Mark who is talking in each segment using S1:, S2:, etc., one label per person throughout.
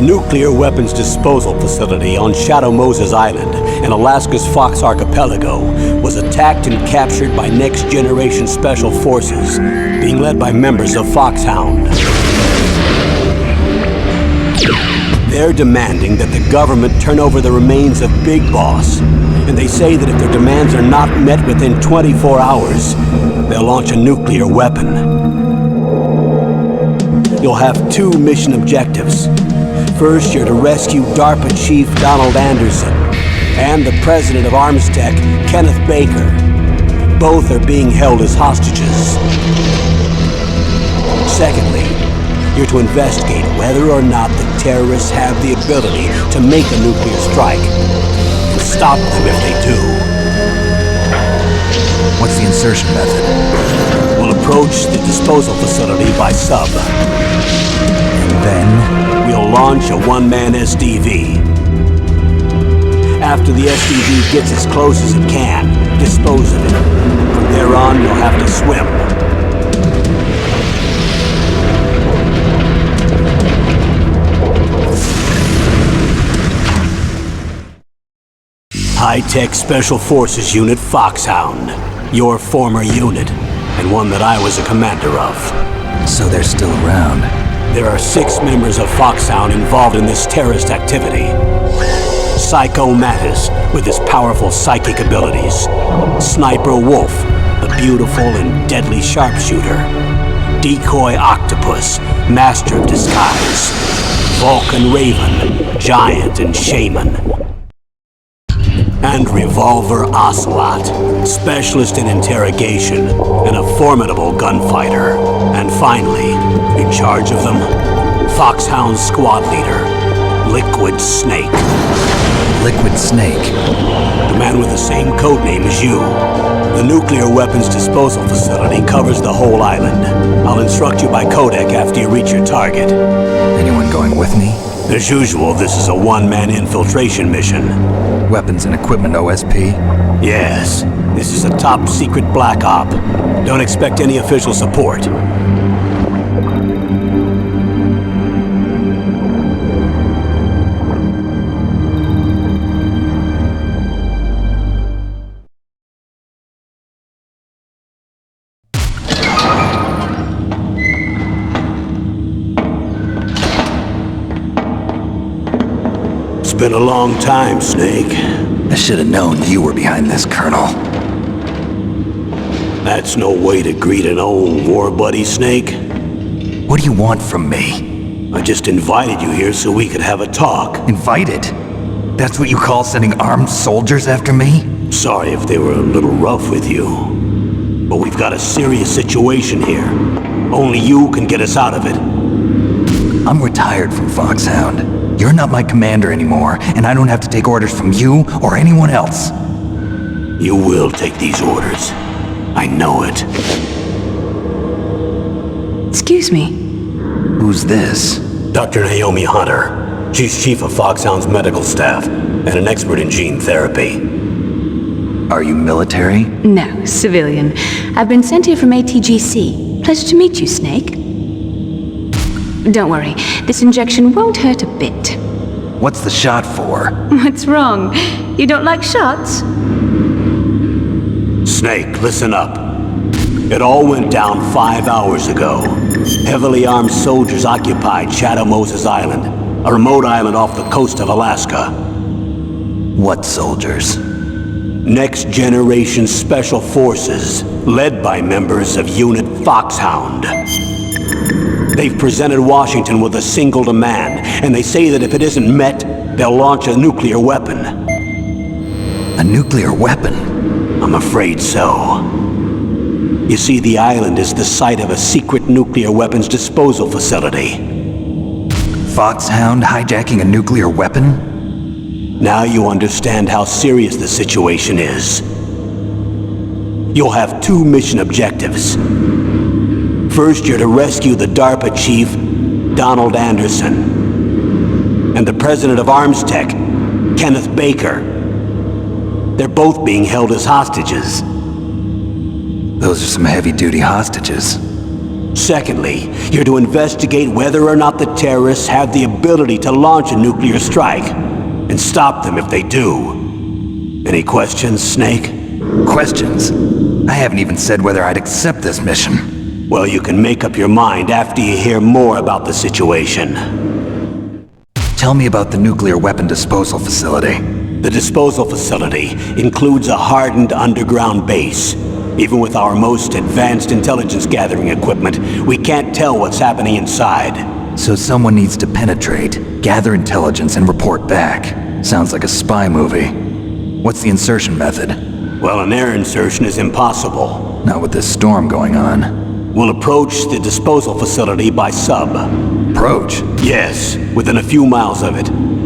S1: Nuclear weapons disposal facility on Shadow Moses Island in Alaska's Fox Archipelago was attacked and captured by next-generation special forces, being led by members of Foxhound. They're demanding that the government turn over the remains of Big Boss, and they say that if their demands are not met within 24 hours, they'll launch a nuclear weapon. You'll have two mission objectives. First, you're to rescue DARPA Chief Donald Anderson and the President of Armstech, Kenneth Baker. Both are being held as hostages. Secondly, you're to investigate whether or not the terrorists have the ability to make a nuclear strike and stop them if they do.
S2: What's the insertion method?
S1: We'll approach the disposal facility by sub.
S2: And then?
S1: We'll launch a one-man SDV. After the SDV gets as close as it can, dispose of it. From there on, you'll have to swim. High-Tech Special Forces Unit Foxhound. Your former unit, and one that I was a commander of.
S2: So they're still around.
S1: There are 6 members of Foxhound involved in this terrorist activity. Psycho Mattis, with his powerful psychic abilities. Sniper Wolf, the beautiful and deadly sharpshooter. Decoy Octopus, master of disguise. Vulcan Raven, giant and shaman. And Revolver Ocelot, specialist in interrogation and a formidable gunfighter. And finally, in charge of them, Foxhound squad leader, Liquid Snake.
S2: Liquid Snake?
S1: The man with the same codename as you. The nuclear weapons disposal facility covers the whole island. I'll instruct you by codec after you reach your target.
S2: Anyone going with me?
S1: As usual, this is a one-man infiltration mission.
S2: Weapons and equipment OSP?
S1: Yes. This is a top-secret black op. Don't expect any official support. It's been a long time, Snake.
S2: I should have known you were behind this, Colonel.
S1: That's no way to greet an old war buddy, Snake.
S2: What do you want from me?
S1: I just invited you here so we could have a talk.
S2: Invited? That's what you call sending armed soldiers after me?
S1: Sorry if they were a little rough with you. But we've got a serious situation here. Only you can get us out of it.
S2: I'm retired from Foxhound. You're not my commander anymore, and I don't have to take orders from you or anyone else.
S1: You will take these orders. I know it.
S3: Excuse me.
S2: Who's this?
S1: Dr. Naomi Hunter. She's chief of Foxhound's medical staff and an expert in gene therapy.
S2: Are you military?
S3: No, civilian. I've been sent here from ATGC. Pleasure to meet you, Snake. Don't worry, this injection won't hurt a bit.
S2: What's the shot for?
S3: What's wrong? You don't like shots?
S1: Snake, listen up. It all went down 5 hours ago. Heavily armed soldiers occupied Shadow Moses Island, a remote island off the coast of Alaska.
S2: What soldiers?
S1: Next generation special forces, led by members of Unit Foxhound. They've presented Washington with a single demand, and they say that if it isn't met, they'll launch a nuclear weapon.
S2: A nuclear weapon?
S1: I'm afraid so. You see, the island is the site of a secret nuclear weapons disposal facility.
S2: Foxhound hijacking a nuclear weapon?
S1: Now you understand how serious the situation is. You'll have 2 mission objectives. First, you're to rescue the DARPA chief, Donald Anderson, and the president of Armstech, Kenneth Baker. They're both being held as hostages.
S2: Those are some heavy-duty hostages.
S1: Secondly, you're to investigate whether or not the terrorists have the ability to launch a nuclear strike, and stop them if they do. Any questions, Snake?
S2: Questions? I haven't even said whether I'd accept this mission.
S1: Well, you can make up your mind after you hear more about the situation.
S2: Tell me about the nuclear weapon disposal facility.
S1: The disposal facility includes a hardened underground base. Even with our most advanced intelligence gathering equipment, we can't tell what's happening inside.
S2: So someone needs to penetrate, gather intelligence, and report back. Sounds like a spy movie. What's the insertion method?
S1: Well, an air insertion is impossible.
S2: Not with this storm going on.
S1: We'll approach the disposal facility by sub.
S2: Approach?
S1: Yes, within a few miles of it.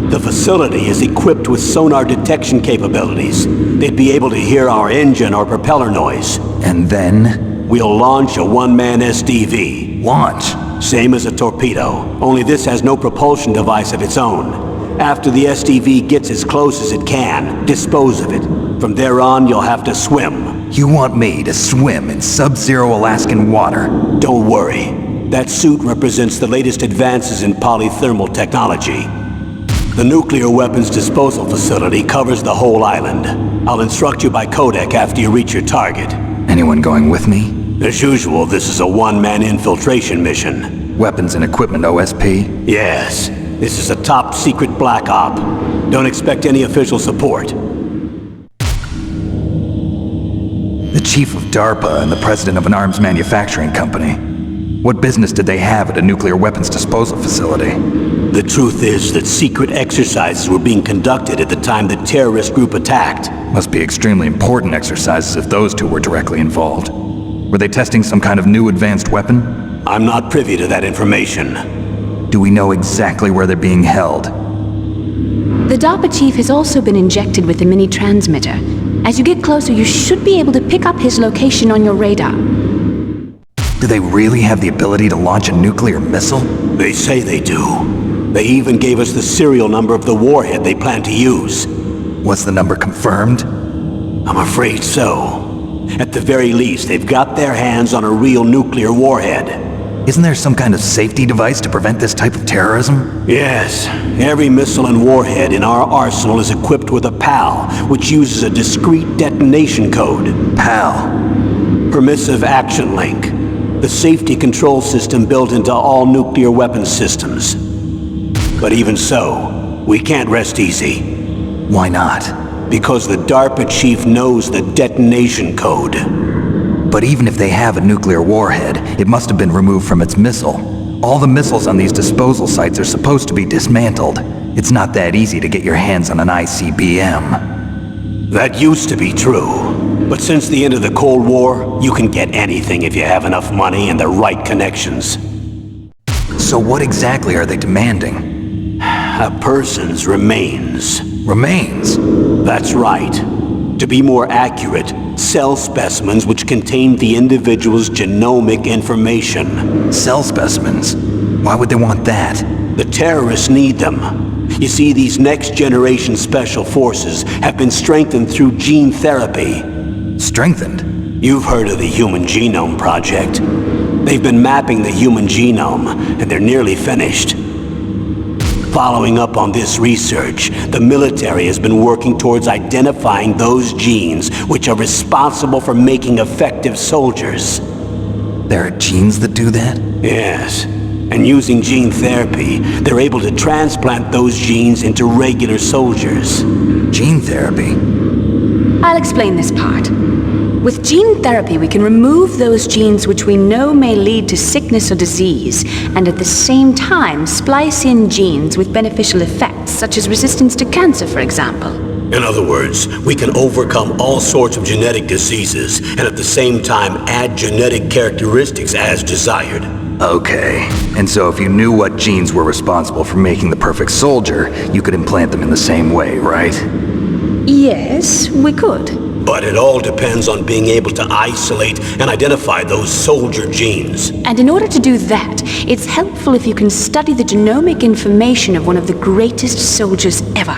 S1: The facility is equipped with sonar detection capabilities. They'd be able to hear our engine or propeller noise.
S2: And then?
S1: We'll launch a one-man SDV.
S2: Launch?
S1: Same as a torpedo, only this has no propulsion device of its own. After the SDV gets as close as it can, dispose of it. From there on, you'll have to swim.
S2: You want me to swim in sub-zero Alaskan water?
S1: Don't worry. That suit represents the latest advances in polythermal technology. The nuclear weapons disposal facility covers the whole island. I'll instruct you by codec after you reach your target.
S2: Anyone going with me?
S1: As usual, this is a one-man infiltration mission.
S2: Weapons and equipment OSP?
S1: Yes. This is a top-secret black op. Don't expect any official support.
S2: The chief of DARPA and the president of an arms manufacturing company. What business did they have at a nuclear weapons disposal facility?
S1: The truth is that secret exercises were being conducted at the time the terrorist group attacked.
S2: Must be extremely important exercises if those two were directly involved. Were they testing some kind of new advanced weapon?
S1: I'm not privy to that information.
S2: Do we know exactly where they're being held?
S3: The DARPA chief has also been injected with a mini transmitter. As you get closer, you should be able to pick up his location on your radar.
S2: Do they really have the ability to launch a nuclear missile?
S1: They say they do. They even gave us the serial number of the warhead they plan to use.
S2: Was the number confirmed?
S1: I'm afraid so. At the very least, they've got their hands on a real nuclear warhead.
S2: Isn't there some kind of safety device to prevent this type of terrorism?
S1: Yes. Every missile and warhead in our arsenal is equipped with a PAL, which uses a discrete detonation code.
S2: PAL?
S1: Permissive Action Link. The safety control system built into all nuclear weapons systems. But even so, we can't rest easy.
S2: Why not?
S1: Because the DARPA chief knows the detonation code.
S2: But even if they have a nuclear warhead, it must have been removed from its missile. All the missiles on these disposal sites are supposed to be dismantled. It's not that easy to get your hands on an ICBM.
S1: That used to be true. But since the end of the Cold War, you can get anything if you have enough money and the right connections.
S2: So what exactly are they demanding?
S1: A person's remains.
S2: Remains?
S1: That's right. To be more accurate, cell specimens which contain the individual's genomic information.
S2: Cell specimens? Why would they want that?
S1: The terrorists need them. You see, these next-generation special forces have been strengthened through gene therapy.
S2: Strengthened?
S1: You've heard of the Human Genome Project. They've been mapping the human genome, and they're nearly finished. Following up on this research, the military has been working towards identifying those genes which are responsible for making effective soldiers.
S2: There are genes that do that?
S1: Yes. And using gene therapy, they're able to transplant those genes into regular soldiers.
S2: Gene therapy?
S3: I'll explain this part. With gene therapy, we can remove those genes which we know may lead to sickness or disease, and at the same time splice in genes with beneficial effects, such as resistance to cancer, for example.
S1: In other words, we can overcome all sorts of genetic diseases and at the same time add genetic characteristics as desired.
S2: Okay, and so if you knew what genes were responsible for making the perfect soldier, you could implant them in the same way, right?
S3: Yes, we could.
S1: But it all depends on being able to isolate and identify those soldier genes.
S3: And in order to do that, it's helpful if you can study the genomic information of one of the greatest soldiers ever.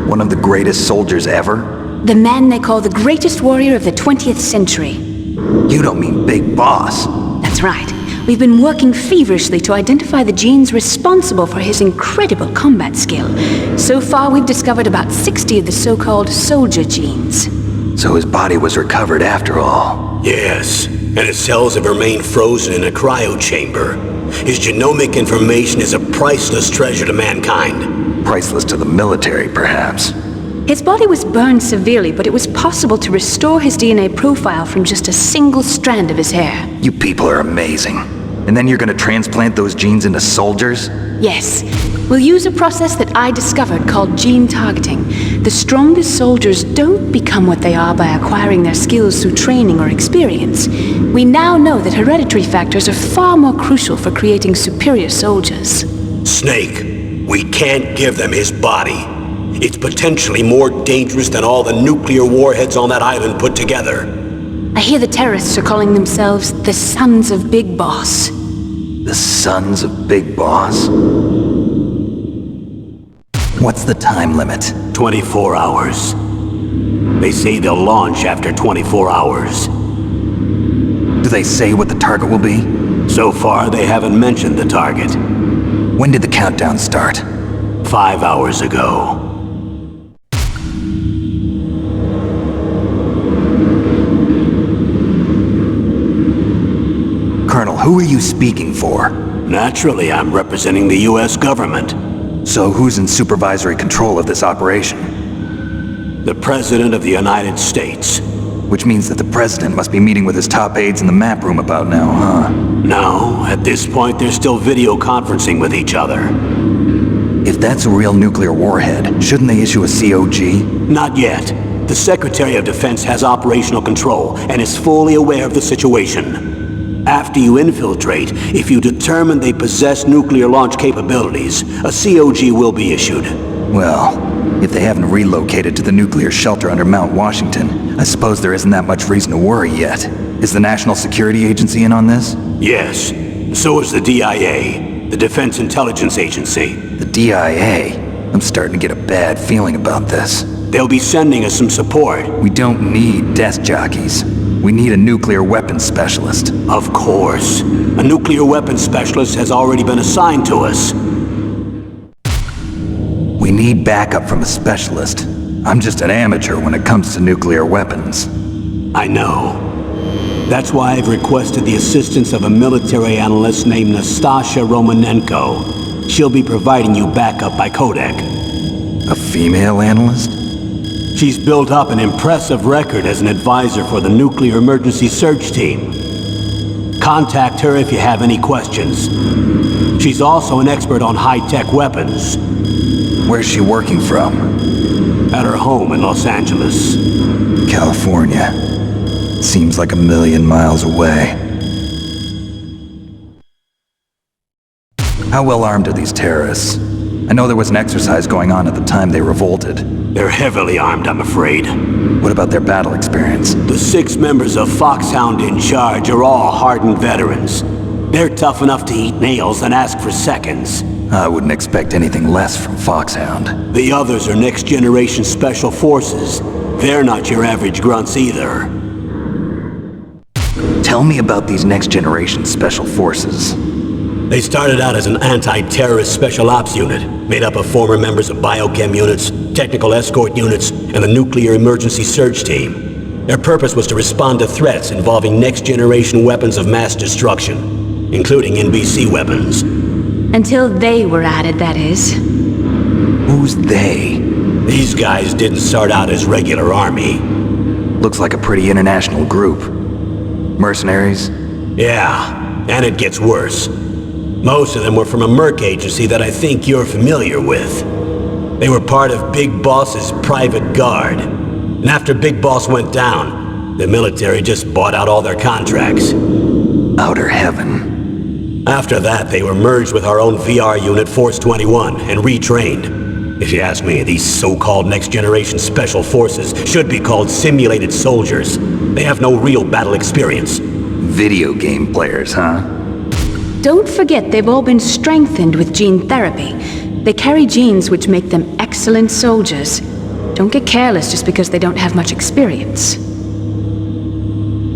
S2: One of the greatest soldiers ever?
S3: The man they call the greatest warrior of the 20th century.
S2: You don't mean Big Boss.
S3: That's right. We've been working feverishly to identify the genes responsible for his incredible combat skill. So far, we've discovered about 60 of the so-called soldier genes.
S2: So his body was recovered after all.
S1: Yes, and his cells have remained frozen in a cryo chamber. His genomic information is a priceless treasure to mankind.
S2: Priceless to the military, perhaps.
S3: His body was burned severely, but it was possible to restore his DNA profile from just a single strand of his hair.
S2: You people are amazing. And then you're gonna transplant those genes into soldiers?
S3: Yes. We'll use a process that I discovered called gene targeting. The strongest soldiers don't become what they are by acquiring their skills through training or experience. We now know that hereditary factors are far more crucial for creating superior soldiers.
S1: Snake, we can't give them his body. It's potentially more dangerous than all the nuclear warheads on that island put together.
S3: I hear the terrorists are calling themselves the Sons of Big Boss.
S2: The Sons of Big Boss? What's the time limit?
S1: 24 hours. They say they'll launch after 24 hours.
S2: Do they say what the target will be?
S1: So far, they haven't mentioned the target.
S2: When did the countdown start?
S1: 5 hours ago.
S2: Colonel, who are you speaking for?
S1: Naturally, I'm representing the U.S. government.
S2: So who's in supervisory control of this operation?
S1: The President of the United States.
S2: Which means that the President must be meeting with his top aides in the map room about now, huh?
S1: No, at this point they're still video conferencing with each other.
S2: If that's a real nuclear warhead, shouldn't they issue a COG?
S1: Not yet. The Secretary of Defense has operational control and is fully aware of the situation. After you infiltrate, if you determine they possess nuclear launch capabilities, a COG will be issued.
S2: Well, if they haven't relocated to the nuclear shelter under Mount Washington, I suppose there isn't that much reason to worry yet. Is the National Security Agency in on this?
S1: Yes. So is the DIA, the Defense Intelligence Agency.
S2: The DIA? I'm starting to get a bad feeling about this.
S1: They'll be sending us some support.
S2: We don't need desk jockeys. We need a nuclear weapons specialist.
S1: Of course. A nuclear weapons specialist has already been assigned to us.
S2: We need backup from a specialist. I'm just an amateur when it comes to nuclear weapons.
S1: I know. That's why I've requested the assistance of a military analyst named Nastasha Romanenko. She'll be providing you backup by codec.
S2: A female analyst?
S1: She's built up an impressive record as an advisor for the Nuclear Emergency Search Team. Contact her if you have any questions. She's also an expert on high-tech weapons.
S2: Where's she working from?
S1: At her home in Los Angeles.
S2: California. Seems like a million miles away. How well armed are these terrorists? I know there was an exercise going on at the time they revolted.
S1: They're heavily armed, I'm afraid.
S2: What about their battle experience?
S1: The 6 members of Foxhound in charge are all hardened veterans. They're tough enough to eat nails and ask for seconds.
S2: I wouldn't expect anything less from Foxhound.
S1: The others are next-generation special forces. They're not your average grunts either.
S2: Tell me about these next-generation special forces.
S1: They started out as an anti-terrorist special ops unit, made up of former members of biochem units, technical escort units, and the Nuclear Emergency Search Team. Their purpose was to respond to threats involving next-generation weapons of mass destruction, including NBC weapons.
S3: Until they were added, that is.
S2: Who's they?
S1: These guys didn't start out as regular army.
S2: Looks like a pretty international group. Mercenaries?
S1: Yeah, and it gets worse. Most of them were from a merc agency that I think you're familiar with. They were part of Big Boss's private guard. And after Big Boss went down, the military just bought out all their contracts.
S2: Outer heaven.
S1: After that, they were merged with our own VR unit, Force 21, and retrained. If you ask me, these so-called next-generation special forces should be called simulated soldiers. They have no real battle experience.
S2: Video game players, huh?
S3: Don't forget they've all been strengthened with gene therapy. They carry genes which make them excellent soldiers. Don't get careless just because they don't have much experience.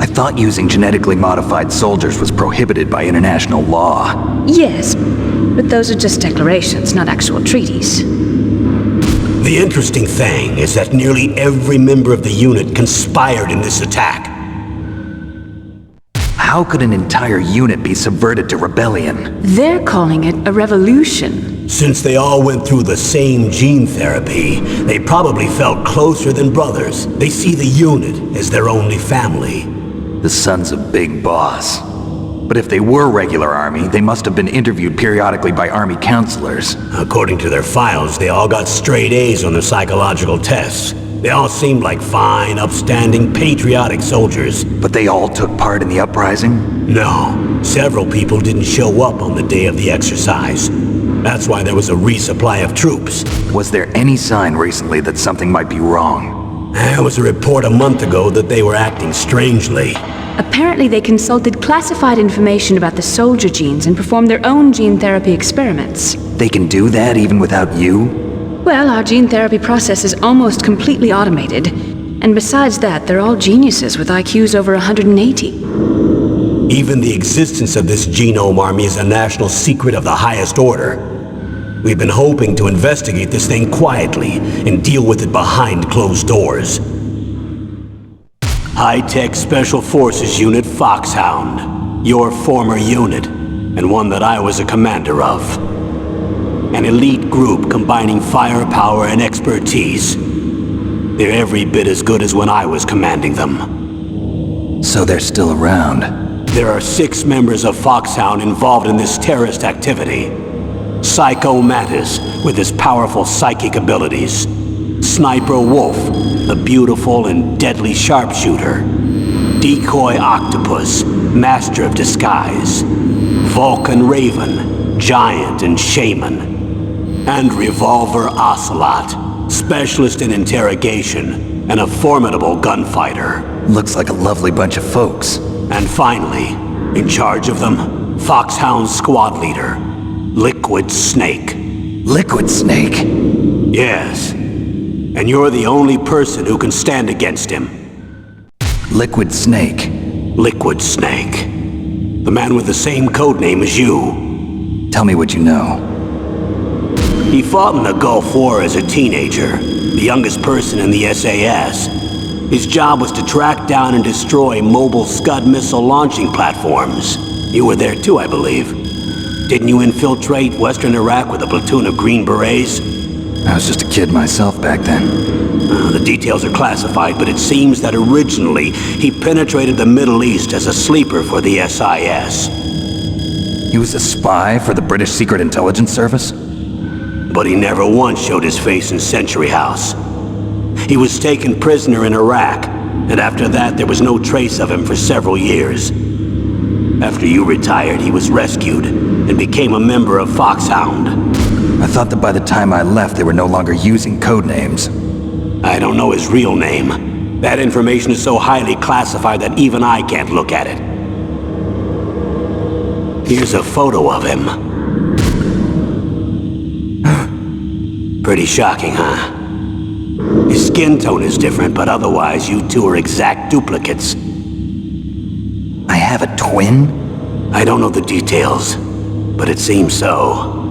S2: I thought using genetically modified soldiers was prohibited by international law.
S3: Yes, but those are just declarations, not actual treaties.
S1: The interesting thing is that nearly every member of the unit conspired in this attack.
S2: How could an entire unit be subverted to rebellion?
S3: They're calling it a revolution.
S1: Since they all went through the same gene therapy, they probably felt closer than brothers. They see the unit as their only family.
S2: The sons of Big Boss. But if they were regular army, they must have been interviewed periodically by army counselors.
S1: According to their files, they all got straight A's on their psychological tests. They all seemed like fine, upstanding, patriotic soldiers.
S2: But they all took part in the uprising?
S1: No. Several people didn't show up on the day of the exercise. That's why there was a resupply of troops.
S2: Was there any sign recently that something might be wrong?
S1: There was a report a month ago that they were acting strangely.
S3: Apparently they consulted classified information about the soldier genes and performed their own gene therapy experiments.
S2: They can do that even without you?
S3: Well, our gene therapy process is almost completely automated. And besides that, they're all geniuses with IQs over 180.
S1: Even the existence of this genome army is a national secret of the highest order. We've been hoping to investigate this thing quietly and deal with it behind closed doors. High-Tech Special Forces Unit Foxhound. Your former unit, and one that I was a commander of. An elite group combining firepower and expertise. They're every bit as good as when I was commanding them.
S2: So they're still around?
S1: There are 6 members of Foxhound involved in this terrorist activity. Psycho Mantis, with his powerful psychic abilities. Sniper Wolf, the beautiful and deadly sharpshooter. Decoy Octopus, master of disguise. Vulcan Raven, giant and shaman. And Revolver Ocelot, specialist in interrogation and a formidable gunfighter.
S2: Looks like a lovely bunch of folks.
S1: And finally, in charge of them, Foxhound's squad leader, Liquid Snake.
S2: Liquid Snake?
S1: Yes. And you're the only person who can stand against him.
S2: Liquid Snake?
S1: Liquid Snake. The man with the same codename as you.
S2: Tell me what you know.
S1: He fought in the Gulf War as a teenager, the youngest person in the SAS. His job was to track down and destroy mobile Scud missile launching platforms. You were there too, I believe. Didn't you infiltrate Western Iraq with a platoon of Green Berets?
S2: I was just a kid myself back then.
S1: The details are classified, but it seems that originally he penetrated the Middle East as a sleeper for the SIS.
S2: He was a spy for the British Secret Intelligence Service?
S1: But he never once showed his face in Century House. He was taken prisoner in Iraq, and after that there was no trace of him for several years. After you retired, he was rescued and became a member of Foxhound.
S2: I thought that by the time I left, they were no longer using code names.
S1: I don't know his real name. That information is so highly classified that even I can't look at it. Here's a photo of him. Pretty shocking, huh? His skin tone is different, but otherwise you two are exact duplicates.
S2: I have a twin?
S1: I don't know the details, but it seems so.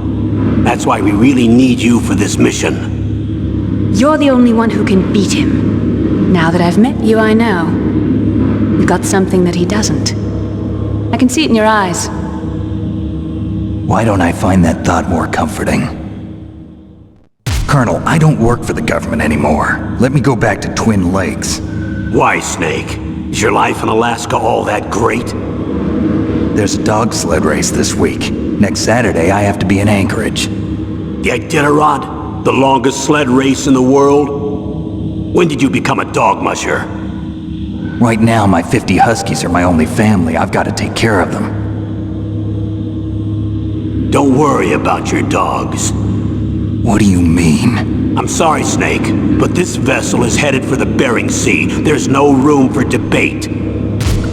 S1: That's why we really need you for this mission.
S3: You're the only one who can beat him. Now that I've met you, I know. You've got something that he doesn't. I can see it in your eyes.
S2: Why don't I find that thought more comforting? Colonel, I don't work for the government anymore. Let me go back to Twin Lakes.
S1: Why, Snake? Is your life in Alaska all that great?
S2: There's a dog sled race this week. Next Saturday, I have to be in Anchorage.
S1: The Iditarod? The longest sled race in the world? When did you become a dog musher?
S2: Right now, my 50 huskies are my only family. I've got to take care of them.
S1: Don't worry about your dogs.
S2: What do you mean?
S1: I'm sorry, Snake, but this vessel is headed for the Bering Sea. There's no room for debate.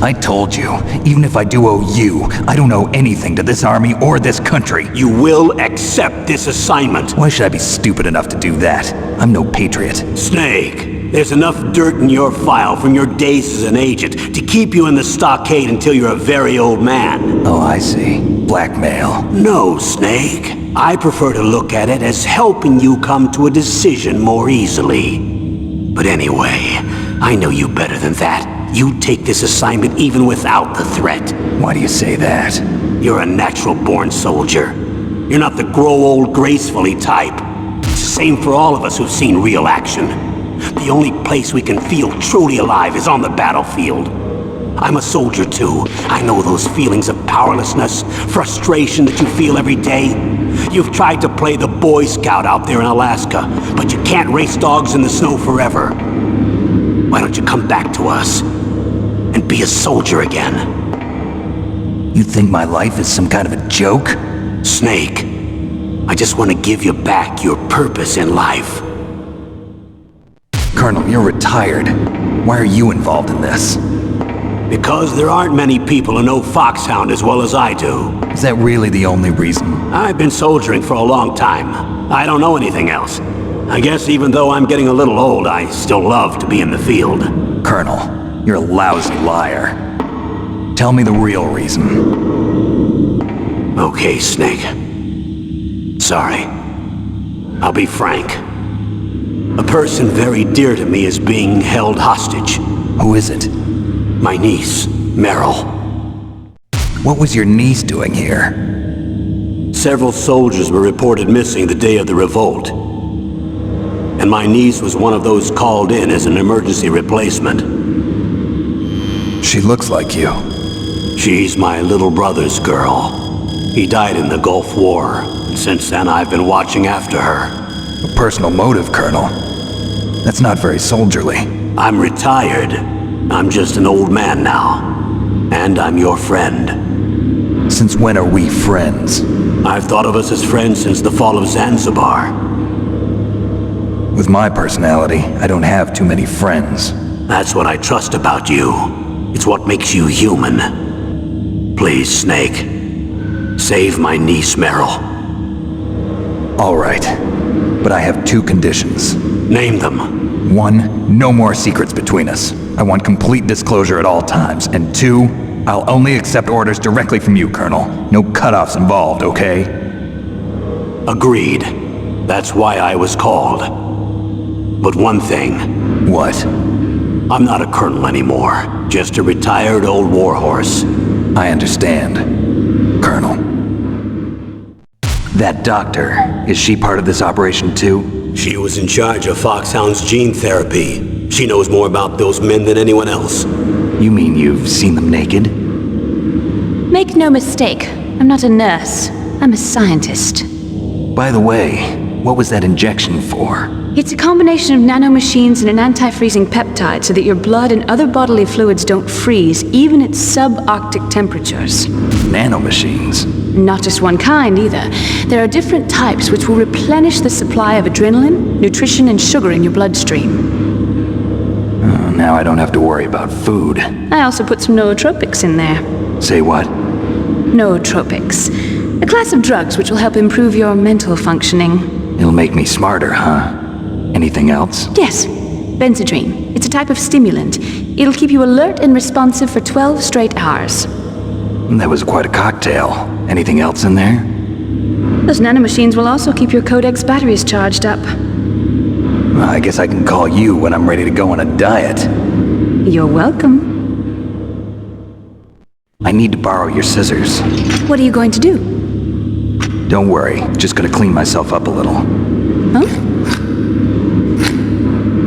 S2: I told you, even if I do owe you, I don't owe anything to this army or this country.
S1: You will accept this assignment.
S2: Why should I be stupid enough to do that? I'm no patriot.
S1: Snake, there's enough dirt in your file from your days as an agent to keep you in the stockade until you're a very old man.
S2: Oh, I see. Blackmail.
S1: No, Snake. I prefer to look at it as helping you come to a decision more easily. But anyway, I know you better than that. You take this assignment even without the threat.
S2: Why do you say that?
S1: You're a natural-born soldier. You're not the grow old gracefully type. It's the same for all of us who've seen real action. The only place we can feel truly alive is on the battlefield. I'm a soldier too. I know those feelings of powerlessness, frustration that you feel every day. You've tried to play the Boy Scout out there in Alaska, but you can't race dogs in the snow forever. Why don't you come back to us and be a soldier again?
S2: You think my life is some kind of a joke?
S1: Snake, I just want to give you back your purpose in life.
S2: Colonel, you're retired. Why are you involved in this?
S1: Because there aren't many people who know Foxhound as well as I do.
S2: Is that really the only reason?
S1: I've been soldiering for a long time. I don't know anything else. I guess even though I'm getting a little old, I still love to be in the field.
S2: Colonel, you're a lousy liar. Tell me the real reason.
S1: Okay, Snake. Sorry. I'll be frank. A person very dear to me is being held hostage.
S2: Who is it?
S1: My niece, Meryl.
S2: What was your niece doing here?
S1: Several soldiers were reported missing the day of the revolt. And my niece was one of those called in as an emergency replacement.
S2: She looks like you.
S1: She's my little brother's girl. He died in the Gulf War, and since then I've been watching after her.
S2: A personal motive, Colonel. That's not very soldierly.
S1: I'm retired. I'm just an old man now. And I'm your friend.
S2: Since when are we friends?
S1: I've thought of us as friends since the fall of Zanzibar.
S2: With my personality, I don't have too many friends.
S1: That's what I trust about you. It's what makes you human. Please, Snake. Save my niece, Meryl.
S2: All right. But I have two conditions.
S1: Name them.
S2: 1, no more secrets between us. I want complete disclosure at all times. And 2, I'll only accept orders directly from you, Colonel. No cutoffs involved, okay?
S1: Agreed. That's why I was called. But one thing.
S2: What?
S1: I'm not a colonel anymore. Just a retired old warhorse.
S2: I understand, Colonel. That doctor, is she part of this operation too?
S1: She was in charge of Foxhound's gene therapy. She knows more about those men than anyone else.
S2: You mean you've seen them naked?
S3: Make no mistake, I'm not a nurse. I'm a scientist.
S2: By the way, what was that injection for?
S3: It's a combination of nanomachines and an anti-freezing peptide so that your blood and other bodily fluids don't freeze, even at subarctic temperatures.
S2: Nanomachines?
S3: Not just one kind, either. There are different types which will replenish the supply of adrenaline, nutrition, and sugar in your bloodstream.
S2: Oh, now I don't have to worry about food.
S3: I also put some nootropics in there.
S2: Say what?
S3: Nootropics. A class of drugs which will help improve your mental functioning.
S2: It'll make me smarter, huh? Anything else?
S3: Yes. Benzedrine. It's a type of stimulant. It'll keep you alert and responsive for 12 straight hours.
S2: That was quite a cocktail. Anything else in there?
S3: Those nanomachines will also keep your Codex batteries charged up.
S2: Well, I guess I can call you when I'm ready to go on a diet.
S3: You're welcome.
S2: I need to borrow your scissors.
S3: What are you going to do?
S2: Don't worry, just gonna clean myself up a little.
S3: Huh?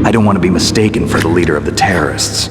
S2: I don't want to be mistaken for the leader of the terrorists.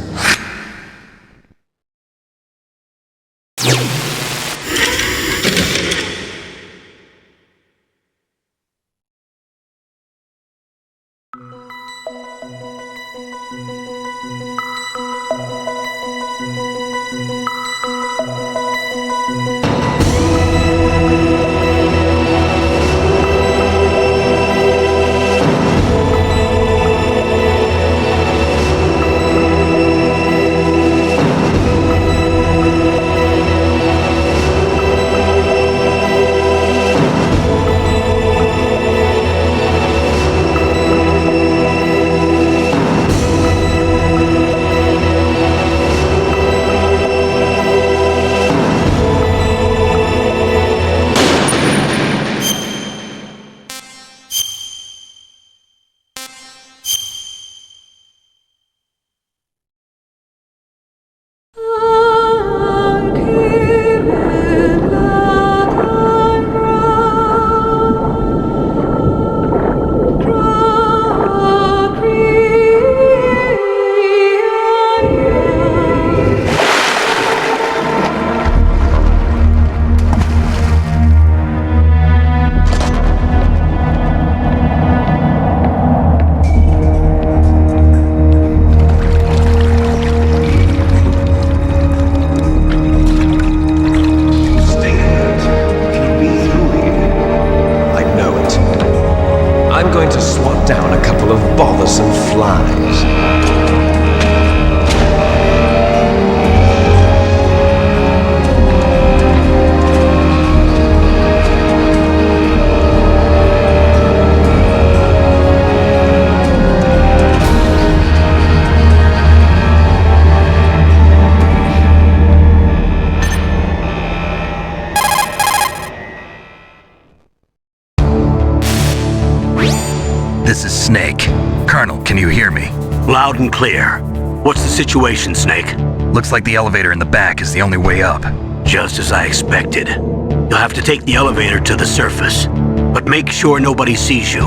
S2: This is Snake. Colonel, can you hear me?
S1: Loud and clear. What's the situation, Snake?
S2: Looks like the elevator in the back is the only way up.
S1: Just as I expected. You'll have to take the elevator to the surface, but make sure nobody sees you.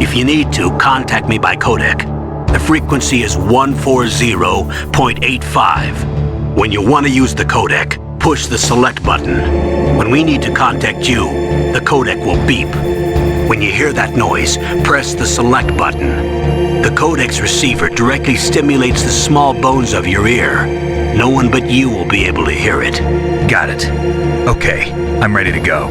S1: If you need to, contact me by codec. The frequency is 140.85. When you want to use the codec, push the select button. When we need to contact you, the codec will beep. When you hear that noise, press the select button. The codec's receiver directly stimulates the small bones of your ear. No one but you will be able to hear it.
S2: Got it. Okay, I'm ready to go.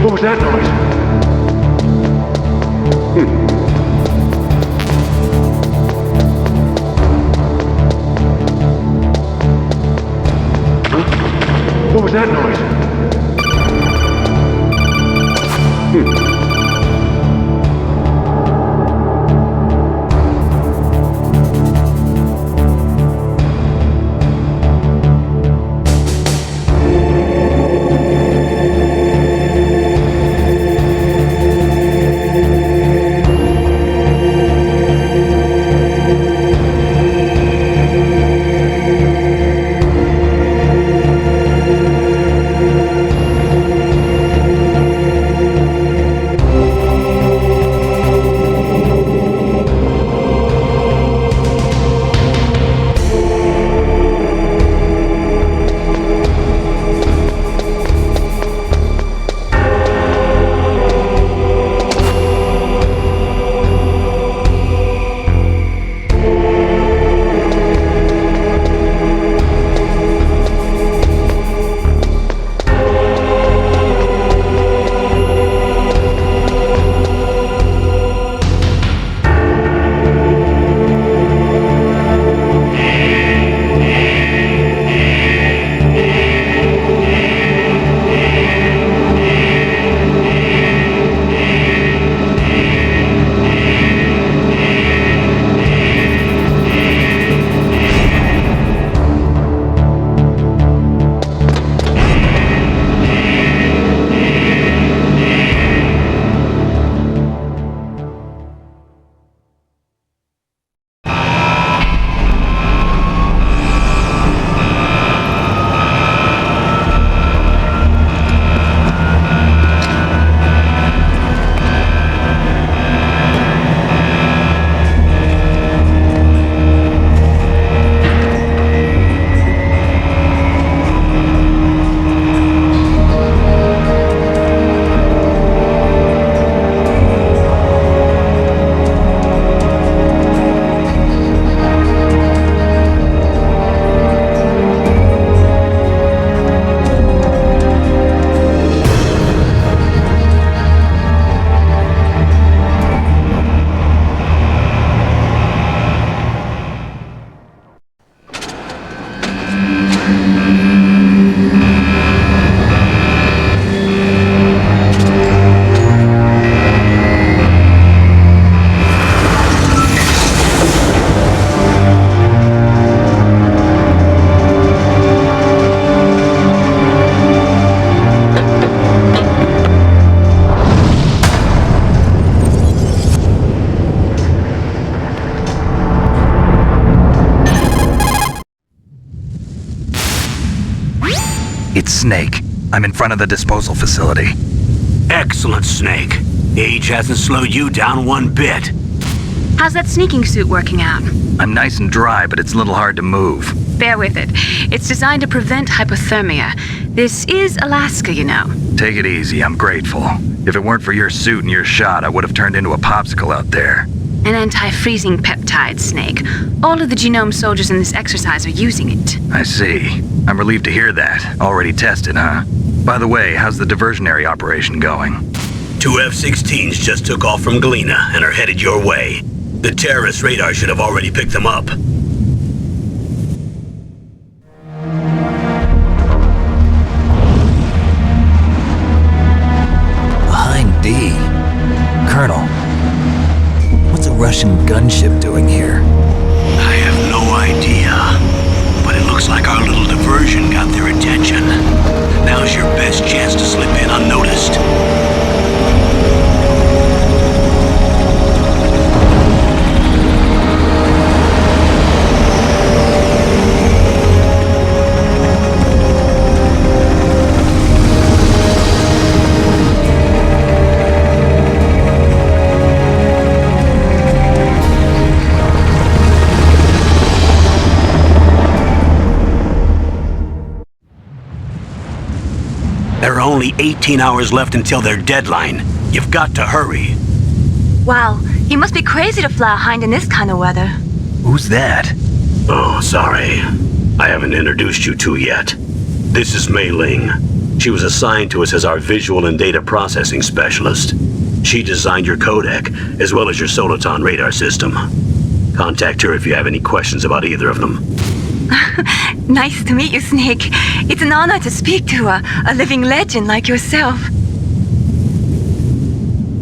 S4: What was that noise? What was that noise?
S2: It's Snake. I'm in front of the disposal facility.
S1: Excellent, Snake. Age hasn't slowed you down one bit.
S3: How's that sneaking suit working out?
S2: I'm nice and dry, but it's a little hard to move.
S3: Bear with it. It's designed to prevent hypothermia. This is Alaska, you know.
S2: Take it easy, I'm grateful. If it weren't for your suit and your shot, I would have turned into a popsicle out there.
S3: An anti-freezing peptide, Snake. All of the genome soldiers in this exercise are using it.
S2: I see. I'm relieved to hear that. Already tested, huh? By the way, how's the diversionary operation going?
S1: 2 F-16s just took off from Galena and are headed your way. The terrorist radar should have already picked them up.
S2: Behind D. Colonel, what's a Russian gunship doing here?
S1: I have no idea, but it looks like our little diversion got their attention. Now's your best chance to slip in unnoticed. There are only 18 hours left until their deadline. You've got to hurry.
S5: Wow, you must be crazy to fly a hind in this kind of weather.
S2: Who's that?
S1: Oh, sorry. I haven't introduced you to yet. This is Mei Ling. She was assigned to us as our visual and data processing specialist. She designed your codec, as well as your Soliton radar system. Contact her if you have any questions about either of them.
S5: Nice to meet you, Snake. It's an honor to speak to a living legend like yourself.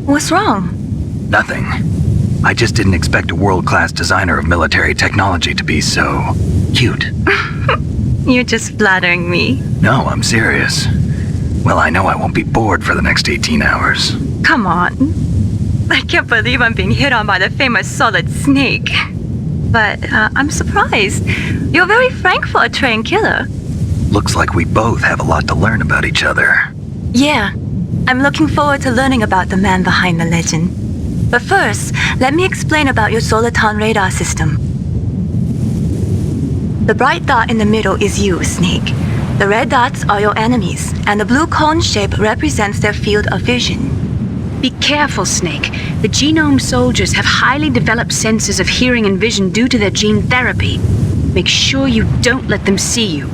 S5: What's wrong?
S2: Nothing. I just didn't expect a world-class designer of military technology to be so cute.
S5: You're just flattering me.
S2: No, I'm serious. Well, I know I won't be bored for the next 18 hours.
S5: Come on. I can't believe I'm being hit on by the famous Solid Snake. But I'm surprised. You're very frank for a trained killer.
S2: Looks like we both have a lot to learn about each other.
S5: Yeah, I'm looking forward to learning about the man behind the legend. But first, let me explain about your Soliton radar system. The bright dot in the middle is you, Snake. The red dots are your enemies, and the blue cone shape represents their field of vision.
S3: Be careful, Snake. The genome soldiers have highly developed senses of hearing and vision due to their gene therapy. Make sure you don't let them see you.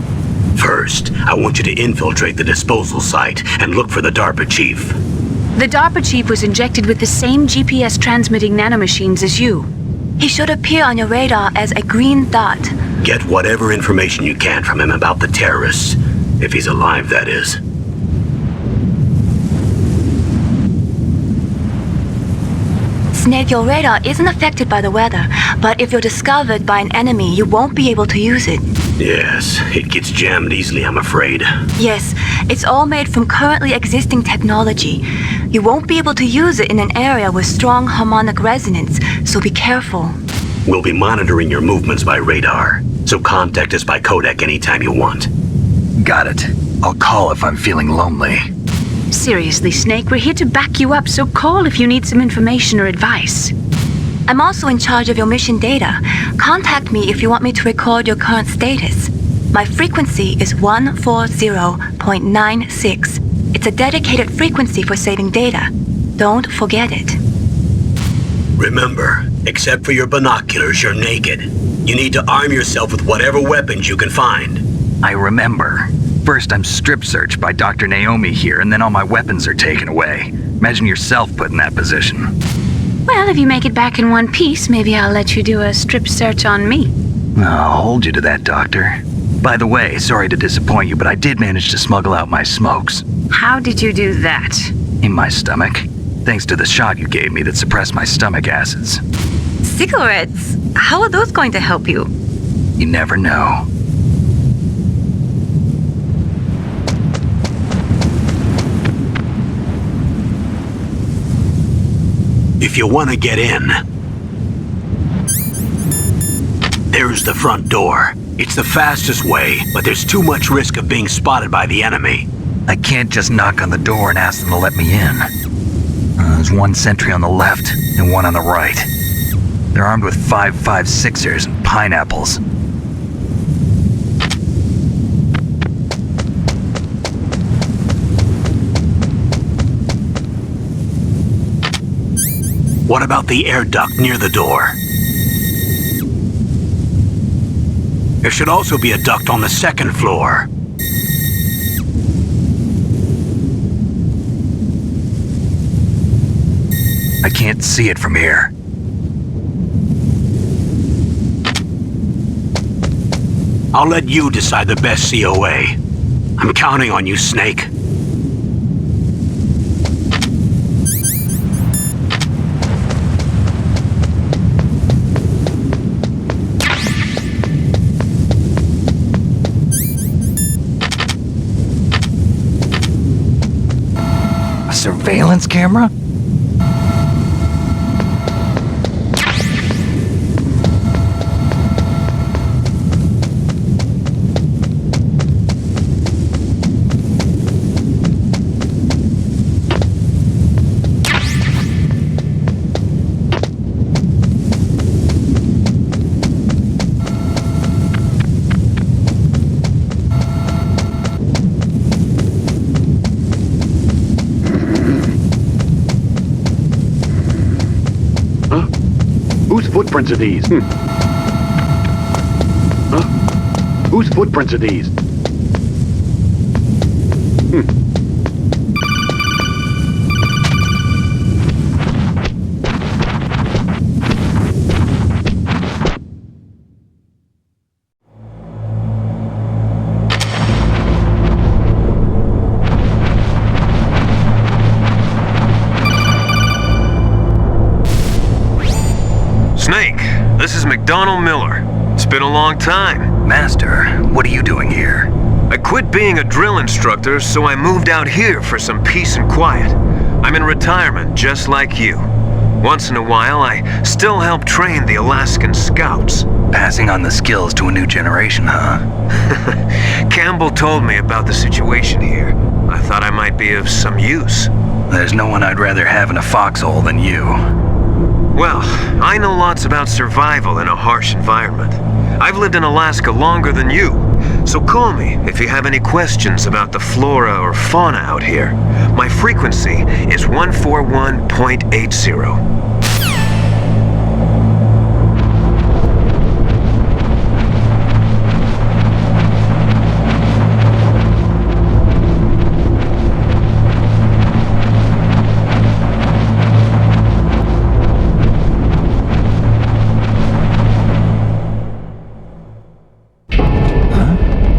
S1: First, I want you to infiltrate the disposal site and look for the DARPA chief.
S3: The DARPA chief was injected with the same GPS transmitting nanomachines as you.
S5: He should appear on your radar as a green dot.
S1: Get whatever information you can from him about the terrorists. If he's alive, that is.
S5: Snake, your radar isn't affected by the weather, but if you're discovered by an enemy, you won't be able to use it.
S1: Yes, it gets jammed easily, I'm afraid.
S5: Yes, it's all made from currently existing technology. You won't be able to use it in an area with strong harmonic resonance, so be careful.
S1: We'll be monitoring your movements by radar, so contact us by codec anytime you want.
S2: Got it. I'll call if I'm feeling lonely.
S3: Seriously, Snake, we're here to back you up, so call if you need some information or advice.
S5: I'm also in charge of your mission data. Contact me if you want me to record your current status. My frequency is 140.96. It's a dedicated frequency for saving data. Don't forget it.
S1: Remember, except for your binoculars, you're naked. You need to arm yourself with whatever weapons you can find.
S2: I remember. First, I'm strip searched by Dr. Naomi here, and then all my weapons are taken away. Imagine yourself put in that position.
S3: Well, if you make it back in one piece, maybe I'll let you do a strip search on me.
S2: I'll hold you to that, Doctor. By the way, sorry to disappoint you, but I did manage to smuggle out my smokes.
S3: How did you do that?
S2: In my stomach. Thanks to the shot you gave me that suppressed my stomach acids.
S5: Cigarettes? How are those going to help you?
S2: You never know.
S1: If you want to get in, there's the front door. It's the fastest way, but there's too much risk of being spotted by the enemy.
S2: I can't just knock on the door and ask them to let me in. There's one sentry on the left and one on the right. They're armed with 5.56ers and pineapples.
S1: What about the air duct near the door? There should also be a duct on the second floor.
S2: I can't see it from here.
S1: I'll let you decide the best COA. I'm counting on you, Snake.
S2: A surveillance camera?
S4: Whose footprints are these? Huh? Whose footprints are these?
S6: Snake, this is McDonald Miller. It's been a long time.
S2: Master, what are you doing here?
S6: I quit being a drill instructor, so I moved out here for some peace and quiet. I'm in retirement, just like you. Once in a while, I still help train the Alaskan Scouts.
S2: Passing on the skills to a new generation, huh?
S6: Campbell told me about the situation here. I thought I might be of some use.
S2: There's no one I'd rather have in a foxhole than you.
S6: Well, I know lots about survival in a harsh environment. I've lived in Alaska longer than you, so call me if you have any questions about the flora or fauna out here. My frequency is 141.80.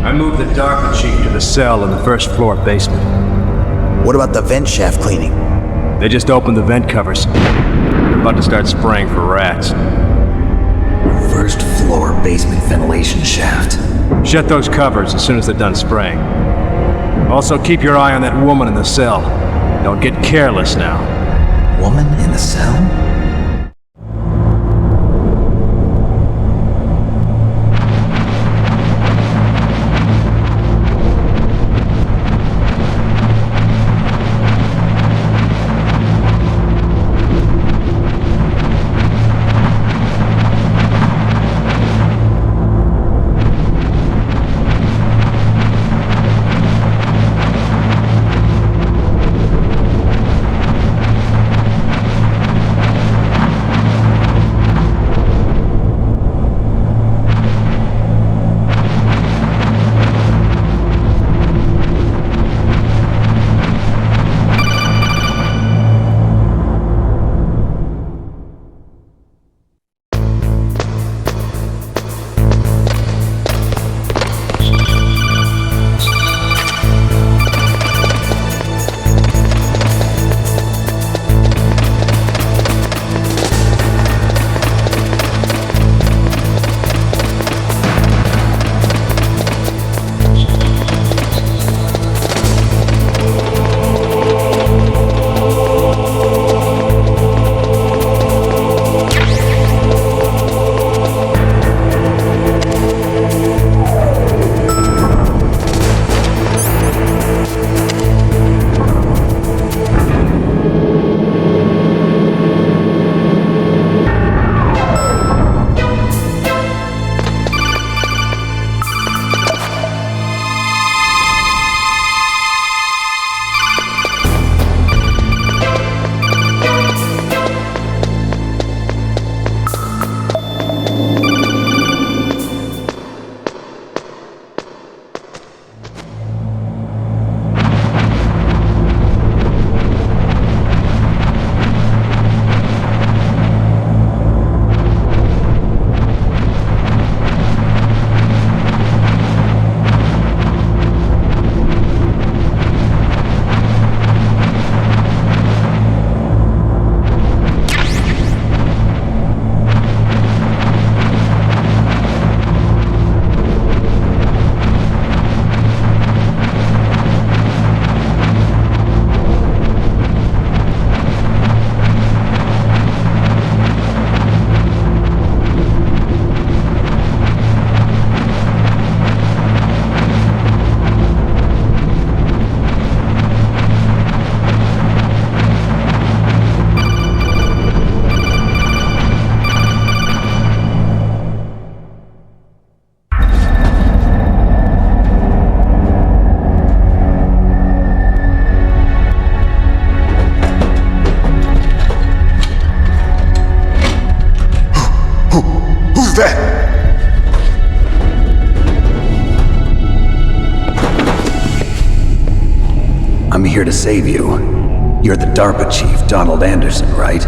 S7: I moved the Darker Chief to the cell in the first floor basement.
S8: What about the vent shaft cleaning?
S7: They just opened the vent covers. They're about to start spraying for rats.
S2: First floor basement ventilation shaft.
S7: Shut those covers as soon as they're done spraying. Also, keep your eye on that woman in the cell. Don't get careless now.
S2: Woman in the cell? I'm here to save you. You're the DARPA chief, Donald Anderson, right?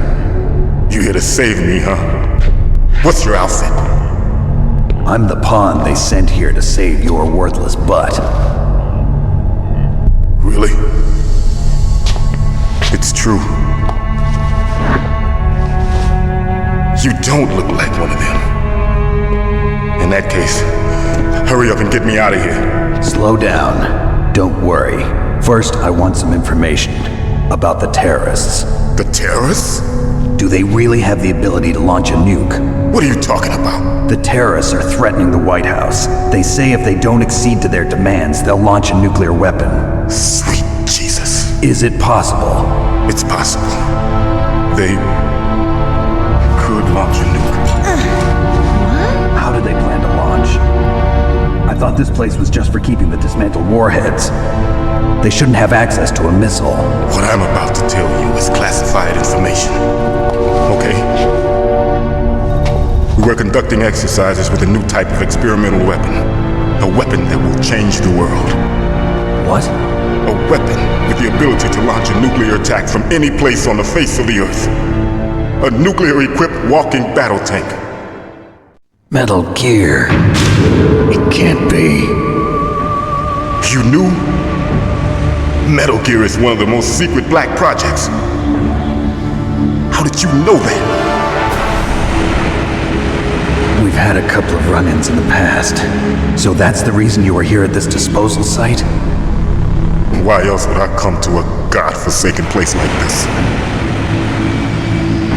S9: You here to save me, huh? What's your outfit?
S2: I'm the pawn they sent here to save your worthless butt.
S9: Really? It's true. You don't look like one of them. In that case, hurry up and get me out of here.
S2: Slow down. Don't worry. First, I want some information about the terrorists.
S9: The terrorists?
S2: Do they really have the ability to launch a nuke?
S9: What are you talking about?
S2: The terrorists are threatening the White House. They say if they don't accede to their demands, they'll launch a nuclear weapon.
S9: Sweet Jesus.
S2: Is it possible?
S9: It's possible. They could launch a nuke.
S2: How do they plan to launch? I thought this place was just for keeping the dismantled warheads. They shouldn't have access to a missile.
S9: What I'm about to tell you is classified information. Okay? We were conducting exercises with a new type of experimental weapon. A weapon that will change the world.
S2: What?
S9: A weapon with the ability to launch a nuclear attack from any place on the face of the Earth. A nuclear-equipped walking battle tank.
S2: Metal Gear. It can't be.
S9: You knew? Metal Gear is one of the most secret black projects. How did you know that?
S2: We've had a couple of run-ins in the past. So that's the reason you were here at this disposal site?
S9: Why else would I come to a godforsaken place like this?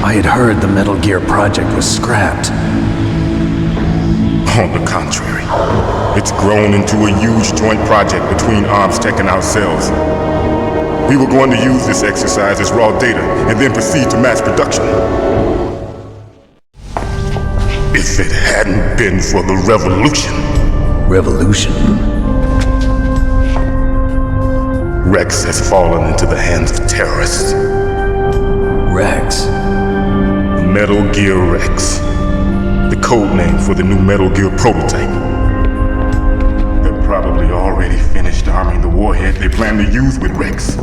S2: I had heard the Metal Gear project was scrapped.
S9: On the contrary, it's grown into a huge joint project between Armstech and ourselves. We were going to use this exercise as raw data and then proceed to mass production. If it hadn't been for the revolution.
S2: Revolution?
S9: Rex has fallen into the hands of terrorists.
S2: Rex?
S9: Metal Gear Rex. The code name for the new Metal Gear prototype. They're probably already finished arming the warhead they plan to use with Rex.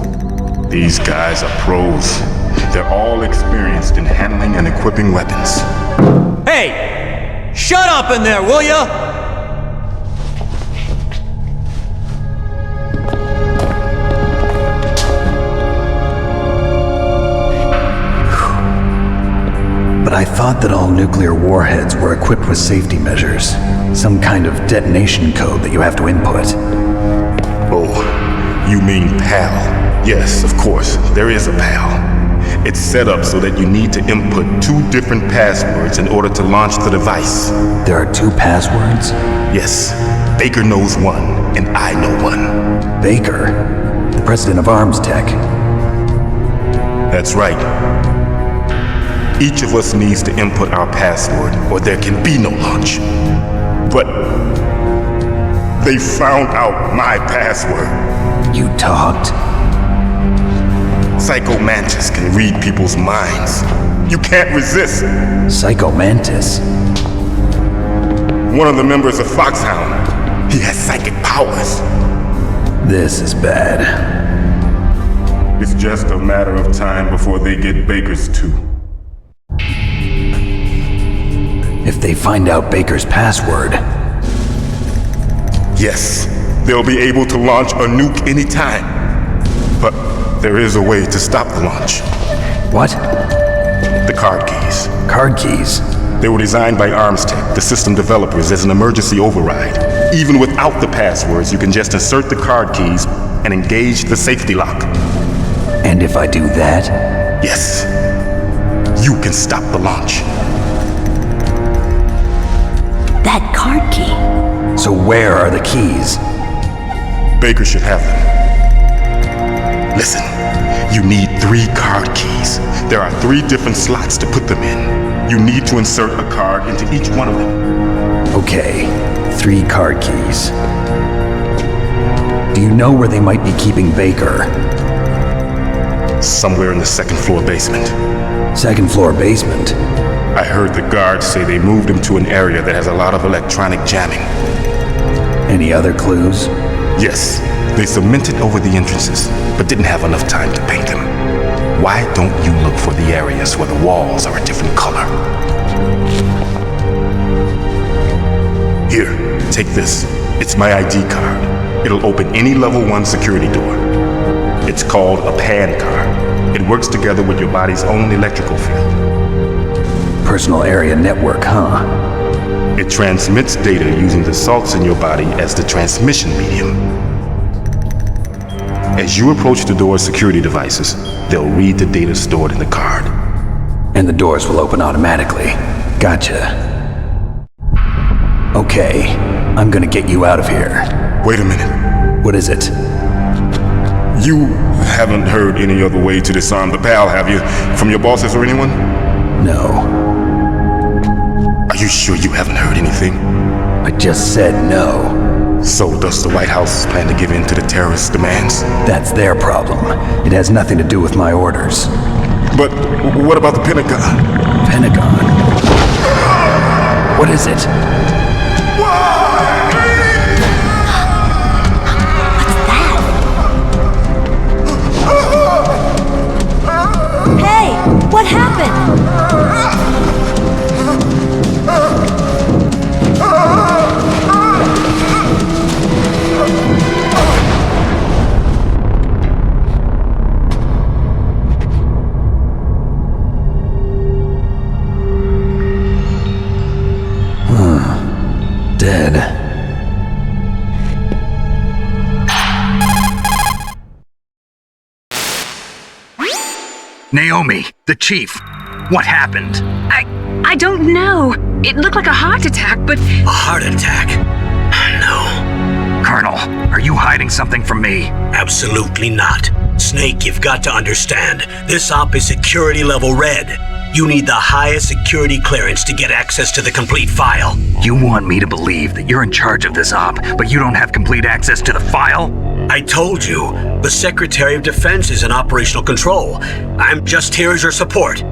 S9: These guys are pros. They're all experienced in handling and equipping weapons.
S10: Hey! Shut up in there, will ya?
S2: But I thought that all nuclear warheads were equipped with safety measures. Some kind of detonation code that you have to input.
S9: Oh, you mean PAL? Yes, of course, there is a PAL. It's set up so that you need to input 2 different passwords in order to launch the device.
S2: There are 2 passwords?
S9: Yes, Baker knows one, and I know one.
S2: Baker? The president of Armstech?
S9: That's right. Each of us needs to input our password, or there can be no launch. But they found out my password.
S2: You talked?
S9: Psycho Mantis can read people's minds. You can't resist.
S2: Psycho Mantis?
S9: One of the members of Foxhound. He has psychic powers.
S2: This is bad.
S9: It's just a matter of time before they get Baker's too.
S2: If they find out Baker's password...
S9: Yes, they'll be able to launch a nuke anytime. But there is a way to stop the launch.
S2: What?
S9: The card keys.
S2: Card keys?
S9: They were designed by Armstech, the system developers, as an emergency override. Even without the passwords, you can just insert the card keys and engage the safety lock.
S2: And if I do that?
S9: Yes. You can stop the launch.
S3: That card key.
S2: So where are the keys?
S9: Baker should have them. Listen, you need 3 card keys. There are 3 different slots to put them in. You need to insert a card into each one of them.
S2: Okay, 3 card keys. Do you know where they might be keeping Baker?
S9: Somewhere in the 2nd floor basement.
S2: 2nd floor basement?
S9: I heard the guards say they moved him to an area that has a lot of electronic jamming.
S2: Any other clues?
S9: Yes, They cemented over the entrances, but didn't have enough time to paint them. Why don't you look for the areas where the walls are a different color? Here, take this. It's my ID card. It'll open any level 1 security door. It's called a PAN card. It works together with your body's own electrical field.
S2: Personal area network, huh?
S9: It transmits data using the salts in your body as the transmission medium. As you approach the door's security devices, they'll read the data stored in the card.
S2: And the doors will open automatically. Gotcha. Okay, I'm gonna get you out of here.
S9: Wait a minute.
S2: What is it?
S9: You haven't heard any other way to disarm the PAL, have you? From your bosses or anyone?
S2: No.
S9: Are you sure you haven't heard anything?
S2: I just said no.
S9: So does the White House plan to give in to the terrorists' demands?
S2: That's their problem. It has nothing to do with my orders.
S9: But what about the Pentagon?
S2: Pentagon? What is it?
S11: Hey, what happened?
S2: Dead.
S12: Naomi, the chief. What happened?
S3: I don't know. It looked like a heart attack, but...
S1: A heart attack? No.
S12: Colonel, are you hiding something from me?
S1: Absolutely not. Snake, you've got to understand. This op is security level red. You need the highest security clearance to get access to the complete file.
S12: You want me to believe that you're in charge of this op, but you don't have complete access to the file?
S1: I told you, the Secretary of Defense is in operational control. I'm just here as your support.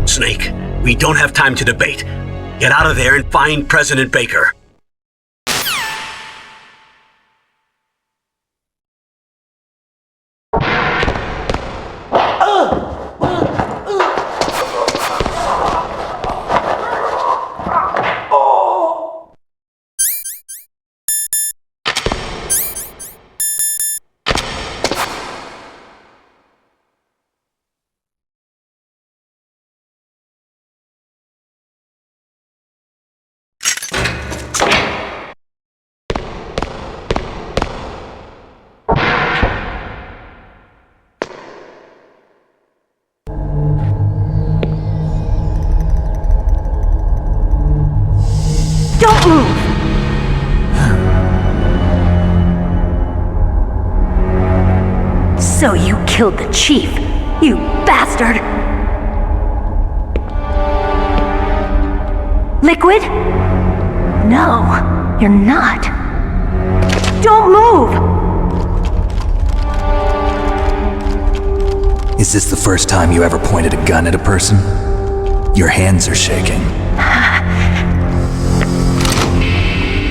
S1: Snake, we don't have time to debate. Get out of there and find President Baker.
S11: Don't move! So you killed the chief, you bastard! Liquid? No, you're not. Don't move!
S2: Is this the first time you ever pointed a gun at a person? Your hands are shaking.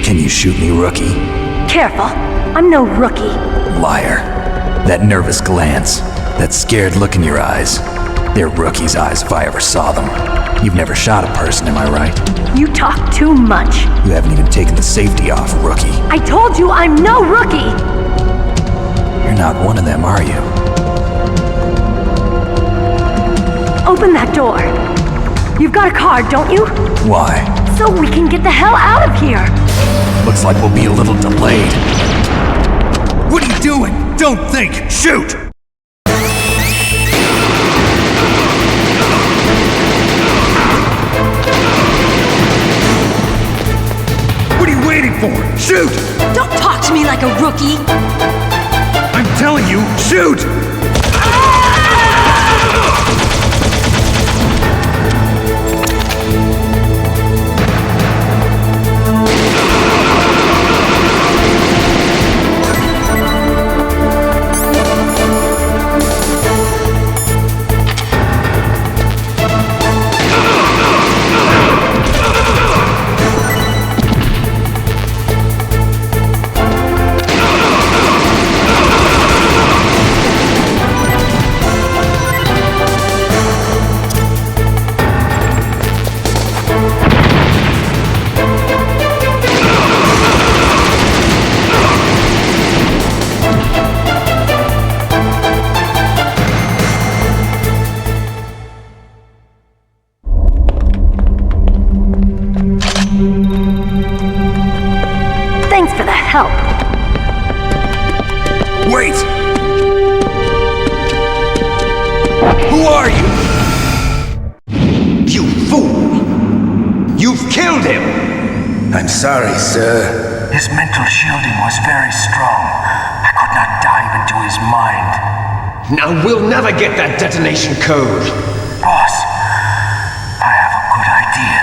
S2: Can you shoot me, rookie?
S11: Careful, I'm no rookie.
S2: Liar. That nervous glance, that scared look in your eyes. They're rookie's eyes if I ever saw them. You've never shot a person, am I right?
S11: You talk too much.
S2: You haven't even taken the safety off, rookie.
S11: I told you I'm no rookie!
S2: You're not one of them, are you?
S11: Open that door. You've got a card, don't you?
S2: Why?
S11: So we can get the hell out of here!
S2: Looks like we'll be a little delayed. What are you doing? Don't think! Shoot! What are you waiting for? Shoot!
S11: Don't talk to me like a rookie!
S2: I'm telling you, shoot!
S13: sorry, sir.
S14: His mental shielding was very strong. I could not dive into his mind.
S15: Now we'll never get that detonation code.
S14: Boss, I have a good idea.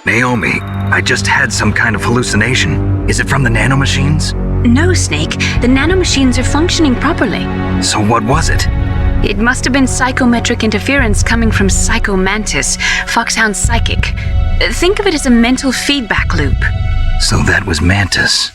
S12: Naomi, I just had some kind of hallucination. Is it from the nanomachines?
S3: No, Snake. The nanomachines are functioning properly.
S12: So what was it?
S3: It must have been psychometric interference coming from Psycho Mantis, Foxhound's psychic. Think of it as a mental feedback loop.
S12: So that was Mantis.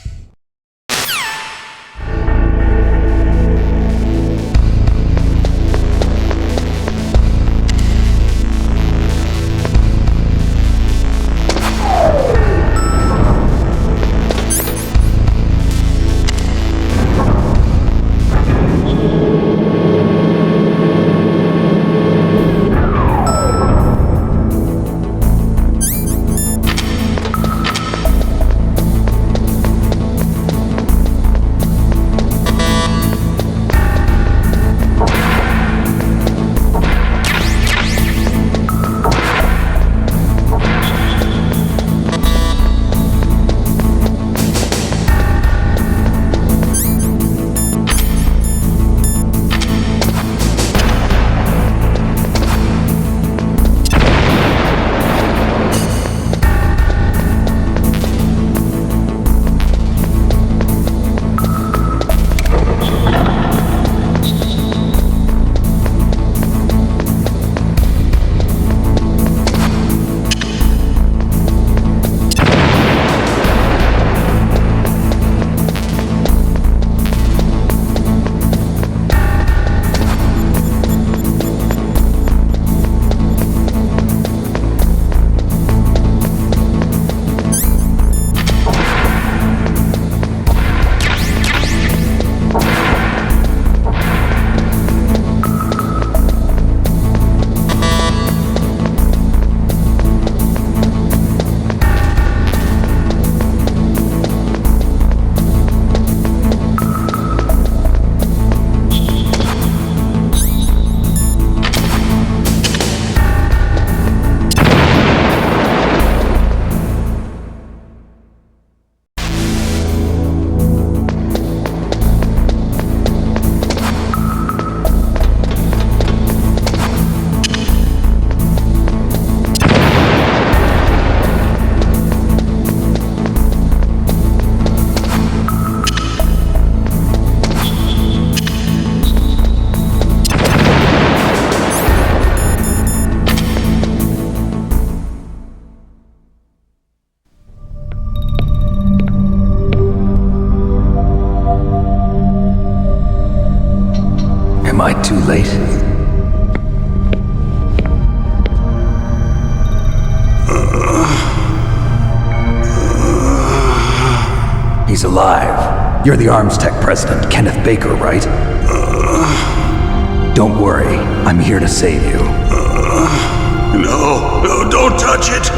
S2: Am I too late? He's alive. You're the Arms Tech president, Kenneth Baker, right? Don't worry, I'm here to save you.
S9: No, don't touch it!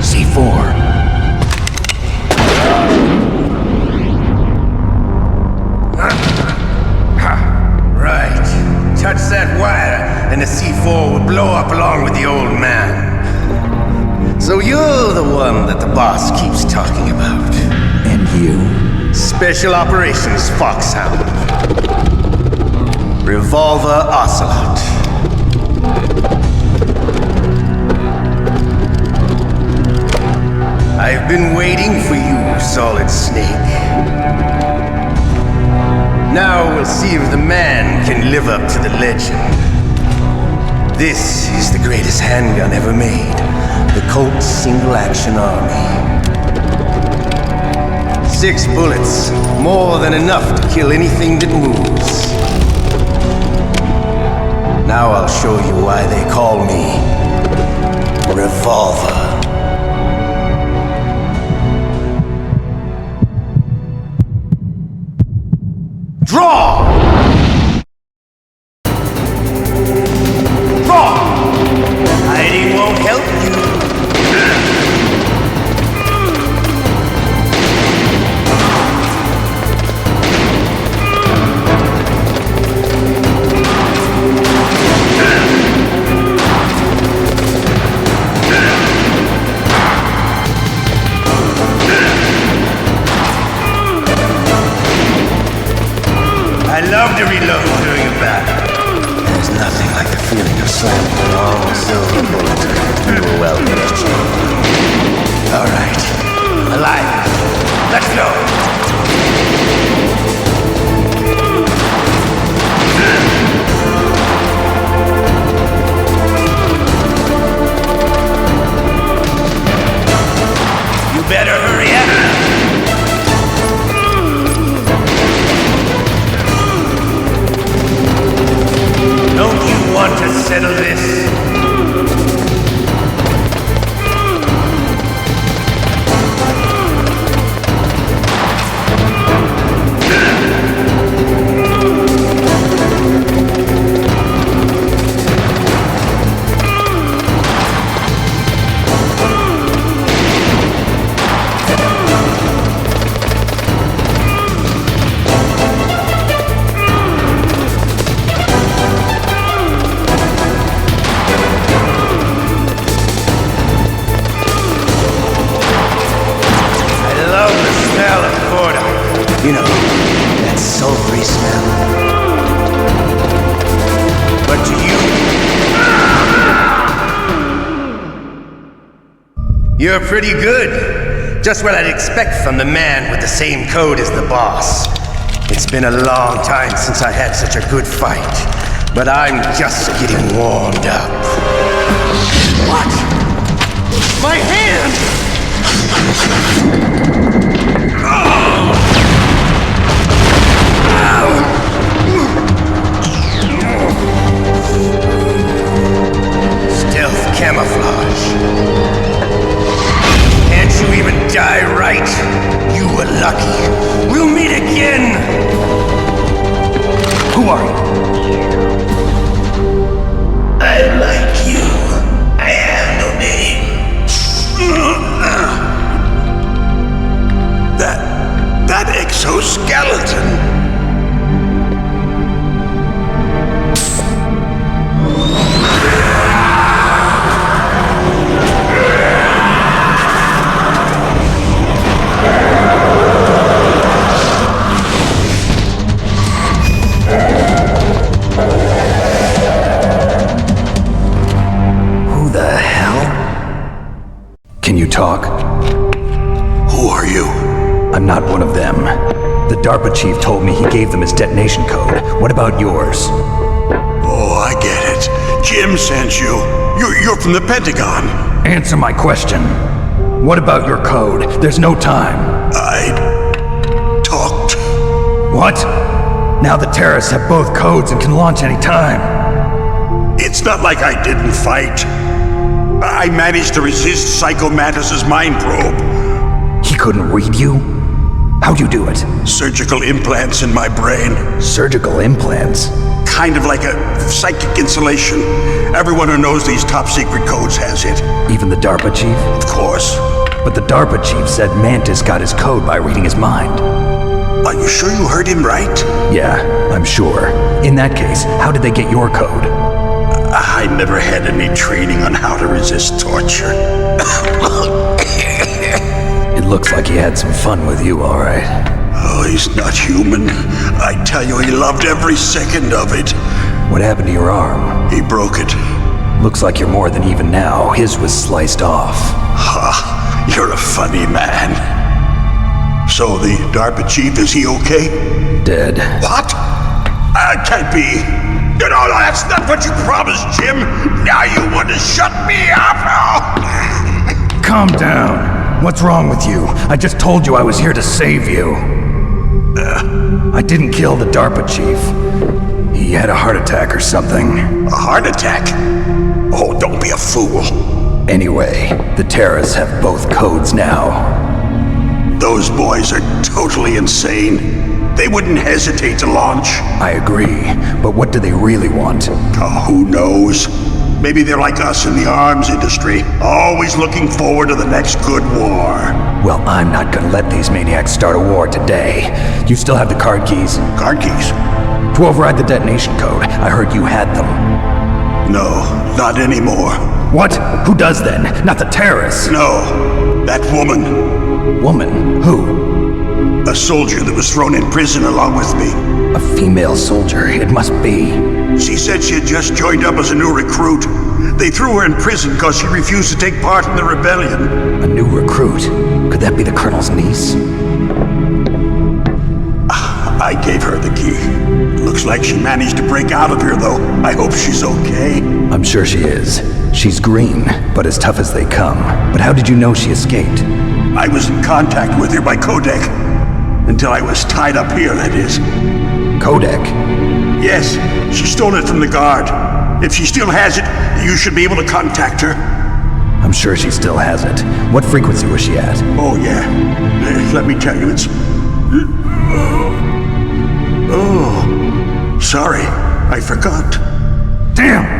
S2: C4.
S13: Right. Touch that wire, and the C4 will blow up along with the old man. So you're the one that the boss keeps talking about.
S2: And you?
S13: Special Operations Foxhound. Revolver Ocelot. I've been waiting for you, Solid Snake. Now we'll see if the man can live up to the legend. This is the greatest handgun ever made. The Colt's Single Action Army. 6 bullets, more than enough to kill anything that moves. Now I'll show you why they call me Revolver. Draw! Draw! Hiding won't help you. I love to reload during a battle. There's nothing like the feeling of slamming a long silver bullet through a well-pitched chamber. All right, alive. Let's go. You better hurry up. Don't you want to settle this? You know, that sulfury smell. But to you, you're pretty good. Just what I'd expect from the man with the same code as the boss. It's been a long time since I had such a good fight, but I'm just getting warmed up. What? My hand! Stealth camouflage. Can't you even die right? You were lucky. We'll meet again! Who are you? I like you. I have no name.
S16: That exoskeleton.
S2: Who the hell? Can you talk?
S16: Who are you?
S2: I'm not one of them. The DARPA chief told me he gave them his detonation code. What about yours?
S16: Oh, I get it. Jim sent you. You're from the Pentagon.
S2: Answer my question. What about your code? There's no time.
S16: I talked.
S2: What? Now the terrorists have both codes and can launch any time.
S16: It's not like I didn't fight. I managed to resist Psycho Mantis's mind probe.
S2: He couldn't read you? How'd you do it?
S16: Surgical implants in my brain.
S2: Surgical implants?
S16: Kind of like a psychic insulation. Everyone who knows these top secret codes has it.
S2: Even the DARPA chief?
S16: Of course.
S2: But the DARPA chief said Mantis got his code by reading his mind.
S16: Are you sure you heard him right?
S2: Yeah, I'm sure. In that case, how did they get your code?
S16: I never had any training on how to resist torture.
S2: It looks like he had some fun with you, all right.
S16: Oh, he's not human. I tell you, he loved every second of it.
S2: What happened to your arm?
S16: He broke it.
S2: Looks like you're more than even now. His was sliced off.
S16: Ha, you're a funny man. So the DARPA chief, is he okay?
S2: Dead.
S16: What? Can't be. You know, that's not what you promised, Jim. Now you want to shut me up?
S2: Calm down. What's wrong with you? I just told you I was here to save you. I didn't kill the DARPA chief. He had a heart attack or something.
S16: A heart attack? Oh, don't be a fool.
S2: Anyway, the terrorists have both codes now.
S16: Those boys are totally insane. They wouldn't hesitate to launch.
S2: I agree, but what do they really want?
S16: Oh, who knows? Maybe they're like us in the arms industry, always looking forward to the next good war.
S2: Well, I'm not gonna let these maniacs start a war today. You still have the card keys?
S16: Card keys?
S2: To override the detonation code. I heard you had them.
S16: No, not anymore.
S2: What? Who does then? Not the terrorists?
S16: No, that woman.
S2: Woman? Who?
S16: A soldier that was thrown in prison along with me.
S2: A female soldier, it must be.
S16: She said she had just joined up as a new recruit. They threw her in prison because she refused to take part in the rebellion.
S2: A new recruit? Could that be the Colonel's niece?
S16: I gave her the key. Looks like she managed to break out of here, though. I hope she's okay.
S2: I'm sure she is. She's green, but as tough as they come. But how did you know she escaped?
S16: I was in contact with her by codec. Until I was tied up here, that is.
S2: Codec?
S16: Yes, she stole it from the guard. If she still has it, you should be able to contact her.
S2: I'm sure she still has it. What frequency was she at?
S16: Oh, yeah. Let me tell you, it's... Oh, sorry. I forgot.
S2: Damn!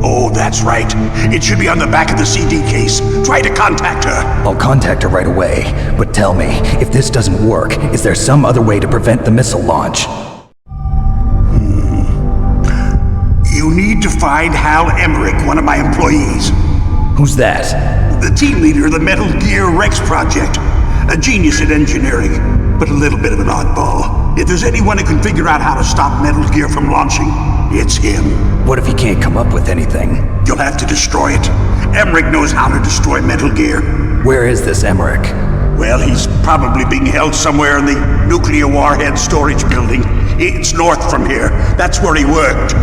S16: Oh, that's right. It should be on the back of the CD case. Try to contact her.
S2: I'll contact her right away. But tell me, if this doesn't work, is there some other way to prevent the missile launch?
S16: You need to find Hal Emmerich, one of my employees.
S2: Who's that?
S16: The team leader of the Metal Gear Rex project. A genius at engineering, but a little bit of an oddball. If there's anyone who can figure out how to stop Metal Gear from launching, it's him.
S2: What if he can't come up with anything?
S16: You'll have to destroy it. Emmerich knows how to destroy Metal Gear.
S2: Where is this Emmerich?
S16: Well, he's probably being held somewhere in the nuclear warhead storage building. It's north from here. That's where he worked.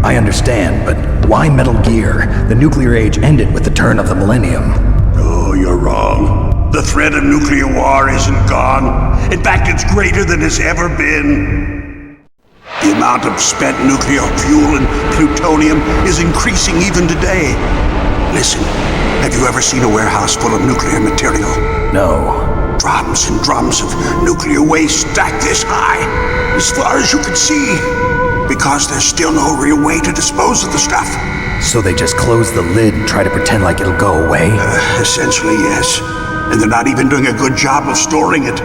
S2: I understand, but why Metal Gear? The nuclear age ended with the turn of the millennium.
S16: Oh, you're wrong. The threat of nuclear war isn't gone. In fact, it's greater than it's ever been. The amount of spent nuclear fuel and plutonium is increasing even today. Listen, have you ever seen a warehouse full of nuclear material?
S2: No.
S16: Drums and drums of nuclear waste stacked this high, as far as you can see. Because there's still no real way to dispose of the stuff.
S2: So they just close the lid and try to pretend like it'll go away?
S16: Essentially, yes. And they're not even doing a good job of storing it.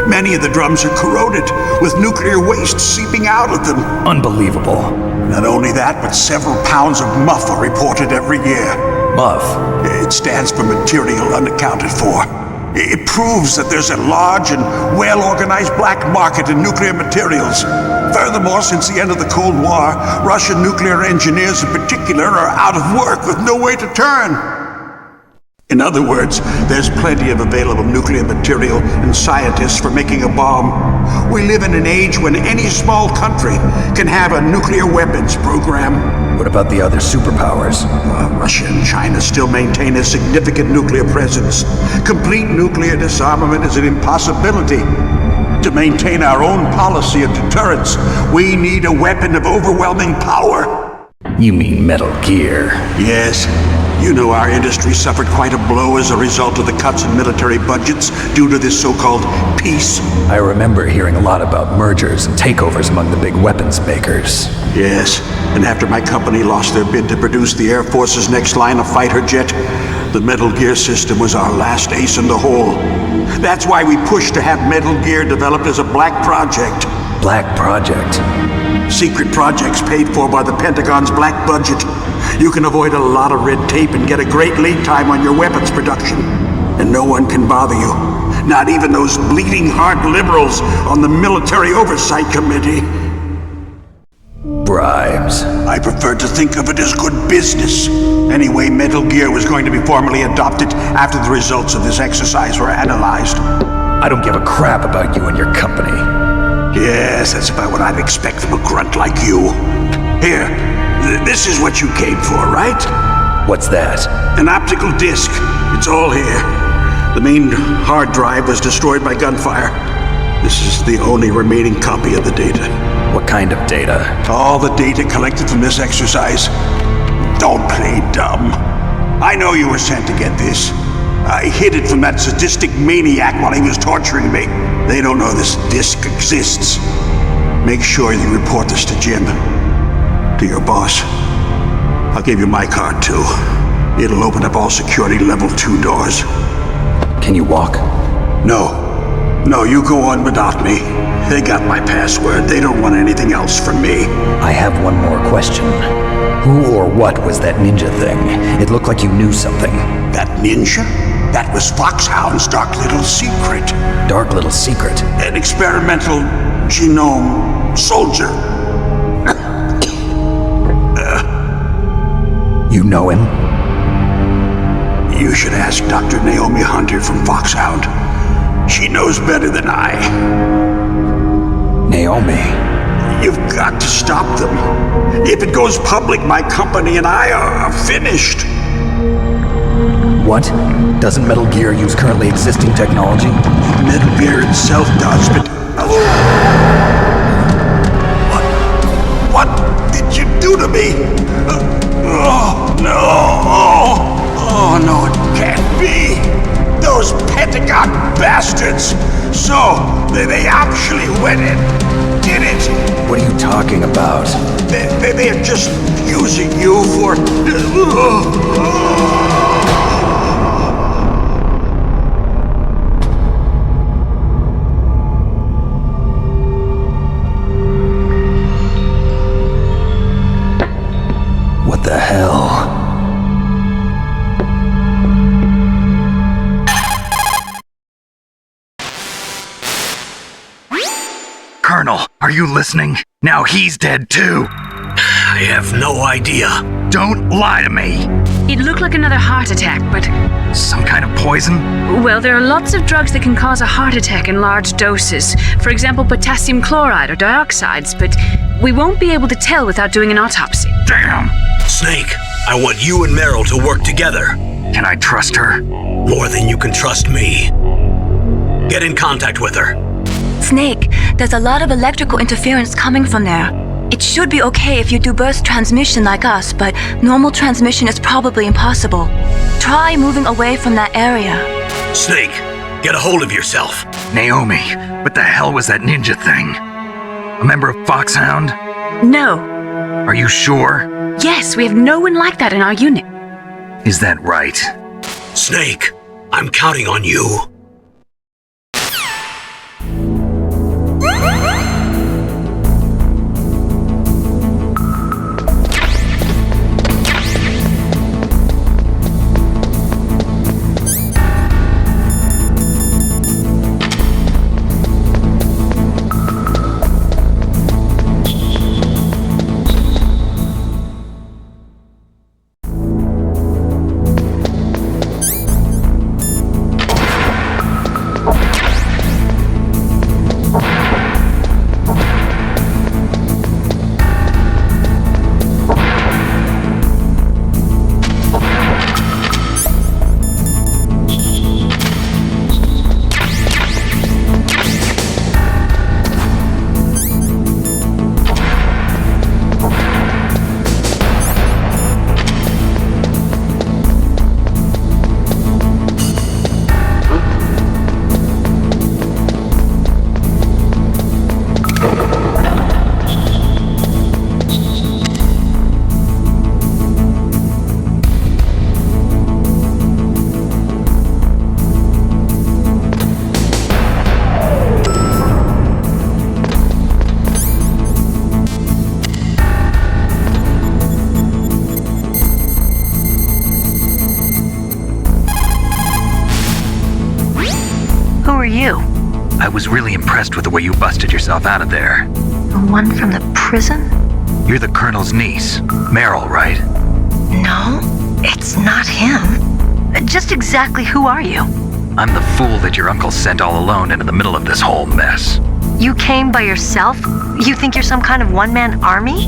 S16: Many of the drums are corroded, with nuclear waste seeping out of them.
S2: Unbelievable.
S16: Not only that, but several pounds of MUF are reported every year.
S2: MUF?
S16: It stands for material unaccounted for. It proves that there's a large and well-organized black market in nuclear materials. Furthermore, since the end of the Cold War, Russian nuclear engineers in particular are out of work with no way to turn. In other words, there's plenty of available nuclear material and scientists for making a bomb. We live in an age when any small country can have a nuclear weapons program.
S2: What about the other superpowers?
S16: Russia and China still maintain a significant nuclear presence. Complete nuclear disarmament is an impossibility. To maintain our own policy of deterrence, we need a weapon of overwhelming power.
S2: You mean Metal Gear?
S16: Yes. You know our industry suffered quite a blow as a result of the cuts in military budgets due to this so-called peace.
S2: I remember hearing a lot about mergers and takeovers among the big weapons makers.
S16: Yes, and after my company lost their bid to produce the Air Force's next line of fighter jet, the Metal Gear system was our last ace in the hole. That's why we pushed to have Metal Gear developed as a black project.
S2: Black project?
S16: Secret projects paid for by the Pentagon's black budget. You can avoid a lot of red tape and get a great lead time on your weapons production. And no one can bother you. Not even those bleeding heart liberals on the Military Oversight Committee.
S2: Bribes.
S16: I prefer to think of it as good business. Anyway, Metal Gear was going to be formally adopted after the results of this exercise were analyzed.
S2: I don't give a crap about you and your company.
S16: Yes, that's about what I'd expect from a grunt like you. Here, this is what you came for, right?
S2: What's that?
S16: An optical disc. It's all here. The main hard drive was destroyed by gunfire. This is the only remaining copy of the data.
S2: What kind of data?
S16: All the data collected from this exercise. Don't play dumb. I know you were sent to get this. I hid it from that sadistic maniac while he was torturing me. They don't know this disc exists. Make sure you report this to Jim. To your boss. I'll give you my card too. It'll open up all security level 2 doors.
S2: Can you walk?
S16: No. No, you go on without me. They got my password. They don't want anything else from me.
S2: I have one more question. Who or what was that ninja thing? It looked like you knew something.
S16: That ninja? That was Foxhound's dark little secret.
S2: Dark little secret?
S16: An experimental genome soldier.
S2: You know him?
S16: You should ask Dr. Naomi Hunter from Foxhound. She knows better than I.
S2: Naomi?
S16: You've got to stop them. If it goes public, my company and I are finished.
S2: What? Doesn't Metal Gear use currently existing technology?
S16: Metal Gear itself does, but... What did you do to me? Oh, no. Oh, no, it can't be. Those Pentagon bastards. So, they actually went and did it.
S2: What are you talking about?
S16: They're just using you for...
S2: What the hell?
S12: Colonel, are you listening? Now he's dead too.
S1: I have no idea.
S12: Don't lie to me.
S3: It looked like another heart attack, but...
S12: Some kind of poison?
S3: Well, there are lots of drugs that can cause a heart attack in large doses. For example, potassium chloride or dioxides, but we won't be able to tell without doing an autopsy.
S12: Damn!
S1: Snake, I want you and Meryl to work together.
S12: Can I trust her?
S1: More than you can trust me. Get in contact with her.
S5: Snake, there's a lot of electrical interference coming from there. It should be okay if you do burst transmission like us, but normal transmission is probably impossible. Try moving away from that area.
S1: Snake, get a hold of yourself.
S12: Naomi, what the hell was that ninja thing? A member of Foxhound?
S3: No.
S12: Are you sure?
S3: Yes, we have no one like that in our unit.
S12: Is that right?
S1: Snake, I'm counting on you.
S12: I was really impressed with the way you busted yourself out of there.
S5: The one from the prison?
S12: You're the Colonel's niece, Meryl, right?
S5: No, it's not him. Just exactly who are you?
S12: I'm the fool that your uncle sent all alone into the middle of this whole mess.
S5: You came by yourself? You think you're some kind of one-man army?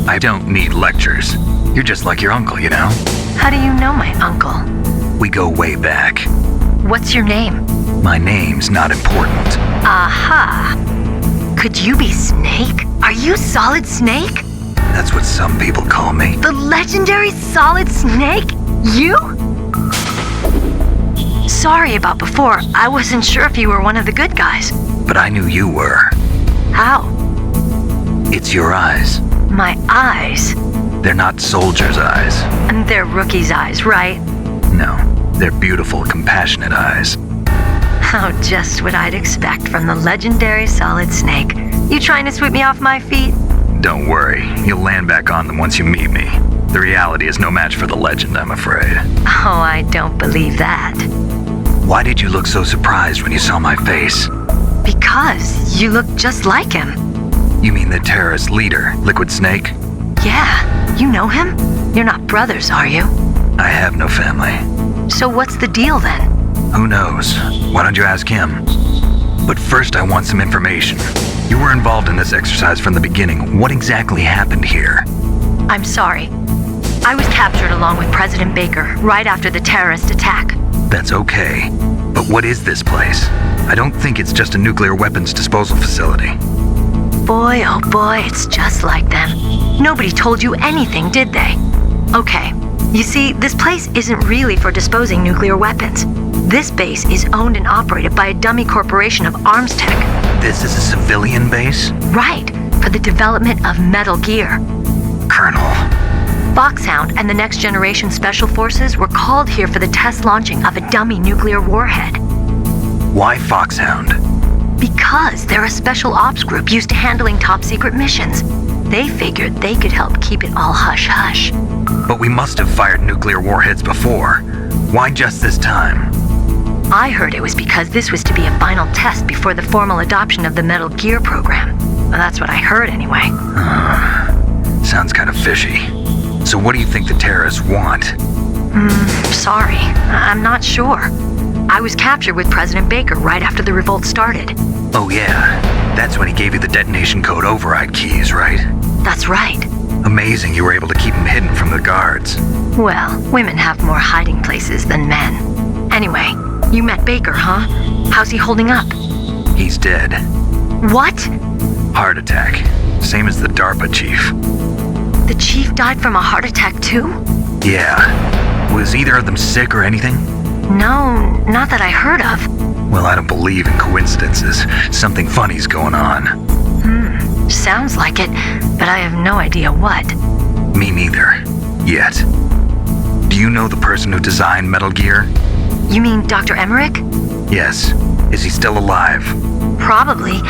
S12: I don't need lectures. You're just like your uncle, you know?
S11: How do you know my uncle?
S12: We go way back.
S11: What's your name?
S12: My name's not important.
S11: Aha! Could you be Snake? Are you Solid Snake?
S12: That's what some people call me.
S11: The legendary Solid Snake? You? Sorry about before. I wasn't sure if you were one of the good guys.
S12: But I knew you were.
S11: How?
S12: It's your eyes.
S11: My eyes?
S12: They're not soldiers' eyes.
S11: And they're rookies' eyes, right?
S12: No, they're beautiful, compassionate eyes.
S11: Oh, just what I'd expect from the legendary Solid Snake. You trying to sweep me off my feet?
S12: Don't worry, you'll land back on them once you meet me. The reality is no match for the legend, I'm afraid.
S11: Oh, I don't believe that.
S12: Why did you look so surprised when you saw my face?
S11: Because you look just like him.
S12: You mean the terrorist leader, Liquid Snake?
S11: Yeah, you know him? You're not brothers, are you?
S12: I have no family.
S11: So what's the deal then?
S12: Who knows? Why don't you ask him? But first I want some information. You were involved in this exercise from the beginning. What exactly happened here?
S11: I'm sorry. I was captured along with President Baker right after the terrorist attack.
S12: That's okay. But what is this place? I don't think it's just a nuclear weapons disposal facility.
S11: Boy, oh boy, it's just like them. Nobody told you anything, did they? Okay, you see, this place isn't really for disposing nuclear weapons. This base is owned and operated by a dummy corporation of arms tech.
S12: This is a civilian base?
S11: Right, for the development of Metal Gear.
S12: Colonel.
S11: Foxhound and the Next Generation Special Forces were called here for the test launching of a dummy nuclear warhead.
S12: Why Foxhound?
S11: Because they're a special ops group used to handling top secret missions. They figured they could help keep it all hush-hush.
S12: But we must have fired nuclear warheads before. Why just this time?
S11: I heard it was because this was to be a final test before the formal adoption of the Metal Gear program. Well, that's what I heard anyway.
S12: Sounds kind of fishy. So what do you think the terrorists want?
S11: Sorry, I'm not sure. I was captured with President Baker right after the revolt started.
S12: Oh yeah, that's when he gave you the detonation code override keys, right?
S11: That's right.
S12: Amazing you were able to keep him hidden from the guards.
S11: Well, women have more hiding places than men. Anyway, you met Baker, huh? How's he holding up?
S12: He's dead.
S11: What?
S12: Heart attack. Same as the DARPA chief.
S11: The chief died from a heart attack too?
S12: Yeah. Was either of them sick or anything?
S11: No, not that I heard of.
S12: Well, I don't believe in coincidences. Something funny's going on.
S11: Sounds like it, but I have no idea what.
S12: Me neither. Yet. Do you know the person who designed Metal Gear?
S11: You mean Dr. Emmerich?
S12: Yes. Is he still alive?
S11: Probably.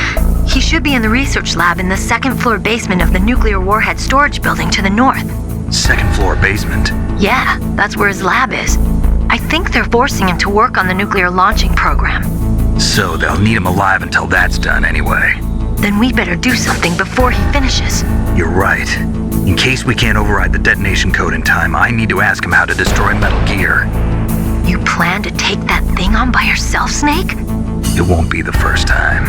S11: He should be in the research lab in the second floor basement of the nuclear warhead storage building to the north.
S12: Second floor basement?
S11: Yeah, that's where his lab is. I think they're forcing him to work on the nuclear launching program.
S12: So they'll need him alive until that's done anyway.
S11: Then we better do something before he finishes.
S12: You're right. In case we can't override the detonation code in time, I need to ask him how to destroy Metal Gear.
S11: You plan to take that thing on by yourself, Snake?
S12: It won't be the first time.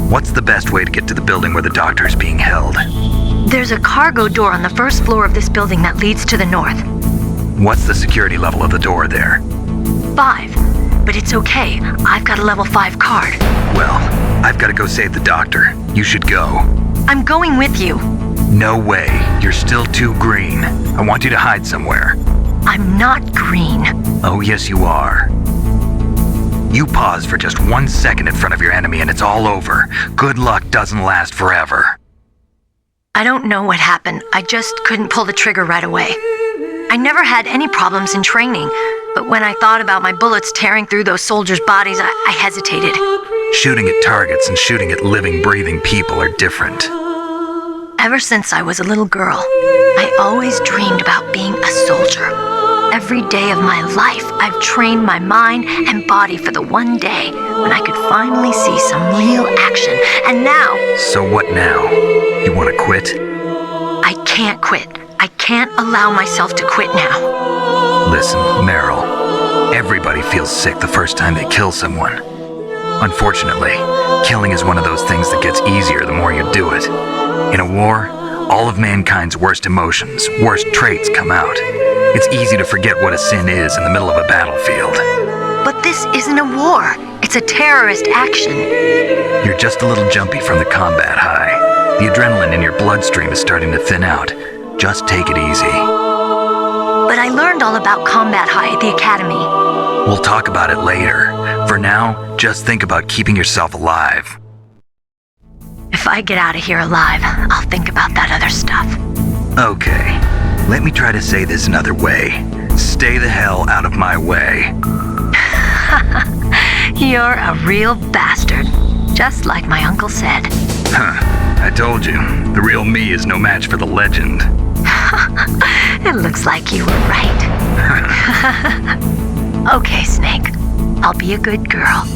S12: What's the best way to get to the building where the doctor is being held?
S11: There's a cargo door on the first floor of this building that leads to the north.
S12: What's the security level of the door there?
S11: 5. But it's okay. I've got a level 5 card.
S12: Well, I've got to go save the doctor. You should go.
S11: I'm going with you.
S12: No way. You're still too green. I want you to hide somewhere.
S11: I'm not green.
S12: Oh, yes, you are. You pause for just 1 second in front of your enemy and it's all over. Good luck doesn't last forever.
S11: I don't know what happened. I just couldn't pull the trigger right away. I never had any problems in training, but when I thought about my bullets tearing through those soldiers' bodies, I hesitated.
S12: Shooting at targets and shooting at living, breathing people are different.
S11: Ever since I was a little girl, I always dreamed about being a soldier. Every day of my life, I've trained my mind and body for the one day when I could finally see some real action. And now...
S12: So what now? You want to quit?
S11: I can't quit. I can't allow myself to quit now.
S12: Listen, Meryl. Everybody feels sick the first time they kill someone. Unfortunately, killing is one of those things that gets easier the more you do it. In a war, All of mankind's worst emotions, worst traits come out. It's easy to forget what a sin is in the middle of a battlefield.
S11: But this isn't a war. It's a terrorist action.
S12: You're just a little jumpy from the combat high. The adrenaline in your bloodstream is starting to thin out. Just take it easy.
S11: But I learned all about combat high at the academy.
S12: We'll talk about it later. For now, just think about keeping yourself alive.
S11: If I get out of here alive, I'll think about that other stuff.
S12: Okay, let me try to say this another way. Stay the hell out of my way.
S11: You're a real bastard. Just like my uncle said.
S12: Huh, I told you, the real me is no match for the legend.
S11: It looks like you were right. Okay, Snake. I'll be a good girl.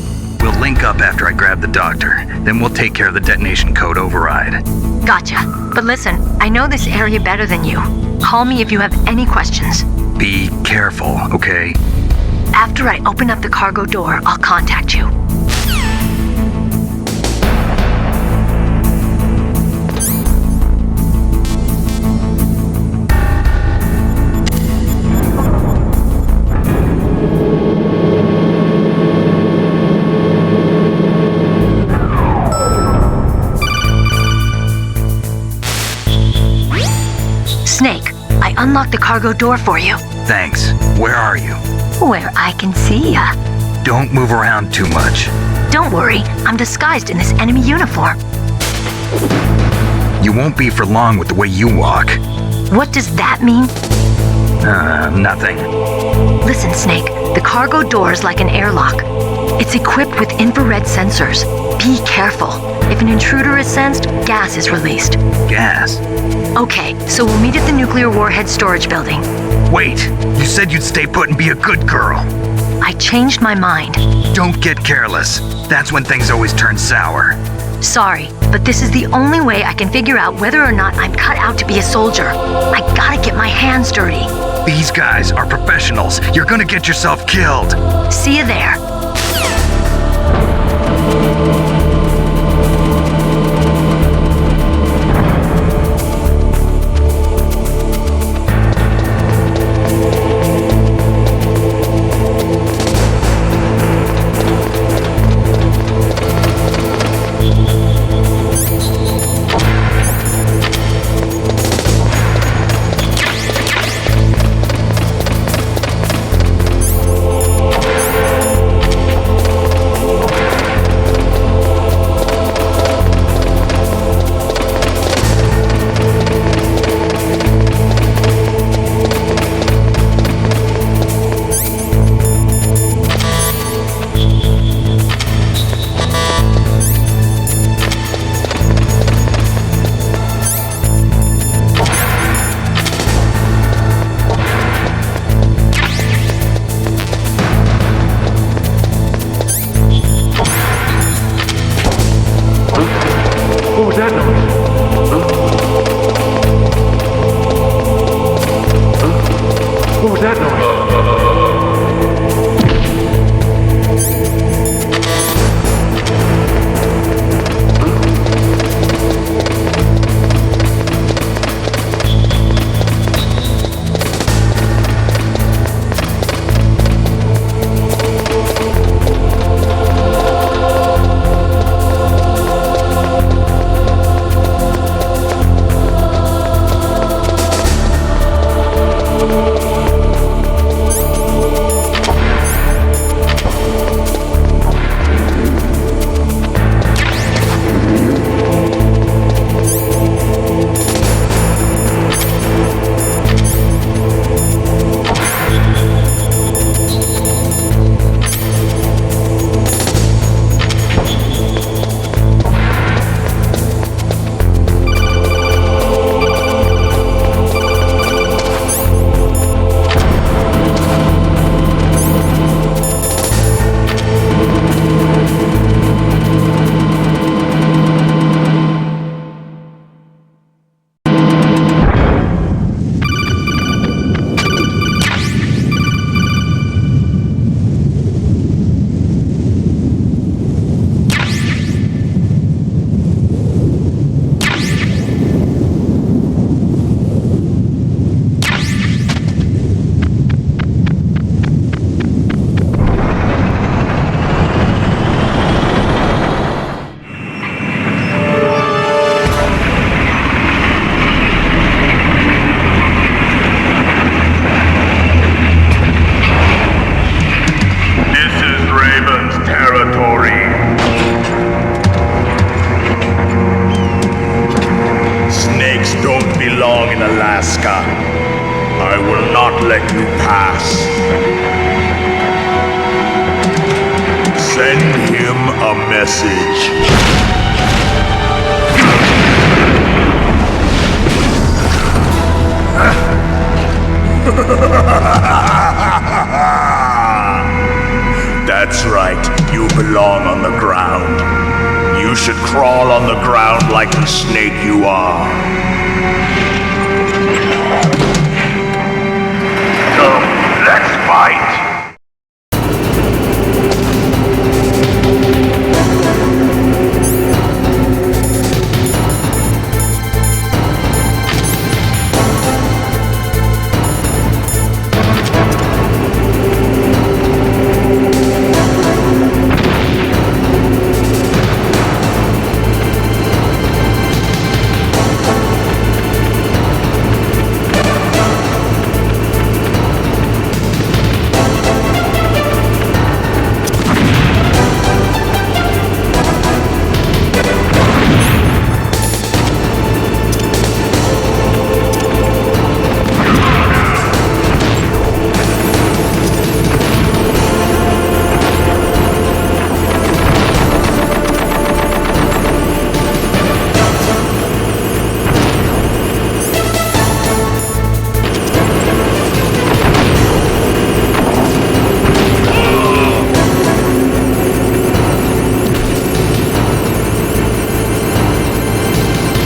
S12: We'll link up after I grab the doctor. Then we'll take care of the detonation code override.
S11: Gotcha. But listen, I know this area better than you. Call me if you have any questions.
S12: Be careful, okay?
S11: After I open up the cargo door, I'll contact you. Snake, I unlocked the cargo door for you.
S12: Thanks. Where are you?
S11: Where I can see ya.
S12: Don't move around too much.
S11: Don't worry, I'm disguised in this enemy uniform.
S12: You won't be for long with the way you walk.
S11: What does that mean?
S12: Nothing.
S11: Listen, Snake, the cargo door is like an airlock. It's equipped with infrared sensors. Be careful. If an intruder is sensed, gas is released.
S12: Gas?
S11: Okay, so we'll meet at the nuclear warhead storage building.
S12: Wait, you said you'd stay put and be a good girl.
S11: I changed my mind.
S12: Don't get careless. That's when things always turn sour.
S11: Sorry, but this is the only way I can figure out whether or not I'm cut out to be a soldier. I gotta get my hands dirty.
S12: These guys are professionals. You're gonna get yourself killed.
S11: See you there.
S9: don't belong in Alaska. I will not let you pass. Send him a message. That's right, you belong on the ground. You should crawl on the ground like the snake you are. Come, let's fight!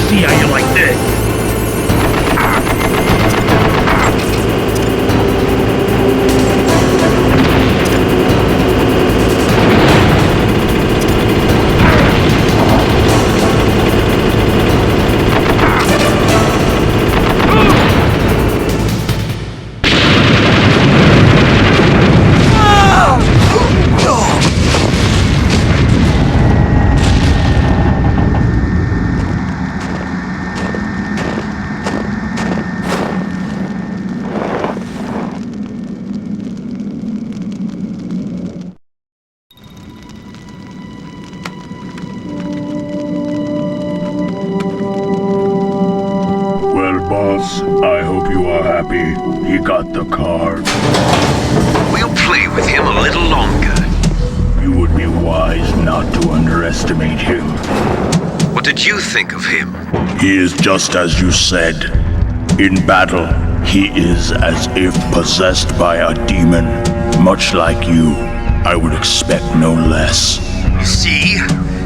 S17: See how you like this?
S9: Boss, I hope you are happy. He got the card.
S6: We'll play with him a little longer.
S9: You would be wise not to underestimate him.
S6: What did you think of him?
S9: He is just as you said. In battle, he is as if possessed by a demon. Much like you, I would expect no less.
S13: See?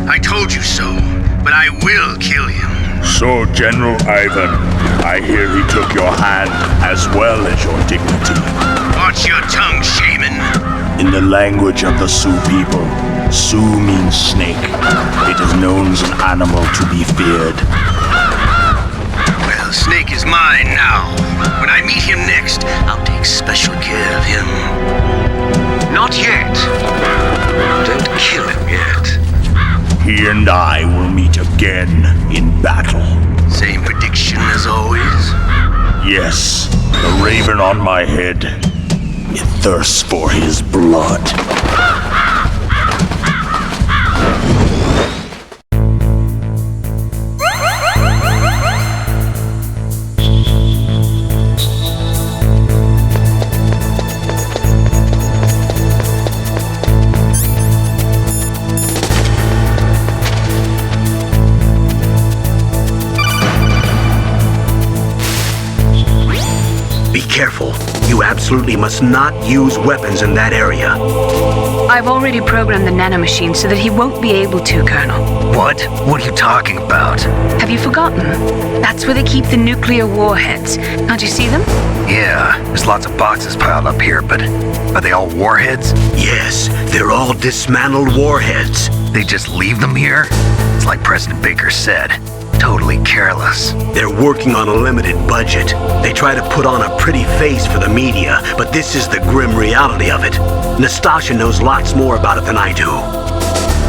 S13: I told you so, but I will kill him.
S9: So, General Ivan, I hear he took your hand as well as your dignity.
S13: Watch your tongue, shaman.
S9: In the language of the Sioux people, Sioux means snake. It is known as an animal to be feared.
S13: Well, Snake is mine now. When I meet him next, I'll take special care of him.
S6: Not yet. Don't kill him yet.
S9: He and I will meet again in battle.
S13: Same prediction as always?
S9: Yes, the raven on my head. It thirsts for his blood.
S1: Be careful. You absolutely must not use weapons in that area.
S3: I've already programmed the nanomachine so that he won't be able to, Colonel.
S12: What? What are you talking about?
S3: Have you forgotten? That's where they keep the nuclear warheads. Can't you see them?
S12: Yeah, there's lots of boxes piled up here, but are they all warheads?
S1: Yes, they're all dismantled warheads.
S12: They just leave them here? It's like President Baker said. Totally careless.
S1: They're working on a limited budget. They try to put on a pretty face for the media, but this is the grim reality of it. Nastasha knows lots more about it than I do.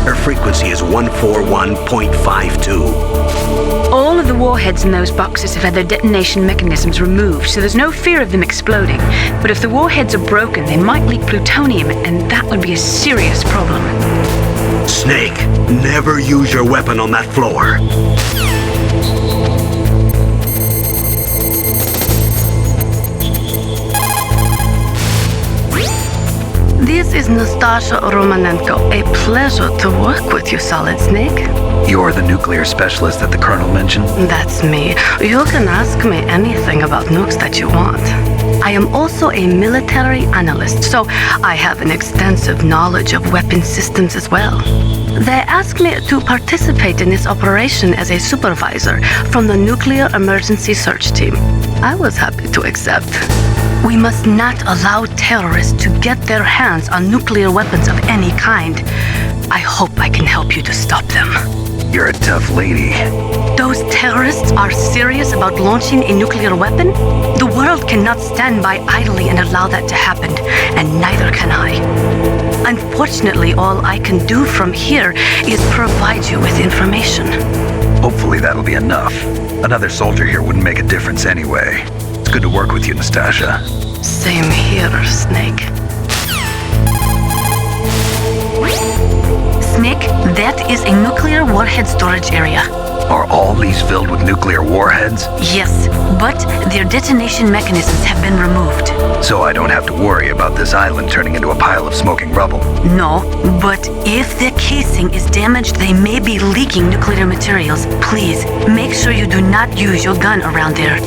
S1: Her frequency is 141.52.
S3: All of the warheads in those boxes have had their detonation mechanisms removed, so there's no fear of them exploding. But if the warheads are broken, they might leak plutonium, and that would be a serious problem.
S1: Snake, never use your weapon on that floor.
S17: Nastasha Romanenko. A pleasure to work with you, Solid Snake.
S12: You're the nuclear specialist that the Colonel mentioned?
S17: That's me. You can ask me anything about nukes that you want. I am also a military analyst, so I have an extensive knowledge of weapon systems as well. They asked me to participate in this operation as a supervisor from the Nuclear Emergency Search Team. I was happy to accept. We must not allow terrorists to get their hands on nuclear weapons of any kind. I hope I can help you to stop them.
S12: You're a tough lady.
S17: Those terrorists are serious about launching a nuclear weapon? The world cannot stand by idly and allow that to happen, and neither can I. Unfortunately, all I can do from here is provide you with information.
S12: Hopefully that'll be enough. Another soldier here wouldn't make a difference anyway. It's good to work with you, Nastasha.
S17: Same here, Snake.
S11: Snake, that is a nuclear warhead storage area.
S12: Are all these filled with nuclear warheads?
S11: Yes, but their detonation mechanisms have been removed.
S12: So I don't have to worry about this island turning into a pile of smoking rubble.
S11: No, but if the casing is damaged, they may be leaking nuclear materials. Please, make sure you do not use your gun around there.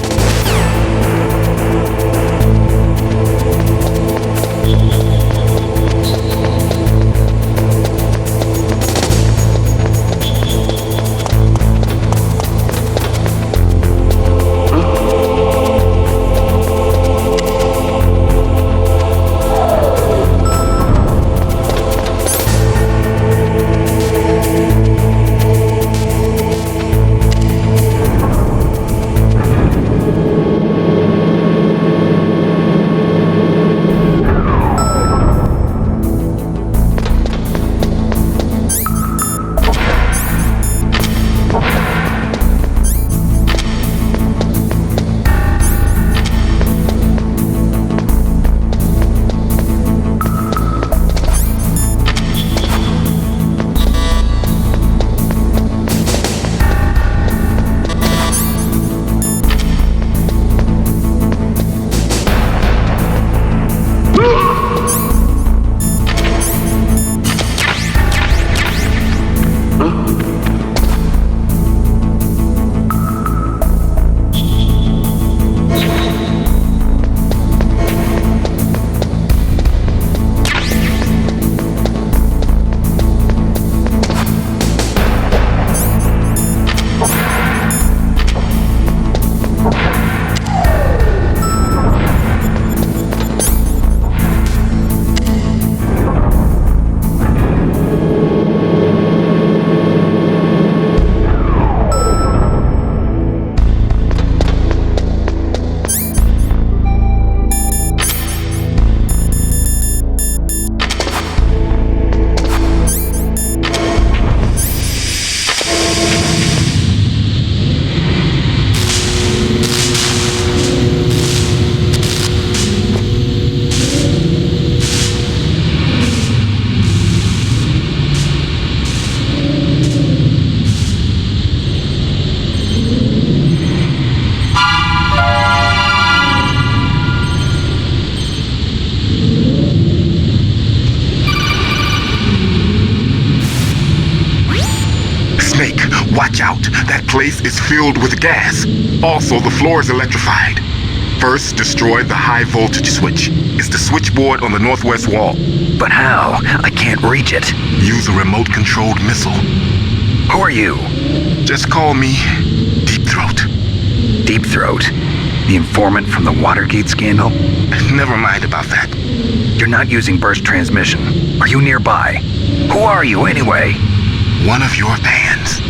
S9: Watch out! That place is filled with gas. Also, the floor is electrified. First, destroy the high voltage switch. It's the switchboard on the northwest wall.
S12: But how? I can't reach it.
S9: Use a remote-controlled missile.
S12: Who are you?
S9: Just call me Deep Throat.
S12: Deep Throat? The informant from the Watergate scandal?
S9: Never mind about that.
S12: You're not using burst transmission. Are you nearby? Who are you, anyway?
S9: One of your fans.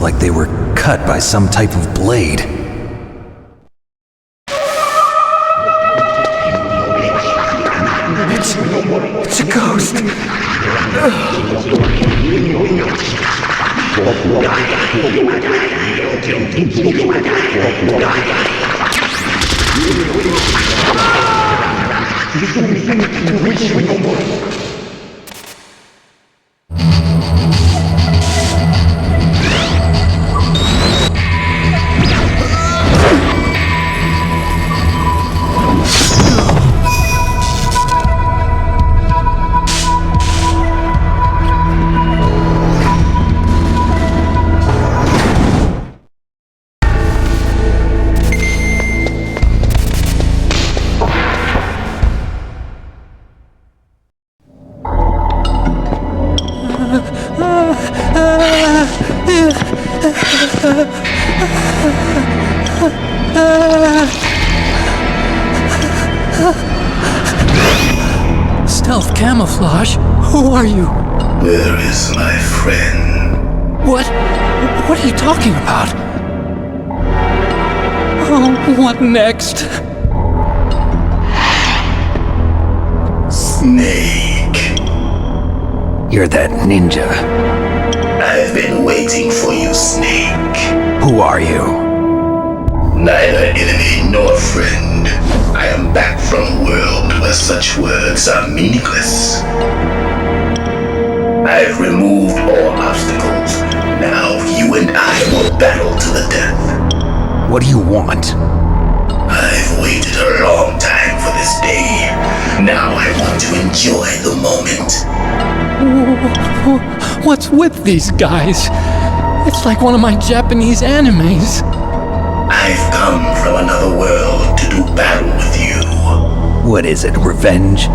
S2: like they were cut by some type of blade. It's a ghost.
S18: Stealth camouflage? Who are you?
S19: Where is my friend?
S18: What? What are you talking about? Oh, what next?
S19: Snake.
S2: You're that ninja.
S19: I've been waiting for you, Snake.
S2: Who are you?
S19: Neither enemy nor friend. I am back from a world where such words are meaningless. I've removed all obstacles. Now you and I will battle to the death.
S2: What do you want?
S19: I've waited a long time for this day. Now I want to enjoy the moment.
S18: What's with these guys? It's like one of my Japanese animes.
S19: I've come from another world to do battle with you.
S2: What is it, revenge?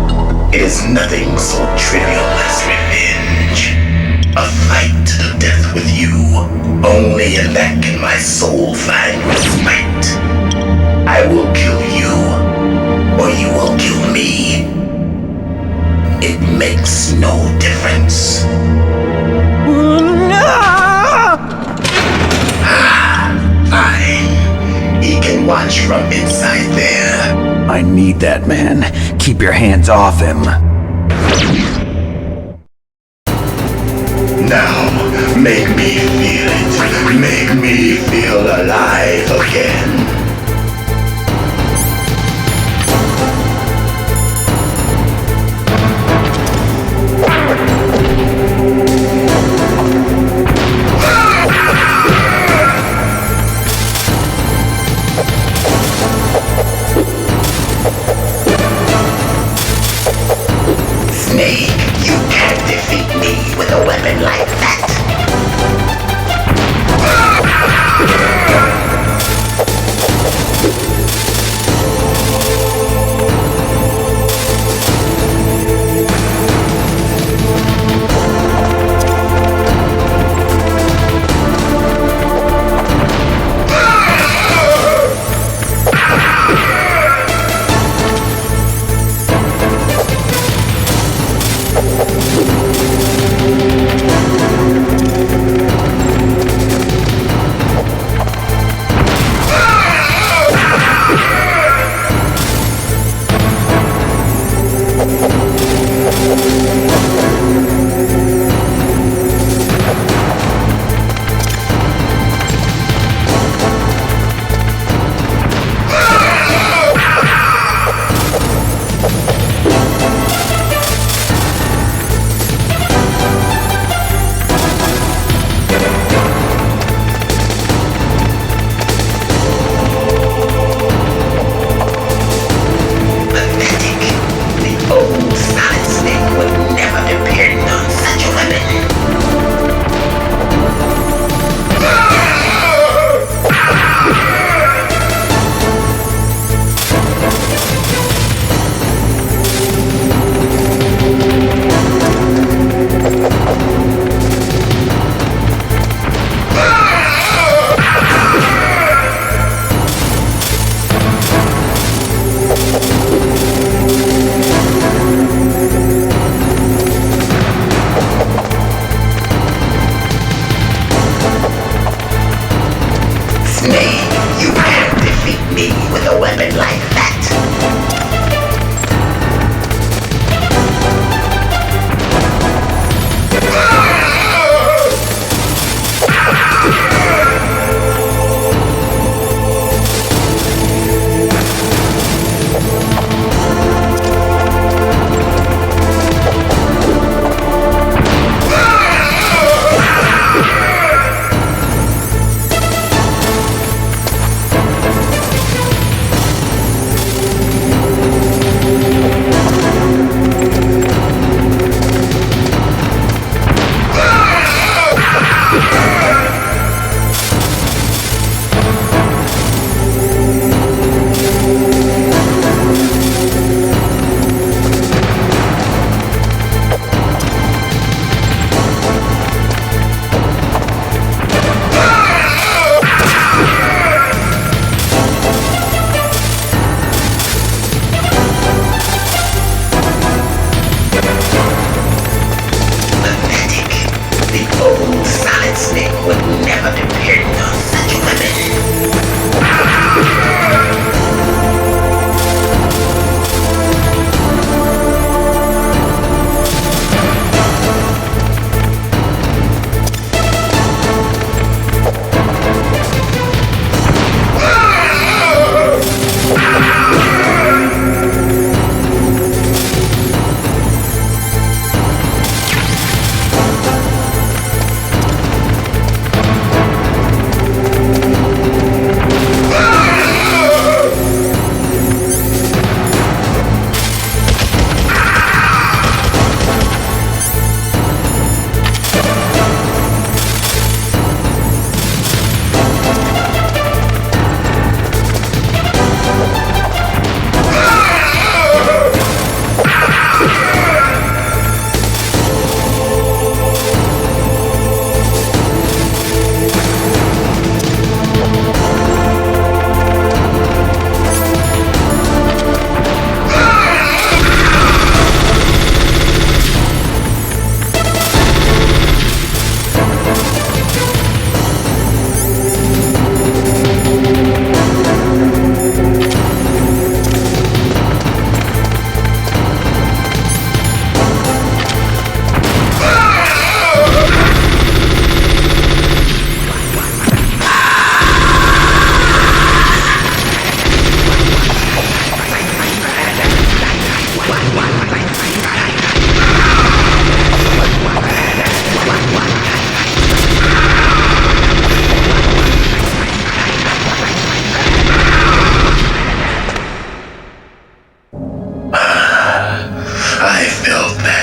S19: It is nothing so trivial as revenge. A fight to the death with you. Only in that can my soul find respite. I will kill you, or you will kill me. It makes no difference. Fine. He can watch from inside there.
S2: I need that man. Keep your hands off him.
S19: Now, make me feel it. Make me feel alive again. Snake, you can't defeat me with a weapon like that.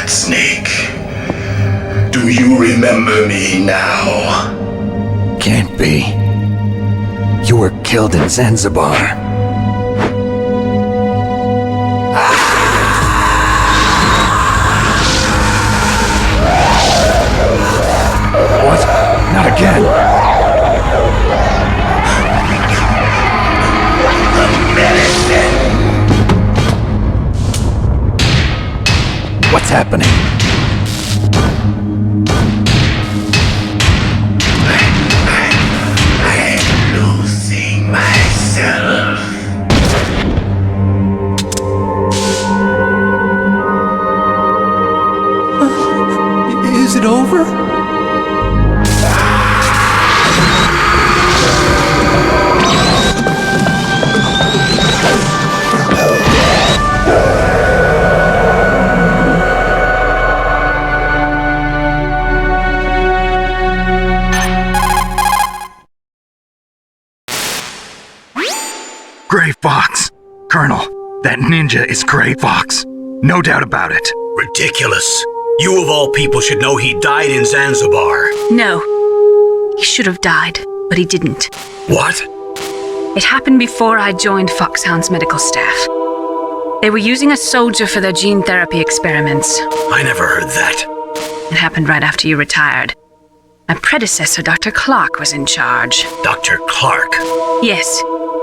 S19: Snake. Do you remember me now?
S2: Can't be. You were killed in Zanzibar. What? Not again. What's happening?
S19: I'm losing myself.
S18: Is it over?
S12: Gray Fox! Colonel, that ninja is Gray Fox. No doubt about it.
S1: Ridiculous. You of all people should know he died in Zanzibar.
S3: No. He should have died, but he didn't.
S1: What?
S3: It happened before I joined Foxhound's medical staff. They were using a soldier for their gene therapy experiments.
S1: I never heard that.
S3: It happened right after you retired. My predecessor, Dr. Clark, was in charge.
S1: Dr. Clark?
S3: Yes.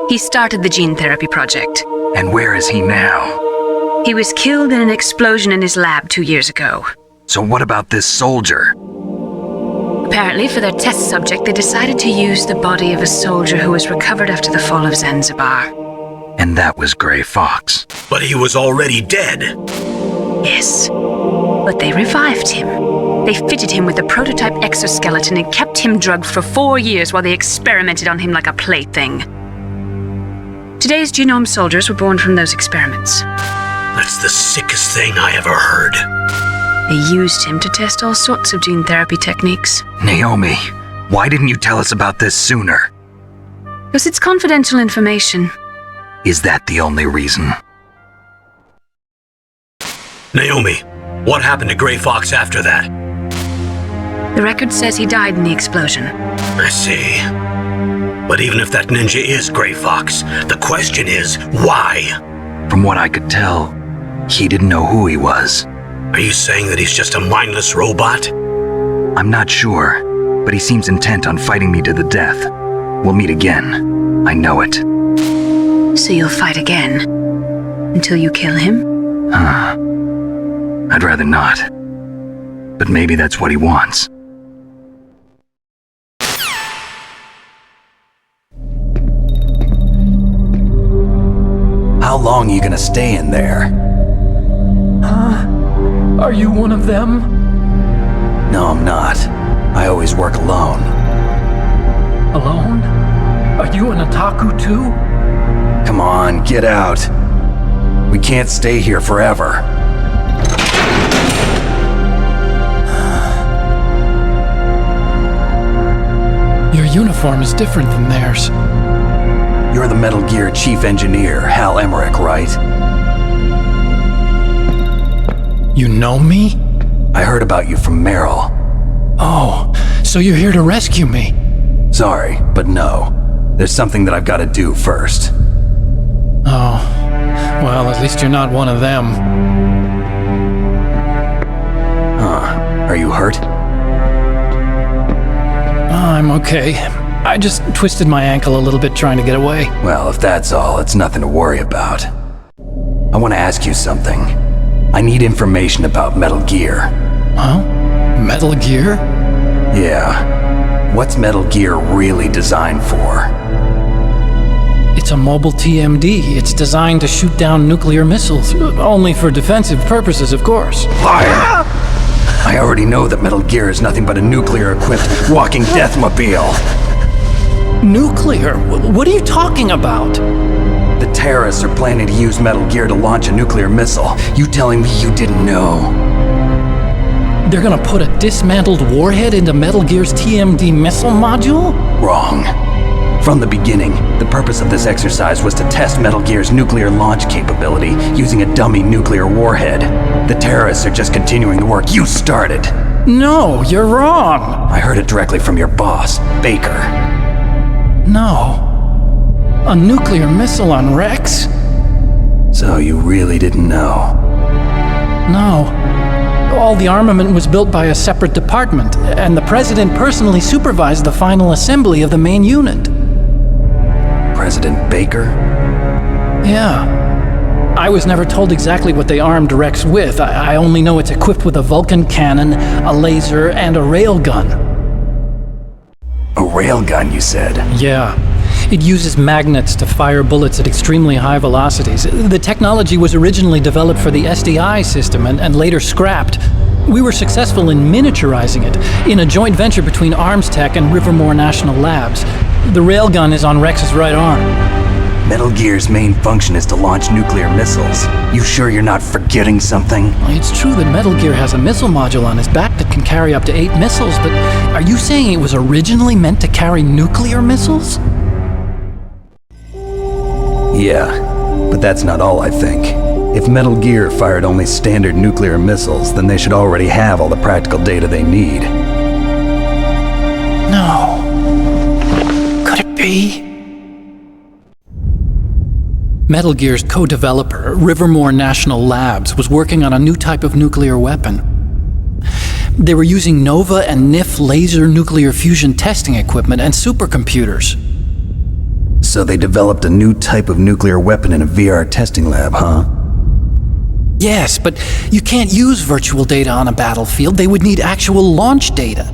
S3: He started the gene therapy project.
S12: And where is he now?
S3: He was killed in an explosion in his lab 2 years ago.
S12: So what about this soldier?
S3: Apparently, for their test subject, they decided to use the body of a soldier who was recovered after the fall of Zanzibar.
S12: And that was Gray Fox.
S1: But he was already dead.
S3: Yes. But they revived him. They fitted him with a prototype exoskeleton and kept him drugged for 4 years while they experimented on him like a plaything. Today's genome soldiers were born from those experiments.
S1: That's the sickest thing I ever heard.
S3: They used him to test all sorts of gene therapy techniques.
S12: Naomi, why didn't you tell us about this sooner?
S3: Because it's confidential information.
S12: Is that the only reason?
S1: Naomi, what happened to Gray Fox after that?
S3: The record says he died in the explosion.
S1: I see. But even if that ninja is Gray Fox, the question is, why?
S12: From what I could tell, he didn't know who he was.
S1: Are you saying that he's just a mindless robot?
S12: I'm not sure, but he seems intent on fighting me to the death. We'll meet again. I know it.
S3: So you'll fight again? Until you kill him?
S12: I'd rather not. But maybe that's what he wants.
S2: How long are you gonna stay in there?
S18: Are you one of them?
S2: No, I'm not. I always work alone.
S18: Alone? Are you an otaku too?
S2: Come on, get out. We can't stay here forever.
S18: Your uniform is different than theirs.
S2: You're the Metal Gear Chief Engineer, Hal Emmerich, right?
S18: You know me?
S2: I heard about you from Meryl.
S18: Oh, so you're here to rescue me?
S2: Sorry, but no. There's something that I've got to do first.
S18: Oh, well, at least you're not one of them.
S2: Are you hurt?
S18: I'm okay. I just twisted my ankle a little bit trying to get away.
S2: Well, if that's all, it's nothing to worry about. I want to ask you something. I need information about Metal Gear.
S18: Huh? Metal Gear?
S2: Yeah. What's Metal Gear really designed for?
S18: It's a mobile TMD. It's designed to shoot down nuclear missiles. Only for defensive purposes, of course.
S2: Liar! I already know that Metal Gear is nothing but a nuclear-equipped walking deathmobile.
S18: Nuclear? What are you talking about?
S2: The terrorists are planning to use Metal Gear to launch a nuclear missile. You telling me you didn't know?
S18: They're gonna put a dismantled warhead into Metal Gear's TMD missile module?
S2: Wrong. From the beginning, the purpose of this exercise was to test Metal Gear's nuclear launch capability using a dummy nuclear warhead. The terrorists are just continuing the work you started.
S18: No, you're wrong.
S2: I heard it directly from your boss, Baker.
S18: No. A nuclear missile on Rex?
S2: So you really didn't know?
S18: No. All the armament was built by a separate department, and the President personally supervised the final assembly of the main unit.
S2: President Baker?
S18: Yeah. I was never told exactly what they armed Rex with. I only know it's equipped with a Vulcan cannon, a laser, and a railgun.
S2: A railgun, you said?
S18: Yeah. It uses magnets to fire bullets at extremely high velocities. The technology was originally developed for the SDI system and later scrapped. We were successful in miniaturizing it in a joint venture between Arms Tech and Rivermore National Labs. The railgun is on Rex's right arm.
S2: Metal Gear's main function is to launch nuclear missiles. You sure you're not forgetting something?
S18: It's true that Metal Gear has a missile module on his back that can carry up to 8 missiles, but are you saying it was originally meant to carry nuclear missiles?
S2: Yeah, but that's not all, I think. If Metal Gear fired only standard nuclear missiles, then they should already have all the practical data they need.
S18: No. Could it be? Metal Gear's co-developer, Rivermore National Labs, was working on a new type of nuclear weapon. They were using NOVA and NIF laser nuclear fusion testing equipment and supercomputers.
S2: So they developed a new type of nuclear weapon in a VR testing lab, huh?
S18: Yes, but you can't use virtual data on a battlefield. They would need actual launch data.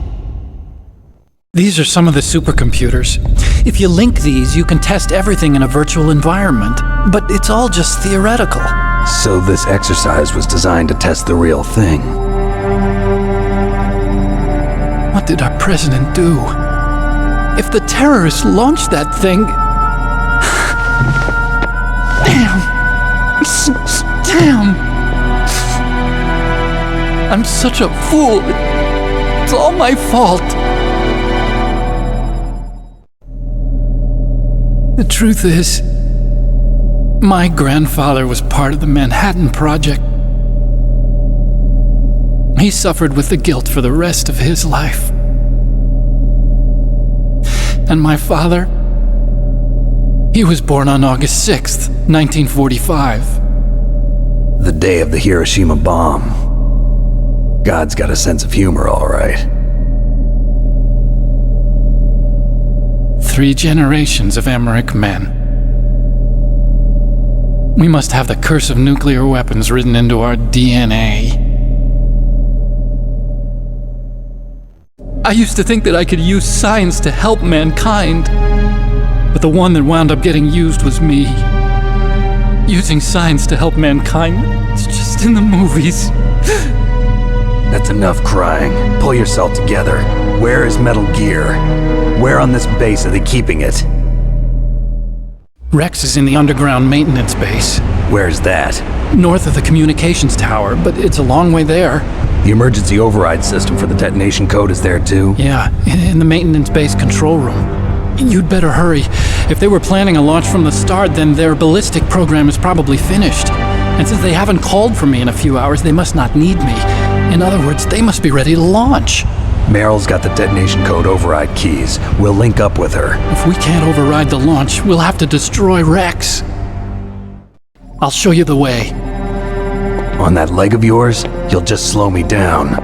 S18: These are some of the supercomputers. If you link these, you can test everything in a virtual environment, but it's all just theoretical.
S2: So this exercise was designed to test the real thing.
S18: What did our president do? If the terrorists launched that thing... Damn! I'm such a fool. It's all my fault. The truth is, my grandfather was part of the Manhattan Project. He suffered with the guilt for the rest of his life. And my father, he was born on August 6th, 1945.
S2: The day of the Hiroshima bomb. God's got a sense of humor, all right.
S18: 3 generations of Emmerich men. We must have the curse of nuclear weapons written into our DNA. I used to think that I could use science to help mankind, but the one that wound up getting used was me. Using science to help mankind, it's just in the movies.
S2: That's enough crying. Pull yourself together. Where is Metal Gear? Where on this base are they keeping it?
S18: Rex is in the underground maintenance base.
S2: Where's that?
S18: North of the communications tower, but it's a long way there.
S2: The emergency override system for the detonation code is there too?
S18: Yeah, in the maintenance base control room. You'd better hurry. If they were planning a launch from the start, then their ballistic program is probably finished. And since they haven't called for me in a few hours, they must not need me. In other words, they must be ready to launch.
S2: Meryl's got the detonation code override keys. We'll link up with her.
S18: If we can't override the launch, we'll have to destroy Rex. I'll show you the way.
S2: On that leg of yours, you'll just slow me down.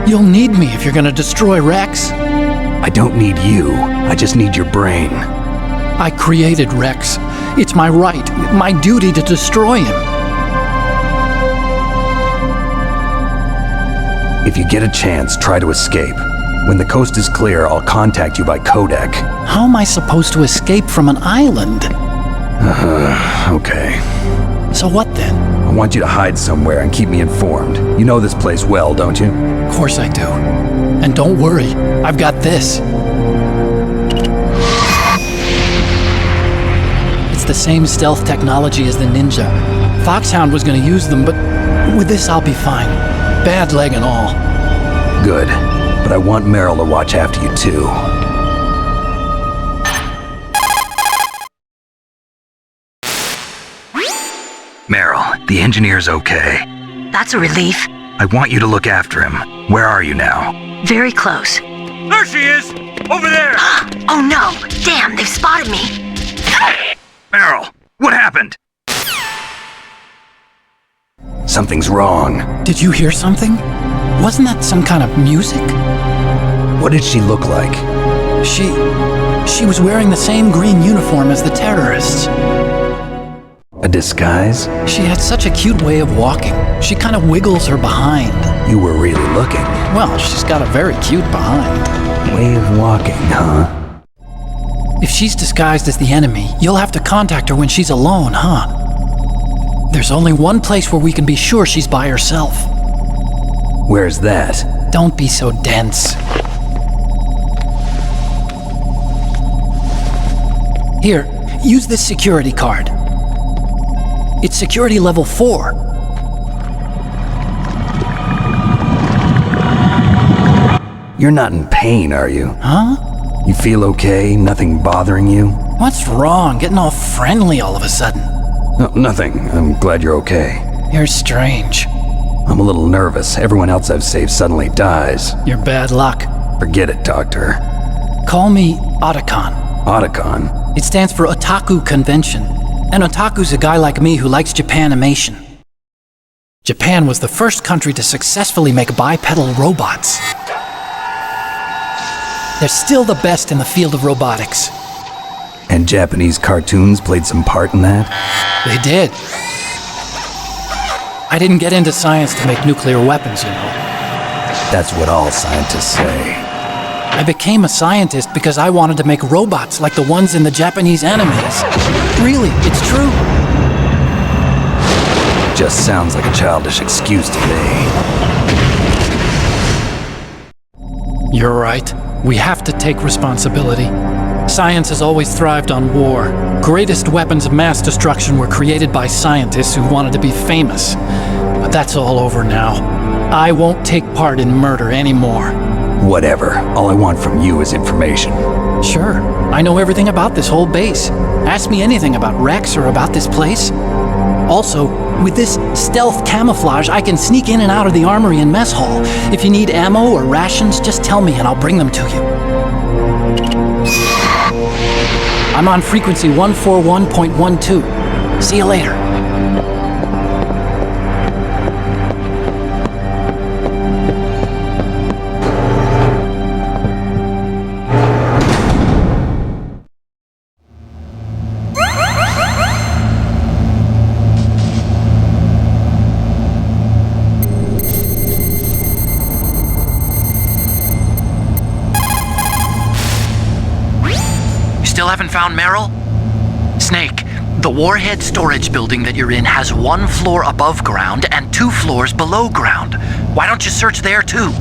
S18: You'll need me if you're gonna destroy Rex.
S2: I don't need you. I just need your brain.
S18: I created Rex. It's my right, my duty to destroy him.
S2: If you get a chance, try to escape. When the coast is clear, I'll contact you by codec.
S18: How am I supposed to escape from an island?
S2: Okay.
S18: So what then?
S2: I want you to hide somewhere and keep me informed. You know this place well, don't you?
S18: Of course I do. And don't worry, I've got this. It's the same stealth technology as the Ninja. Foxhound was gonna use them, but with this I'll be fine. Bad leg and all.
S2: Good. But I want Meryl to watch after you too.
S12: The engineer's okay.
S11: That's a relief.
S12: I want you to look after him. Where are you now?
S11: Very close.
S10: There she is! Over there!
S11: Oh no! Damn, they've spotted me!
S12: Meryl, what happened?
S2: Something's wrong.
S18: Did you hear something? Wasn't that some kind of music?
S2: What did she look like?
S18: She was wearing the same green uniform as the terrorists.
S2: A disguise?
S18: She had such a cute way of walking. She kind of wiggles her behind.
S2: You were really looking.
S18: Well, she's got a very cute behind.
S2: Way of walking, huh?
S18: If she's disguised as the enemy, you'll have to contact her when she's alone, huh? There's only one place where we can be sure she's by herself.
S2: Where's that?
S18: Don't be so dense. Here, use this security card. It's security level 4.
S2: You're not in pain, are you?
S18: Huh?
S2: You feel okay? Nothing bothering you?
S18: What's wrong? Getting all friendly all of a sudden.
S2: No, nothing. I'm glad you're okay.
S18: You're strange.
S2: I'm a little nervous. Everyone else I've saved suddenly dies.
S18: You're bad luck.
S2: Forget it, Doctor.
S18: Call me Otacon.
S2: Otacon?
S18: It stands for Otaku Convention. An otaku's a guy like me who likes Japanimation. Japan was the first country to successfully make bipedal robots. They're still the best in the field of robotics.
S2: And Japanese cartoons played some part in that?
S18: They did. I didn't get into science to make nuclear weapons, you know.
S2: That's what all scientists say.
S18: I became a scientist because I wanted to make robots like the ones in the Japanese animes. Really, it's true.
S2: Just sounds like a childish excuse to me.
S18: You're right. We have to take responsibility. Science has always thrived on war. Greatest weapons of mass destruction were created by scientists who wanted to be famous. But that's all over now. I won't take part in murder anymore.
S2: Whatever. All I want from you is information.
S18: Sure. I know everything about this whole base. Ask me anything about Rex or about this place. Also, with this stealth camouflage, I can sneak in and out of the armory and mess hall. If you need ammo or rations, just tell me and I'll bring them to you. I'm on frequency 141.12. See you later.
S20: Still haven't found Meryl? Snake, the warhead storage building that you're in has 1 floor above ground and 2 floors below ground. Why don't you search there too?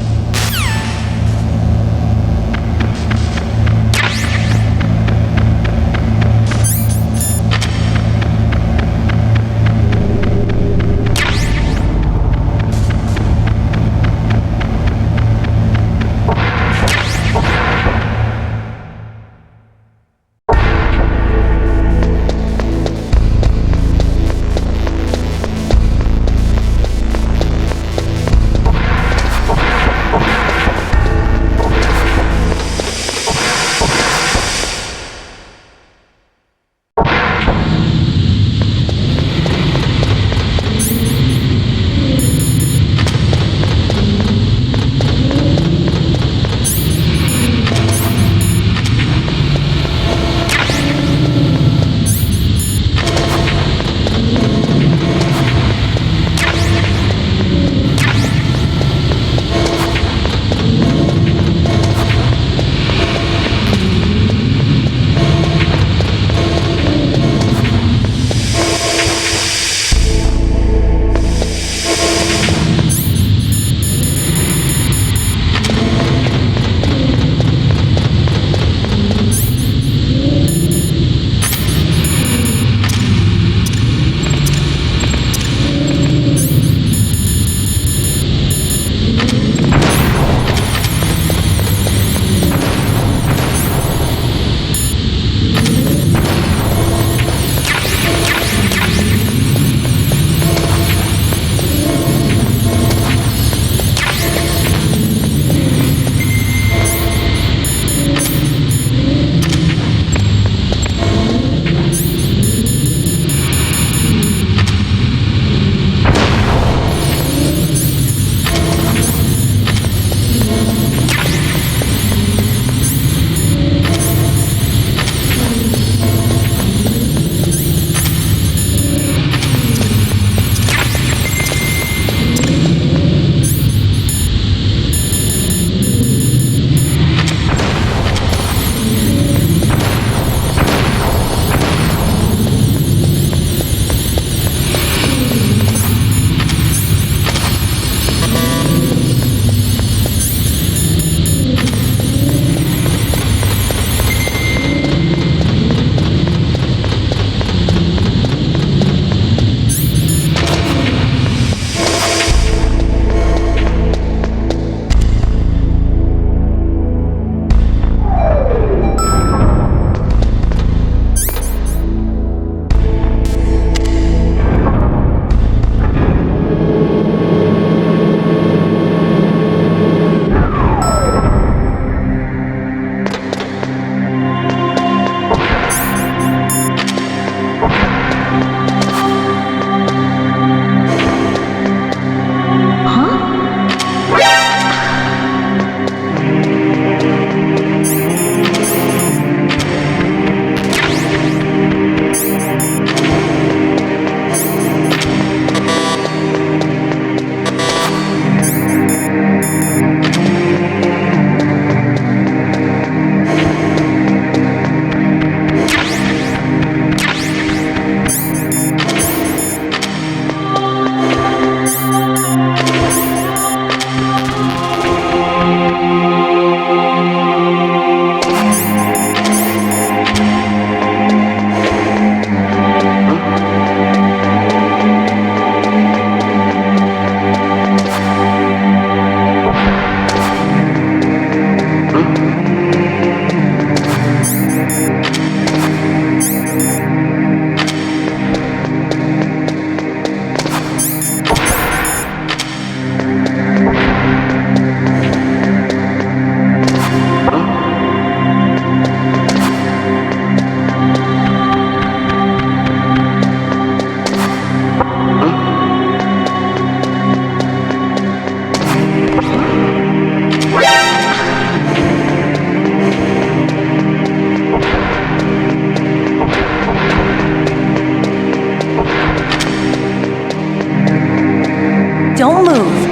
S11: don't move.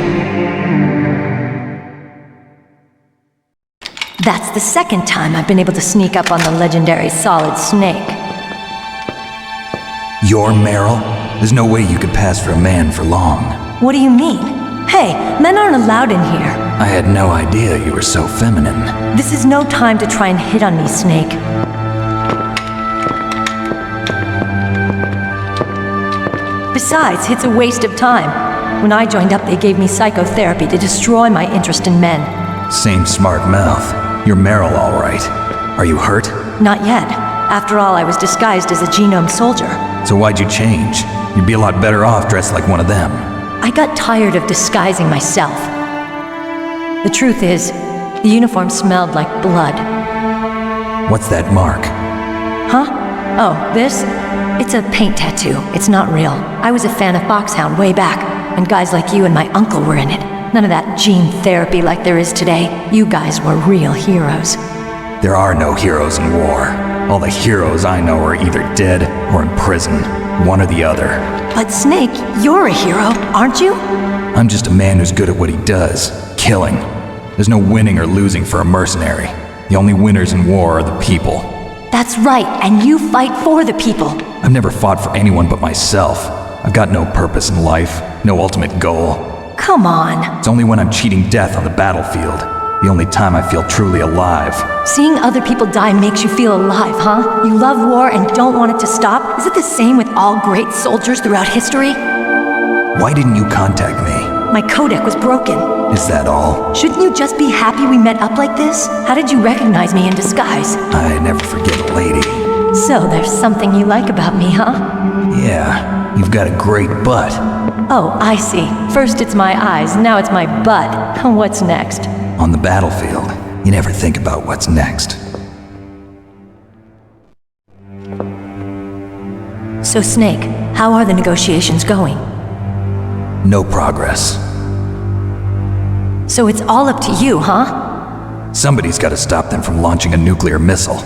S11: That's the second time I've been able to sneak up on the legendary Solid Snake.
S2: You're Meryl? There's no way you could pass for a man for long.
S11: What do you mean? Hey, men aren't allowed in here.
S2: I had no idea you were so feminine.
S11: This is no time to try and hit on me, Snake. Besides, it's a waste of time. When I joined up, they gave me psychotherapy to destroy my interest in men.
S2: Same smart mouth. You're Meryl, all right. Are you hurt?
S11: Not yet. After all, I was disguised as a genome soldier.
S2: So why'd you change? You'd be a lot better off dressed like one of them.
S11: I got tired of disguising myself. The truth is, the uniform smelled like blood.
S2: What's that mark?
S11: Huh? Oh, this? It's a paint tattoo. It's not real. I was a fan of Foxhound way back, and guys like you and my uncle were in it. None of that gene therapy like there is today. You guys were real heroes.
S2: There are no heroes in war. All the heroes I know are either dead or in prison. One or the other.
S11: But Snake, you're a hero, aren't you?
S2: I'm just a man who's good at what he does. Killing. There's no winning or losing for a mercenary. The only winners in war are the people.
S11: That's right, and you fight for the people.
S2: I've never fought for anyone but myself. I've got no purpose in life, no ultimate goal.
S11: Come on.
S2: It's only when I'm cheating death on the battlefield. The only time I feel truly alive.
S11: Seeing other people die makes you feel alive, huh? You love war and don't want it to stop? Is it the same with all great soldiers throughout history?
S2: Why didn't you contact me?
S11: My codec was broken.
S2: Is that all?
S11: Shouldn't you just be happy we met up like this? How did you recognize me in disguise?
S2: I never forget a lady.
S11: So there's something you like about me, huh?
S2: Yeah, you've got a great butt.
S11: Oh, I see. First it's my eyes, now it's my butt. What's next?
S2: On the battlefield, you never think about what's next.
S11: So Snake, how are the negotiations going?
S2: No progress.
S11: So it's all up to you, huh?
S2: Somebody's got to stop them from launching a nuclear missile.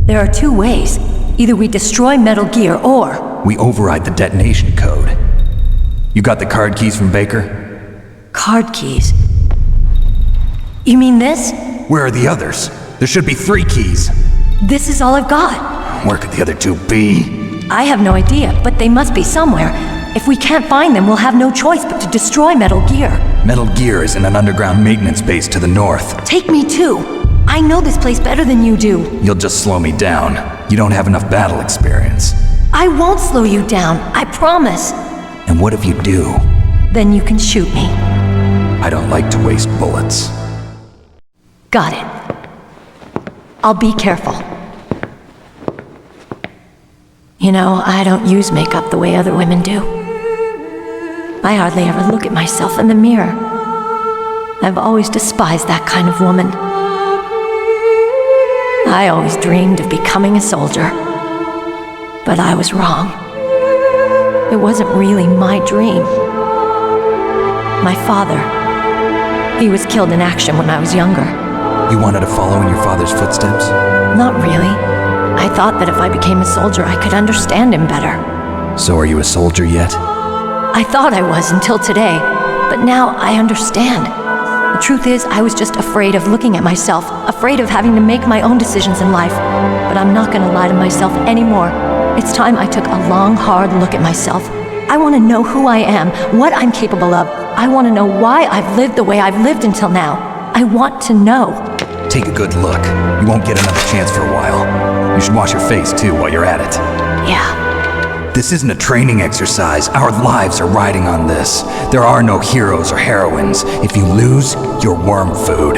S11: There are two ways. Either we destroy Metal Gear or...
S2: we override the detonation code. You got the card keys from Baker?
S11: Card keys? You mean this?
S2: Where are the others? There should be 3 keys.
S11: This is all I've got.
S2: Where could the other 2 be?
S11: I have no idea, but they must be somewhere. If we can't find them, we'll have no choice but to destroy Metal Gear.
S2: Metal Gear is in an underground maintenance base to the north.
S11: Take me too. I know this place better than you do.
S2: You'll just slow me down. You don't have enough battle experience.
S11: I won't slow you down, I promise.
S2: And what if you do?
S11: Then you can shoot me.
S2: I don't like to waste bullets.
S11: Got it. I'll be careful. You know, I don't use makeup the way other women do. I hardly ever look at myself in the mirror. I've always despised that kind of woman. I always dreamed of becoming a soldier. But I was wrong. It wasn't really my dream. My father, he was killed in action when I was younger.
S2: You wanted to follow in your father's footsteps?
S11: Not really. I thought that if I became a soldier, I could understand him better.
S2: So are you a soldier yet?
S11: I thought I was until today, but now I understand. The truth is, I was just afraid of looking at myself, afraid of having to make my own decisions in life. But I'm not gonna lie to myself anymore. It's time I took a long, hard look at myself. I want to know who I am, what I'm capable of. I want to know why I've lived the way I've lived until now. I want to know.
S2: Take a good look. You won't get another chance for a while. You should wash your face too while you're at it.
S11: Yeah.
S2: This isn't a training exercise. Our lives are riding on this. There are no heroes or heroines. If you lose, you're worm food.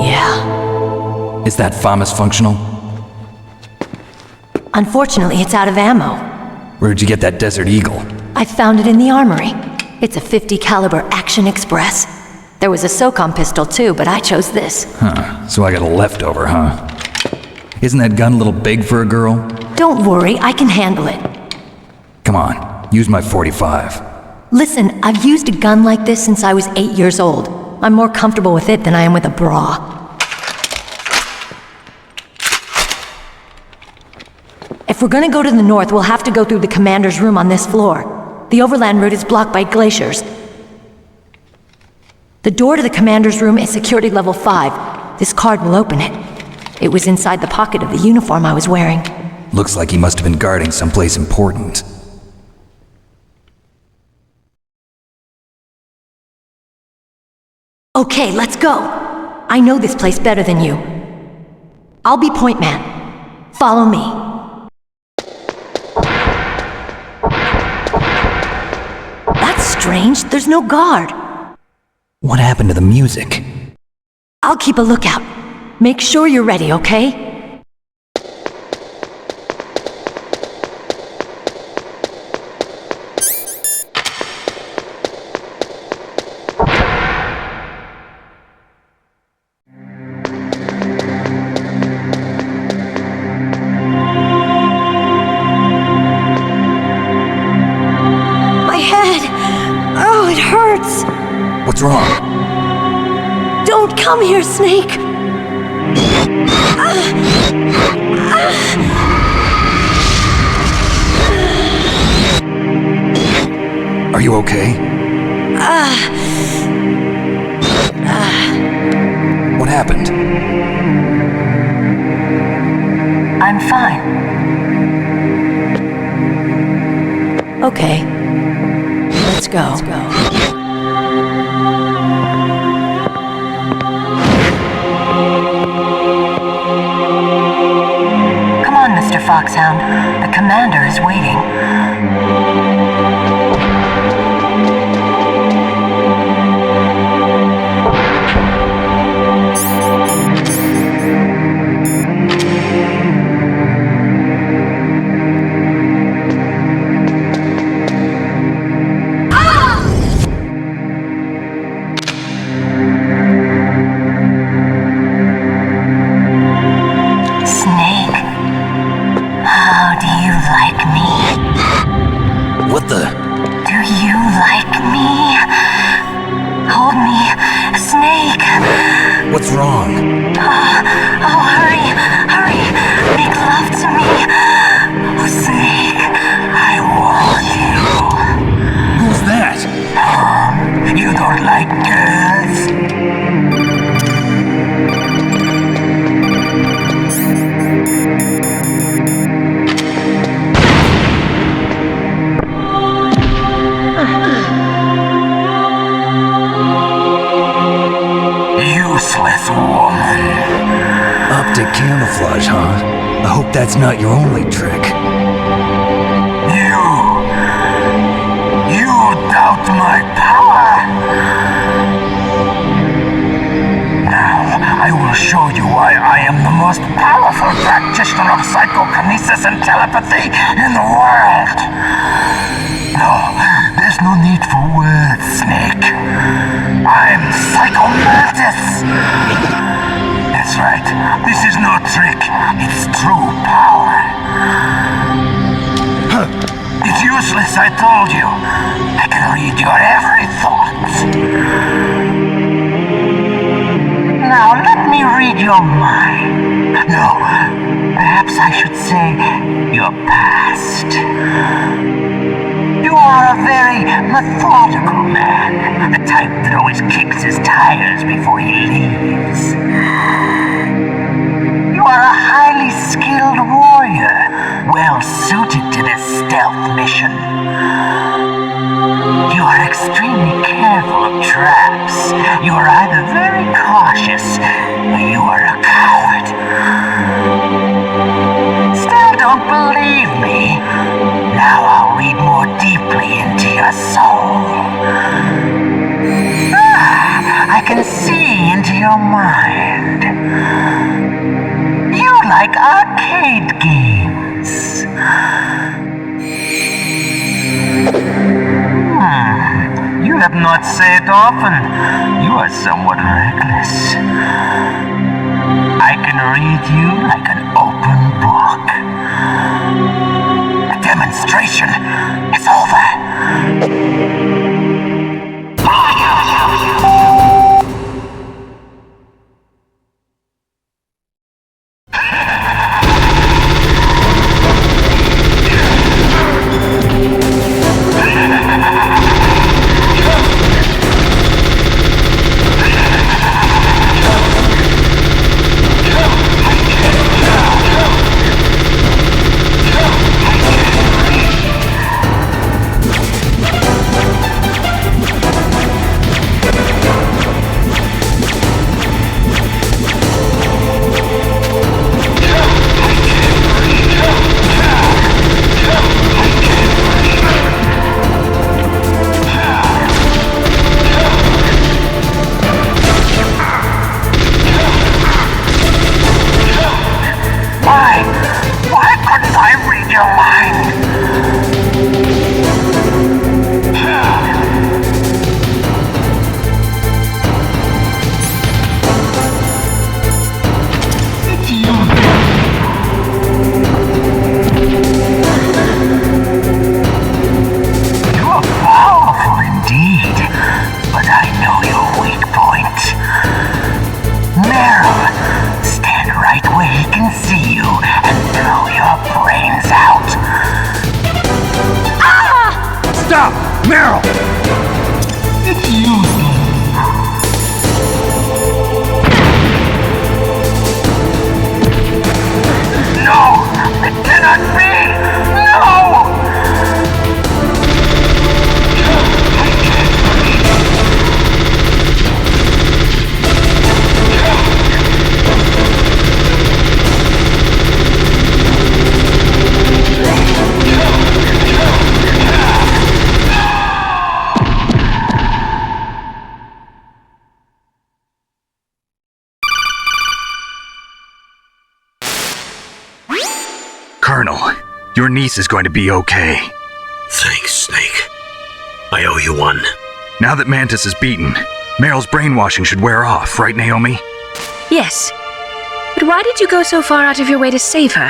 S11: Yeah.
S2: Is that FAMAS functional?
S11: Unfortunately, it's out of ammo.
S2: Where'd you get that Desert Eagle?
S11: I found it in the armory. It's a .50 caliber Action Express. There was a SOCOM pistol too, but I chose this.
S2: Huh, so I got a leftover, huh? Isn't that gun a little big for a girl?
S11: Don't worry, I can handle it.
S2: Come on, use my .45.
S11: Listen, I've used a gun like this since I was 8 years old. I'm more comfortable with it than I am with a bra. If we're gonna go to the north, we'll have to go through the commander's room on this floor. The overland route is blocked by glaciers. The door to the commander's room is security level 5. This card will open it. It was inside the pocket of the uniform I was wearing.
S2: Looks like he must have been guarding someplace important.
S11: Okay, let's go. I know this place better than you. I'll be point man. Follow me. That's strange. There's no guard.
S2: What happened to the music?
S11: I'll keep a lookout. Make sure you're ready, okay?
S2: What's wrong?
S11: Don't come here, Snake!
S2: Are you okay? What happened?
S11: I'm fine. Okay. Let's go. Come on, Mr. Foxhound. The commander is waiting.
S2: What the?
S11: Do you like me? Hold me, Snake!
S2: What's wrong?
S11: Oh, hurry! Make love to me! Oh, Snake, I want you.
S2: Who's that?
S14: You don't like girls? Useless woman.
S2: Optic camouflage, huh? I hope that's not your only trick.
S14: You doubt my power? Now, I will show you why I am the most powerful practitioner of psychokinesis and telepathy in the world. No, there's no need for words, Snake. I'm Psychomantis! That's right, this is no trick, it's true power. It's useless, I told you. I can read your every thought. Now let me read your mind. No, perhaps I should say your past. You are a very methodical man, the type that always kicks his tires before he leaves. You are a highly skilled warrior, well suited to this stealth mission. You are extremely careful of traps. You are either very cautious, or you are a coward. Still don't believe me? Now I'll read more deeply into your soul. I can see into your mind. You like arcade games. You have not said often. You are somewhat reckless. I can read you like an open book. The demonstration is over.
S12: Colonel, your niece is going to be okay.
S1: Thanks, Snake. I owe you one.
S12: Now that Mantis is beaten, Meryl's brainwashing should wear off, right, Naomi?
S3: Yes. But why did you go so far out of your way to save her?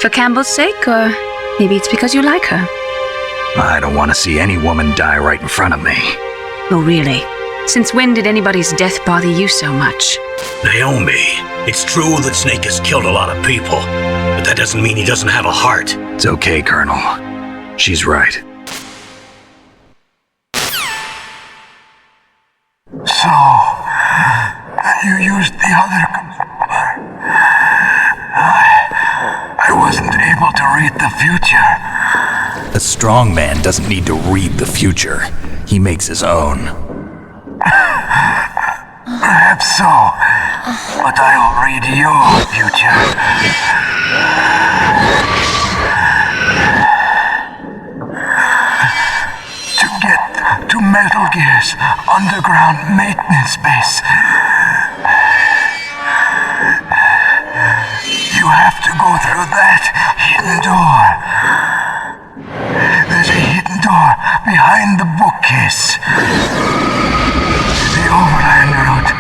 S3: For Campbell's sake, or maybe it's because you like her?
S12: I don't want to see any woman die right in front of me.
S3: Oh, really? Since when did anybody's death bother you so much?
S1: Naomi, it's true that Snake has killed a lot of people, but that doesn't mean he doesn't have a heart.
S12: It's okay, Colonel. She's right.
S14: So, you used the other computer. I wasn't able to read the future.
S2: A strong man doesn't need to read the future. He makes his own.
S14: Perhaps so, but I'll read your future. To get to Metal Gear's underground maintenance base, you have to go through that hidden door. There's a hidden door behind the bookcase. The overland route.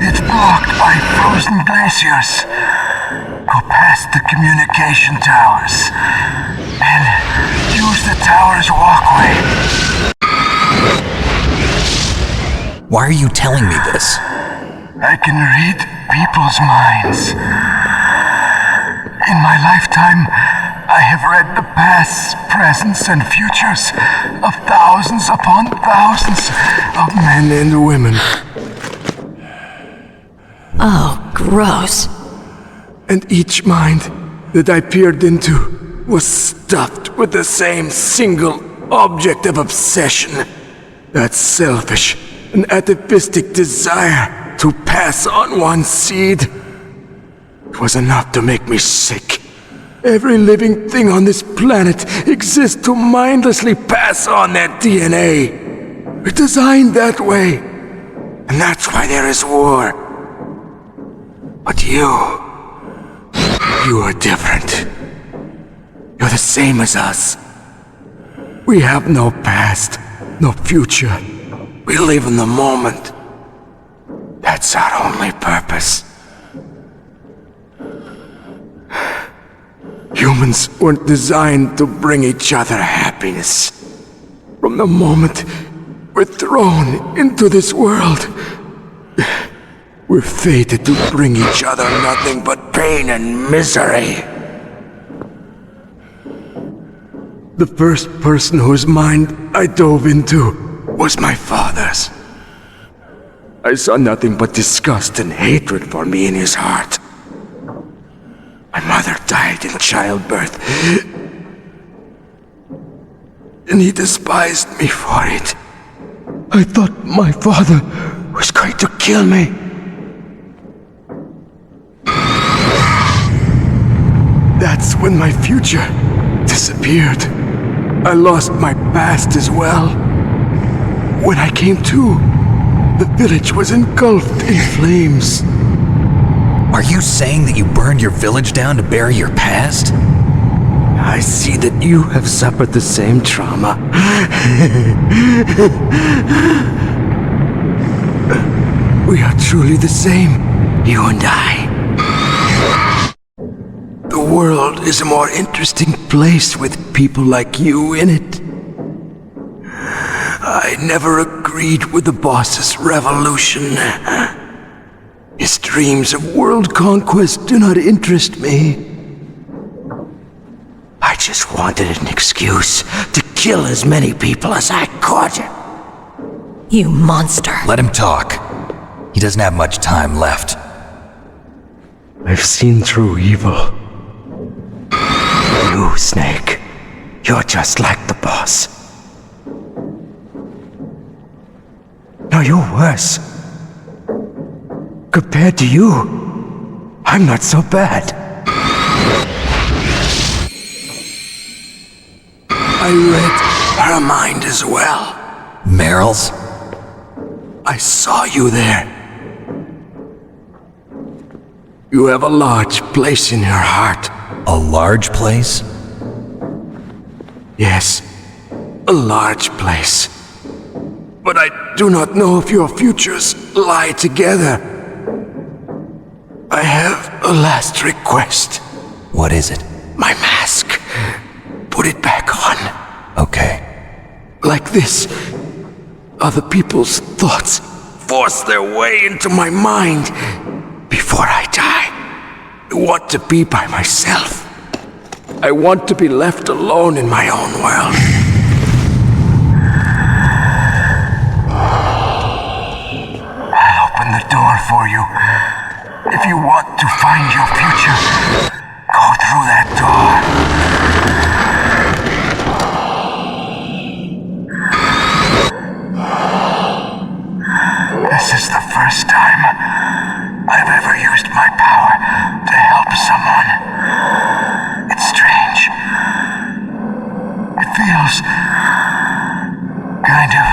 S14: It's blocked by frozen glaciers. Go past the communication towers and use the tower's walkway.
S2: Why are you telling me this?
S14: I can read people's minds. In my lifetime, I have read the pasts, presents, and futures of thousands upon thousands of men and women.
S3: Oh, gross.
S14: And each mind that I peered into was stuffed with the same single object of obsession. That selfish and atavistic desire to pass on one's seed. It was enough to make me sick. Every living thing on this planet exists to mindlessly pass on their DNA. We're designed that way. And that's why there is war. But you are different. You're the same as us. We have no past, no future. We live in the moment. That's our only purpose. Humans weren't designed to bring each other happiness. From the moment we're thrown into this world, we're fated to bring each other nothing but pain and misery. The first person whose mind I dove into was my father's. I saw nothing but disgust and hatred for me in his heart. My mother died in childbirth, and he despised me for it. I thought my father was going to kill me. That's when my future disappeared. I lost my past as well. When I came to, the village was engulfed in flames.
S2: Are you saying that you burned your village down to bury your past?
S14: I see that you have suffered the same trauma. We are truly the same, you and I. The world is a more interesting place with people like you in it. I never agreed with the boss's revolution. His dreams of world conquest do not interest me. I just wanted an excuse to kill as many people as I could.
S11: You monster.
S2: Let him talk. He doesn't have much time left.
S14: I've seen through evil. You, Snake, you're just like the boss. No, you're worse. Compared to you, I'm not so bad. I read her mind as well.
S2: Meryl's?
S14: I saw you there.
S21: You have a large place in your heart.
S2: A large place?
S21: Yes, a large place. But I do not know if your futures lie together. I have a last request.
S2: What is it?
S21: My mask. Put it back on.
S2: Okay.
S21: Like this, other people's thoughts force their way into my mind. Before I die, I want to be by myself. I want to be left alone in my own world.
S14: I'll open the door for you. If you want to find your future, go through that door. This is the first time I've ever used my power to help someone. It's strange. It feels kind of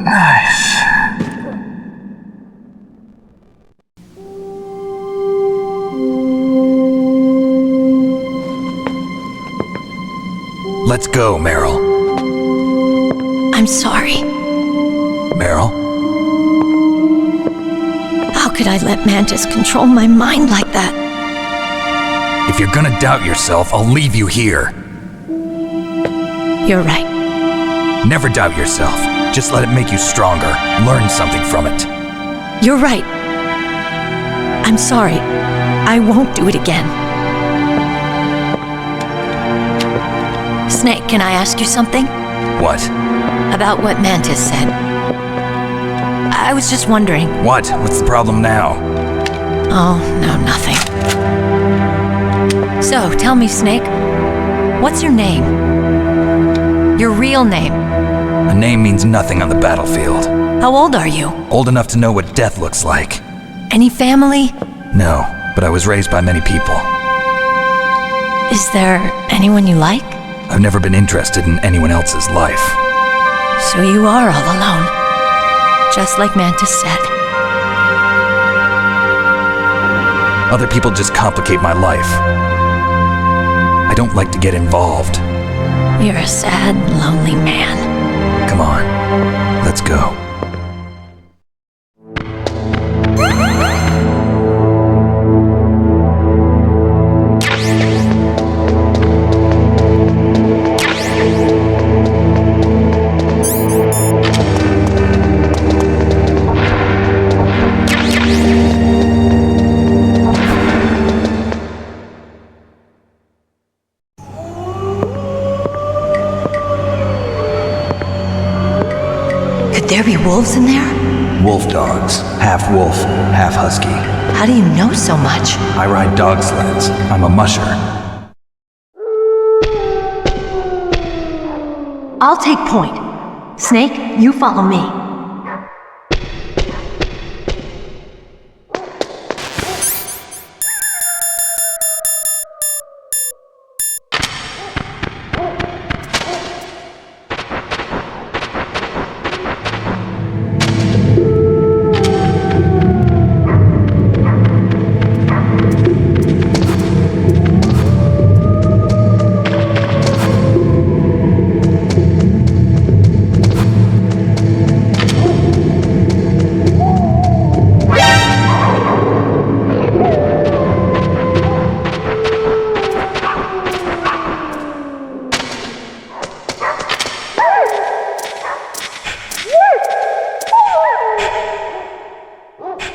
S14: nice.
S2: Let's go, Meryl.
S11: I'm sorry.
S2: Meryl?
S11: How could I let Mantis control my mind like that?
S2: If you're gonna doubt yourself, I'll leave you here.
S11: You're right.
S2: Never doubt yourself. Just let it make you stronger. Learn something from it.
S11: You're right. I'm sorry. I won't do it again. Snake, can I ask you something?
S2: What?
S11: About what Mantis said. I was just wondering.
S2: What? What's the problem now?
S11: Oh, no, nothing. So, tell me, Snake, what's your name? Your real name?
S2: A name means nothing on the battlefield.
S11: How old are you?
S2: Old enough to know what death looks like.
S11: Any family?
S2: No, but I was raised by many people.
S11: Is there anyone you like?
S2: I've never been interested in anyone else's life.
S11: So you are all alone. Just like Mantis said.
S2: Other people just complicate my life. I don't like to get involved.
S11: You're a sad, lonely man.
S2: Come on, let's go.
S11: There be wolves in there?
S2: Wolf dogs. Half wolf, half husky.
S11: How do you know so much?
S2: I ride dog sleds. I'm a musher.
S11: I'll take point. Snake, you follow me.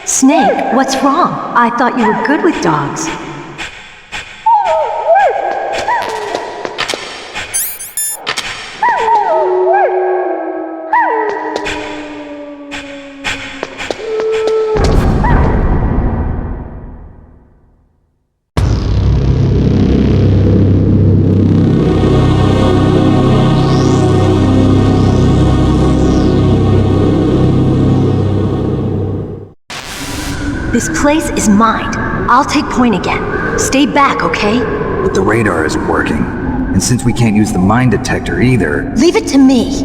S11: Snake, what's wrong? I thought you were good with dogs. This place is mine. I'll take point again. Stay back, okay?
S2: But the radar isn't working. And since we can't use the mine detector either...
S11: Leave it to me.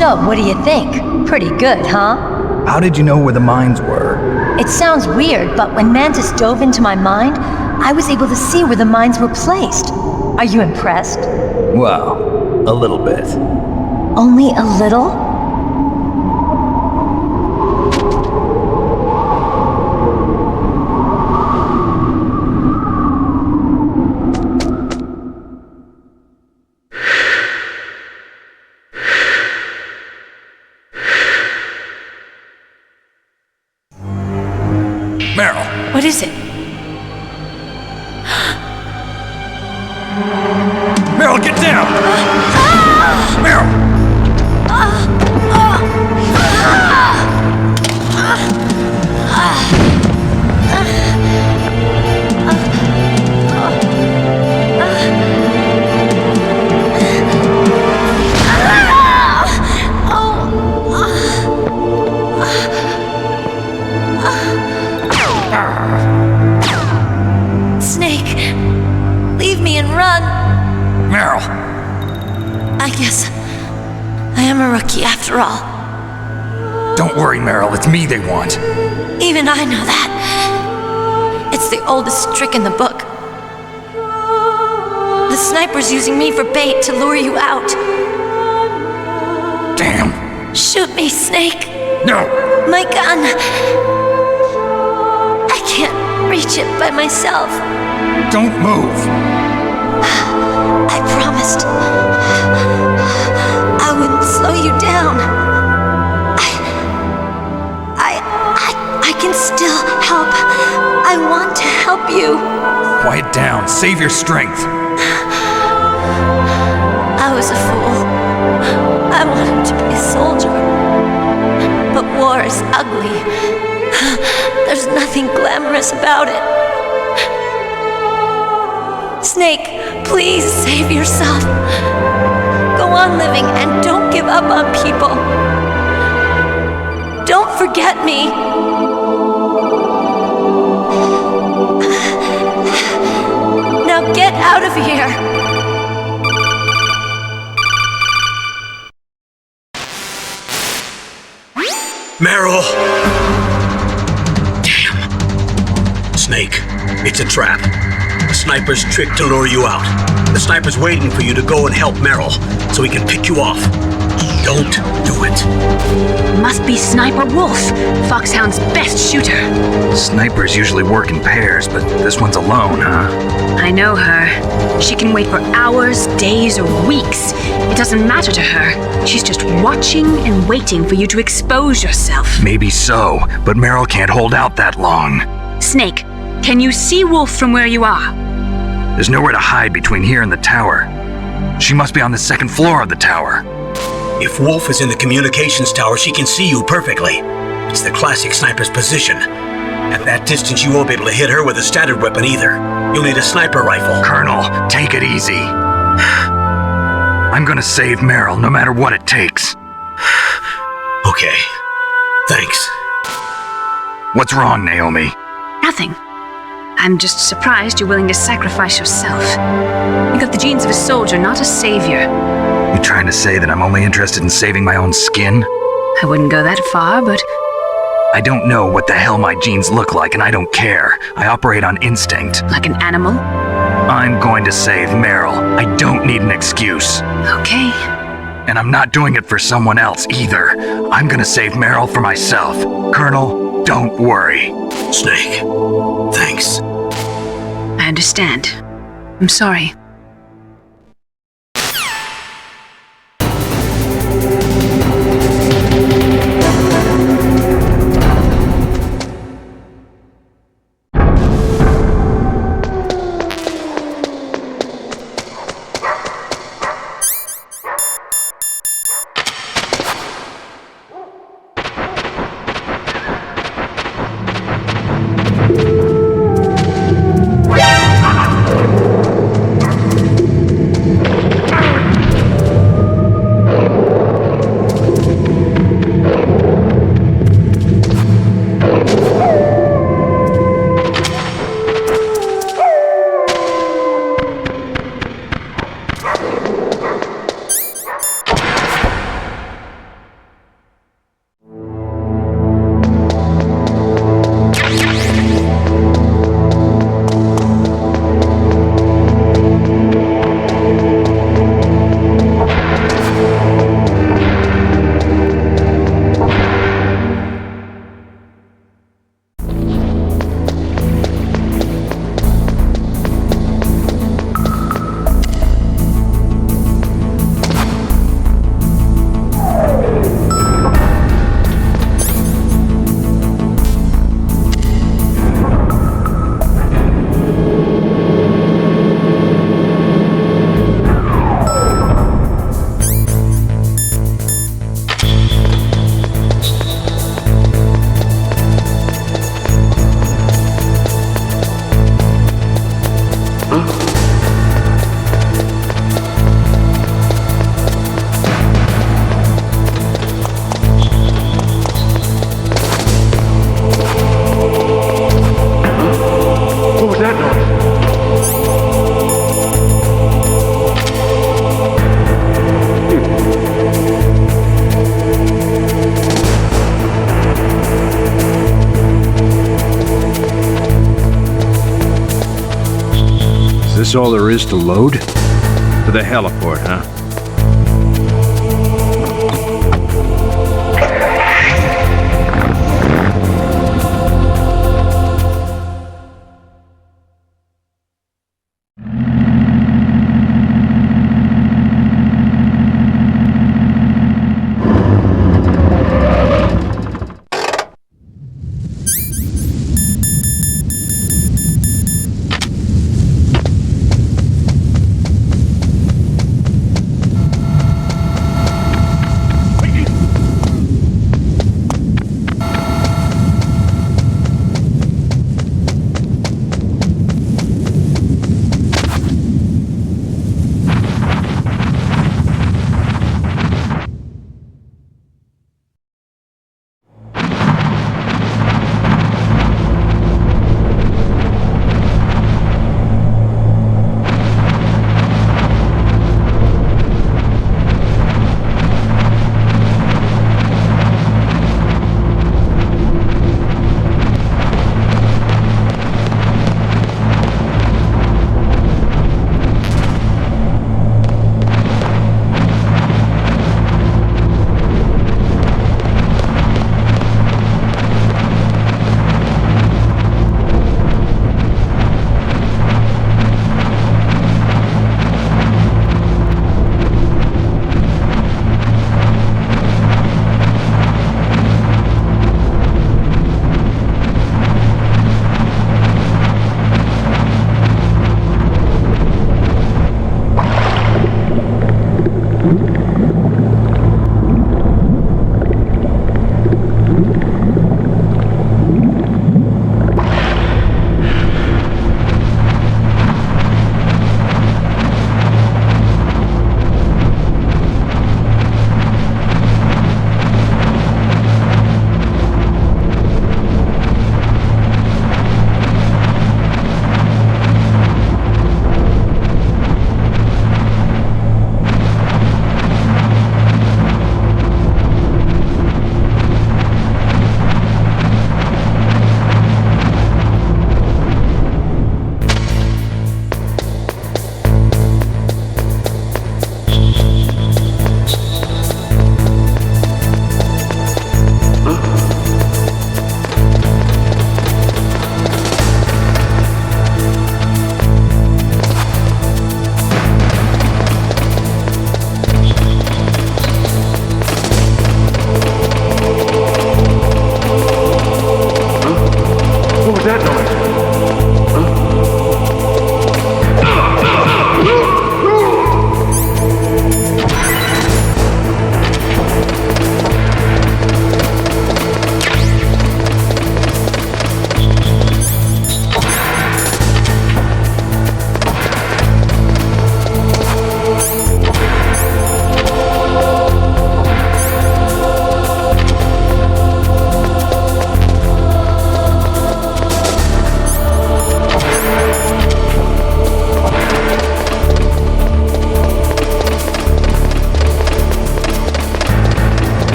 S11: So, what do you think? Pretty good, huh?
S2: How did you know where the mines were?
S11: It sounds weird, but when Mantis dove into my mind, I was able to see where the mines were placed. Are you impressed?
S2: Well, a little bit.
S11: Only a little?
S21: Meryl!
S3: What is it?
S21: Meryl, get down! Meryl!
S11: Snake, leave me and run.
S21: Meryl!
S11: I guess I am a rookie after all.
S21: Don't worry, Meryl, it's me they want.
S11: Even I know that. It's the oldest trick in the book. The sniper's using me for bait to lure you out.
S21: Damn!
S11: Shoot me, Snake!
S21: No!
S11: My gun! I can't reach it by myself.
S21: Don't move!
S11: I promised I wouldn't slow you down. I can still help. I want to help you.
S21: Quiet down. Save your strength.
S11: I was a fool. I wanted to be a soldier. But war is ugly. There's nothing glamorous about it. Snake, please save yourself. Go on living and don't give up on people. Don't forget me. Now get out of here.
S1: Meryl! Damn. Snake, it's a trap. The sniper's trick to lure you out. The sniper's waiting for you to go and help Meryl, so he can pick you off. Don't do it.
S3: Must be Sniper Wolf, Foxhound's best shooter.
S12: Snipers usually work in pairs, but this one's alone, huh?
S3: I know her. She can wait for hours, days, or weeks. It doesn't matter to her. She's just watching and waiting for you to expose yourself.
S12: Maybe so, but Meryl can't hold out that long.
S3: Snake, can you see Wolf from where you are?
S12: There's nowhere to hide between here and the tower. She must be on the second floor of the tower.
S1: If Wolf is in the communications tower, she can see you perfectly. It's the classic sniper's position. At that distance, you won't be able to hit her with a standard weapon either. You'll need a sniper rifle.
S12: Colonel, take it easy. I'm gonna save Meryl, no matter what it takes.
S1: Okay. Thanks.
S12: What's wrong, Naomi?
S3: Nothing. I'm just surprised you're willing to sacrifice yourself. You got the genes of a soldier, not a savior.
S12: You trying to say that I'm only interested in saving my own skin?
S3: I wouldn't go that far, but...
S12: I don't know what the hell my genes look like, and I don't care. I operate on instinct.
S3: Like an animal?
S12: I'm going to save Meryl. I don't need an excuse.
S3: Okay.
S12: And I'm not doing it for someone else either. I'm gonna save Meryl for myself. Colonel, don't worry.
S1: Snake, thanks.
S3: I understand. I'm sorry.
S7: this all there is to load? To the heliport, huh?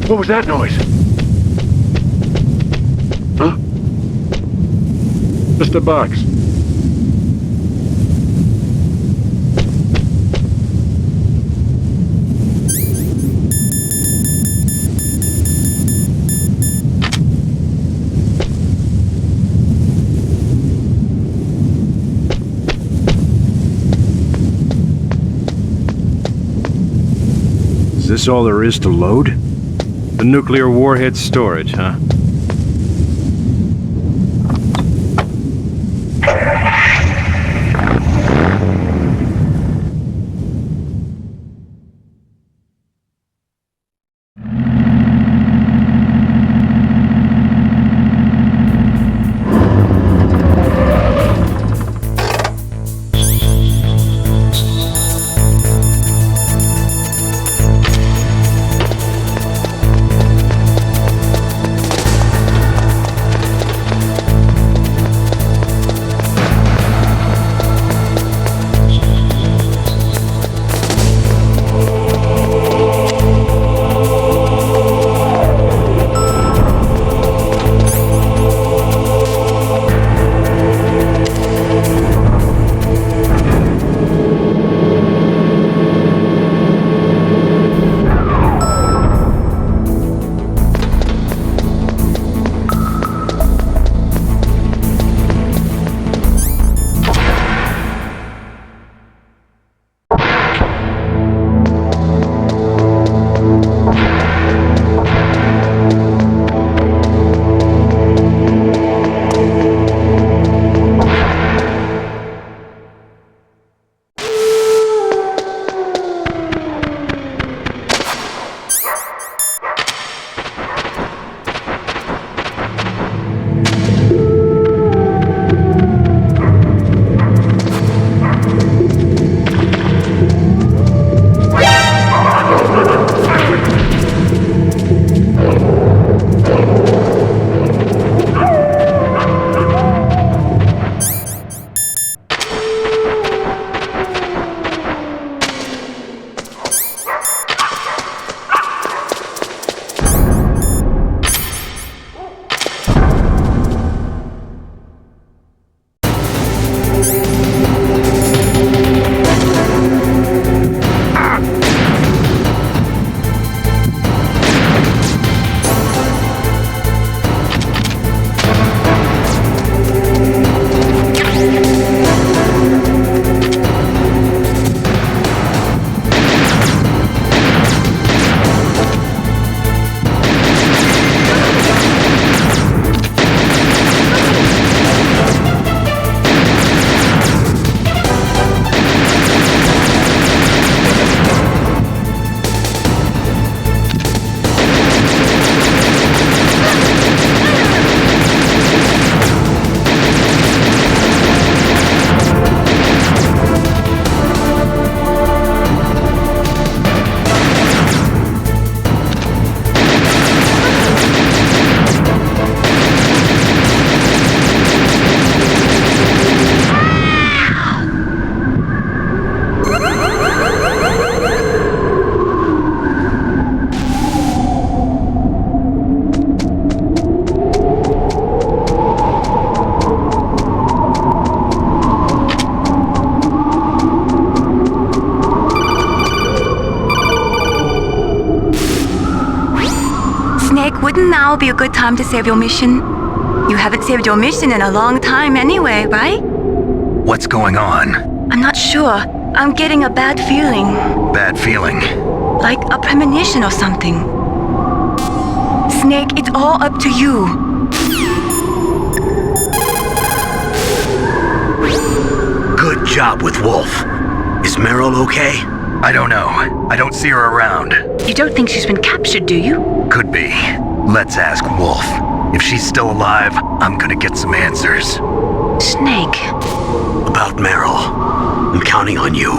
S9: What was that noise? Huh? Just a box.
S7: Is this all there is to load? The nuclear warhead storage, huh?
S5: Wouldn't now be a good time to save your mission? You haven't saved your mission in a long time anyway, right?
S12: What's going on?
S5: I'm not sure. I'm getting a bad feeling.
S12: Bad feeling?
S5: Like a premonition or something. Snake, it's all up to you.
S1: Good job with Wolf. Is Meryl okay?
S12: I don't know. I don't see her around.
S17: You don't think she's been captured, do you?
S12: Could be. Let's ask Wolf. If she's still alive, I'm gonna get some answers.
S17: Snake.
S1: About Meryl. I'm counting on you.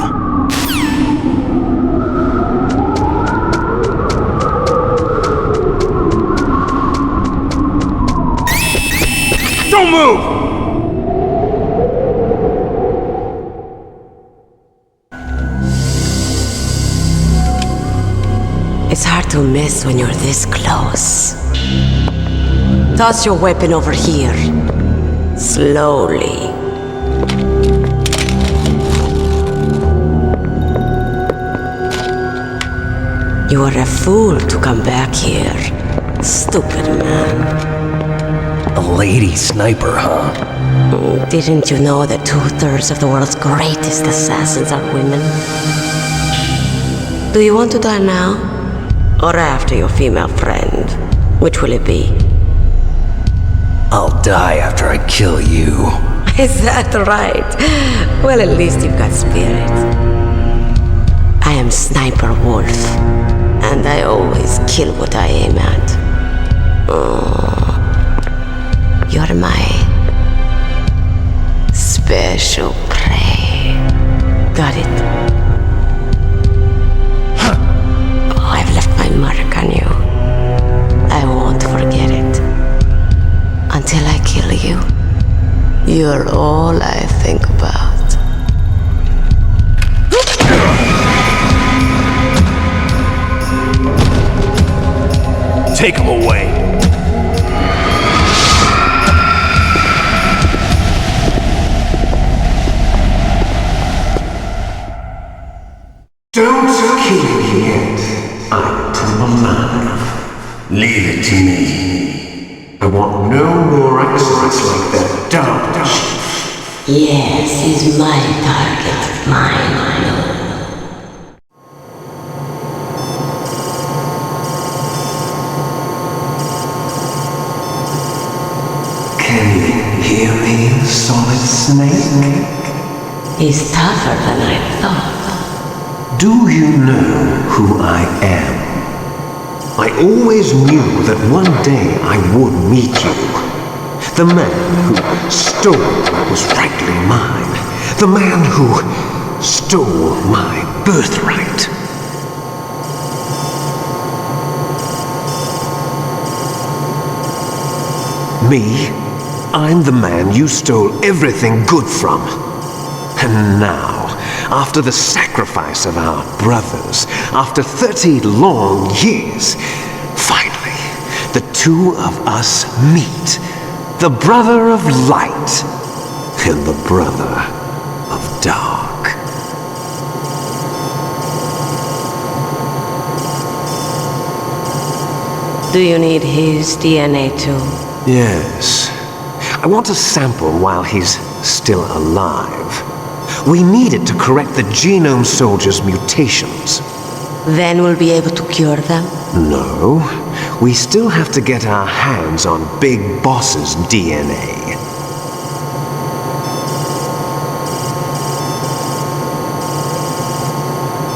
S9: Don't move!
S4: It's hard to miss when you're this close. Toss your weapon over here. Slowly. You are a fool to come back here. Stupid man.
S10: A lady sniper, huh?
S4: Didn't you know that 2/3 of the world's greatest assassins are women? Do you want to die now? Or after your female friend? Which will it be?
S10: I'll die after I kill you.
S4: Is that right? Well, at least you've got spirit. I am Sniper Wolf, and I always kill what I aim at. Oh, you're my special prey. Got it? Oh, I've left my mark on you. I won't forget it. Until I kill you, you're all I think about.
S7: Take him away.
S15: Don't kill me yet. I'm alive. Leave it to me. I want no more accidents like that dark.
S4: Yes, he's my target. Mine.
S15: Can you hear me, Solid Snake?
S4: He's tougher than I thought.
S15: Do you know who I am? I always knew that one day I would meet you. The man who stole what was rightly mine. The man who stole my birthright. Me? I'm the man you stole everything good from. And now, after the sacrifice of our brothers, after 30 long years, finally, the two of us meet. The brother of light and the brother of dark.
S4: Do you need his DNA too?
S15: Yes. I want a sample while he's still alive. We need it to correct the genome soldier's mutations.
S4: Then we'll be able to cure them?
S15: No. We still have to get our hands on Big Boss's DNA.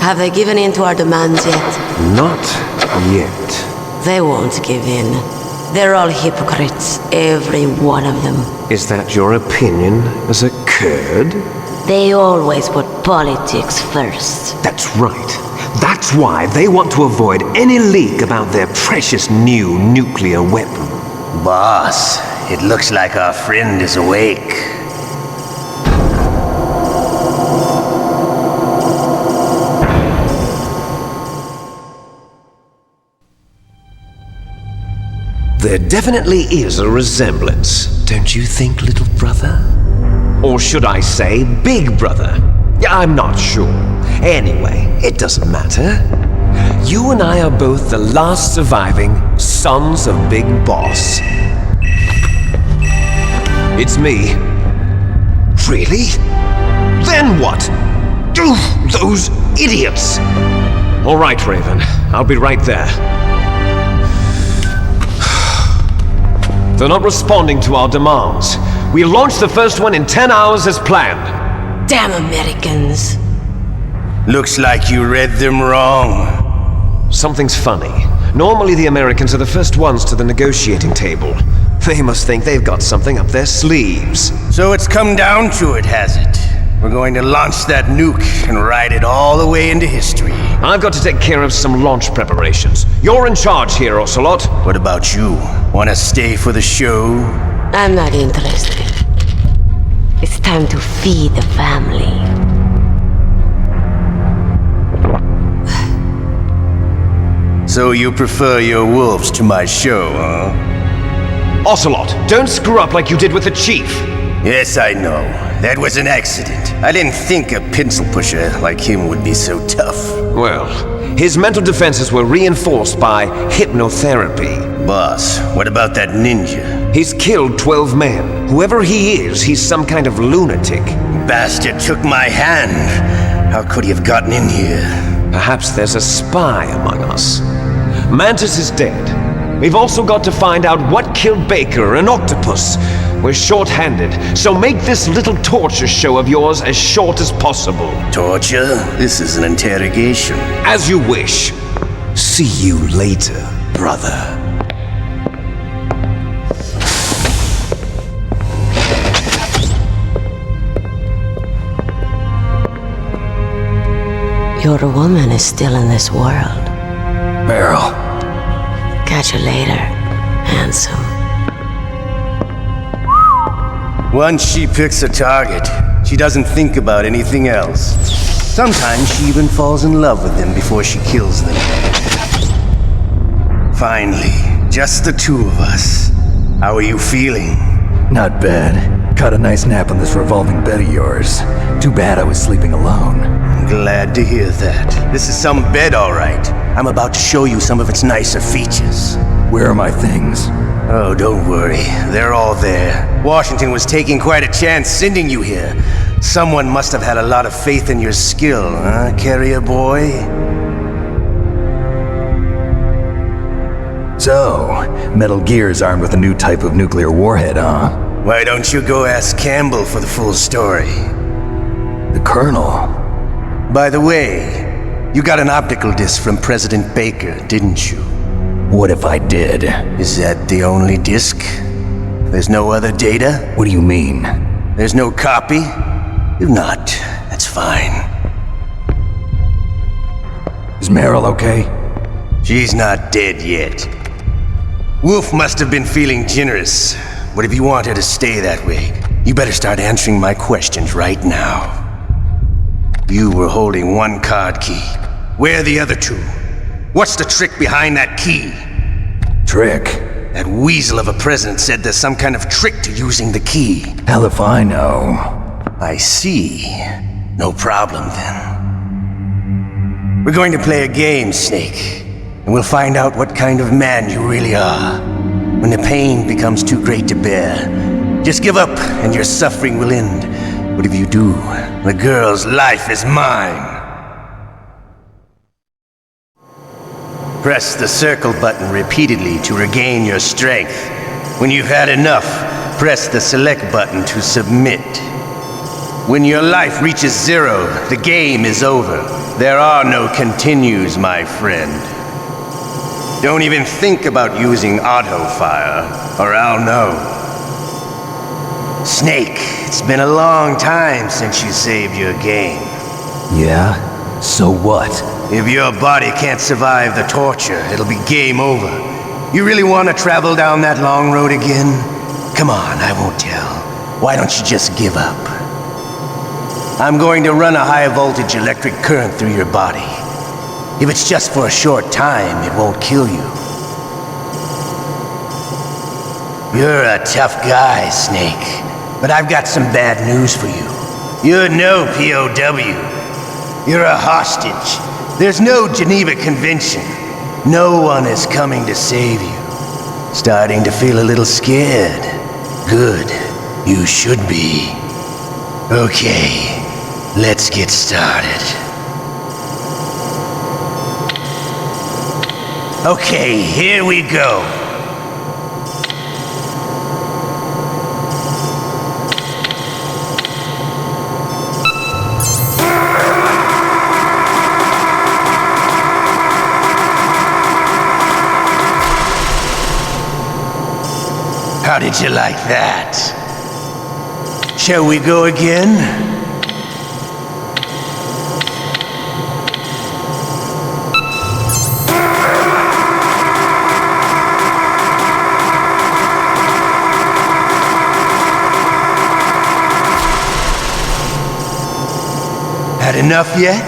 S4: Have they given in to our demands yet?
S15: Not yet.
S4: They won't give in. They're all hypocrites, every one of them.
S15: Is that your opinion as a Kurd?
S4: They always put politics first.
S15: That's right. That's why they want to avoid any leak about their precious new nuclear weapon.
S13: Boss, it looks like our friend is awake.
S15: There definitely is a resemblance, don't you think, little brother? Or should I say, big brother? I'm not sure. Anyway, it doesn't matter. You and I are both the last surviving sons of Big Boss. It's me. Really? Then what? Those idiots! All right, Raven. I'll be right there. They're not responding to our demands. We launched the first one in 10 hours as planned.
S4: Damn Americans.
S13: Looks like you read them wrong.
S15: Something's funny. Normally the Americans are the first ones to the negotiating table. They must think they've got something up their sleeves.
S13: So it's come down to it, has it? We're going to launch that nuke and ride it all the way into history.
S15: I've got to take care of some launch preparations. You're in charge here, Ocelot.
S13: What about you? Want to stay for the show?
S4: I'm not interested. It's time to feed the family.
S13: So you prefer your wolves to my show, huh?
S15: Ocelot, don't screw up like you did with the chief.
S13: Yes, I know. That was an accident. I didn't think a pencil pusher like him would be so tough.
S15: Well, his mental defenses were reinforced by hypnotherapy.
S13: Boss, what about that ninja?
S15: He's killed 12 men. Whoever he is, he's some kind of lunatic.
S13: Bastard took my hand. How could he have gotten in here?
S15: Perhaps there's a spy among us. Mantis is dead. We've also got to find out what killed Baker, an octopus. We're short-handed, so make this little torture show of yours as short as possible.
S13: Torture? This is an interrogation.
S15: As you wish. See you later, brother.
S4: Your woman is still in this world.
S2: Beryl.
S4: Catch you later, handsome.
S13: Once she picks a target, she doesn't think about anything else. Sometimes she even falls in love with them before she kills them. Finally, just the two of us. How are you feeling?
S2: Not bad. Caught a nice nap on this revolving bed of yours. Too bad I was sleeping alone.
S13: Glad to hear that. This is some bed, all right. I'm about to show you some of its nicer features.
S2: Where are my things?
S13: Oh, don't worry. They're all there. Washington was taking quite a chance sending you here. Someone must have had a lot of faith in your skill, huh, carrier boy?
S2: So, Metal Gear's armed with a new type of nuclear warhead, huh?
S13: Why don't you go ask Campbell for the full story?
S2: The Colonel?
S13: By the way, you got an optical disc from President Baker, didn't you?
S2: What if I did?
S13: Is that the only disc? There's no other data?
S2: What do you mean?
S13: There's no copy? If not, that's fine.
S2: Is Meryl okay?
S13: She's not dead yet. Wolf must have been feeling generous, but if you want her to stay that way, you better start answering my questions right now. You were holding one card key. Where are the other two? What's the trick behind that key?
S2: Trick?
S13: That weasel of a president said there's some kind of trick to using the key.
S2: Hell if I know.
S13: I see. No problem then. We're going to play a game, Snake. And we'll find out what kind of man you really are. When the pain becomes too great to bear, just give up and your suffering will end. But if you do, the girl's life is mine. Press the circle button repeatedly to regain your strength. When you've had enough, press the select button to submit. When your life reaches 0, the game is over. There are no continues, my friend. Don't even think about using auto fire, or I'll know. Snake, it's been a long time since you saved your game.
S2: Yeah? So what?
S13: If your body can't survive the torture, it'll be game over. You really want to travel down that long road again? Come on, I won't tell. Why don't you just give up? I'm going to run a high voltage electric current through your body. If it's just for a short time, it won't kill you. You're a tough guy, Snake. But I've got some bad news for you. You're no POW. You're a hostage. There's no Geneva Convention. No one is coming to save you. Starting to feel a little scared. Good. You should be. Okay, let's get started. Okay, here we go. How did you like that? Shall we go again? Had enough yet?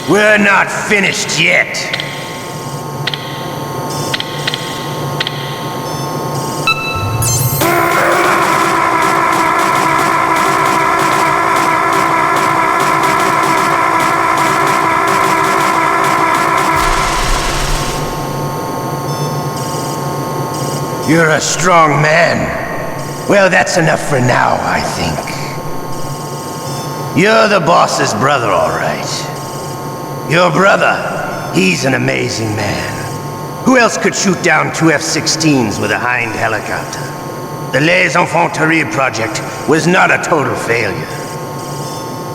S13: We're not finished yet. You're a strong man. Well, that's enough for now, I think. You're the boss's brother, all right. Your brother, he's an amazing man. Who else could shoot down 2 F-16s with a Hind helicopter? The Les Enfants Terribles project was not a total failure.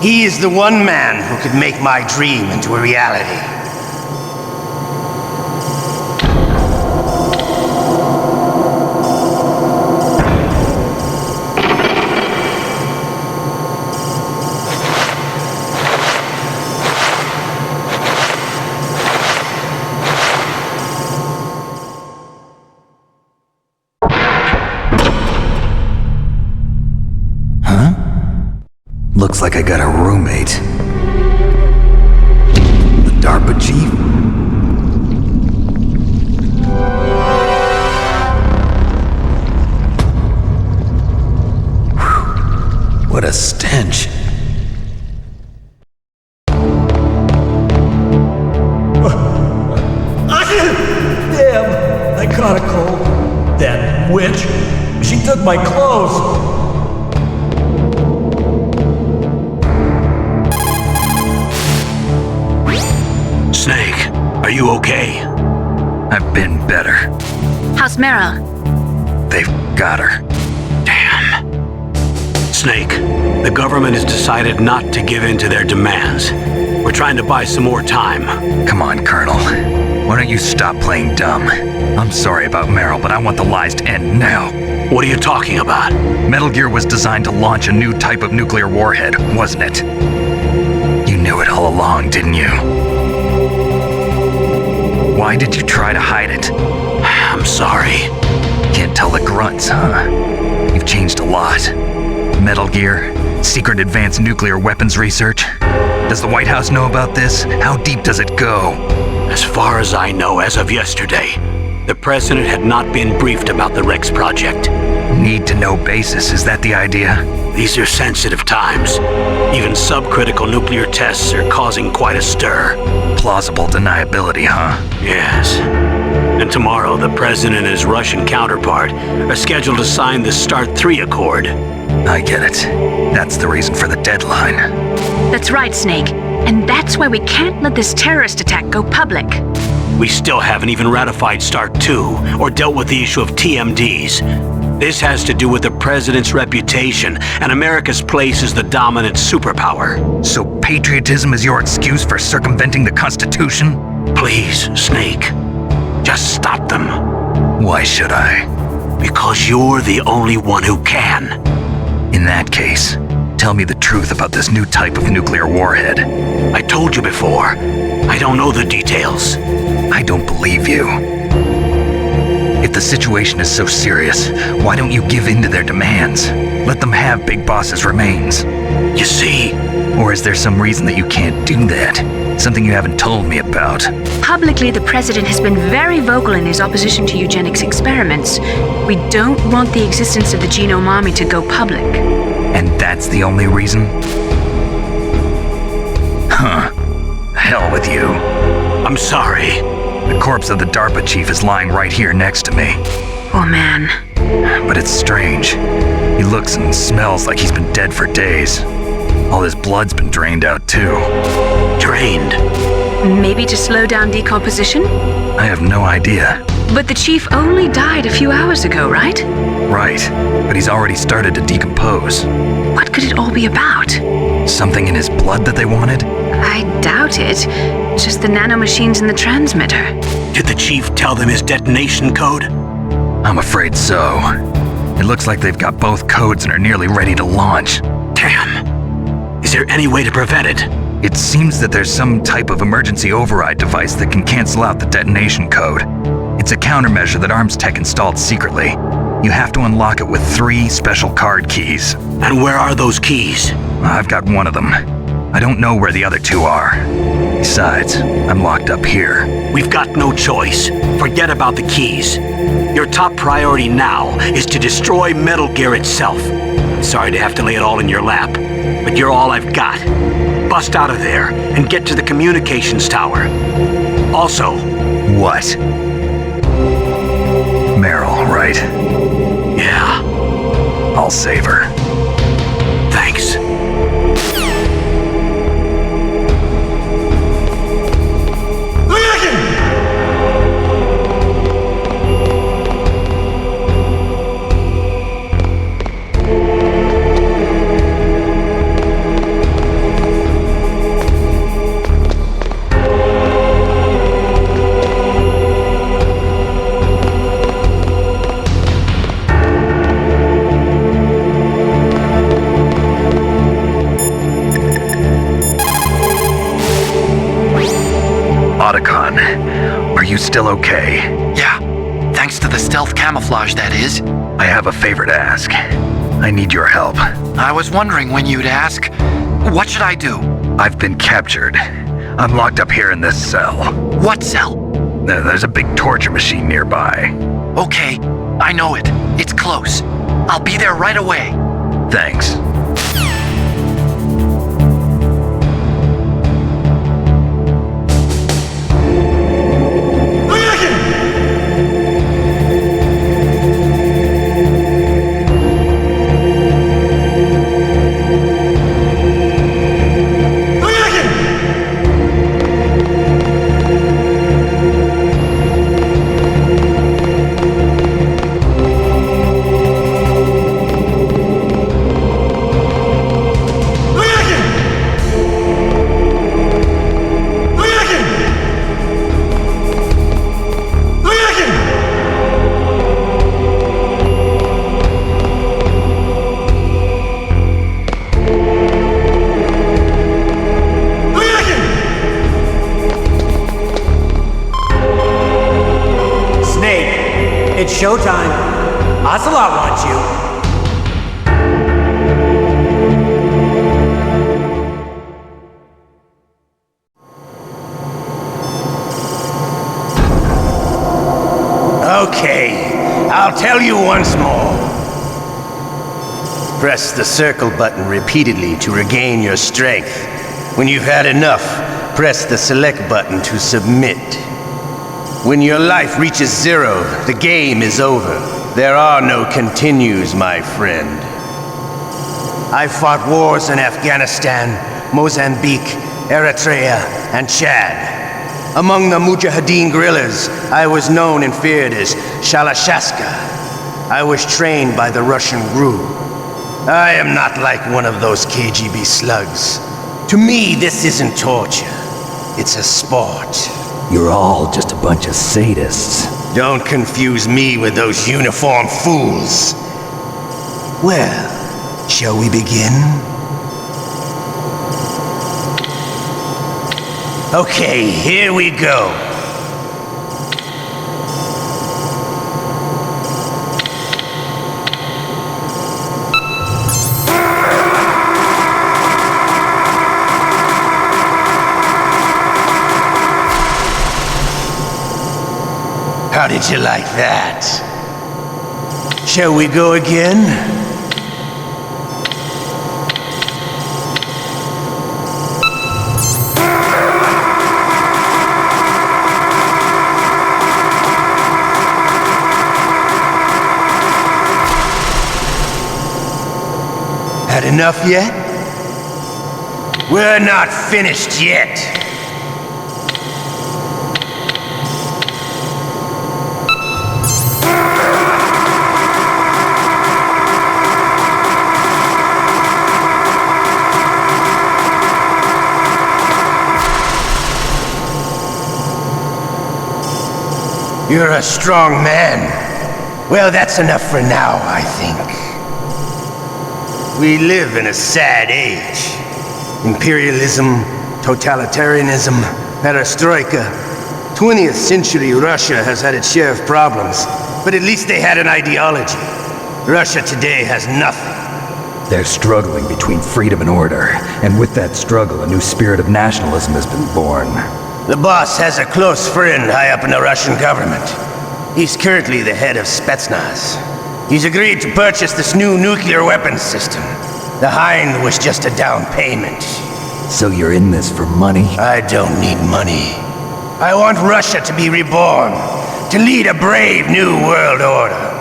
S13: He is the one man who could make my dream into a reality.
S2: Looks like I got a roommate. The DARPA chief? Whew. What a stench.
S10: Damn! I caught a cold. That witch. She took my clothes.
S1: Snake, are you okay?
S12: I've been better.
S5: How's Meryl?
S12: They've got her.
S1: Damn. Snake, the government has decided not to give in to their demands. We're trying to buy some more time.
S12: Come on, Colonel. Why don't you stop playing dumb? I'm sorry about Meryl, but I want the lies to end now.
S1: What are you talking about?
S12: Metal Gear was designed to launch a new type of nuclear warhead, wasn't it? You knew it all along, didn't you? Why did you try to hide it?
S1: I'm sorry.
S12: Can't tell the grunts, huh? You've changed a lot. Metal Gear, secret advanced nuclear weapons research. Does the White House know about this? How deep does it go?
S1: As far as I know, as of yesterday, the president had not been briefed about the Rex project.
S12: Need to know basis, is that the idea?
S1: These are sensitive times. Even subcritical nuclear tests are causing quite a stir.
S12: Plausible deniability, huh?
S1: Yes. And tomorrow, the president and his Russian counterpart are scheduled to sign the START 3 Accord.
S12: I get it. That's the reason for the deadline.
S3: That's right, Snake. And that's why we can't let this terrorist attack go public.
S1: We still haven't even ratified START 2 or dealt with the issue of TMDs. This has to do with the president's reputation and America's place as the dominant superpower.
S12: So patriotism is your excuse for circumventing the Constitution?
S1: Please, Snake. Just stop them.
S12: Why should I?
S1: Because you're the only one who can.
S12: In that case, tell me the truth about this new type of nuclear warhead.
S1: I told you before. I don't know the details.
S12: I don't believe you. If the situation is so serious, why don't you give in to their demands? Let them have Big Boss's remains.
S1: You see?
S12: Or is there some reason that you can't do that? Something you haven't told me about?
S3: Publicly, the president has been very vocal in his opposition to eugenics experiments. We don't want the existence of the Genome Army to go public.
S12: And that's the only reason? Huh. Hell with you.
S1: I'm sorry.
S12: The corpse of the DARPA chief is lying right here next to me.
S3: Oh man.
S12: But it's strange. He looks and smells like he's been dead for days. All his blood's been drained out too.
S1: Drained?
S3: Maybe to slow down decomposition?
S12: I have no idea.
S3: But the chief only died a few hours ago, right?
S12: Right, but he's already started to decompose.
S3: What could it all be about?
S12: Something in his blood that they wanted?
S3: I doubt it. Just the nanomachines in the transmitter.
S1: Did the chief tell them his detonation code?
S12: I'm afraid so. It looks like they've got both codes and are nearly ready to launch.
S1: Damn. Is there any way to prevent it?
S12: It seems that there's some type of emergency override device that can cancel out the detonation code. It's a countermeasure that Arms Tech installed secretly. You have to unlock it with 3 special card keys.
S1: And where are those keys?
S12: I've got one of them. I don't know where the other 2 are. Besides, I'm locked up here.
S1: We've got no choice. Forget about the keys. Your top priority now is to destroy Metal Gear itself. Sorry to have to lay it all in your lap, but you're all I've got. Bust out of there and get to the communications tower. Also...
S12: What? Meryl, right?
S1: Yeah.
S12: I'll save her.
S1: Thanks.
S12: Otacon, are you still okay?
S20: Yeah. Thanks to the stealth camouflage, that is.
S12: I have a favor to ask. I need your help.
S20: I was wondering when you'd ask. What should I do?
S12: I've been captured. I'm locked up here in this cell.
S20: What cell?
S12: There's a big torture machine nearby.
S20: Okay, I know it. It's close. I'll be there right away.
S12: Thanks.
S8: It's showtime. Ocelot wants you.
S13: Okay, I'll tell you once more. Press the circle button repeatedly to regain your strength. When you've had enough, press the select button to submit. When your life reaches 0, the game is over. There are no continues, my friend. I fought wars in Afghanistan, Mozambique, Eritrea, and Chad. Among the Mujahideen guerrillas, I was known and feared as Shalashaska. I was trained by the Russian GRU. I am not like one of those KGB slugs. To me, this isn't torture. It's a sport.
S2: You're all just a bunch of sadists.
S13: Don't confuse me with those uniformed fools. Well, shall we begin? Okay, here we go. How did you like that? Shall we go again? Had enough yet? We're not finished yet. You're a strong man. Well, that's enough for now, I think. We live in a sad age. Imperialism, totalitarianism, perestroika. 20th century Russia has had its share of problems, but at least they had an ideology. Russia today has nothing.
S2: They're struggling between freedom and order, and with that struggle, a new spirit of nationalism has been born.
S13: The boss has a close friend high up in the Russian government. He's currently the head of Spetsnaz. He's agreed to purchase this new nuclear weapons system. The Hind was just a down payment.
S2: So you're in this for money?
S13: I don't need money. I want Russia to be reborn, to lead a brave new world order.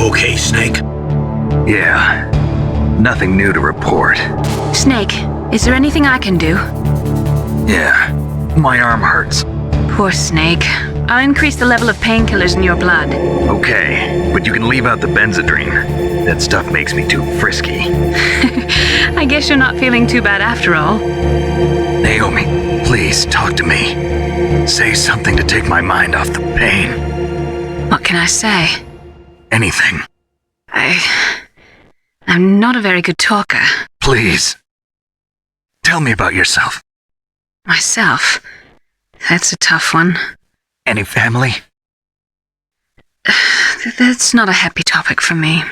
S1: Okay, Snake?
S12: Yeah. Nothing new to report.
S3: Snake, is there anything I can do?
S12: Yeah. My arm hurts.
S3: Poor Snake. I'll increase the level of painkillers in your blood.
S12: Okay, but you can leave out the Benzedrine. That stuff makes me too frisky.
S3: I guess you're not feeling too bad after all.
S12: Naomi, please talk to me. Say something to take my mind off the pain.
S3: What can I say?
S12: Anything.
S3: I'm not a very good talker.
S12: Please. Tell me about yourself.
S3: Myself? That's a tough one.
S12: Any family?
S3: That's not a happy topic for me.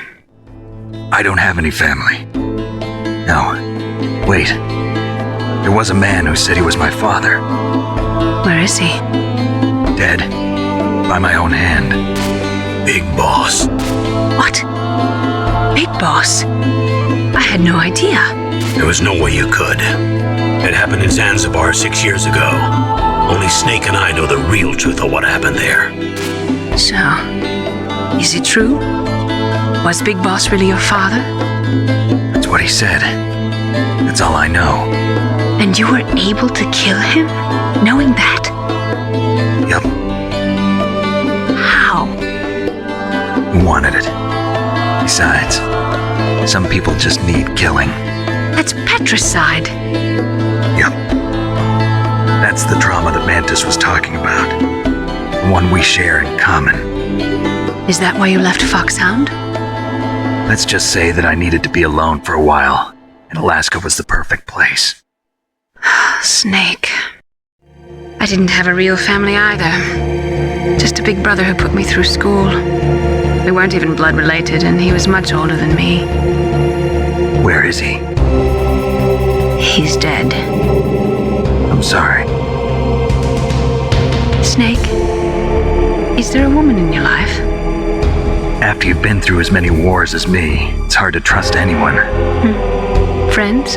S12: I don't have any family. No. Wait. There was a man who said he was my father.
S3: Where is he?
S12: Dead. By my own hand.
S1: Big Boss.
S3: What? Big Boss? I had no idea.
S1: There was no way you could. It happened in Zanzibar 6 years ago. Only Snake and I know the real truth of what happened there.
S3: So, is it true? Was Big Boss really your father?
S12: That's what he said. That's all I know.
S3: And you were able to kill him, knowing that?
S12: Yup.
S3: How?
S12: He wanted it. Besides, some people just need killing.
S3: That's patricide.
S12: Yup. That's the trauma that Mantis was talking about. The one we share in common.
S3: Is that why you left Foxhound?
S12: Let's just say that I needed to be alone for a while, and Alaska was the perfect place.
S3: Snake. I didn't have a real family either. Just a big brother who put me through school. We weren't even blood related, and he was much older than me.
S12: Where is he?
S3: He's dead.
S12: I'm sorry.
S3: Snake, is there a woman in your life?
S12: After you've been through as many wars as me, it's hard to trust anyone.
S3: Friends?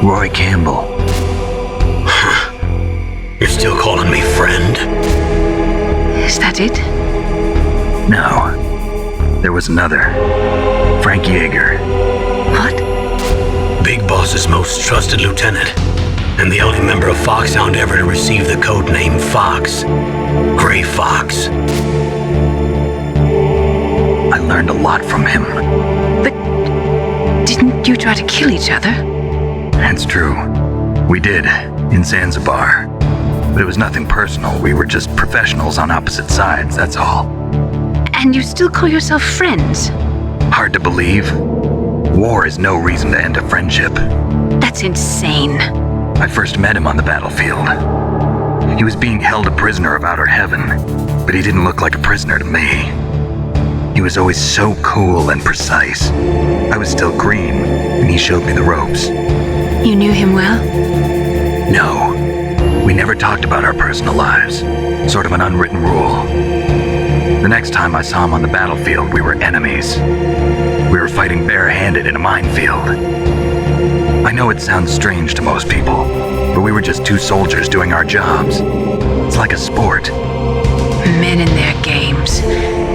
S12: Roy Campbell.
S1: You're still calling me friend?
S3: Is that it?
S12: No. There was another. Frank Yeager.
S3: What?
S1: Big Boss's most trusted lieutenant, and the only member of Foxhound ever to receive the code name Fox. Gray Fox.
S12: I learned a lot from him.
S3: But didn't you try to kill each other?
S12: That's true. We did, in Zanzibar. But it was nothing personal. We were just professionals on opposite sides, that's all.
S3: And you still call yourself friends?
S12: Hard to believe. War is no reason to end a friendship.
S3: That's insane.
S12: I first met him on the battlefield. He was being held a prisoner of outer heaven, but he didn't look like a prisoner to me. He was always so cool and precise. I was still green, and he showed me the ropes.
S3: You knew him well?
S12: No. We never talked about our personal lives. Sort of an unwritten rule. The next time I saw him on the battlefield, we were enemies. We were fighting barehanded in a minefield. I know it sounds strange to most people, but we were just two soldiers doing our jobs. It's like a sport.
S3: Men and their games.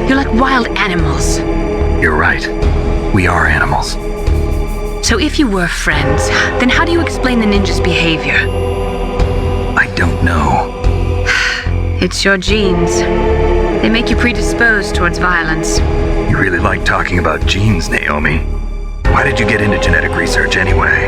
S3: You're like wild animals.
S12: You're right. We are animals.
S3: So if you were friends, then how do you explain the ninja's behavior?
S12: I don't know.
S3: It's your genes. They make you predisposed towards violence.
S12: You really like talking about genes, Naomi. Why did you get into genetic research anyway?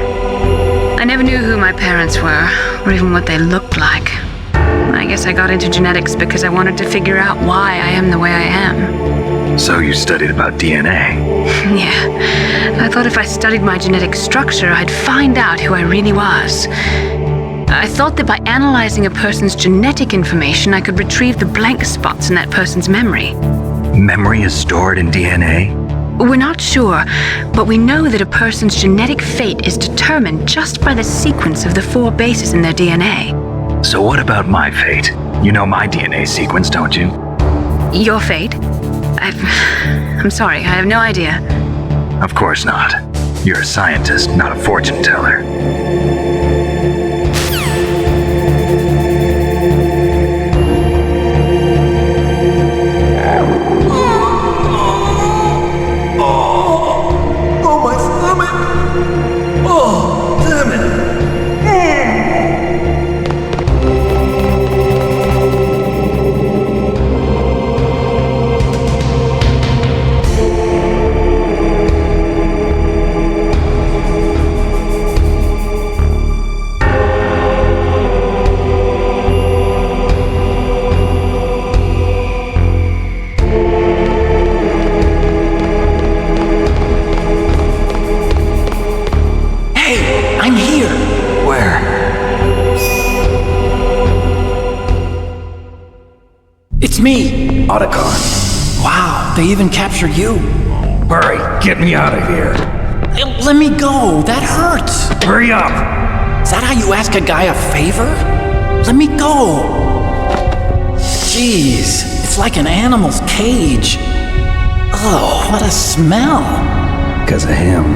S3: I never knew who my parents were, or even what they looked like. I guess I got into genetics because I wanted to figure out why I am the way I am.
S12: So you studied about DNA?
S3: Yeah. I thought if I studied my genetic structure, I'd find out who I really was. I
S17: thought that by analyzing a person's genetic information, I could retrieve the blank spots in that person's memory.
S12: Memory is stored in DNA?
S17: We're not sure, but we know that a person's genetic fate is determined just by the sequence of the 4 bases in their DNA.
S12: So what about my fate? You know my DNA sequence, don't you?
S17: Your fate? I'm sorry, I have no idea.
S12: Of course not. You're a scientist, not a fortune teller.
S10: Oh, my stomach! Oh, damn it!
S18: It's me!
S21: Otacon.
S18: Wow, they even captured you.
S21: Hurry, get me out of here.
S18: Let me go, that hurts.
S21: Hurry up!
S18: Is that how you ask a guy a favor? Let me go. Jeez, it's like an animal's cage. Oh, what a smell.
S2: Because of him.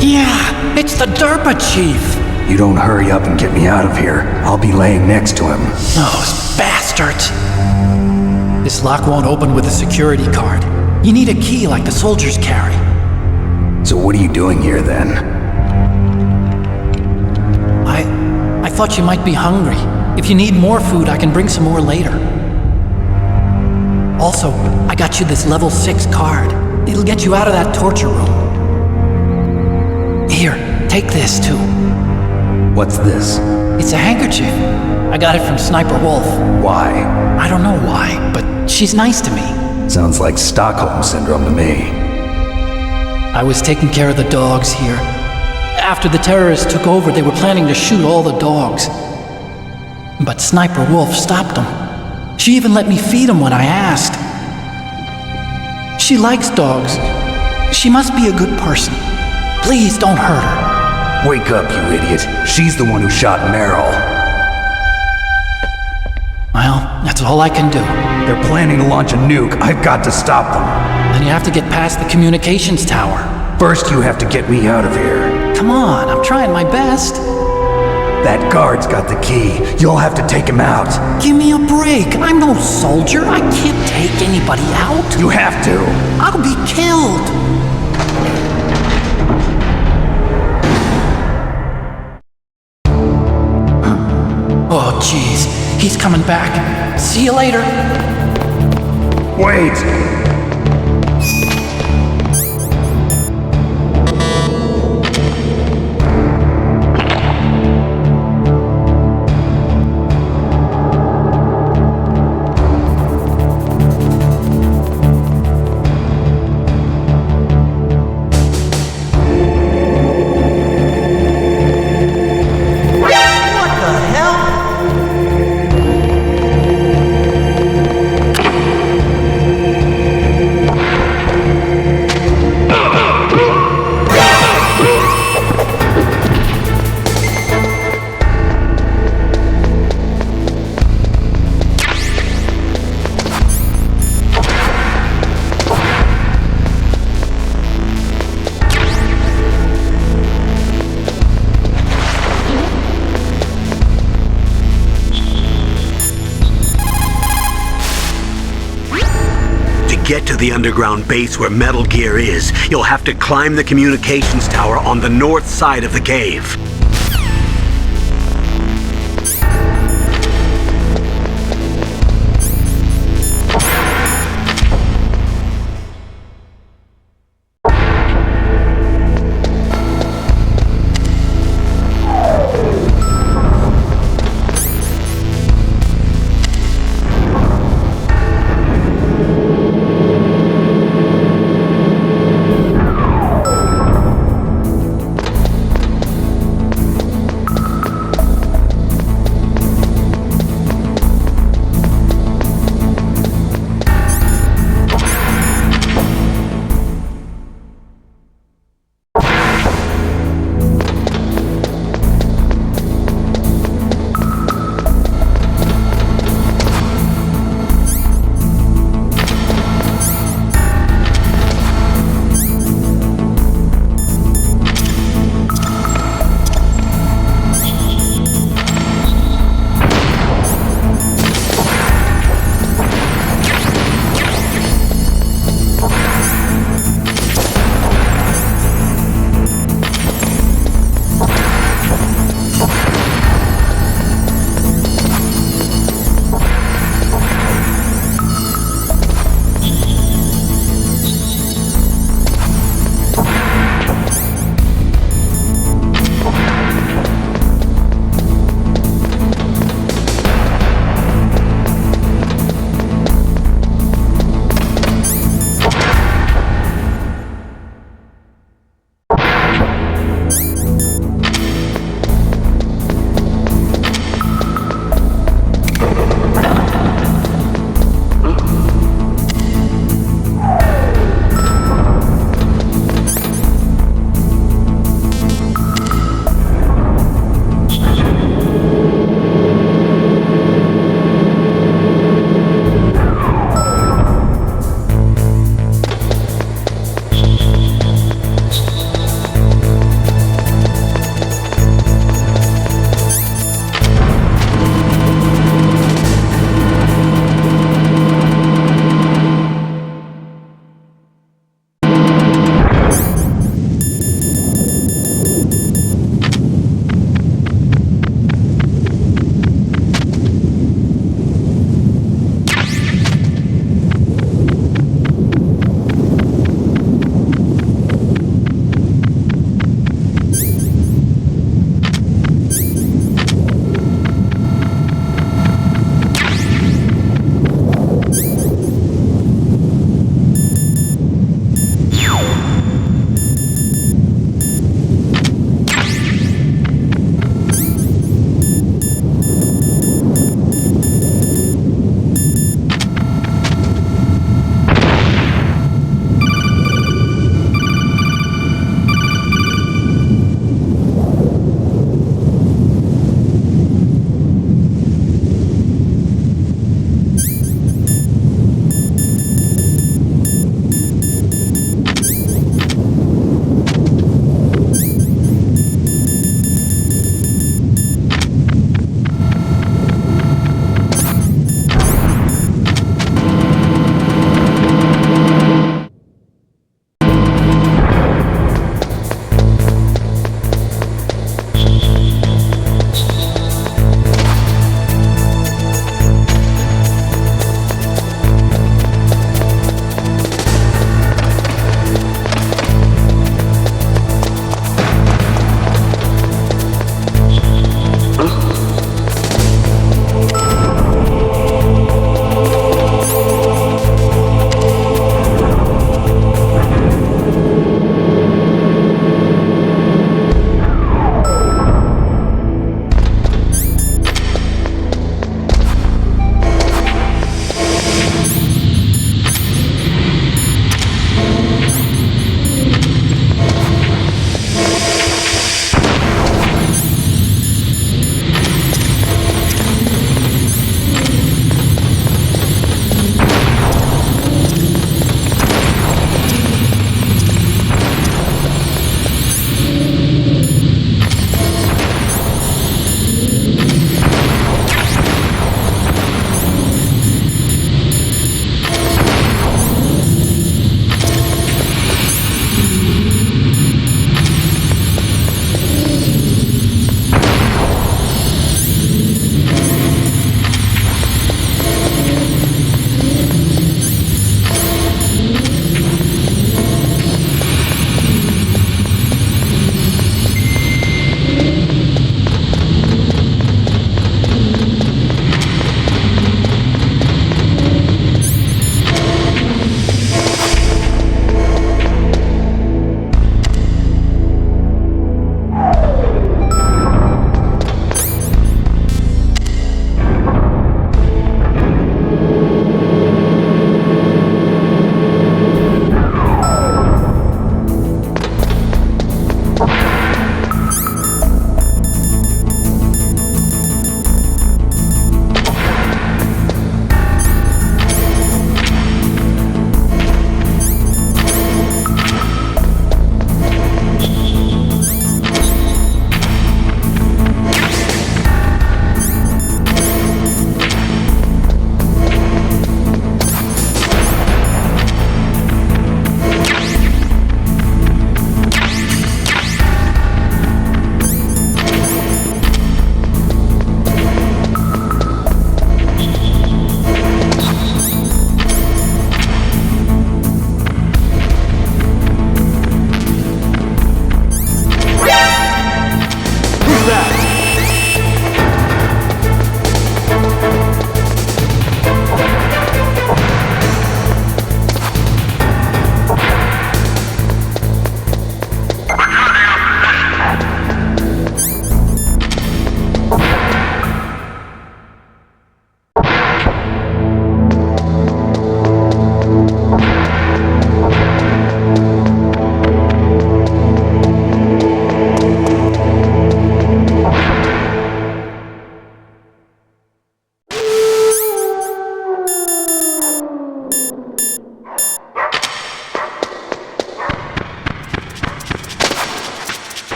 S18: Yeah, it's the Derpa Chief.
S2: You don't hurry up and get me out of here, I'll be laying next to him.
S18: Those bastards. This lock won't open with a security card. You need a key like the soldiers carry.
S2: So what are you doing here then?
S18: I thought you might be hungry. If you need more food, I can bring some more later. Also, I got you this level 6 card. It'll get you out of that torture room. Here, take this too.
S2: What's this?
S18: It's a handkerchief. I got it from Sniper Wolf.
S2: Why?
S18: I don't know why, but she's nice to me.
S2: Sounds like Stockholm Syndrome to me.
S18: I was taking care of the dogs here. After the terrorists took over, they were planning to shoot all the dogs. But Sniper Wolf stopped them. She even let me feed them when I asked. She likes dogs. She must be a good person. Please don't hurt her.
S2: Wake up, you idiot. She's the one who shot Meryl.
S18: Well, that's all I can do.
S2: They're planning to launch a nuke. I've got to stop them.
S18: Then you have to get past the communications tower.
S2: First, you have to get me out of here.
S18: Come on, I'm trying my best.
S2: That guard's got the key. You'll have to take him out.
S18: Give me a break. I'm no soldier. I can't take anybody out.
S2: You have to.
S18: I'll be killed. Oh, jeez. He's coming back. See you later.
S2: Wait!
S1: Get to the underground base where Metal Gear is, you'll have to climb the communications tower on the north side of the cave.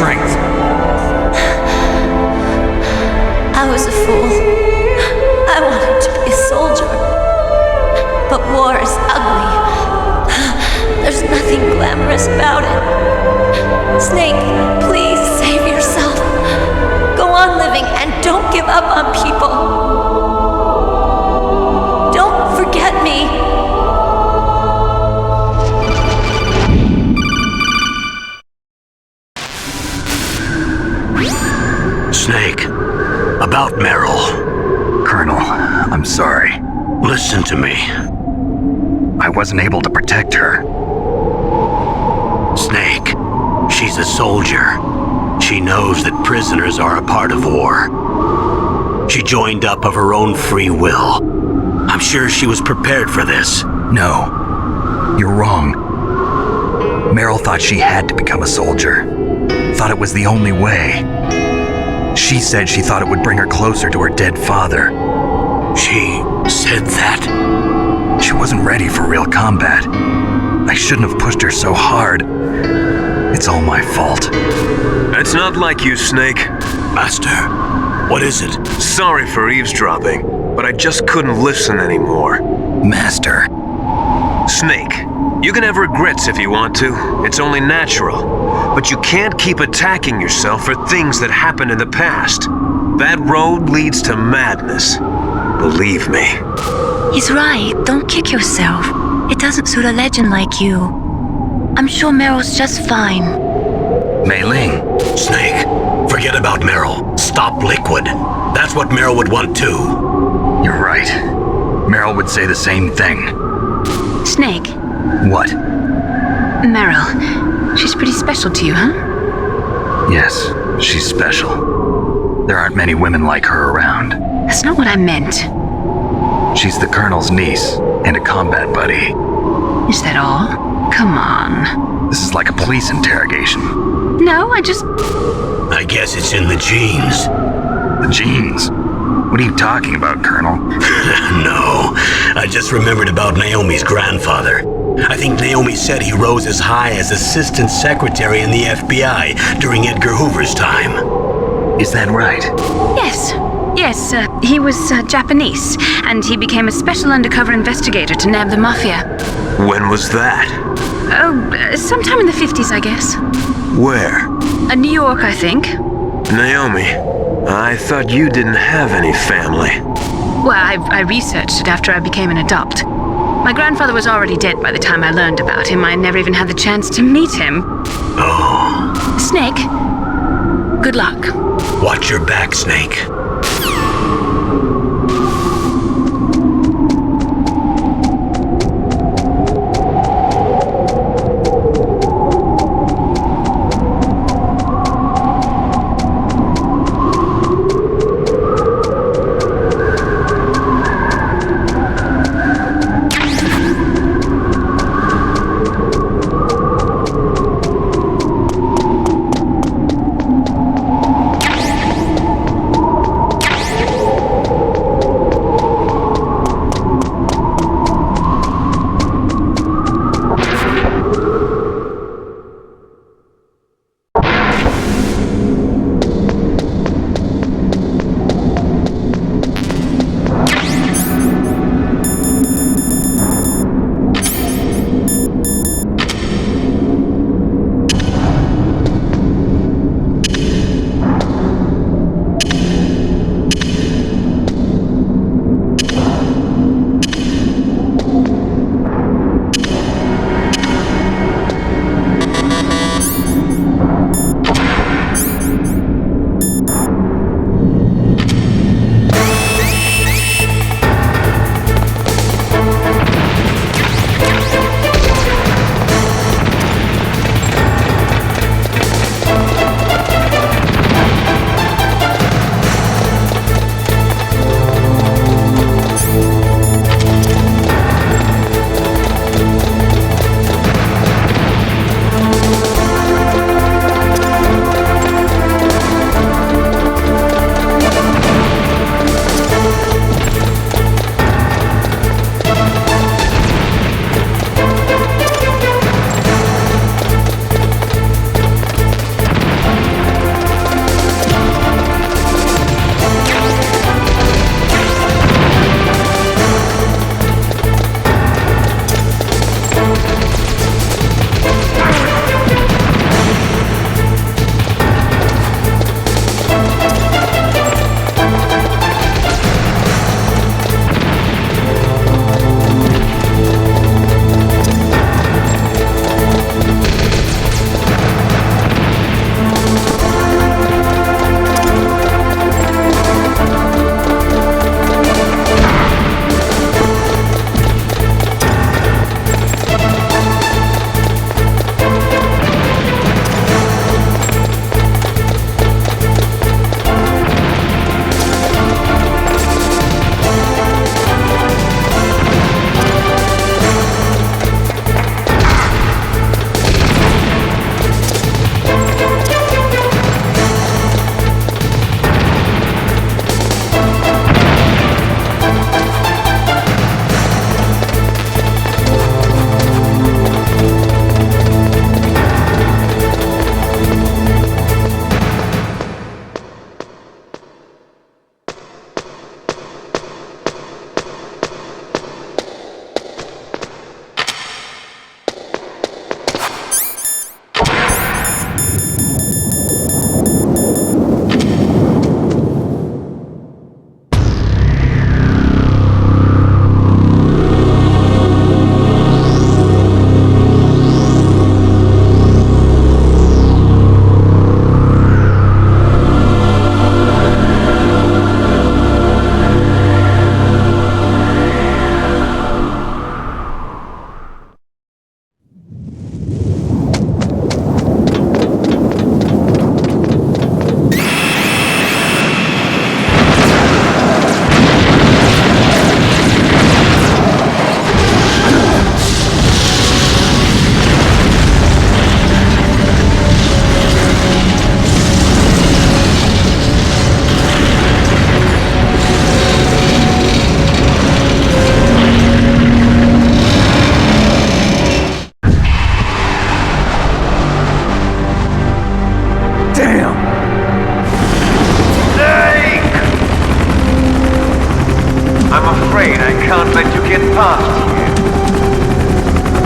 S2: strength.
S11: I was a fool. I wanted to be a soldier. But war is ugly. There's nothing glamorous about it. Snake, please save yourself. Go on living and don't give up on people. Don't forget me.
S1: Snake, about Meryl.
S12: Colonel, I'm sorry.
S1: Listen to me.
S12: I wasn't able to protect her.
S1: Snake, she's a soldier. She knows that prisoners are a part of war. She joined up of her own free will. I'm sure she was prepared for this.
S12: No, you're wrong. Meryl thought she had to become a soldier. Thought it was the only way. She said she thought it would bring her closer to her dead father.
S1: She said that?
S12: She wasn't ready for real combat. I shouldn't have pushed her so hard. It's all my fault.
S6: It's not like you, Snake.
S1: Master, what is it?
S6: Sorry for eavesdropping, but I just couldn't listen anymore.
S12: Master.
S6: Snake, you can have regrets if you want to. It's only natural. But you can't keep attacking yourself for things that happened in the past. That road leads to madness. Believe me.
S5: He's right. Don't kick yourself. It doesn't suit a legend like you. I'm sure Meryl's just fine.
S12: Mei Ling.
S1: Snake, forget about Meryl. Stop Liquid. That's what Meryl would want too.
S12: You're right. Meryl would say the same thing.
S3: Snake.
S12: What?
S3: Meryl. She's pretty special to you, huh?
S12: Yes, she's special. There aren't many women like her around.
S3: That's not what I meant.
S12: She's the Colonel's niece and a combat buddy.
S3: Is that all? Come on.
S12: This is like a police interrogation.
S3: No,
S1: I guess it's in the genes.
S12: The genes? What are you talking about, Colonel?
S1: No, I just remembered about Naomi's grandfather. I think Naomi said he rose as high as assistant secretary in the FBI during Edgar Hoover's time.
S12: Is that right?
S3: Yes. Yes, he was Japanese, and he became a special undercover investigator to nab the mafia.
S6: When was that?
S3: Oh, sometime in the 50s, I guess.
S6: Where?
S3: New York, I think.
S6: Naomi, I thought you didn't have any family.
S3: Well, I researched it after I became an adopt. My grandfather was already dead by the time I learned about him. I never even had the chance to meet him.
S1: Oh.
S3: Snake, good luck.
S1: Watch your back, Snake.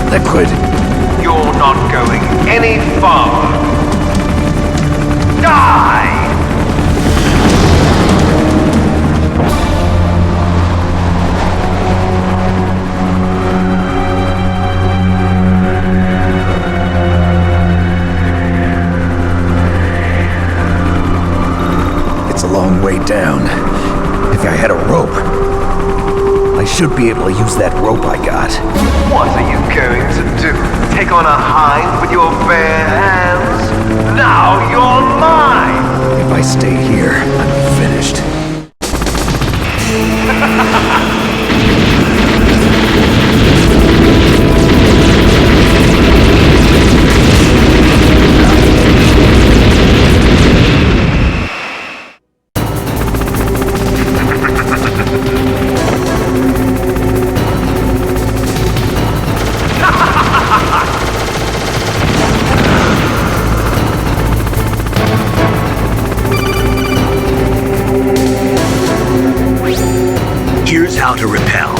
S21: Liquid.
S6: You're not going any farther. Die!
S2: It's a long way down. If I had a rope, I should be able to use that rope I got.
S6: What are you going to do? Take on a hind with your bare hands? Now you're mine!
S2: If I stay here, I'm finished.
S1: Here's how to repel.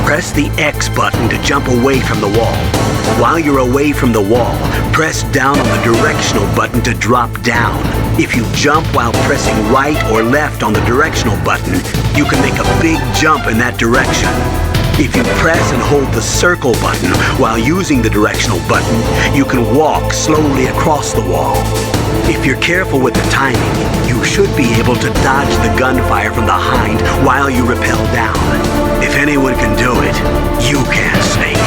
S1: Press the X button to jump away from the wall. While you're away from the wall, press down on the directional button to drop down. If you jump while pressing right or left on the directional button, you can make a big jump in that direction. If you press and hold the circle button while using the directional button, you can walk slowly across the wall. If you're careful with the timing, you should be able to dodge the gunfire from the hind while you rappel down. If anyone can do it, you can, Snake.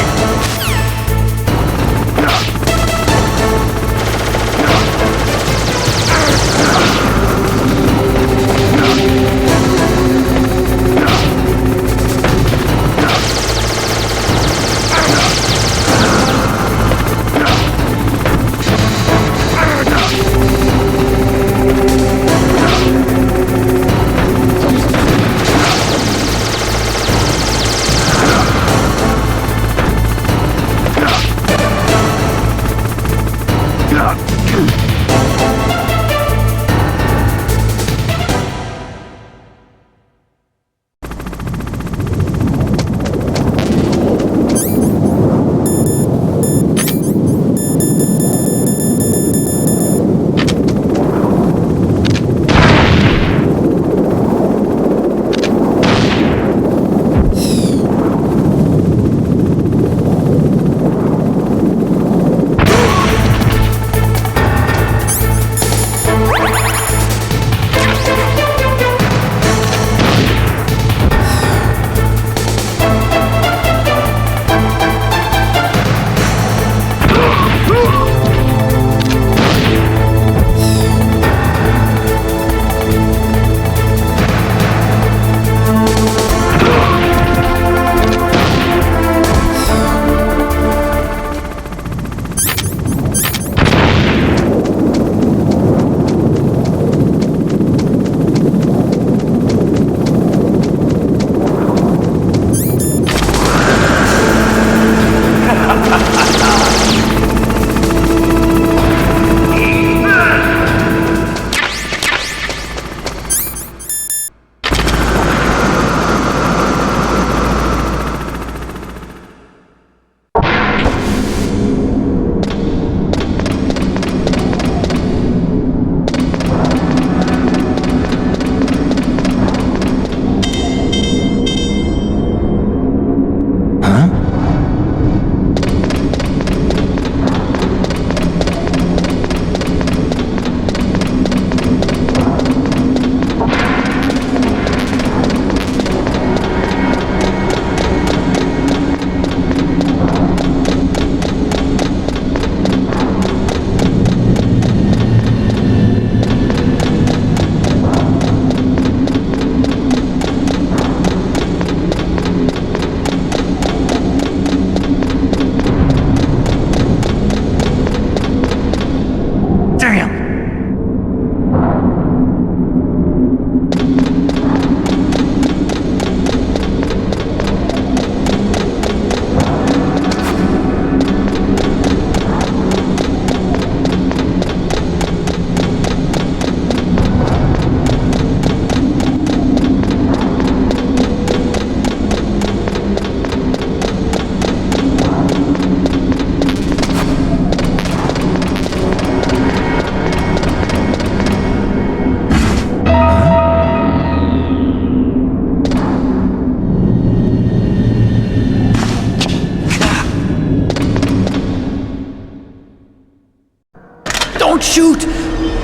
S18: shoot!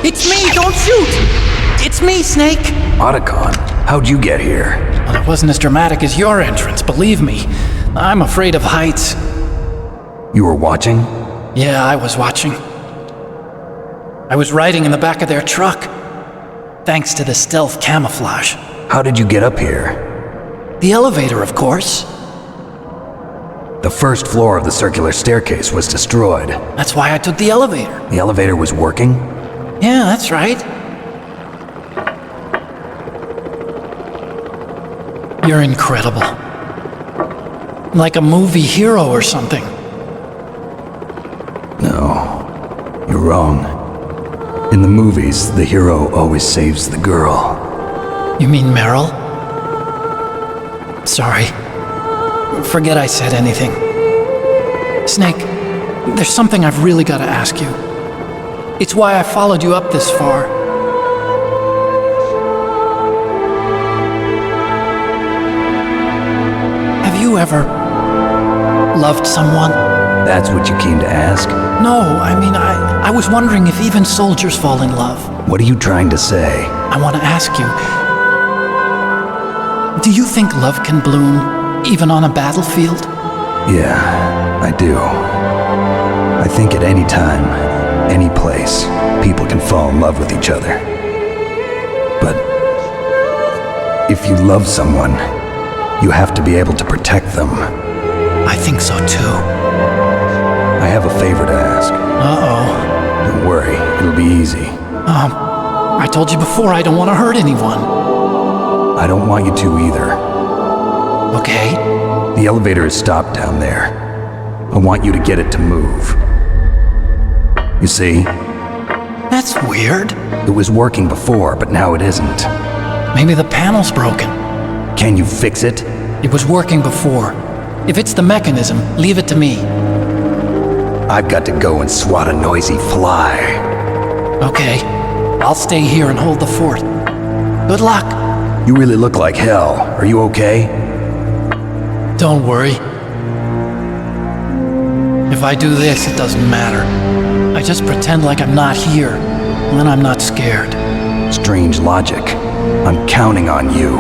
S18: It's me! Don't shoot! It's me, Snake!
S2: Otacon, how'd you get here?
S18: Well, it wasn't as dramatic as your entrance, believe me. I'm afraid of heights.
S2: You were watching?
S18: Yeah, I was watching. I was riding in the back of their truck, thanks to the stealth camouflage.
S2: How did you get up here?
S18: The elevator, of course.
S2: The first floor of the circular staircase was destroyed.
S18: That's why I took the elevator.
S2: The elevator was working?
S18: Yeah, that's right. You're incredible. Like a movie hero or something.
S2: No, you're wrong. In the movies, the hero always saves the girl.
S18: You mean Meryl? Sorry. Forget I said anything. Snake, there's something I've really got to ask you. It's why I followed you up this far. Have you ever loved someone?
S2: That's what you came to ask?
S18: No, I mean, I was wondering if even soldiers fall in love.
S2: What are you trying to say?
S18: I want to ask you, do you think love can bloom even on a battlefield?
S2: Yeah, I do. I think at any time, any place, people can fall in love with each other. But if you love someone, you have to be able to protect them.
S18: I think so too.
S2: I have a favor to ask.
S18: Uh-oh.
S2: Don't worry, it'll be easy.
S18: I told you before I don't want to hurt anyone.
S2: I don't want you to either.
S18: Okay.
S2: The elevator is stopped down there. I want you to get it to move. You see?
S18: That's weird.
S2: It was working before, but now it isn't.
S18: Maybe the panel's broken.
S2: Can you fix it?
S18: It was working before. If it's the mechanism, leave it to me.
S2: I've got to go and swat a noisy fly.
S18: Okay. I'll stay here and hold the fort. Good luck.
S2: You really look like hell. Are you okay?
S18: Don't worry. If I do this, it doesn't matter. I just pretend like I'm not here, and then I'm not scared.
S2: Strange logic. I'm counting on you.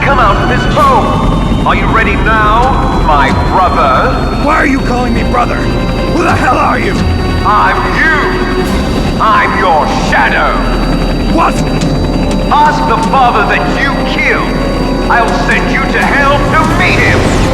S6: come out of this home. Are you ready now, my brother?
S14: Why are you calling me brother? Who the hell are you?
S6: I'm you. I'm your shadow.
S14: What?
S6: Ask the father that you killed. I'll send you to hell to meet him.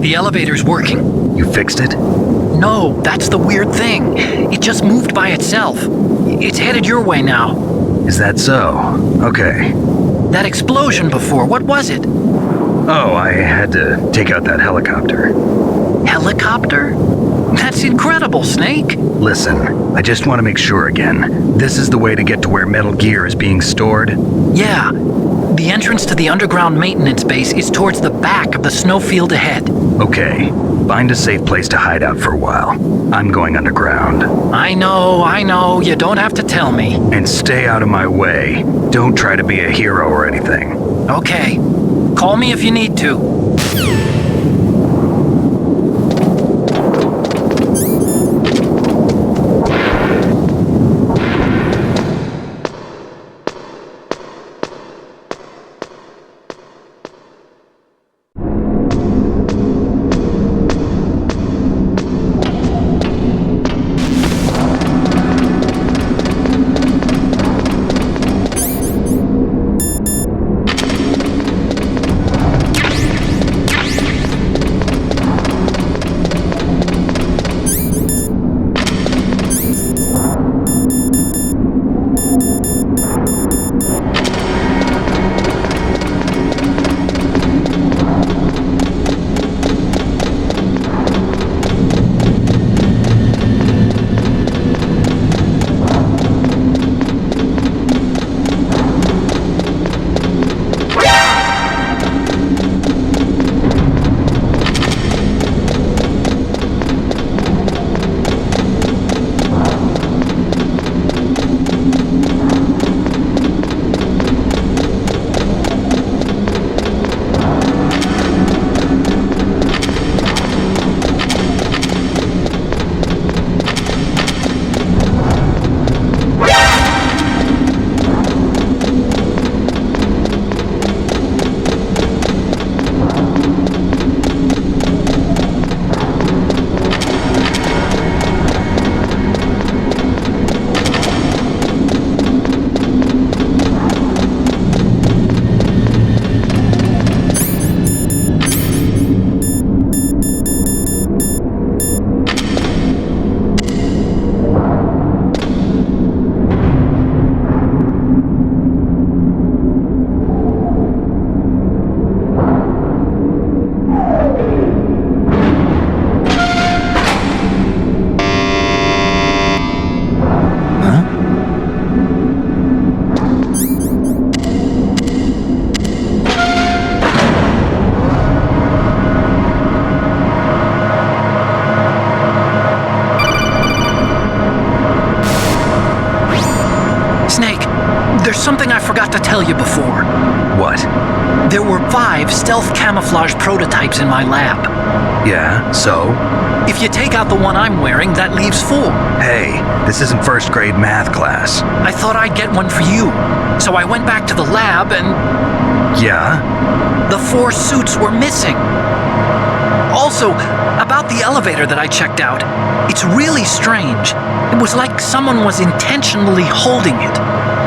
S20: The elevator's working.
S12: You fixed it?
S20: No, that's the weird thing. It just moved by itself. It's headed your way now.
S12: Is that so? Okay.
S20: That explosion before, what was it?
S12: Oh, I had to take out that helicopter.
S20: Helicopter? That's incredible, Snake.
S12: Listen, I just want to make sure again. This is the way to get to where Metal Gear is being stored?
S20: Yeah. The entrance to the underground maintenance base is towards the back of the snowfield ahead.
S12: Okay. Find a safe place to hide out for a while. I'm going underground.
S20: I know. You don't have to tell me.
S12: And stay out of my way. Don't try to be a hero or anything.
S20: Okay. Call me if you need to. There's something I forgot to tell you before.
S12: What?
S20: There were 5 stealth camouflage prototypes in my lab.
S12: Yeah, so?
S20: If you take out the one I'm wearing, that leaves 4.
S12: Hey, this isn't first grade math class.
S20: I thought I'd get one for you. So I went back to the lab and...
S12: Yeah?
S20: The 4 suits were missing. Also, about the elevator that I checked out, it's really strange. It was like someone was intentionally holding it.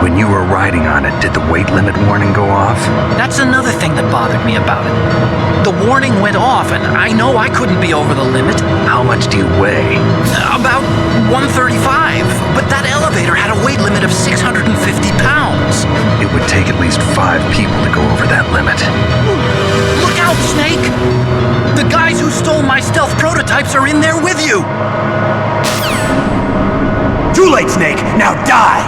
S12: When you were riding on it, did the weight limit warning go off?
S20: That's another thing that bothered me about it. The warning went off, and I know I couldn't be over the limit.
S12: How much do you weigh?
S20: About 135, but that elevator had a weight limit of 650 pounds.
S12: It would take at least 5 people to go over that limit.
S20: Look out, Snake! The guys who stole my stealth prototypes are in there with you!
S8: Too late, Snake! Now die!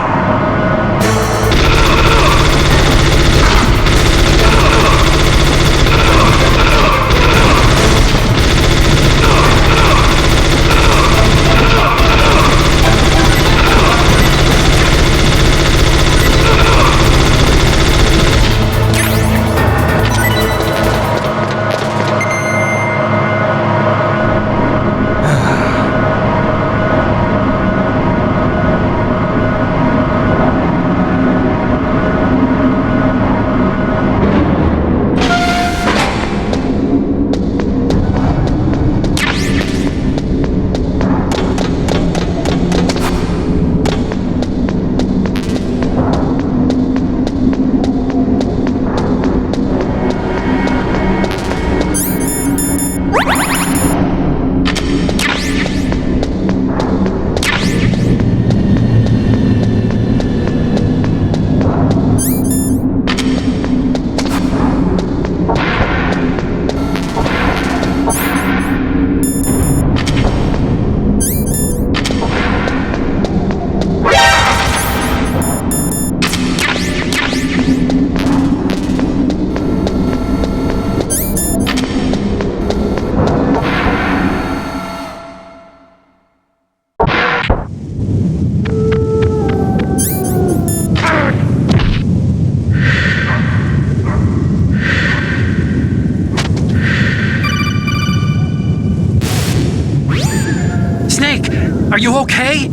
S20: Snake, are you okay?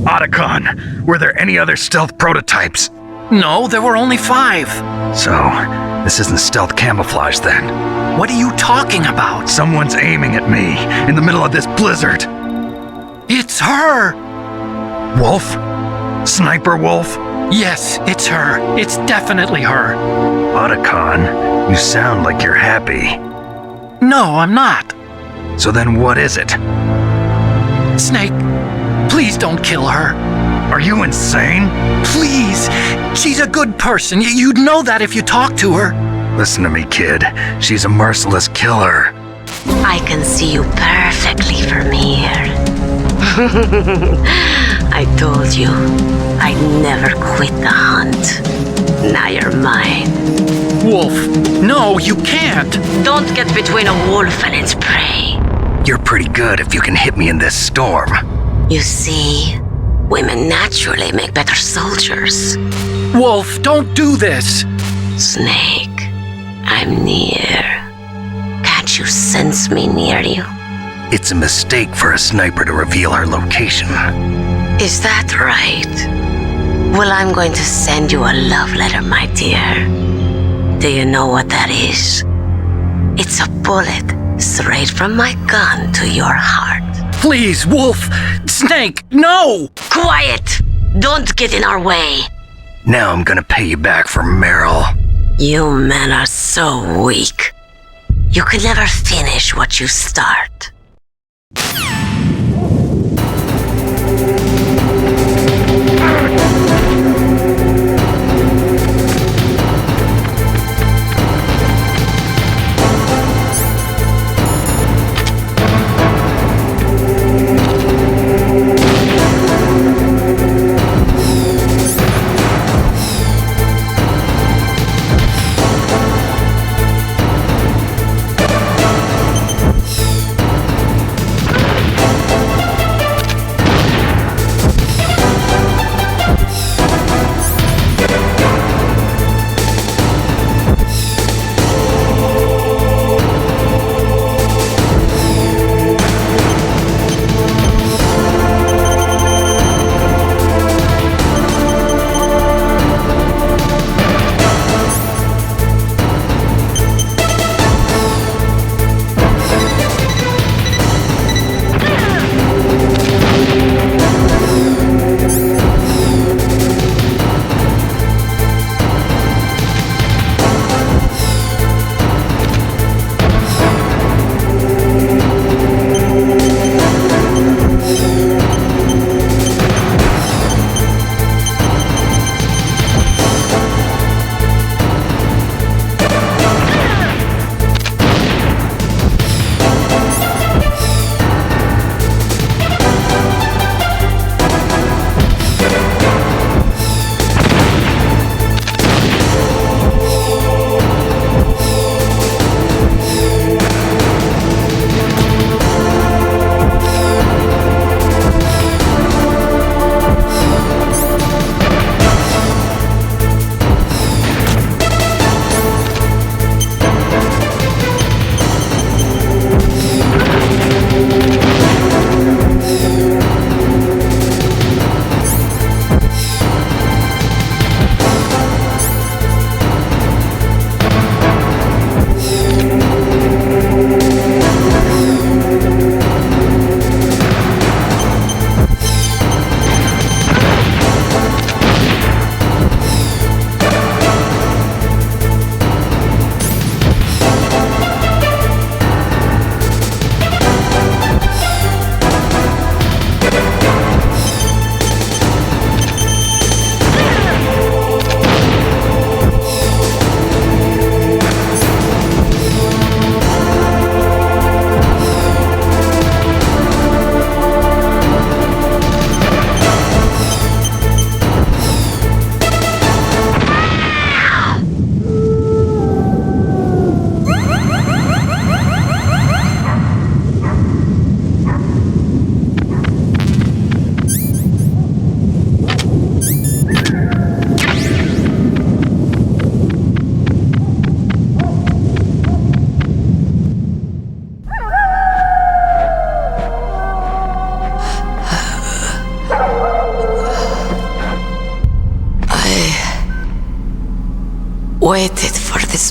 S12: Otacon, were there any other stealth prototypes?
S20: No, there were only 5.
S12: So, this isn't stealth camouflage then?
S20: What are you talking about?
S12: Someone's aiming at me in the middle of this blizzard.
S20: It's her!
S12: Wolf? Sniper Wolf?
S20: Yes, it's her. It's definitely her.
S12: Otacon, you sound like you're happy.
S20: No, I'm not.
S12: So then what is it?
S20: Snake, please don't kill her.
S12: Are you insane?
S20: Please! She's a good person. You'd know that if you talked to her.
S12: Listen to me, kid. She's a merciless killer.
S4: I can see you perfectly from here. I told you, I'd never quit the hunt. Now you're mine.
S20: Wolf, no, you can't.
S4: Don't get between a wolf and its prey.
S12: You're pretty good if you can hit me in this storm.
S4: You see, women naturally make better soldiers.
S20: Wolf, don't do this.
S4: Snake, I'm near. Can't you sense me near you?
S12: It's a mistake for a sniper to reveal her location.
S4: Is that right? Well, I'm going to send you a love letter, my dear. Do you know what that is? It's a bullet straight from my gun to your heart.
S20: Please, Wolf! Snake, no!
S4: Quiet! Don't get in our way.
S12: Now I'm gonna pay you back for Meryl.
S4: You men are so weak. You can never finish what you start.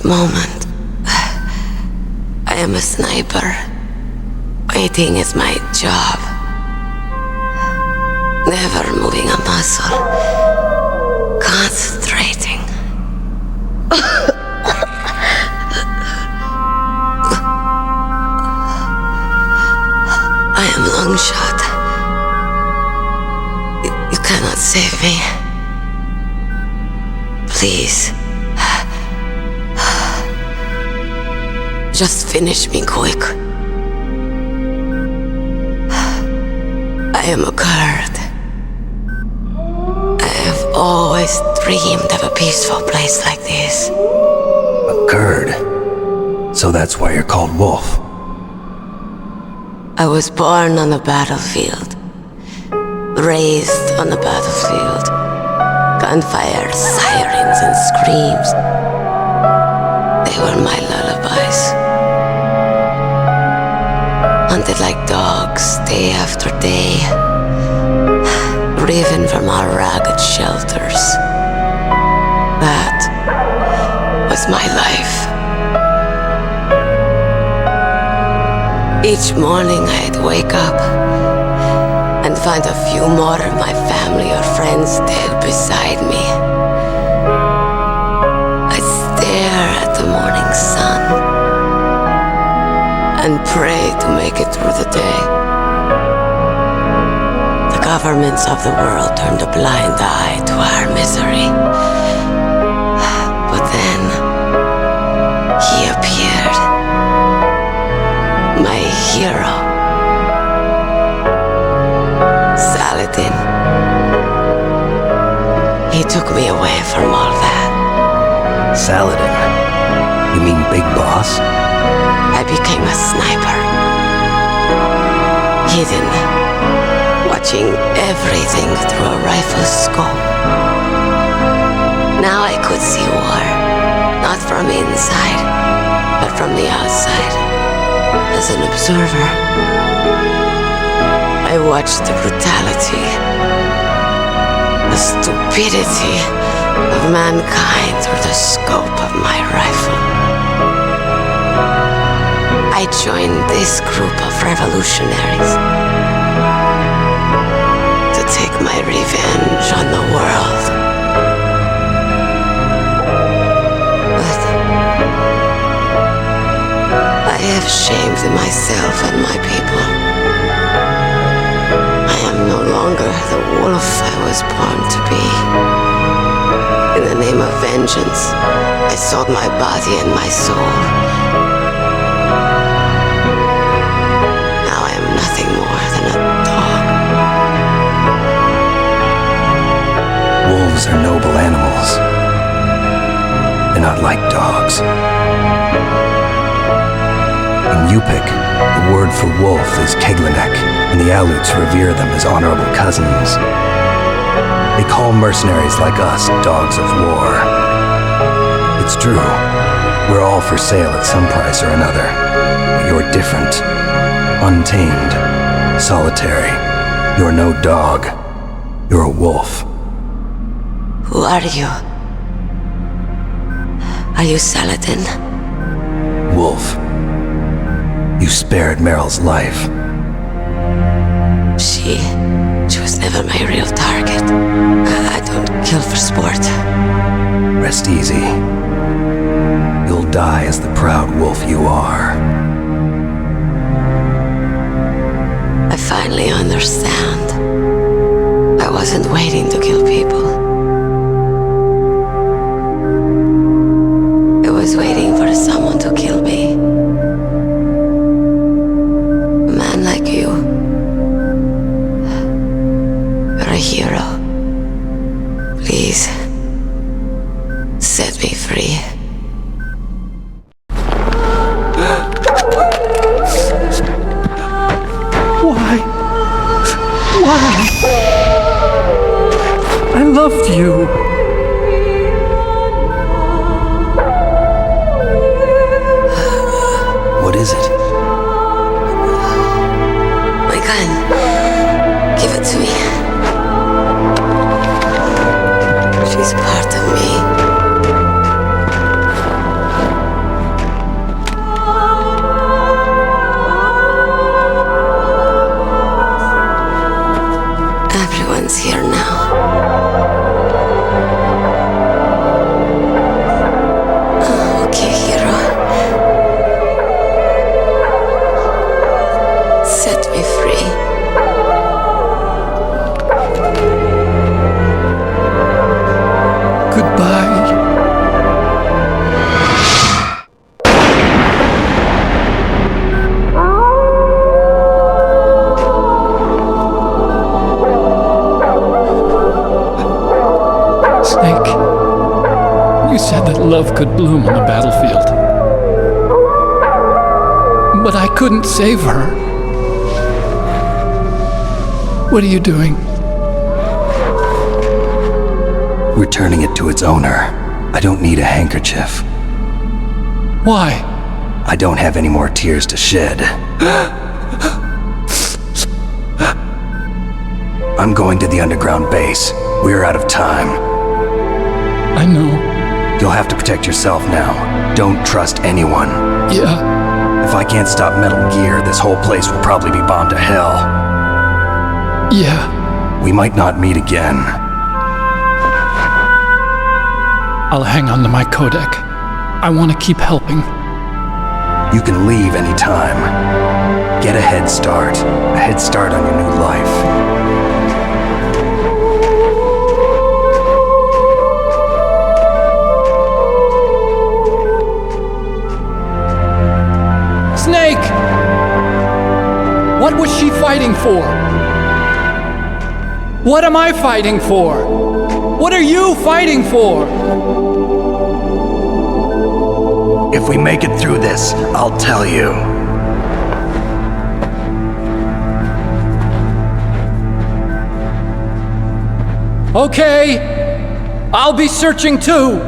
S4: this moment. I am a sniper. Waiting is my job. Never moving a muscle. Concentrating. I am long shot. You cannot save me. Please. Just finish me quick. I am a Kurd. I have always dreamed of a peaceful place like this.
S2: A Kurd? So that's why you're called Wolf.
S4: I was born on the battlefield. Raised on the battlefield. Gunfire, sirens, and screams. They were my lullabies. Hunted like dogs, day after day. Driven from our ragged shelters. That was my life. Each morning I'd wake up and find a few more of my family or friends dead beside me. I'd stare at the morning sun and pray to make it through the day. The governments of the world turned a blind eye to our misery. But then he appeared. My hero. Saladin. He took me away from all that.
S2: Saladin? You mean Big Boss?
S4: I became a sniper. Hidden. Watching everything through a rifle's scope. Now I could see war. Not from inside, but from the outside. As an observer, I watched the brutality, the stupidity of mankind through the scope of my rifle. I joined this group of revolutionaries to take my revenge on the world. But I have shamed myself and my people. I am no longer the wolf I was born to be. In the name of vengeance, I sold my body and my soul. Now I am nothing more than a dog.
S2: Wolves are noble animals. They're not like dogs. In Yupik, the word for wolf is Keglanek, and the Aleuts revere them as honorable cousins. They call mercenaries like us dogs of war. It's true, we're all for sale at some price or another. But you're different, untamed, solitary. You're no dog. You're a wolf.
S4: Who are you? Are you Saladin?
S2: Wolf. You spared Meryl's life.
S4: She was never my real target. I don't kill for sport.
S2: Rest easy. You'll die as the proud wolf you are.
S4: I finally understand. I wasn't waiting to kill people. I was waiting for someone to kill me. A man like you. You're a hero. Please, set me free.
S18: Why? I loved you.
S2: What is it?
S4: My gun. Give it to me. She's part of me. Everyone's here now. Okay, hero. Set me free.
S21: Goodbye.
S18: Snake, you said that love could bloom on the battlefield. But I couldn't save her. What are you doing?
S2: Returning it to its owner. I don't need a handkerchief.
S18: Why?
S2: I don't have any more tears to shed. I'm going to the underground base. We're out of time.
S18: I know.
S2: You'll have to protect yourself now. Don't trust anyone.
S18: Yeah.
S2: If I can't stop Metal Gear, this whole place will probably be bombed to hell.
S18: Yeah.
S2: We might not meet again.
S18: I'll hang on to my codec. I want to keep helping.
S2: You can leave anytime. Get a head start. A head start on your new life.
S18: Snake! What was she fighting for? What am I fighting for? What are you fighting for?
S2: If we make it through this, I'll tell you.
S18: Okay, I'll be searching too.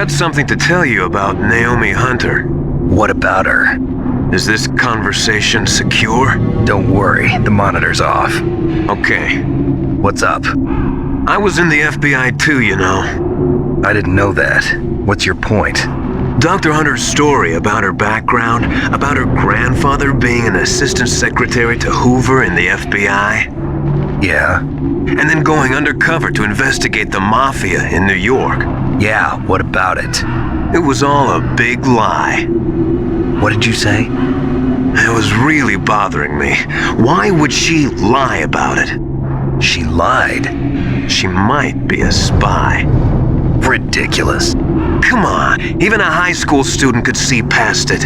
S6: got something to tell you about Naomi Hunter.
S12: What about her?
S6: Is this conversation secure?
S12: Don't worry, the monitor's off.
S6: Okay.
S12: What's up?
S6: I was in the FBI too, you know.
S12: I didn't know that. What's your point?
S6: Dr. Hunter's story about her background, about her grandfather being an assistant secretary to Hoover in the FBI.
S12: Yeah?
S6: And then going undercover to investigate the mafia in New York.
S12: Yeah, what about it?
S6: It was all a big lie.
S12: What did you say?
S6: It was really bothering me. Why would she lie about it?
S12: She lied?
S6: She might be a spy.
S12: Ridiculous.
S6: Come on, even a high school student could see past it.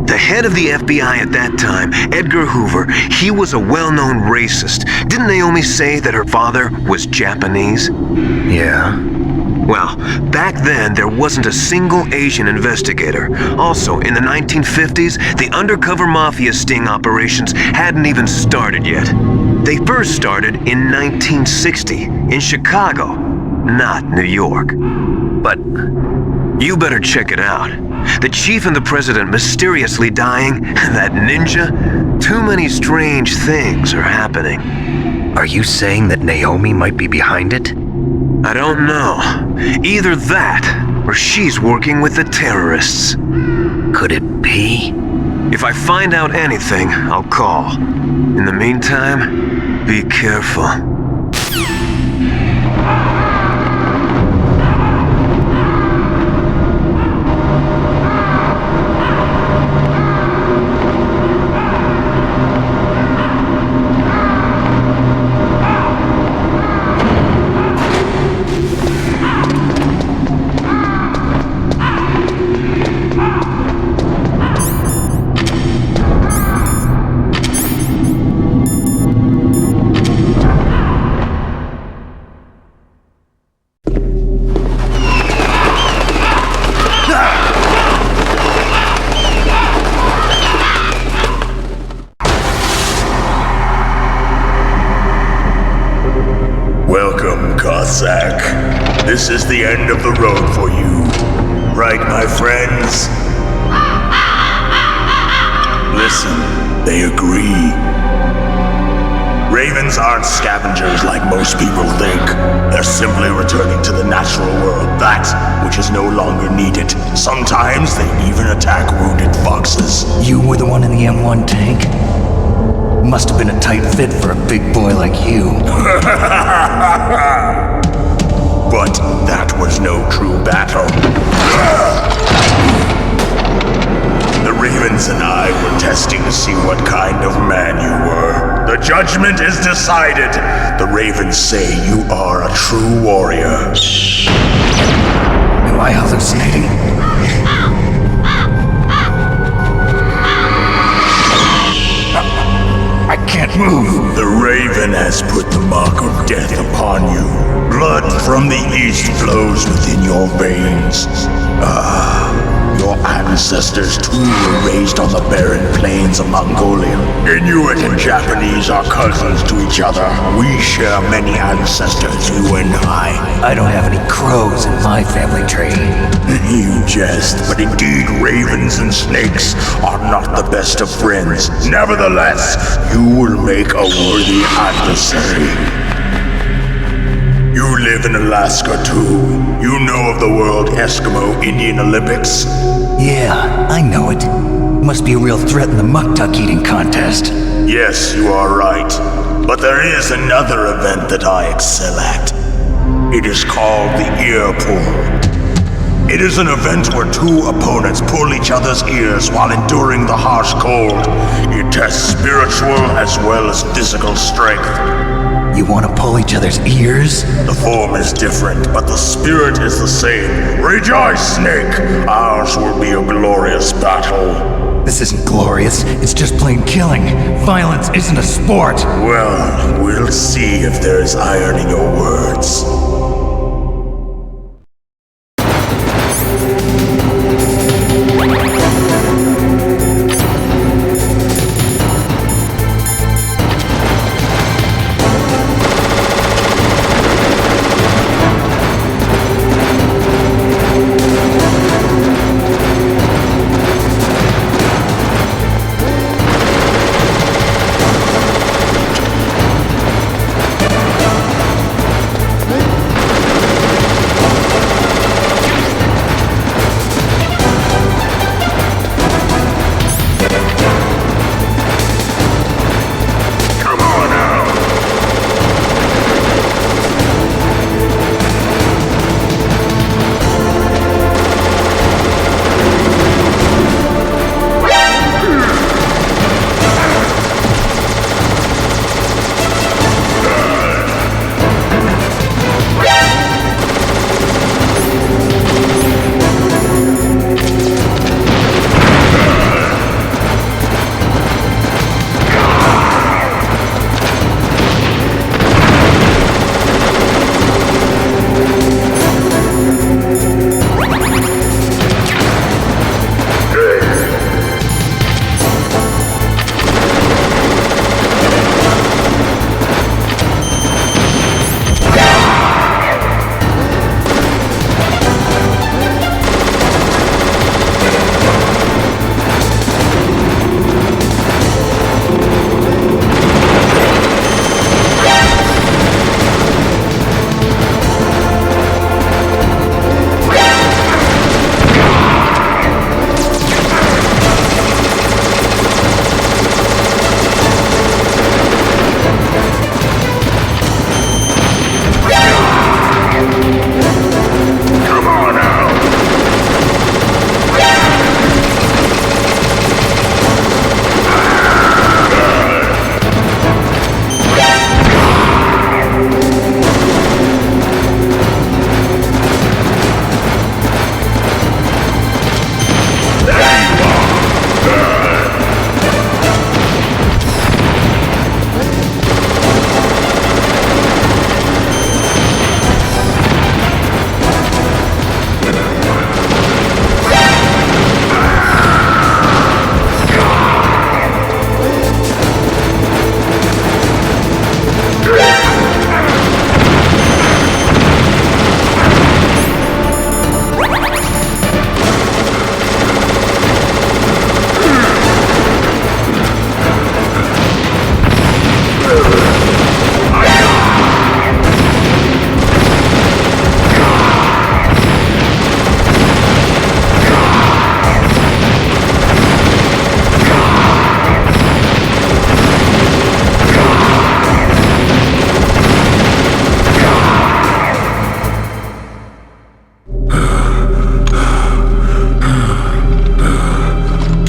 S6: The head of the FBI at that time, Edgar Hoover, he was a well-known racist. Didn't Naomi say that her father was Japanese?
S12: Yeah.
S6: Well, back then there wasn't a single Asian investigator. Also, in the 1950s, the undercover mafia sting operations hadn't even started yet. They first started in 1960, in Chicago, not New York.
S12: But
S6: you better check it out. The chief and the president mysteriously dying, that ninja, too many strange things are happening.
S12: Are you saying that Naomi might be behind it?
S6: I don't know. Either that, or she's working with the terrorists.
S12: Could it be?
S6: If I find out anything, I'll call. In the meantime, be careful.
S19: Welcome, Cossack. This is the end of the road for you. Right, my friends? Listen, they agree. Ravens aren't scavengers like most people think. They're simply returning to the natural world, that which is no longer needed. Sometimes they even attack wounded foxes.
S2: You were the one in the M1 tank? Must have been a tight fit for a big boy like you.
S19: But that was no true battle. The Ravens and I were testing to see what kind of man you were. The judgment is decided. The Ravens say you are a true warrior.
S2: Am I hallucinating? I can't move.
S19: The Raven has put the mark of death upon you. Blood from the east flows within your veins. Your ancestors too were raised on the barren plains of Mongolia. Inuit and Japanese are cousins to each other. We share many ancestors, you and I
S2: don't have any crows in my family tree.
S19: You jest, but indeed ravens and snakes are not the best of friends. Nevertheless, you will make a worthy adversary. You live in Alaska too. You know of the World Eskimo Indian Olympics?
S2: Yeah, I know it. Must be a real threat in the muck-duck eating contest.
S19: Yes, you are right. But there is another event that I excel at. It is called the ear pull. It is an event where two opponents pull each other's ears while enduring the harsh cold. It tests spiritual as well as physical strength.
S2: You want to pull each other's ears?
S19: The form is different, but the spirit is the same. Rejoice, Snake! Ours will be a glorious battle.
S2: This isn't glorious, it's just plain killing. Violence isn't a sport.
S19: Well, we'll see if there's iron in your words.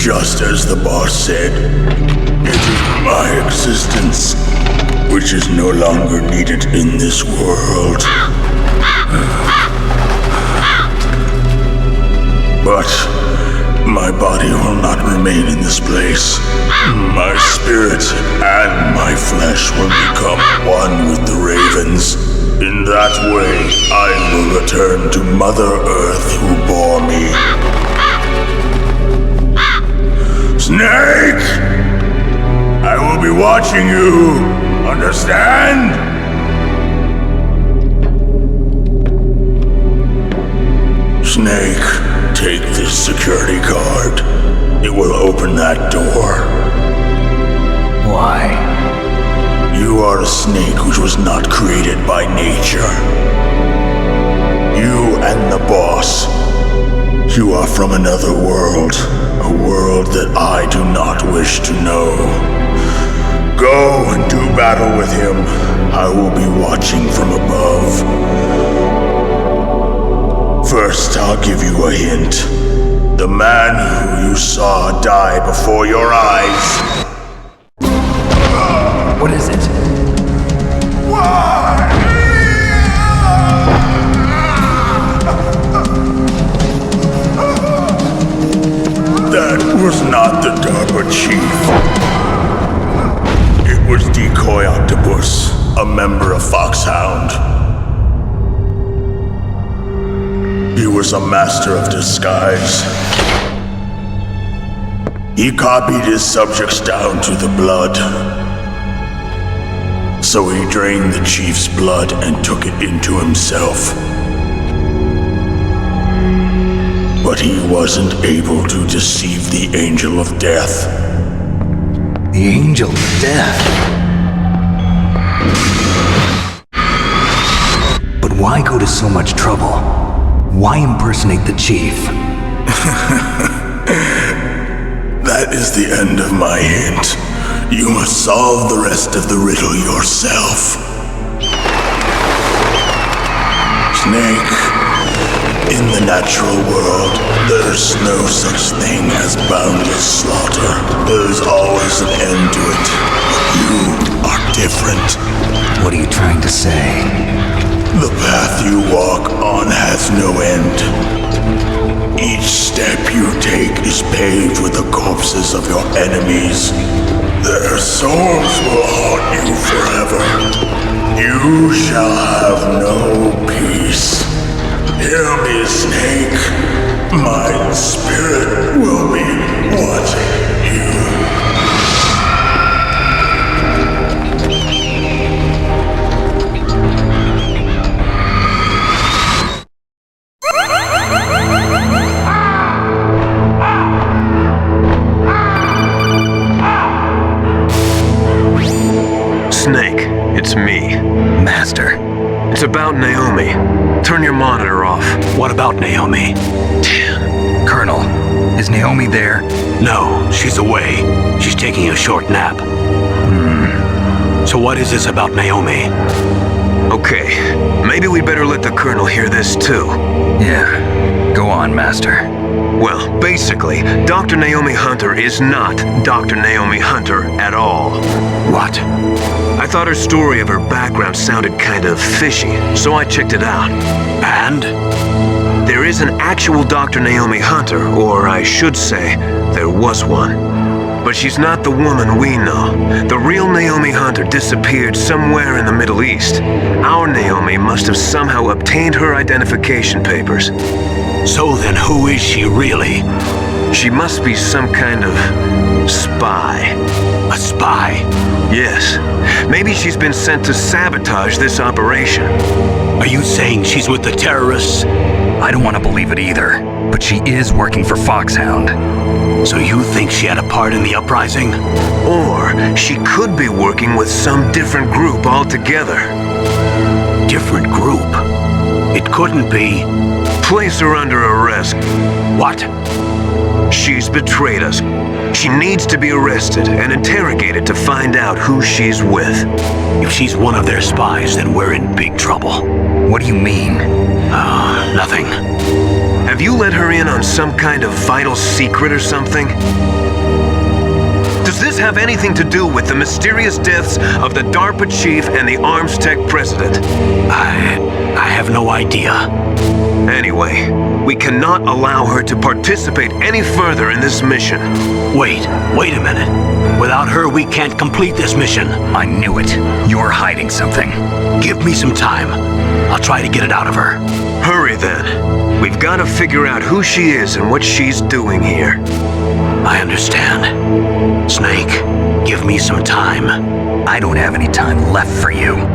S16: Just as the boss said, it is my existence which is no longer needed in this world. But my body will not remain in this place. My spirit and my flesh will become one with the ravens. In that way, I will return to Mother Earth who bore me. Snake! I will be watching you. Understand? Snake, take this security card. It will open that door.
S2: Why?
S16: You are a snake which was not created by nature. You and the boss. You are from another world. A world that I do not wish to know. Go and do battle with him. I will be watching from above. First, I'll give you a hint. The man who you saw die before your eyes.
S2: What is it?
S16: That was not the DARPA chief. It was Decoy Octopus, a member of Foxhound. He was a master of disguise. He copied his subjects down to the blood. So he drained the chief's blood and took it into himself. But he wasn't able to deceive the Angel of Death.
S2: The Angel of Death? But why go to so much trouble? Why impersonate the chief?
S16: That is the end of my hint. You must solve the rest of the riddle yourself. Snake, in the natural world, there's no such thing as boundless slaughter. There's always an end to it. But you are different.
S2: What are you trying to say?
S16: The path you walk on has no end. Each step you take is paved with the corpses of your enemies. Their souls will haunt you forever. You shall have no peace. Hear me, Snake. My spirit will be watching you.
S6: Snake, it's me.
S2: Master.
S6: It's about Naomi. Turn your monitor off.
S1: What about Naomi?
S6: Damn.
S2: Colonel, is Naomi there?
S1: No, she's away. She's taking a short nap. So what is this about Naomi?
S6: Okay, maybe we'd better let the Colonel hear this too.
S2: Yeah, go on, Master.
S6: Well, basically, Dr. Naomi Hunter is not Dr. Naomi Hunter at all.
S1: What?
S6: I thought her story of her background sounded kind of fishy, so I checked it out.
S1: And?
S6: There is an actual Dr. Naomi Hunter, or I should say, there was one. But she's not the woman we know. The real Naomi Hunter disappeared somewhere in the Middle East. Our Naomi must have somehow obtained her identification papers.
S1: So then who is she really?
S6: She must be some kind of spy.
S1: A spy?
S6: Yes. Maybe she's been sent to sabotage this operation.
S1: Are you saying she's with the terrorists?
S2: I don't want to believe it either, but she is working for Foxhound.
S1: So you think she had a part in the uprising?
S6: Or she could be working with some different group altogether.
S1: Different group? It couldn't be.
S6: Place her under arrest.
S1: What?
S6: She's betrayed us. She needs to be arrested and interrogated to find out who she's with.
S1: If she's one of their spies, then we're in big trouble.
S2: What do you mean?
S1: Nothing.
S6: Have you let her in on some kind of vital secret or something? Does this have anything to do with the mysterious deaths of the DARPA chief and the Arms Tech president?
S1: I have no idea.
S6: Anyway, we cannot allow her to participate any further in this mission.
S1: Wait a minute. Without her, we can't complete this mission.
S12: I knew it. You're hiding something.
S1: Give me some time. I'll try to get it out of her.
S6: Hurry then. We've got to figure out who she is and what she's doing here.
S1: I understand. Snake, give me some time.
S12: I don't have any time left for you.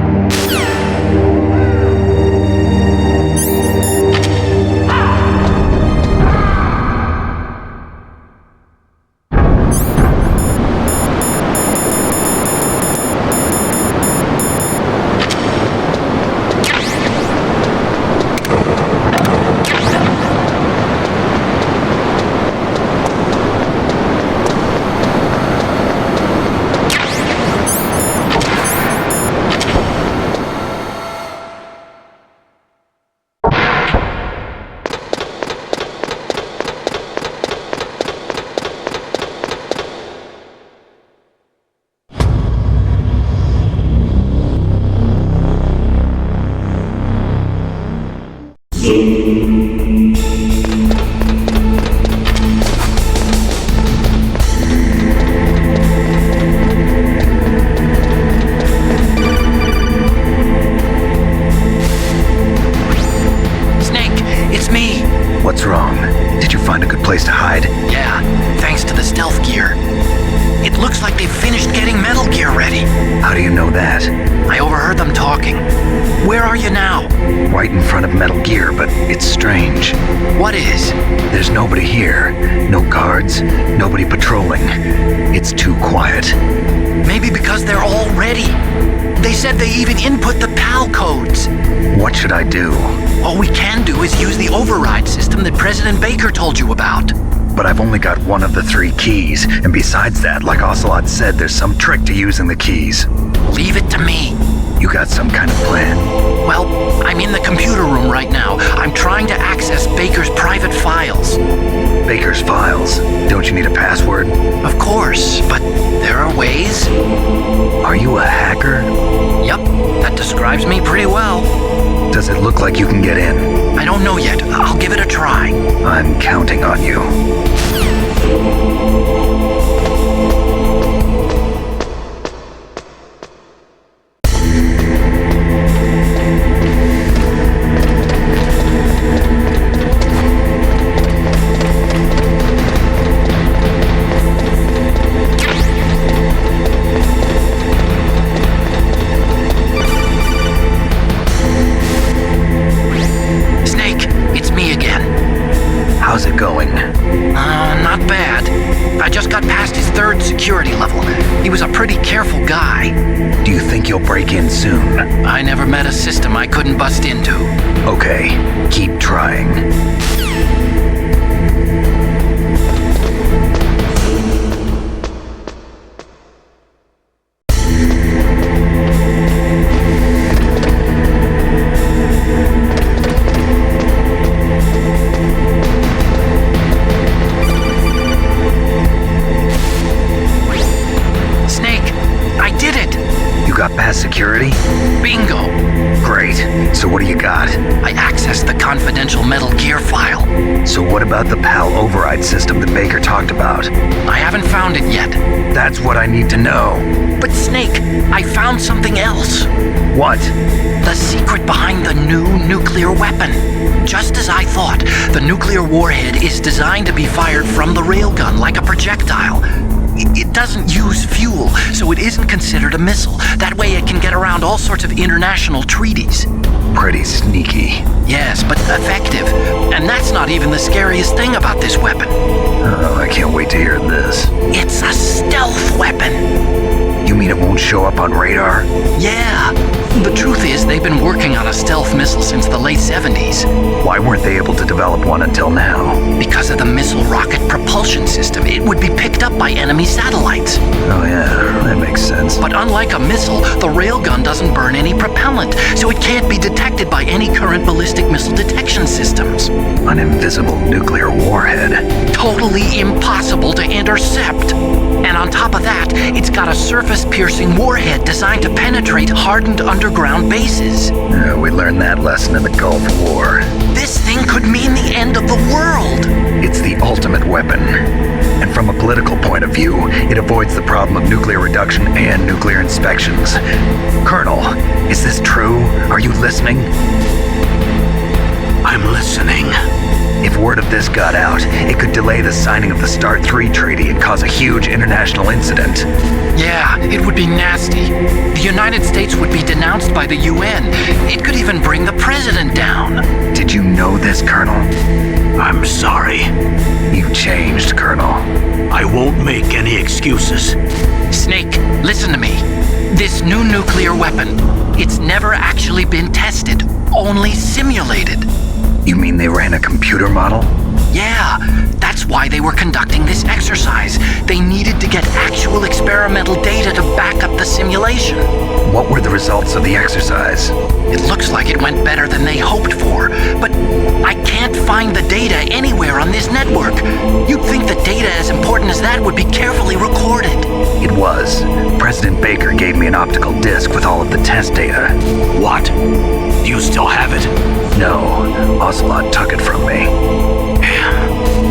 S12: What's wrong? Did you find a good place to hide?
S20: Yeah, thanks to the stealth gear. It looks like they've finished getting Metal Gear ready.
S12: How do you know that?
S20: I overheard them talking. Where are you now?
S12: Right in front of Metal Gear, but it's strange.
S20: What is?
S12: There's nobody here. No guards, nobody patrolling. It's too quiet.
S20: Maybe because they're all ready. They said they even input the PAL codes.
S12: What should I do?
S20: All we can do is use the override system that President Baker told you about.
S12: But I've only got one of the 3 keys, and besides that, like Ocelot said, there's some trick to using the keys.
S20: Leave it to me.
S12: You got some kind of plan?
S20: Well, I'm in the computer room right now. I'm trying to access Baker's private files.
S12: Baker's files? Don't you need a password?
S20: Of course, but there are ways.
S12: Are you a hacker?
S20: Yep, that describes me pretty well.
S12: Does it look like you can get in?
S20: I don't know yet. I'll give it a try.
S12: I'm counting on you. How's it going?
S20: Not bad. I just got past his 3rd security level. He was a pretty careful guy.
S12: Do you think you'll break in soon?
S20: I never met a system I couldn't bust into.
S12: Okay, keep trying. Past security?
S20: Bingo!
S12: Great. So what do you got?
S20: I accessed the confidential Metal Gear file.
S12: So what about the PAL override system that Baker talked about?
S20: I haven't found it yet.
S12: That's what I need to know.
S20: But Snake, I found something else.
S12: What?
S20: The secret behind the new nuclear weapon. Just as I thought, the nuclear warhead is designed to be fired from the railgun like a projectile. It doesn't use fuel, so it isn't considered a missile. That way it can get around all sorts of international treaties.
S12: Pretty sneaky.
S20: Yes, but effective. And that's not even the scariest thing about this weapon.
S12: Oh, I can't wait to hear this.
S20: It's a stealth weapon.
S12: You mean it won't show up on radar?
S20: Yeah. The truth is, they've been working on a stealth missile since the late 70s.
S12: Why weren't they able to develop one until now?
S20: Because of the missile rocket propulsion system. It would be picked up by enemy satellites.
S12: Oh yeah, that makes sense.
S20: But unlike a missile, the railgun doesn't burn any propellant, so it can't be detected by any current ballistic missile detection systems.
S12: An invisible nuclear warhead.
S20: Totally impossible to intercept. And on top of that, it's got a surface-piercing warhead designed to penetrate hardened underground bases.
S12: We learned that lesson in the Gulf War.
S20: This thing could mean the end of the world.
S12: It's the ultimate weapon. And from a political point of view, it avoids the problem of nuclear reduction and nuclear inspections. Colonel, is this true? Are you listening?
S1: I'm listening.
S12: If word of this got out, it could delay the signing of the START 3 treaty and cause a huge international incident.
S20: Yeah, it would be nasty. The United States would be denounced by the UN. It could even bring the president down.
S12: Did you know this, Colonel?
S1: I'm sorry.
S12: You changed, Colonel.
S1: I won't make any excuses.
S20: Snake, listen to me. This new nuclear weapon, it's never actually been tested, only simulated.
S12: You mean they ran a computer model?
S20: Yeah, that's why they were conducting this exercise. They needed to get actual experimental data to back up the simulation.
S12: What were the results of the exercise?
S20: It looks like it went better than they hoped for, but I can't find the data anywhere on this network. You'd think the data as important as that would be carefully recorded.
S12: It was. President Baker gave me an optical disc with all of the test data.
S1: What? Do you still have it?
S12: No, Ocelot took it from me.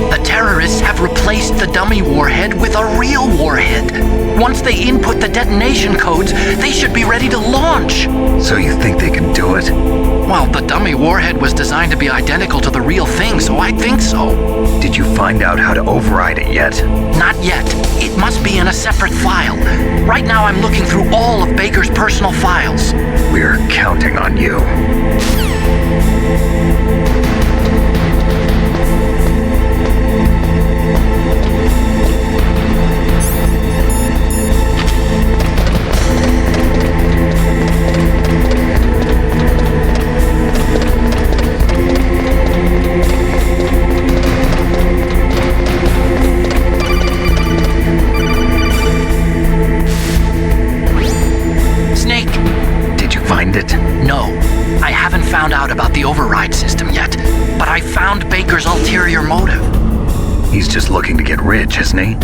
S20: The terrorists have replaced the dummy warhead with a real warhead. Once they input the detonation codes, they should be ready to launch.
S12: So you think they can do it?
S20: Well, the dummy warhead was designed to be identical to the real thing, so I think so.
S12: Did you find out how to override it yet?
S20: Not yet. It must be in a separate file. Right now I'm looking through all of Baker's personal files.
S12: We're counting on you.
S20: Found out about the override system yet, but I found Baker's ulterior motive.
S12: He's just looking to get rich, isn't he?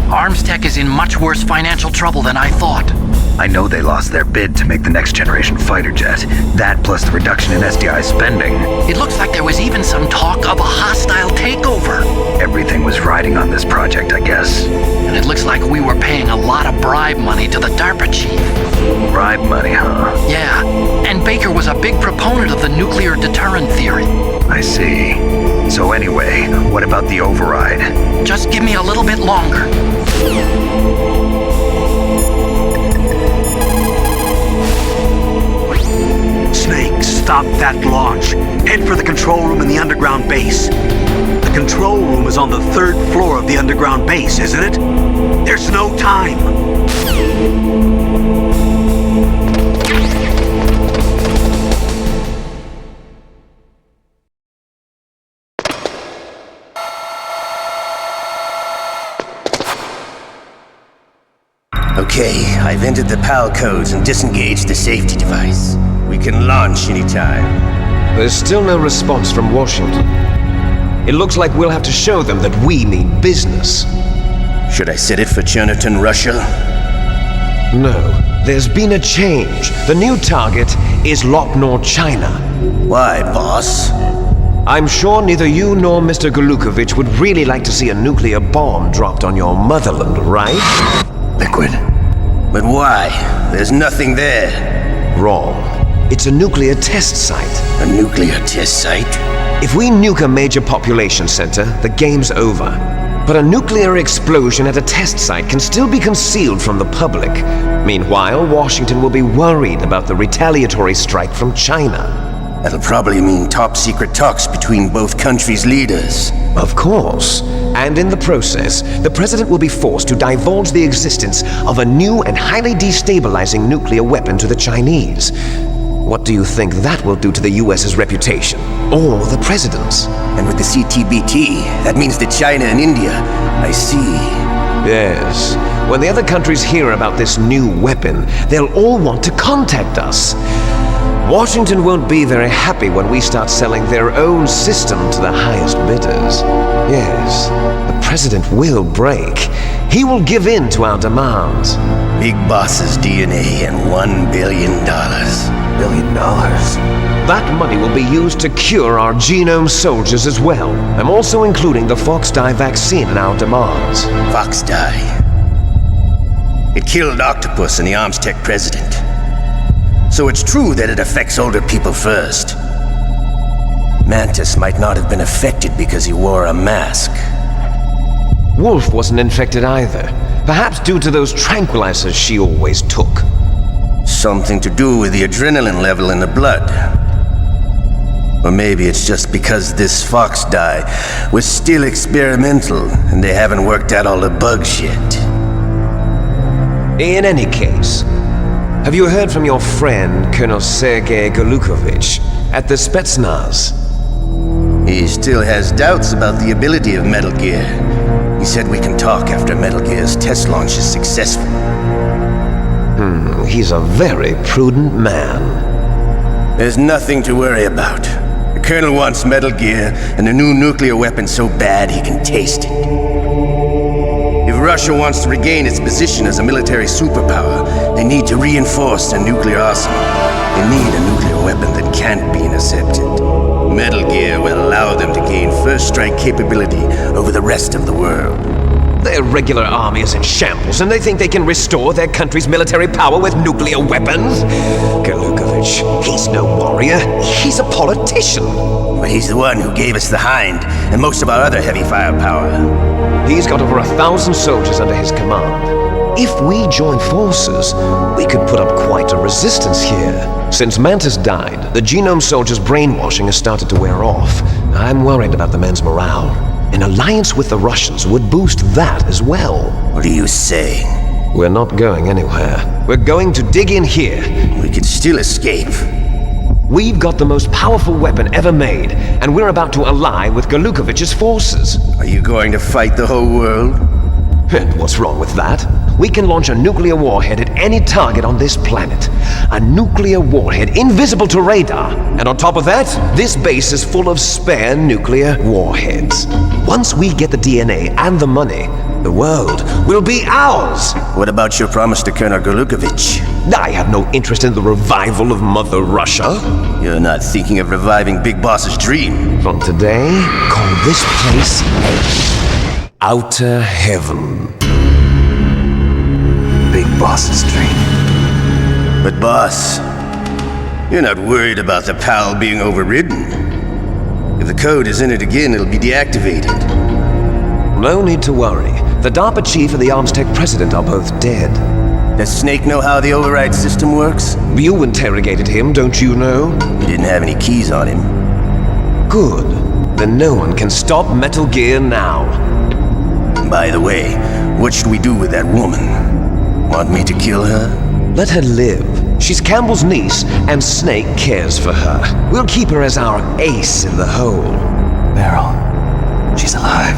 S20: Armstech is in much worse financial trouble than I thought.
S12: I know they lost their bid to make the next generation fighter jet. That plus the reduction in SDI spending.
S20: It looks like there was even some talk of a hostile takeover.
S12: Everything was riding on this project, I guess.
S20: And it looks like we were paying a lot of bribe money to the DARPA chief.
S12: Bribe money, huh?
S20: Yeah, and Baker was a big proponent of the nuclear deterrent theory.
S12: I see. So anyway, what about the override?
S20: Just give me a little bit longer.
S1: Snake, stop that launch. Head for the control room in the underground base. The control room is on the 3rd floor of the underground base, isn't it? There's no time.
S13: Okay, I've entered the PAL codes and disengaged the safety device. We can launch anytime.
S15: There's still no response from Washington. It looks like we'll have to show them that we mean business.
S13: Should I set it for Cherniton, Russia?
S15: No, there's been a change. The new target is Lopnor, China.
S13: Why, boss?
S15: I'm sure neither you nor Mr. Golukovich would really like to see a nuclear bomb dropped on your motherland, right?
S13: Liquid. But why? There's nothing there.
S15: Wrong. It's a nuclear test site.
S13: A nuclear test site?
S15: If we nuke a major population center, the game's over. But a nuclear explosion at a test site can still be concealed from the public. Meanwhile, Washington will be worried about the retaliatory strike from China.
S13: That'll probably mean top-secret talks between both countries' leaders.
S15: Of course. And in the process, the president will be forced to divulge the existence of a new and highly destabilizing nuclear weapon to the Chinese. What do you think that will do to the US's reputation? Or the president's?
S13: And with the CTBT, that means that China and India, I see.
S15: Yes. When the other countries hear about this new weapon, they'll all want to contact us. Washington won't be very happy when we start selling their own system to the highest bidders. Yes, the president will break. He will give in to our demands.
S13: Big Boss's DNA and $1 billion.
S15: $1 billion? That money will be used to cure our genome soldiers as well. I'm also including the Fox-Die vaccine in our demands.
S13: Fox-Die? It killed Octopus and the Armstech president. So it's true that it affects older people first. Mantis might not have been affected because he wore a mask.
S15: Wolf wasn't infected either. Perhaps due to those tranquilizers she always took.
S13: Something to do with the adrenaline level in the blood. Or maybe it's just because this Fox-Die was still experimental and they haven't worked out all the bugs yet.
S15: In any case, have you heard from your friend, Colonel Sergei Golukovich, at the Spetsnaz?
S13: He still has doubts about the ability of Metal Gear. He said we can talk after Metal Gear's test launch is successful.
S15: He's a very prudent man.
S13: There's nothing to worry about. The Colonel wants Metal Gear and a new nuclear weapon so bad he can taste it. If Russia wants to regain its position as a military superpower, they need to reinforce their nuclear arsenal. They need a nuclear weapon that can't be intercepted. Metal Gear will allow them to gain first strike capability over the rest of the world.
S15: Their regular army is in shambles, and they think they can restore their country's military power with nuclear weapons? Golukovich, he's no warrior. He's a politician.
S13: But he's the one who gave us the Hind and most of our other heavy firepower.
S15: He's got over 1,000 soldiers under his command. If we join forces, we could put up quite a resistance here. Since Mantis died, the genome soldiers' brainwashing has started to wear off. I'm worried about the man's morale. An alliance with the Russians would boost that as well.
S13: What are you saying?
S15: We're not going anywhere. We're going to dig in here.
S13: We could still escape.
S15: We've got the most powerful weapon ever made, and we're about to ally with Golukovich's forces.
S13: Are you going to fight the whole world?
S15: And what's wrong with that? We can launch a nuclear warhead at any target on this planet. A nuclear warhead invisible to radar. And on top of that, this base is full of spare nuclear warheads. Once we get the DNA and the money, the world will be ours.
S13: What about your promise to Colonel Golukovich?
S15: I have no interest in the revival of Mother Russia.
S13: You're not thinking of reviving Big Boss's dream.
S15: From today, call this place Outer Heaven.
S2: Big Boss's dream.
S13: But boss, you're not worried about the PAL being overridden. If the code is in it again, it'll be deactivated.
S15: No need to worry. The DARPA chief and the Armstech president are both dead.
S13: Does Snake know how the override system works?
S15: You interrogated him, don't you know?
S13: He didn't have any keys on him.
S15: Good. Then no one can stop Metal Gear now.
S13: By the way, what should we do with that woman? Want me to kill her?
S15: Let her live. She's Campbell's niece, and Snake cares for her. We'll keep her as our ace in the hole.
S2: Meryl, she's alive.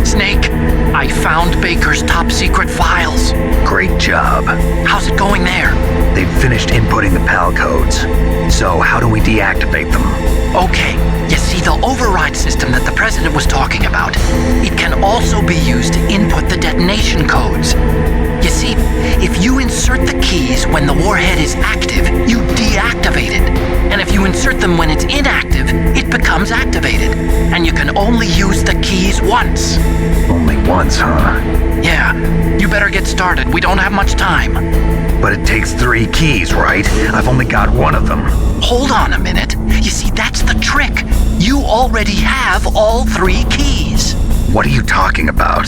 S20: Snake, I found Baker's top secret files.
S12: Great job.
S20: How's it going there?
S12: They've finished inputting the PAL codes. So how do we deactivate them?
S20: Okay, you see the override system that the president was talking about, it can also be used to input the detonation codes. You see, if you insert the keys when the warhead is active, you deactivate it. And if you insert them when it's inactive, it becomes activated. And you can only use the keys once.
S12: Only once, huh?
S20: Yeah, you better get started. We don't have much time.
S12: But it takes 3 keys, right? I've only got 1 of them.
S20: Hold on a minute. You see, that's the trick. You already have all 3 keys.
S12: What are you talking about?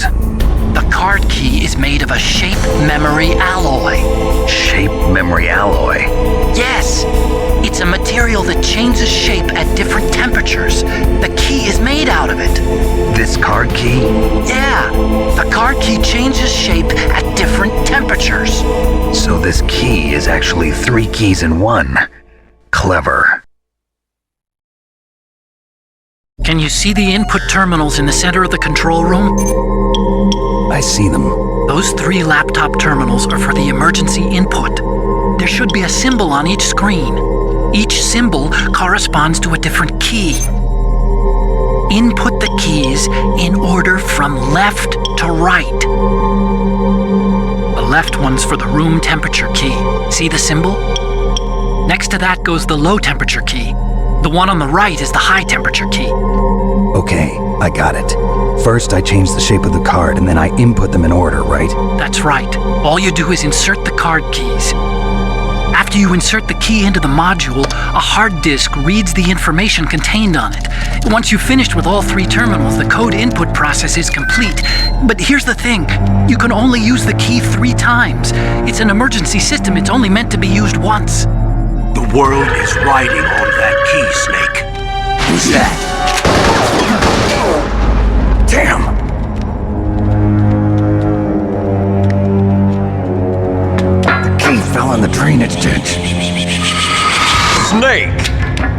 S20: The card key is made of a shape memory alloy.
S12: Shape memory alloy?
S20: Yes. It's a material that changes shape at different temperatures. The key is made out of it.
S12: This card key?
S20: Yeah. The card key changes shape at different temperatures.
S12: So this key is actually 3 keys in 1. Clever.
S20: Can you see the input terminals in the center of the control room?
S2: I see them.
S20: Those 3 laptop terminals are for the emergency input. There should be a symbol on each screen. Each symbol corresponds to a different key. Input the keys in order from left to right. The left one's for the room temperature key. See the symbol? Next to that goes the low temperature key. The one on the right is the high temperature key.
S2: Okay, I got it. First, I change the shape of the card, and then I input them in order, right?
S20: That's right. All you do is insert the card keys. After you insert the key into the module, a hard disk reads the information contained on it. Once you've finished with all 3 terminals, the code input process is complete. But here's the thing. You can only use the key 3 times. It's an emergency system. It's only meant to be used once.
S1: The world is riding on that key, Snake.
S2: Who's that? Damn! The key fell in the drainage ditch.
S15: Snake!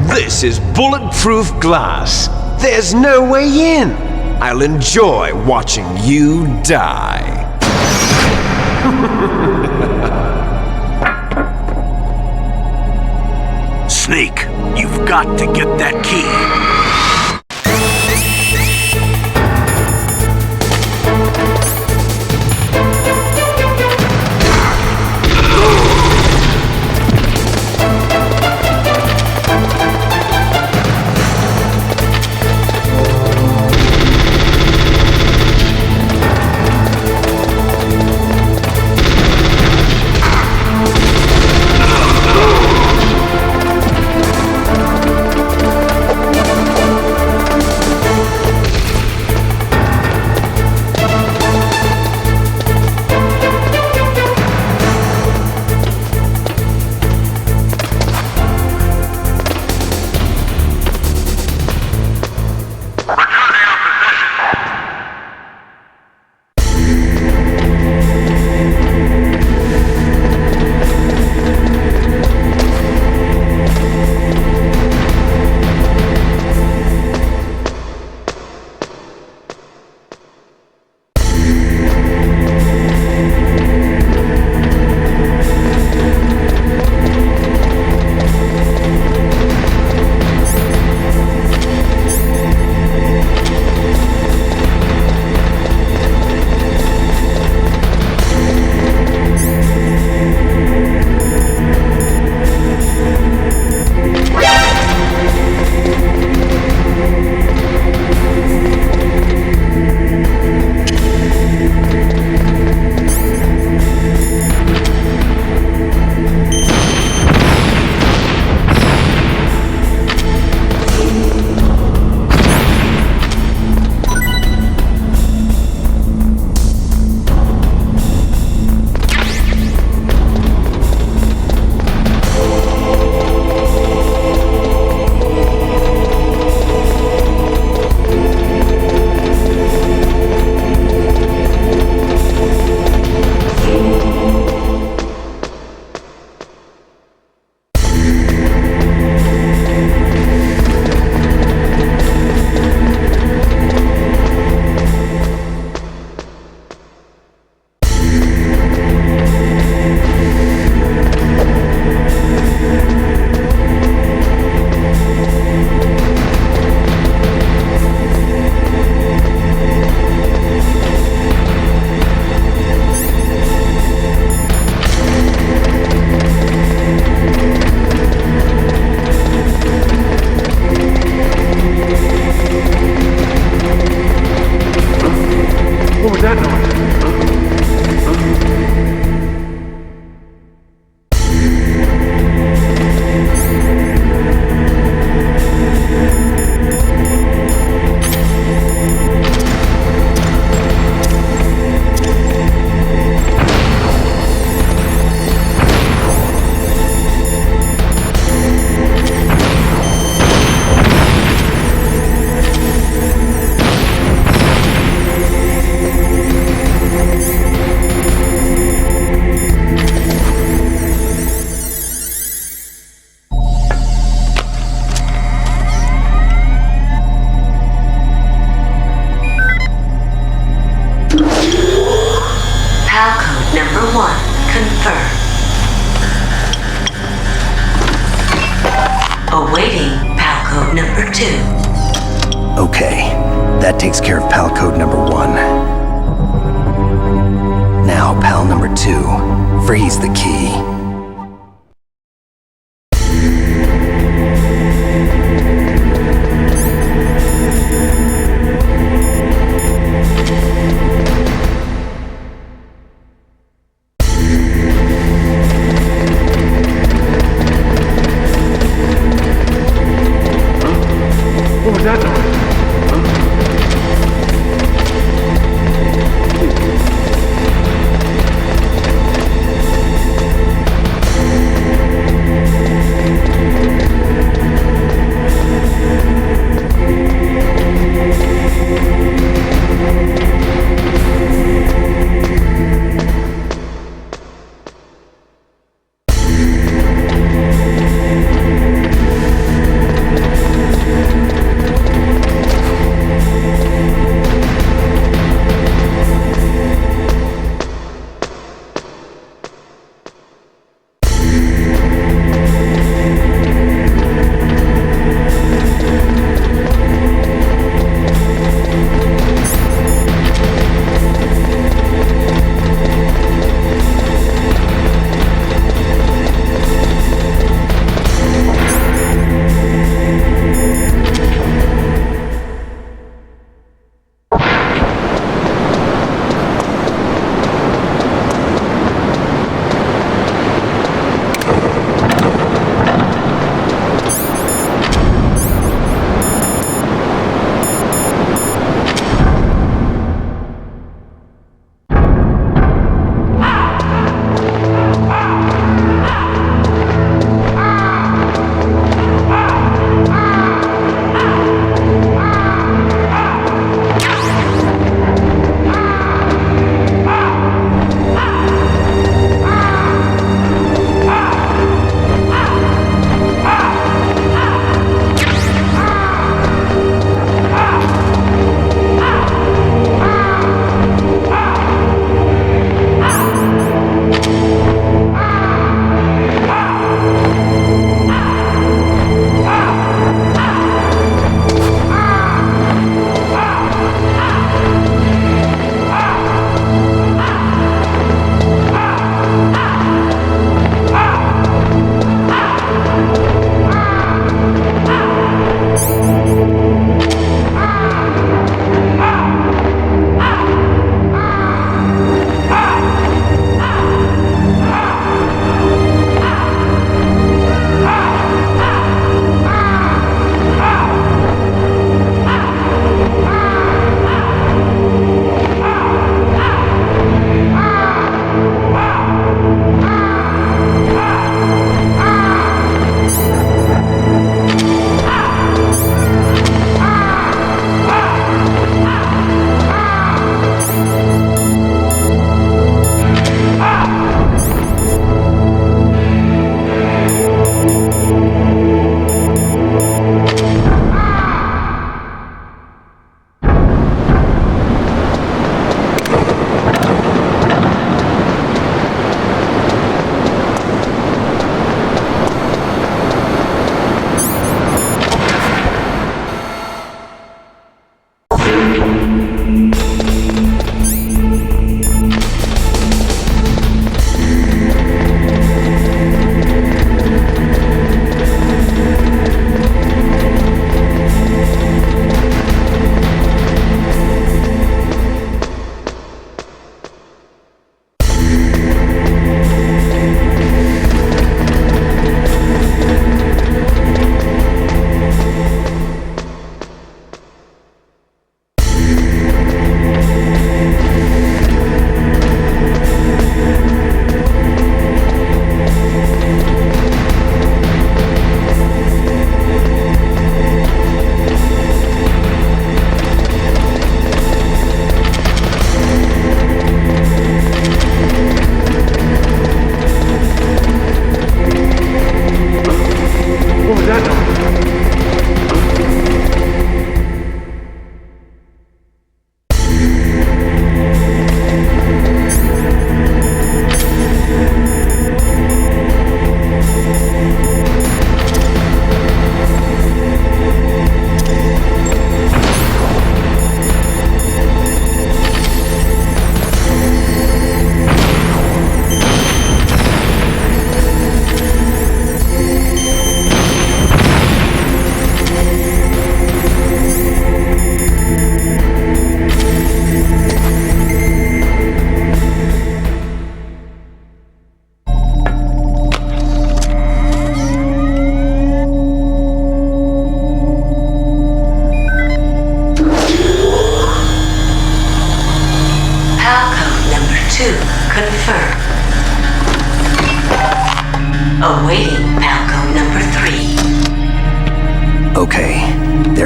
S15: This is bulletproof glass. There's no way in. I'll enjoy watching you die.
S1: Snake, you've got to get that key.
S4: Confirm. Awaiting PAL code number 2.
S2: Okay, that takes care of PAL code number 1. Now, PAL number 2. Freeze the key.
S21: What was that noise?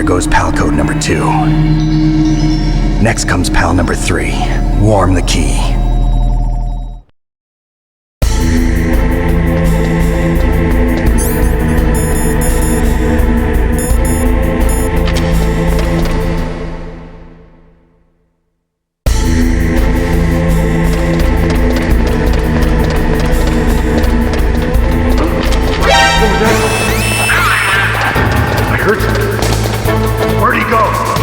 S2: There goes pal code number 2. Next comes pal number 3. Warm the key.
S14: Where'd he go?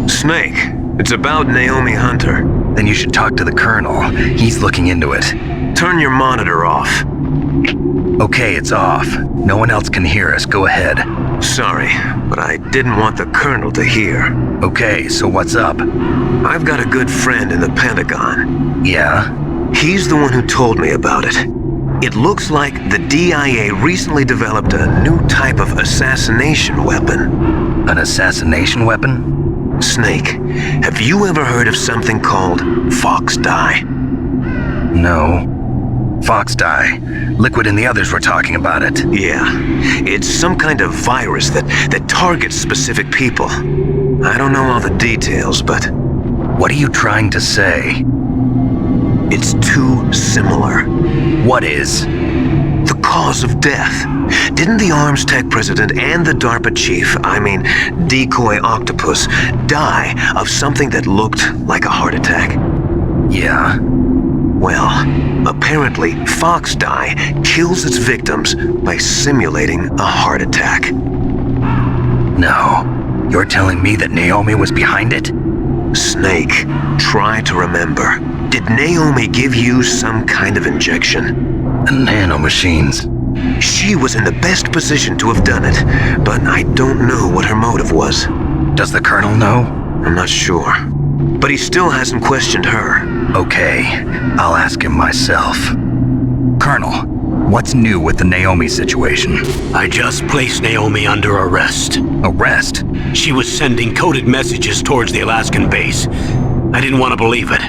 S6: Snake, it's about Naomi Hunter.
S12: Then you should talk to the Colonel. He's looking into it.
S6: Turn your monitor off.
S12: Okay, it's off. No one else can hear us. Go ahead.
S6: Sorry, but I didn't want the Colonel to hear.
S12: Okay, so what's up?
S6: I've got a good friend in the Pentagon.
S12: Yeah?
S6: He's the one who told me about it. It looks like the DIA recently developed a new type of assassination weapon.
S12: An assassination weapon?
S6: Snake, have you ever heard of something called Fox Dye?
S12: No. Fox Dye. Liquid and the others were talking about it.
S6: Yeah. It's some kind of virus that targets specific people. I don't know all the details, but...
S12: What are you trying to say?
S6: It's too similar.
S12: What is?
S6: The cause of death. Didn't the Arms Tech president and the DARPA chief, Decoy Octopus, die of something that looked like a heart attack?
S12: Yeah.
S6: Well, apparently Fox Dye kills its victims by simulating a heart attack.
S12: No. You're telling me that Naomi was behind it?
S6: Snake, try to remember. Did Naomi give you some kind of injection?
S12: Nanomachines.
S6: She was in the best position to have done it, but I don't know what her motive was.
S12: Does the Colonel know?
S6: I'm not sure. But he still hasn't questioned her.
S12: Okay, I'll ask him myself. Colonel, what's new with the Naomi situation?
S1: I just placed Naomi under arrest.
S12: Arrest?
S1: She was sending coded messages towards the Alaskan base. I didn't want to believe it,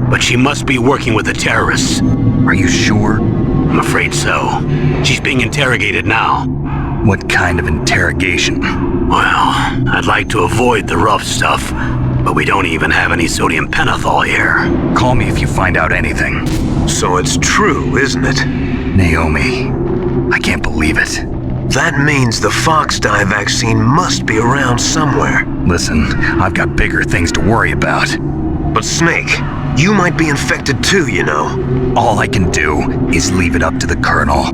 S1: but she must be working with the terrorists.
S12: Are you sure?
S1: I'm afraid so. She's being interrogated now.
S12: What kind of interrogation?
S1: Well, I'd like to avoid the rough stuff, but we don't even have any sodium pentothal here.
S12: Call me if you find out anything.
S6: So it's true, isn't it?
S12: Naomi, I can't believe it.
S6: That means the fox dye vaccine must be around somewhere.
S12: Listen, I've got bigger things to worry about.
S6: But Snake, you might be infected too, you know.
S12: All I can do is leave it up to the Colonel.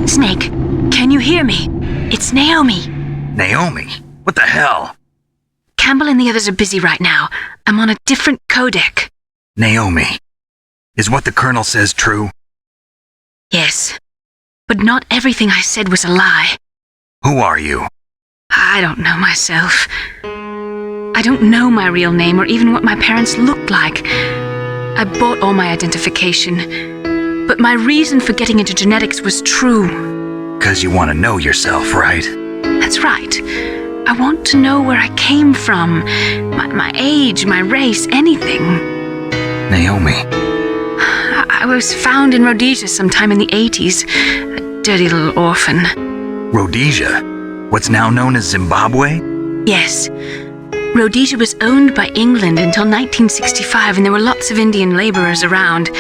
S5: Snake, can you hear me? It's Naomi.
S12: Naomi? What the hell?
S5: Campbell and the others are busy right now. I'm on a different codec.
S12: Naomi. Is what the Colonel says true?
S3: Yes. But not everything I said was a lie.
S12: Who are you?
S3: I don't know myself. I don't know my real name or even what my parents looked like. I bought all my identification. But my reason for getting into genetics was true.
S12: 'Cause you want to know yourself, right?
S3: That's right. I want to know where I came from. My age, my race, anything.
S12: Naomi.
S3: I was found in Rhodesia sometime in the 80s. A dirty little orphan.
S12: Rhodesia? What's now known as Zimbabwe?
S3: Yes. Rhodesia was owned by England until 1965, and there were lots of Indian laborers around.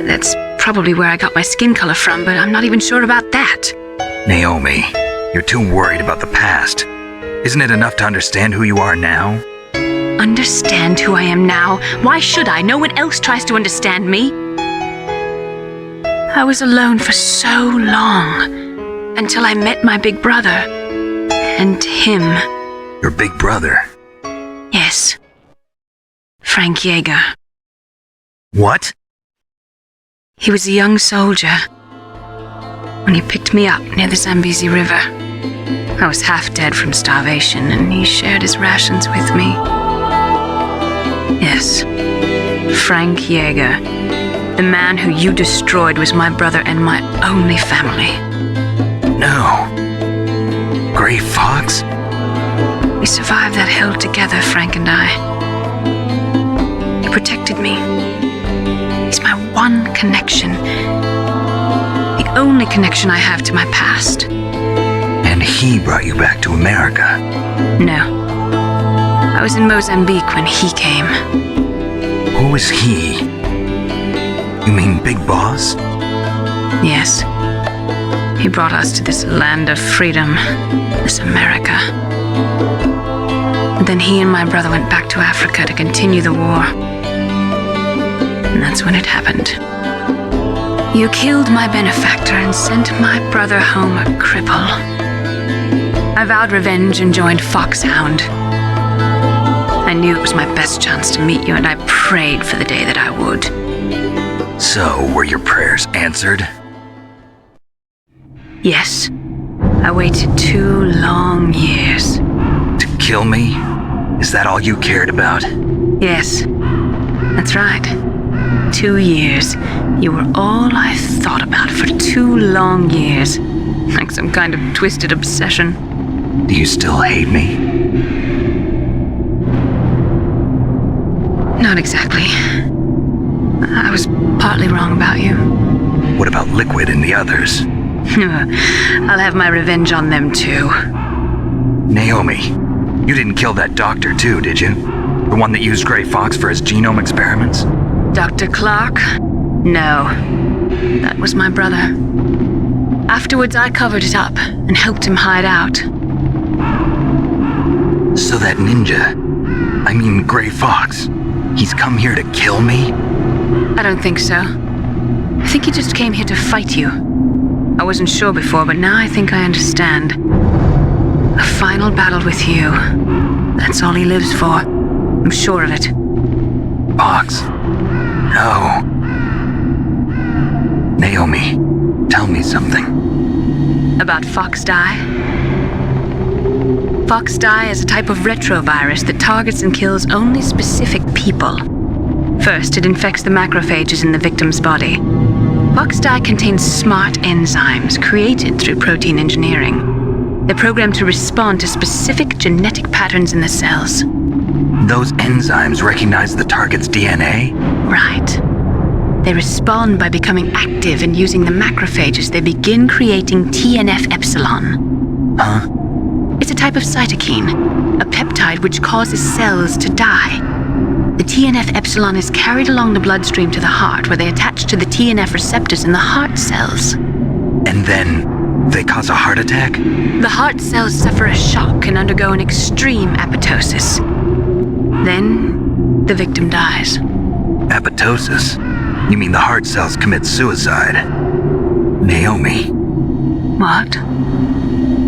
S3: That's probably where I got my skin color from, but I'm not even sure about that.
S12: Naomi, you're too worried about the past. Isn't it enough to understand who you are now?
S3: Understand who I am now? Why should I? No one else tries to understand me. I was alone for so long, until I met my big brother. And him.
S12: Your big brother?
S3: Yes. Frank Yeager.
S12: What?
S3: He was a young soldier when he picked me up near the Zambezi River. I was half dead from starvation, and he shared his rations with me. Yes, Frank Yeager. The man who you destroyed was my brother and my only family.
S12: No. Gray Fox?
S3: We survived that hell together, Frank and I. He protected me. He's my one connection. The only connection I have to my past.
S12: And he brought you back to America?
S3: No. I was in Mozambique when he came.
S12: Who is he? You mean Big Boss?
S3: Yes. He brought us to this land of freedom, this America. And then he and my brother went back to Africa to continue the war. And that's when it happened. You killed my benefactor and sent my brother home a cripple. I vowed revenge and joined Foxhound. I knew it was my best chance to meet you, and I prayed for the day that I would.
S12: So, were your prayers answered?
S3: Yes. I waited 2 long years.
S12: To kill me? Is that all you cared about?
S3: Yes. That's right. 2 years. You were all I thought about for 2 long years. Like some kind of twisted obsession.
S12: Do you still hate me?
S3: Not exactly. I was partly wrong about you.
S12: What about Liquid and the others?
S3: I'll have my revenge on them too.
S12: Naomi, you didn't kill that doctor too, did you? The one that used Gray Fox for his genome experiments?
S3: Dr. Clark? No. That was my brother. Afterwards, I covered it up and helped him hide out.
S12: So that ninja, I mean Gray Fox, he's come here to kill me?
S3: I don't think so. I think he just came here to fight you. I wasn't sure before, but now I think I understand. A final battle with you. That's all he lives for. I'm sure of it.
S12: Fox? No. Naomi, tell me something.
S3: About Fox Die? Fox Die is a type of retrovirus that targets and kills only specific people. First, it infects the macrophages in the victim's body. Fox Die contains smart enzymes created through protein engineering. They're programmed to respond to specific genetic patterns in the cells.
S12: Those enzymes recognize the target's DNA?
S3: Right. They respond by becoming active and using the macrophages. They begin creating TNF-epsilon.
S12: Huh?
S3: It's a type of cytokine, a peptide which causes cells to die. The TNF-epsilon is carried along the bloodstream to the heart, where they attach to the TNF receptors in the heart cells.
S12: And then they cause a heart attack?
S3: The heart cells suffer a shock and undergo an extreme apoptosis. Then, the victim dies.
S12: Apoptosis? You mean the heart cells commit suicide? Naomi.
S3: What?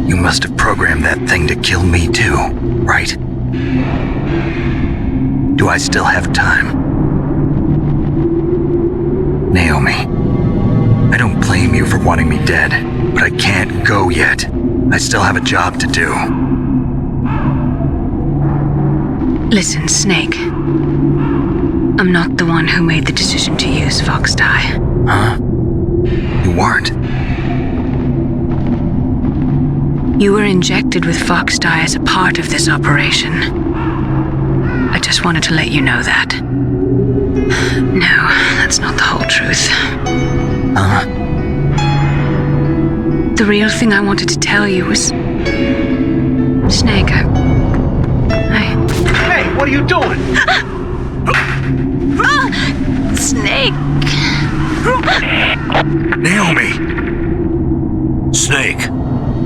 S12: You must have programmed that thing to kill me too, right? Do I still have time? Naomi, I don't blame you for wanting me dead, but I can't go yet. I still have a job to do.
S3: Listen, Snake. I'm not the one who made the decision to use Fox Dye.
S12: Huh? You weren't?
S3: You were injected with Fox Dye as a part of this operation. I just wanted to let you know that. No, that's not the whole truth.
S12: Huh?
S3: The real thing I wanted to tell you was... Snake,
S14: Hey, what are you doing?
S3: Snake!
S12: Naomi!
S1: Snake,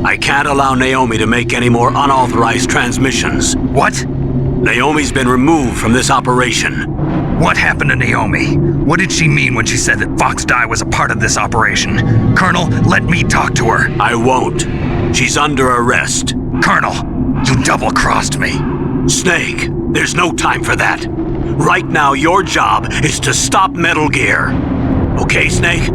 S1: I can't allow Naomi to make any more unauthorized transmissions.
S12: What?
S1: Naomi's been removed from this operation.
S12: What happened to Naomi? What did she mean when she said that Fox Dye was a part of this operation? Colonel, let me talk to her.
S1: I won't. She's under arrest.
S12: Colonel, you double-crossed me.
S1: Snake, there's no time for that. Right now, your job is to stop Metal Gear. Okay, Snake?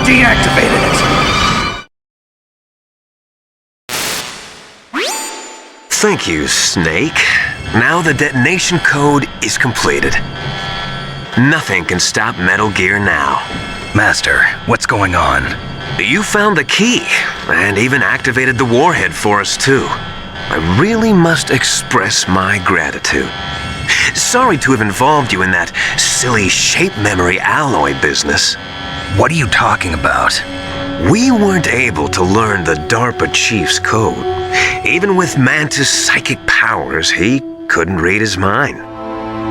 S12: Deactivated it.
S6: Thank you, Snake. Now the detonation code is completed. Nothing can stop Metal Gear now.
S12: Master, what's going on?
S6: You found the key, and even activated the warhead for us, too. I really must express my gratitude. Sorry to have involved you in that silly shape memory alloy business.
S12: What are you talking about?
S6: We weren't able to learn the DARPA chief's code. Even with Mantis' psychic powers, he couldn't read his mind.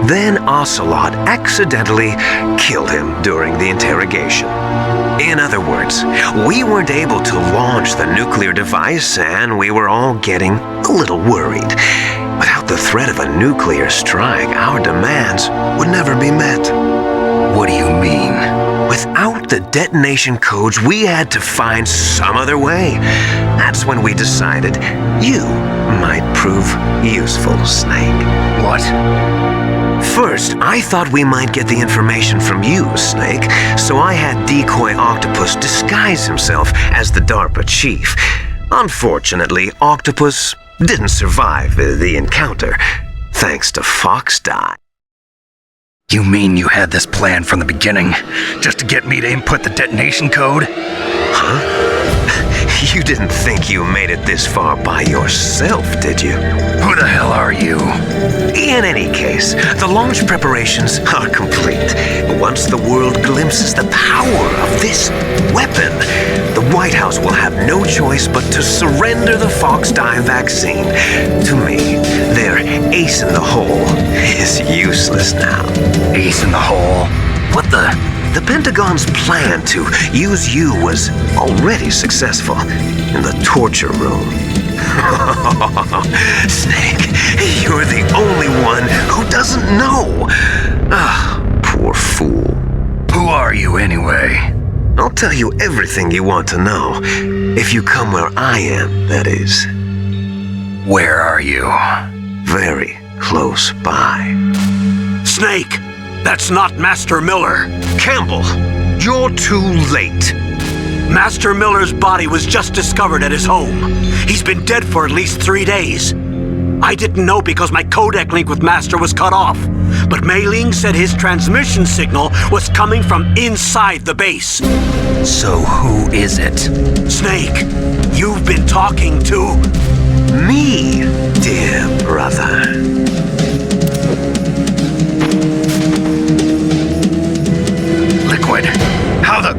S6: Then Ocelot accidentally killed him during the interrogation. In other words, we weren't able to launch the nuclear device, and we were all getting a little worried. Without the threat of a nuclear strike, our demands would never be met.
S12: What do you mean?
S6: Without the detonation codes, we had to find some other way. That's when we decided you might prove useful, Snake.
S12: What?
S6: First, I thought we might get the information from you, Snake, so I had Decoy Octopus disguise himself as the DARPA chief. Unfortunately, Octopus didn't survive the encounter, thanks to Fox Die.
S12: You mean you had this plan from the beginning, just to get me to input the detonation code?
S6: Huh? You didn't think you made it this far by yourself, did you?
S12: Who the hell are you?
S6: In any case, the launch preparations are complete. Once the world glimpses the power of this weapon, the White House will have no choice but to surrender the Fox Die vaccine to me. Their ace in the hole is useless now.
S12: Ace in the hole? What the?
S6: The Pentagon's plan to use you was already successful in the torture room. Snake, you're the only one who doesn't know. Ah, poor fool.
S12: Who are you anyway?
S6: I'll tell you everything you want to know. If you come where I am, that is.
S12: Where are you?
S6: Very close by.
S1: Snake! That's not Master Miller.
S6: Campbell, you're too late.
S1: Master Miller's body was just discovered at his home. He's been dead for at least 3 days. I didn't know because my codec link with Master was cut off. But Mei Ling said his transmission signal was coming from inside the base.
S12: So who is it?
S1: Snake, you've been talking to...
S6: me, dear brother.
S12: Liquid, how the...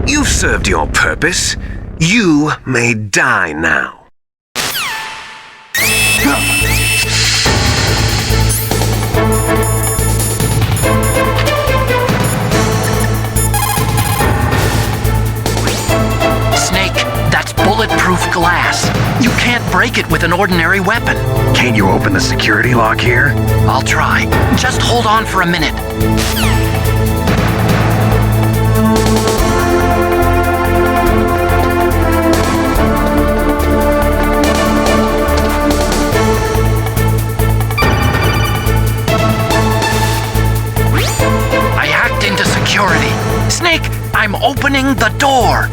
S6: You've served your purpose. You may die now.
S20: Snake, that's bulletproof glass. You can't break it with an ordinary weapon.
S12: Can't you open the security lock here?
S20: I'll try. Just hold on for a minute. I hacked into security. Snake, I'm opening the door.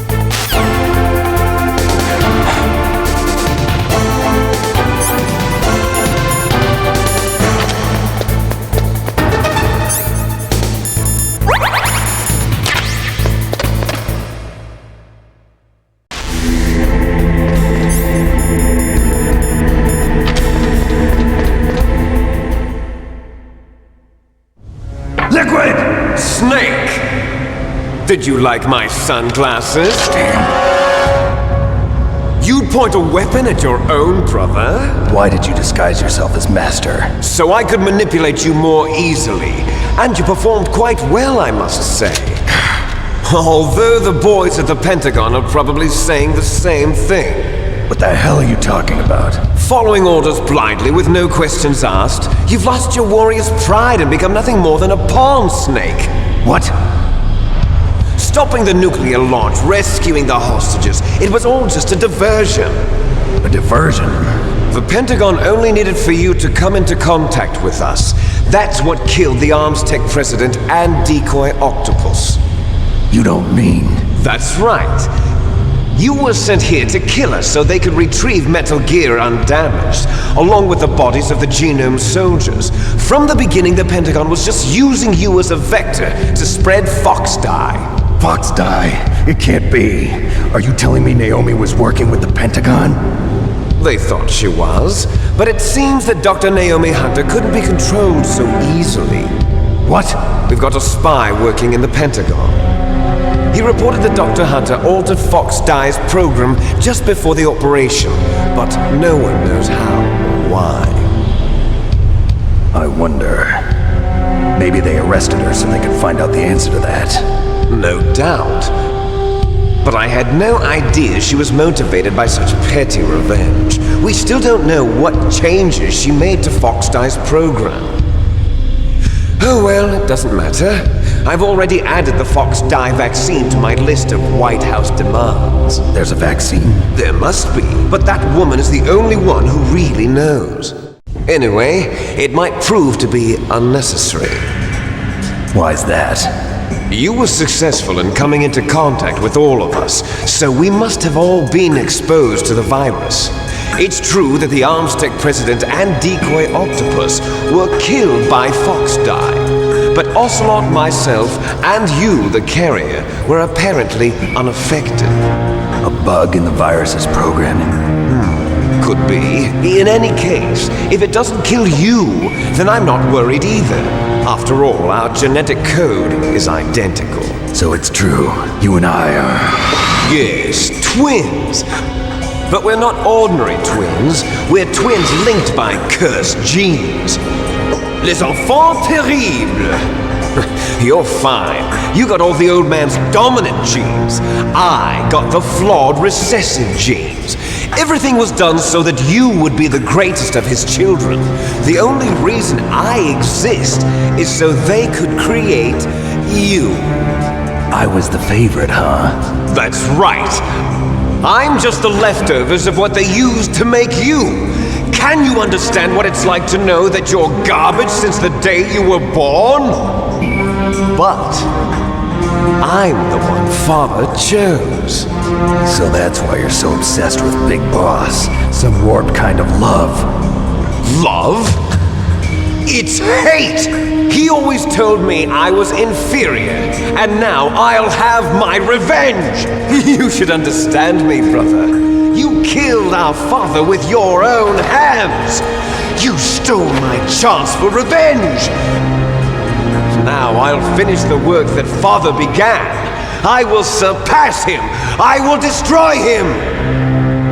S15: Liquid! Snake! Did you like my sunglasses? You'd point a weapon at your own brother?
S2: Why did you disguise yourself as Master?
S15: So I could manipulate you more easily. And you performed quite well, I must say. Although the boys at the Pentagon are probably saying the same thing.
S2: What the hell are you talking about?
S15: Following orders blindly with no questions asked, you've lost your warrior's pride and become nothing more than a pawn, Snake.
S2: What?
S15: Stopping the nuclear launch, rescuing the hostages, it was all just a diversion.
S2: A diversion?
S15: The Pentagon only needed for you to come into contact with us. That's what killed the Arms Tech president and Decoy Octopus.
S2: You don't mean...
S15: That's right. You were sent here to kill us so they could retrieve Metal Gear undamaged, along with the bodies of the Genome soldiers. From the beginning, the Pentagon was just using you as a vector to spread Fox Die.
S2: Fox Die? It can't be. Are you telling me Naomi was working with the Pentagon?
S15: They thought she was, but it seems that Dr. Naomi Hunter couldn't be controlled so easily.
S2: What?
S15: We've got a spy working in the Pentagon. He He reported that Dr. Hunter altered Fox Dye's program just before the operation, but no one knows how or why.
S2: I wonder... maybe they arrested her so they could find out the answer to that.
S15: No doubt. But I had no idea she was motivated by such petty revenge. We still don't know what changes she made to Fox Dye's program. Oh well, it doesn't matter. I've already added the Fox Dye vaccine to my list of White House demands.
S2: There's a vaccine?
S15: There must be, but that woman is the only one who really knows. Anyway, it might prove to be unnecessary.
S2: Why's that?
S15: You were successful in coming into contact with all of us, so we must have all been exposed to the virus. It's true that the Armstech president and decoy octopus were killed by Fox Dye, but Ocelot, myself, and you, the carrier, were apparently unaffected.
S2: A bug in the virus's programming?
S15: Could be. In any case, if it doesn't kill you, then I'm not worried either. After all, our genetic code is identical.
S2: So it's true, you and I are...
S15: Yes, twins. But we're not ordinary twins. We're twins linked by cursed genes. Les enfants terribles. You're fine. You got all the old man's dominant genes. I got the flawed recessive genes. Everything was done so that you would be the greatest of his children. The only reason I exist is so they could create you.
S2: I was the favorite, huh?
S15: That's right. I'm just the leftovers of what they used to make you. Can you understand what it's like to know that you're garbage since the day you were born? But I'm the one Father chose.
S2: So that's why you're so obsessed with Big Boss. Some warped kind of love.
S15: Love? It's hate! He always told me I was inferior, and now I'll have my revenge! You should understand me, brother. You killed our father with your own hands! You stole my chance for revenge! Now I'll finish the work that Father began. I will surpass him! I will destroy him!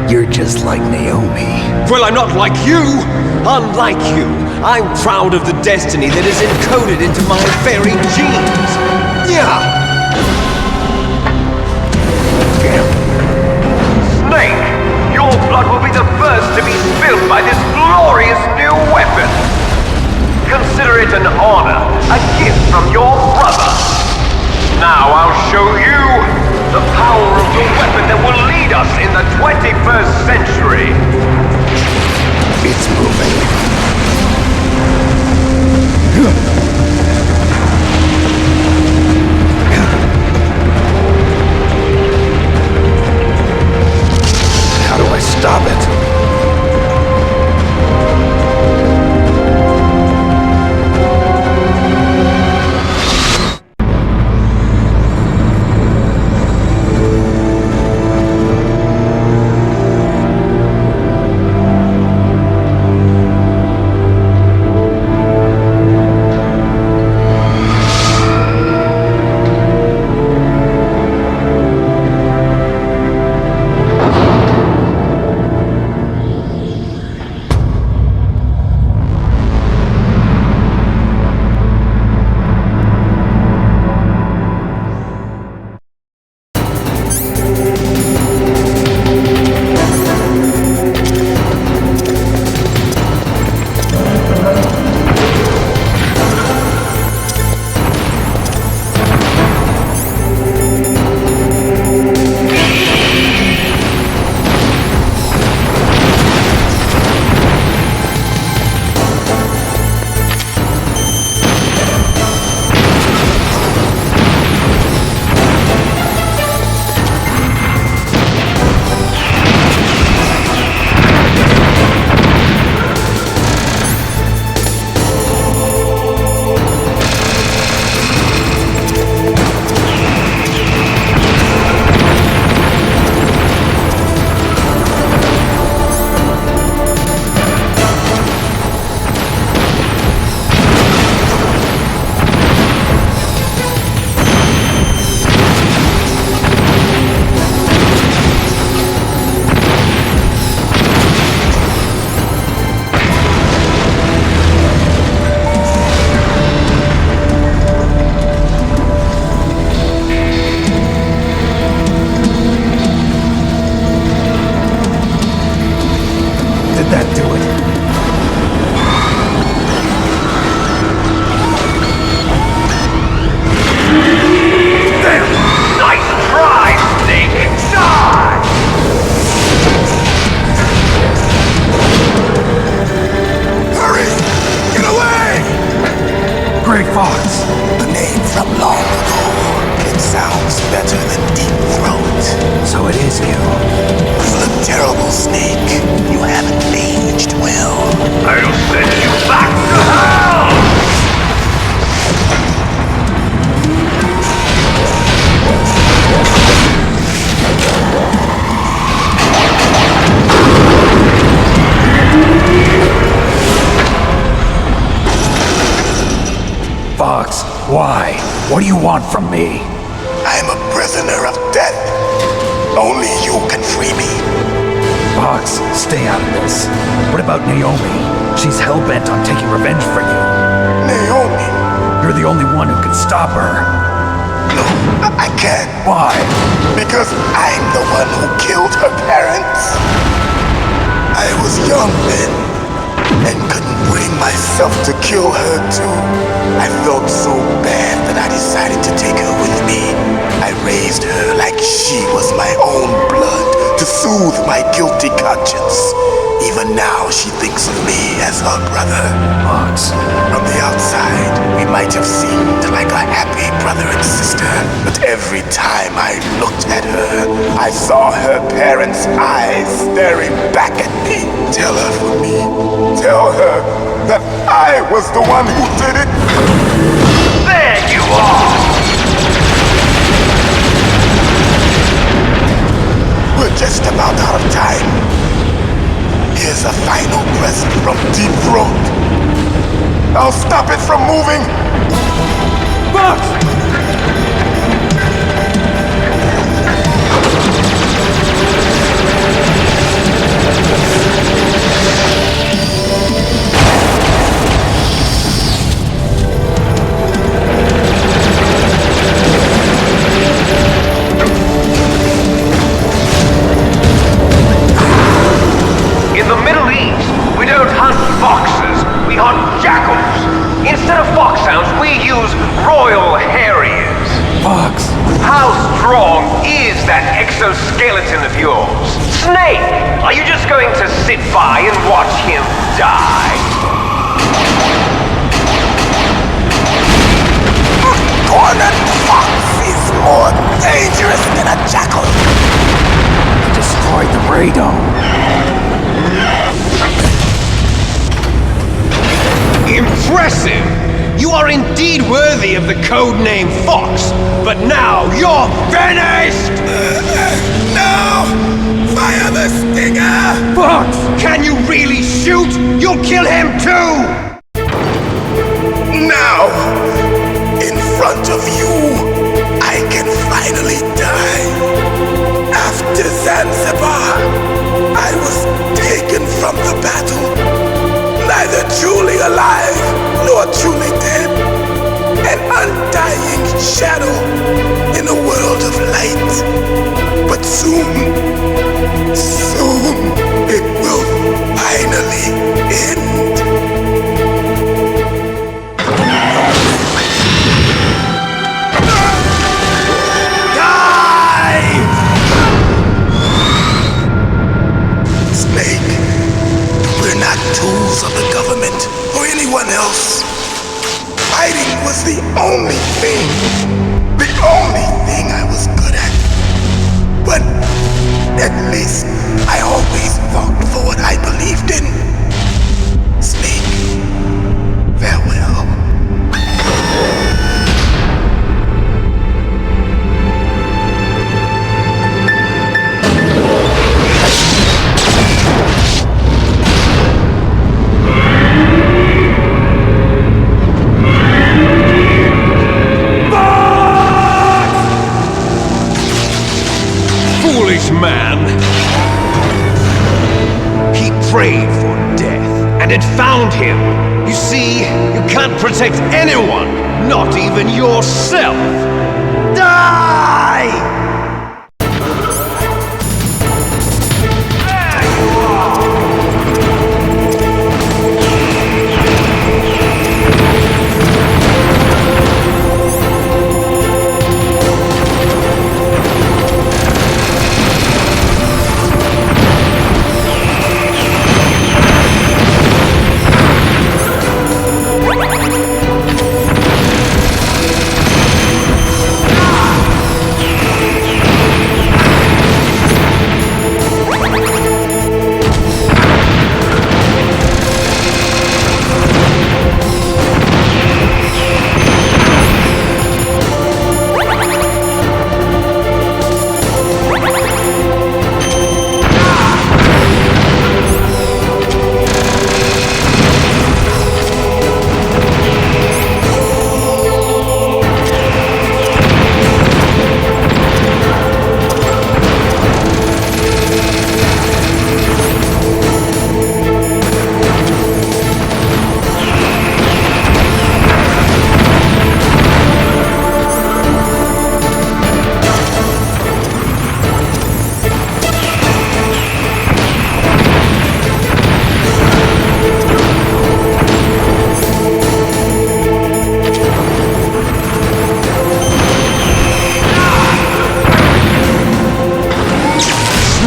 S2: You're just like Naomi.
S15: Well, I'm not like you! Unlike you, I'm proud of the destiny that is encoded into my very genes! Yeah! Snake! Your blood will be the first to be spilled by this glorious new weapon! Consider it an honor, a gift from your brother. Now I'll show you the power of the weapon that will lead us in the 21st century.
S2: It's moving. How do I stop it?
S21: What do you want from me?
S16: I'm a prisoner of death. Only you can free me.
S2: Fox, stay out of this. What about Naomi? She's hell-bent on taking revenge for you.
S16: Naomi?
S2: You're the only one who can stop her.
S16: No, I can't.
S2: Why?
S16: Because I'm the one who killed her parents. I was young then, and couldn't bring myself to kill her too. I felt so bad that I decided to take her with me. I raised her like she was my own blood to soothe my guilty conscience. Even now, she thinks of me as her brother.
S2: Fox.
S16: From the outside, we might have seemed like a happy brother and sister, but every time I looked at her, I saw her parents' eyes staring back at me. Tell her for me. Tell her that I was the one who did it.
S14: There you are!
S16: We're just about out of time. Here's a final present from Deep Throat. I'll stop it from moving. Fox!
S14: In the Middle East, we don't hunt foxes, we hunt jackals. Instead of foxhounds, we use royal harriers.
S2: Fox!
S14: How strong is that exoskeleton of yours? Snake, are you just going to sit by and watch him die?
S16: Cornered fox is more dangerous than a jackal.
S2: He destroyed the radome.
S14: Impressive! You are indeed worthy of the codename Fox, but now you're finished!
S16: No! Fire the stinger!
S14: Fox! Can you really shoot? You'll kill him too!
S16: Now! In front of you, I can finally die. After Zanzibar, I was taken from the battle. Neither truly alive, nor truly dead. An undying shadow in a world of light. But soon it will finally end. Die! Snake, we're not tools of the government or anyone else. Fighting was the only thing I was good at. But at least I always fought for what I believed in. Snake, farewell.
S14: Foolish man! He prayed for death, and it found him. You see, you can't protect anyone, not even yourself. Die!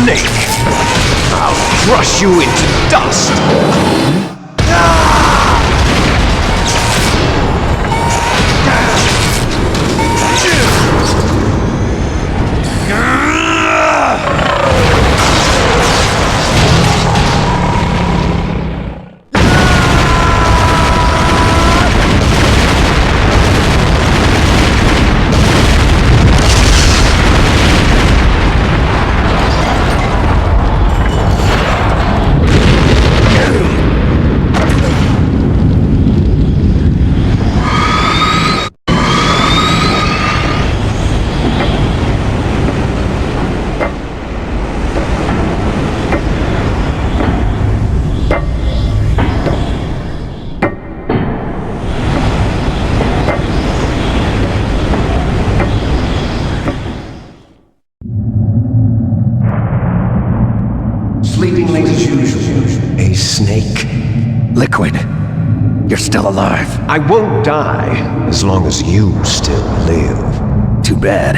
S15: snake! I'll crush you into dust!
S13: Sleeping late as usual. A snake.
S2: Liquid, you're still alive.
S15: I won't die as long as you still live.
S2: Too bad.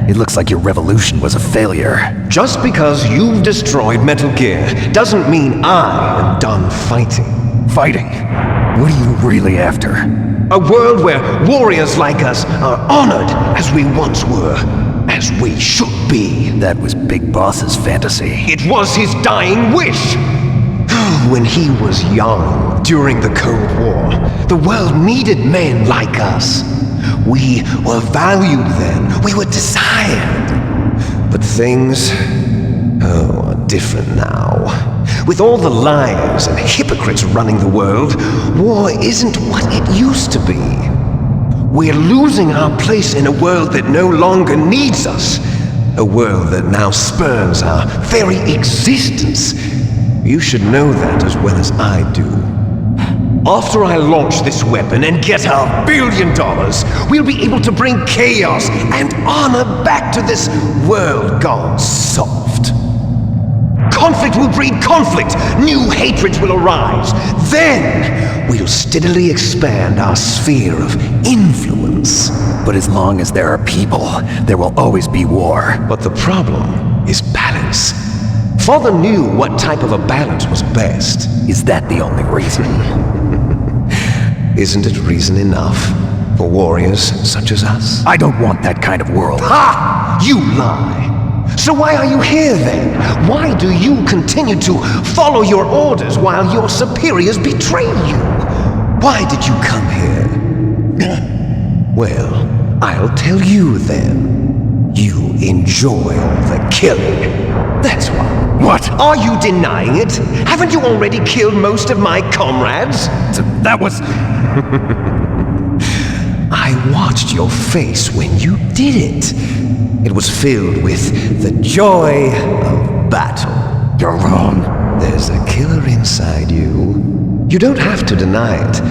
S2: It looks like your revolution was a failure.
S15: Just because you've destroyed Metal Gear doesn't mean I am done fighting.
S2: Fighting? What are you really after?
S15: A world where warriors like us are honored as we once were. As we should be.
S2: That was Big Boss's fantasy.
S15: It was his dying wish! When he was young, during the Cold War, the world needed men like us. We were valued then. We were desired. But things, are different now. With all the liars and hypocrites running the world, war isn't what it used to be. We're losing our place in a world that no longer needs us. A world that now spurns our very existence. You should know that as well as I do. After I launch this weapon and get our $1 billion, we'll be able to bring chaos and honor back to this world gone soft. Conflict will breed conflict. New hatreds will arise. Then we'll steadily expand our sphere of influence.
S2: But as long as there are people, there will always be war.
S15: But the problem is balance. Father knew what type of a balance was best.
S2: Is that the only reason?
S15: Isn't it reason enough for warriors such as us?
S2: I don't want that kind of world.
S15: Ha! You lie! So why are you here then? Why do you continue to follow your orders while your superiors betray you? Why did you come here? Well, I'll tell you then. You enjoy all the killing. That's why.
S2: What?
S15: Are you denying it? Haven't you already killed most of my comrades?
S2: That was...
S15: I watched your face when you did it. It was filled with the joy of battle.
S2: You're wrong.
S15: There's a killer inside you. You don't have to deny it.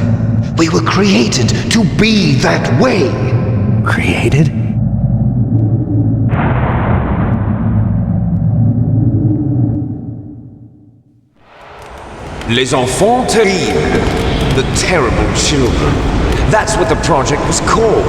S15: We were created to be that way.
S2: Created?
S15: Les enfants terribles. The terrible children. That's what the project was called.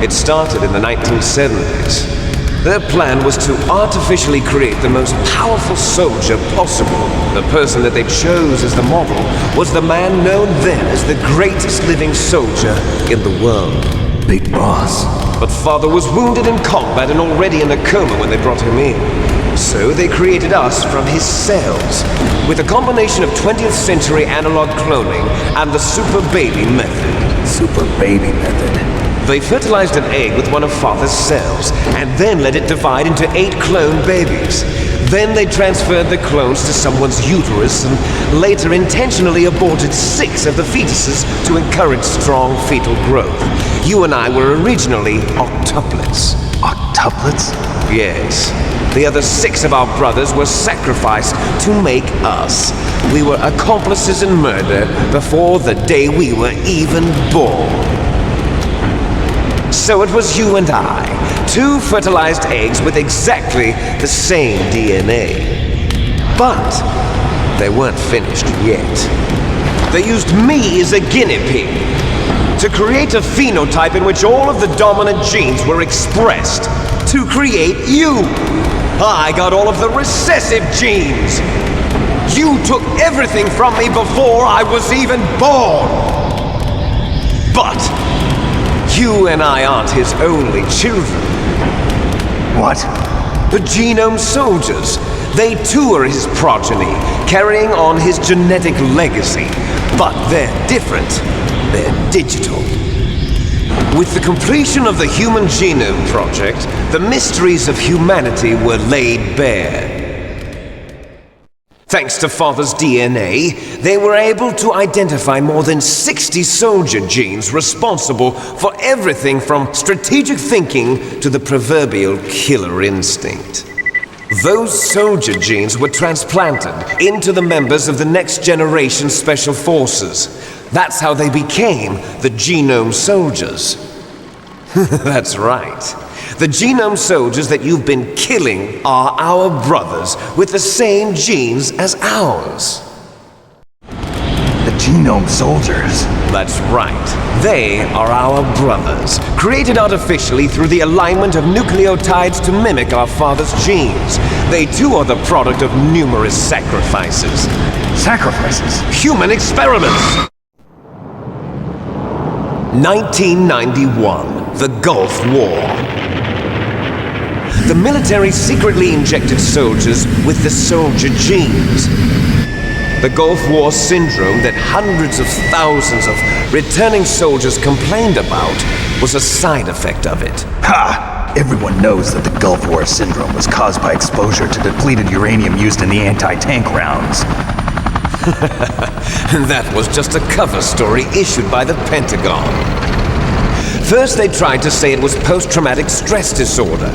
S15: It started in the 1970s. Their plan was to artificially create the most powerful soldier possible. The person that they chose as the model was the man known then as the greatest living soldier in the world.
S2: Big Boss.
S15: But Father was wounded in combat and already in a coma when they brought him in. So they created us from his cells, with a combination of 20th century analog cloning and the super baby method.
S2: Super baby method.
S15: They fertilized an egg with one of Father's cells, and then let it divide into 8 clone babies. Then they transferred the clones to someone's uterus, and later intentionally aborted 6 of the fetuses to encourage strong fetal growth. You and I were originally octuplets.
S2: Octuplets?
S15: Yes. The other 6 of our brothers were sacrificed to make us. We were accomplices in murder before the day we were even born. So it was you and I, 2 fertilized eggs with exactly the same DNA. But they weren't finished yet. They used me as a guinea pig to create a phenotype in which all of the dominant genes were expressed to create you. I got all of the recessive genes. You took everything from me before I was even born. But you and I aren't his only children.
S12: What?
S15: The Genome Soldiers. They too are his progeny, carrying on his genetic legacy. But they're different. They're digital. With the completion of the Human Genome Project, the mysteries of humanity were laid bare. Thanks to Father's DNA, they were able to identify more than 60 soldier genes responsible for everything from strategic thinking to the proverbial killer instinct. Those soldier genes were transplanted into the members of the next generation Special Forces. That's how they became the Genome Soldiers. That's right. The Genome Soldiers that you've been killing are our brothers with the same genes as ours.
S12: The Genome Soldiers?
S15: That's right. They are our brothers, created artificially through the alignment of nucleotides to mimic our father's genes. They too are the product of numerous sacrifices.
S12: Sacrifices?
S15: Human experiments! 1991, the Gulf War. The military secretly injected soldiers with the soldier genes. The Gulf War syndrome that hundreds of thousands of returning soldiers complained about was a side effect of it.
S12: Ha! Everyone knows that the Gulf War syndrome was caused by exposure to depleted uranium used in the anti-tank rounds.
S15: That was just a cover story issued by the Pentagon. First they tried to say it was post-traumatic stress disorder,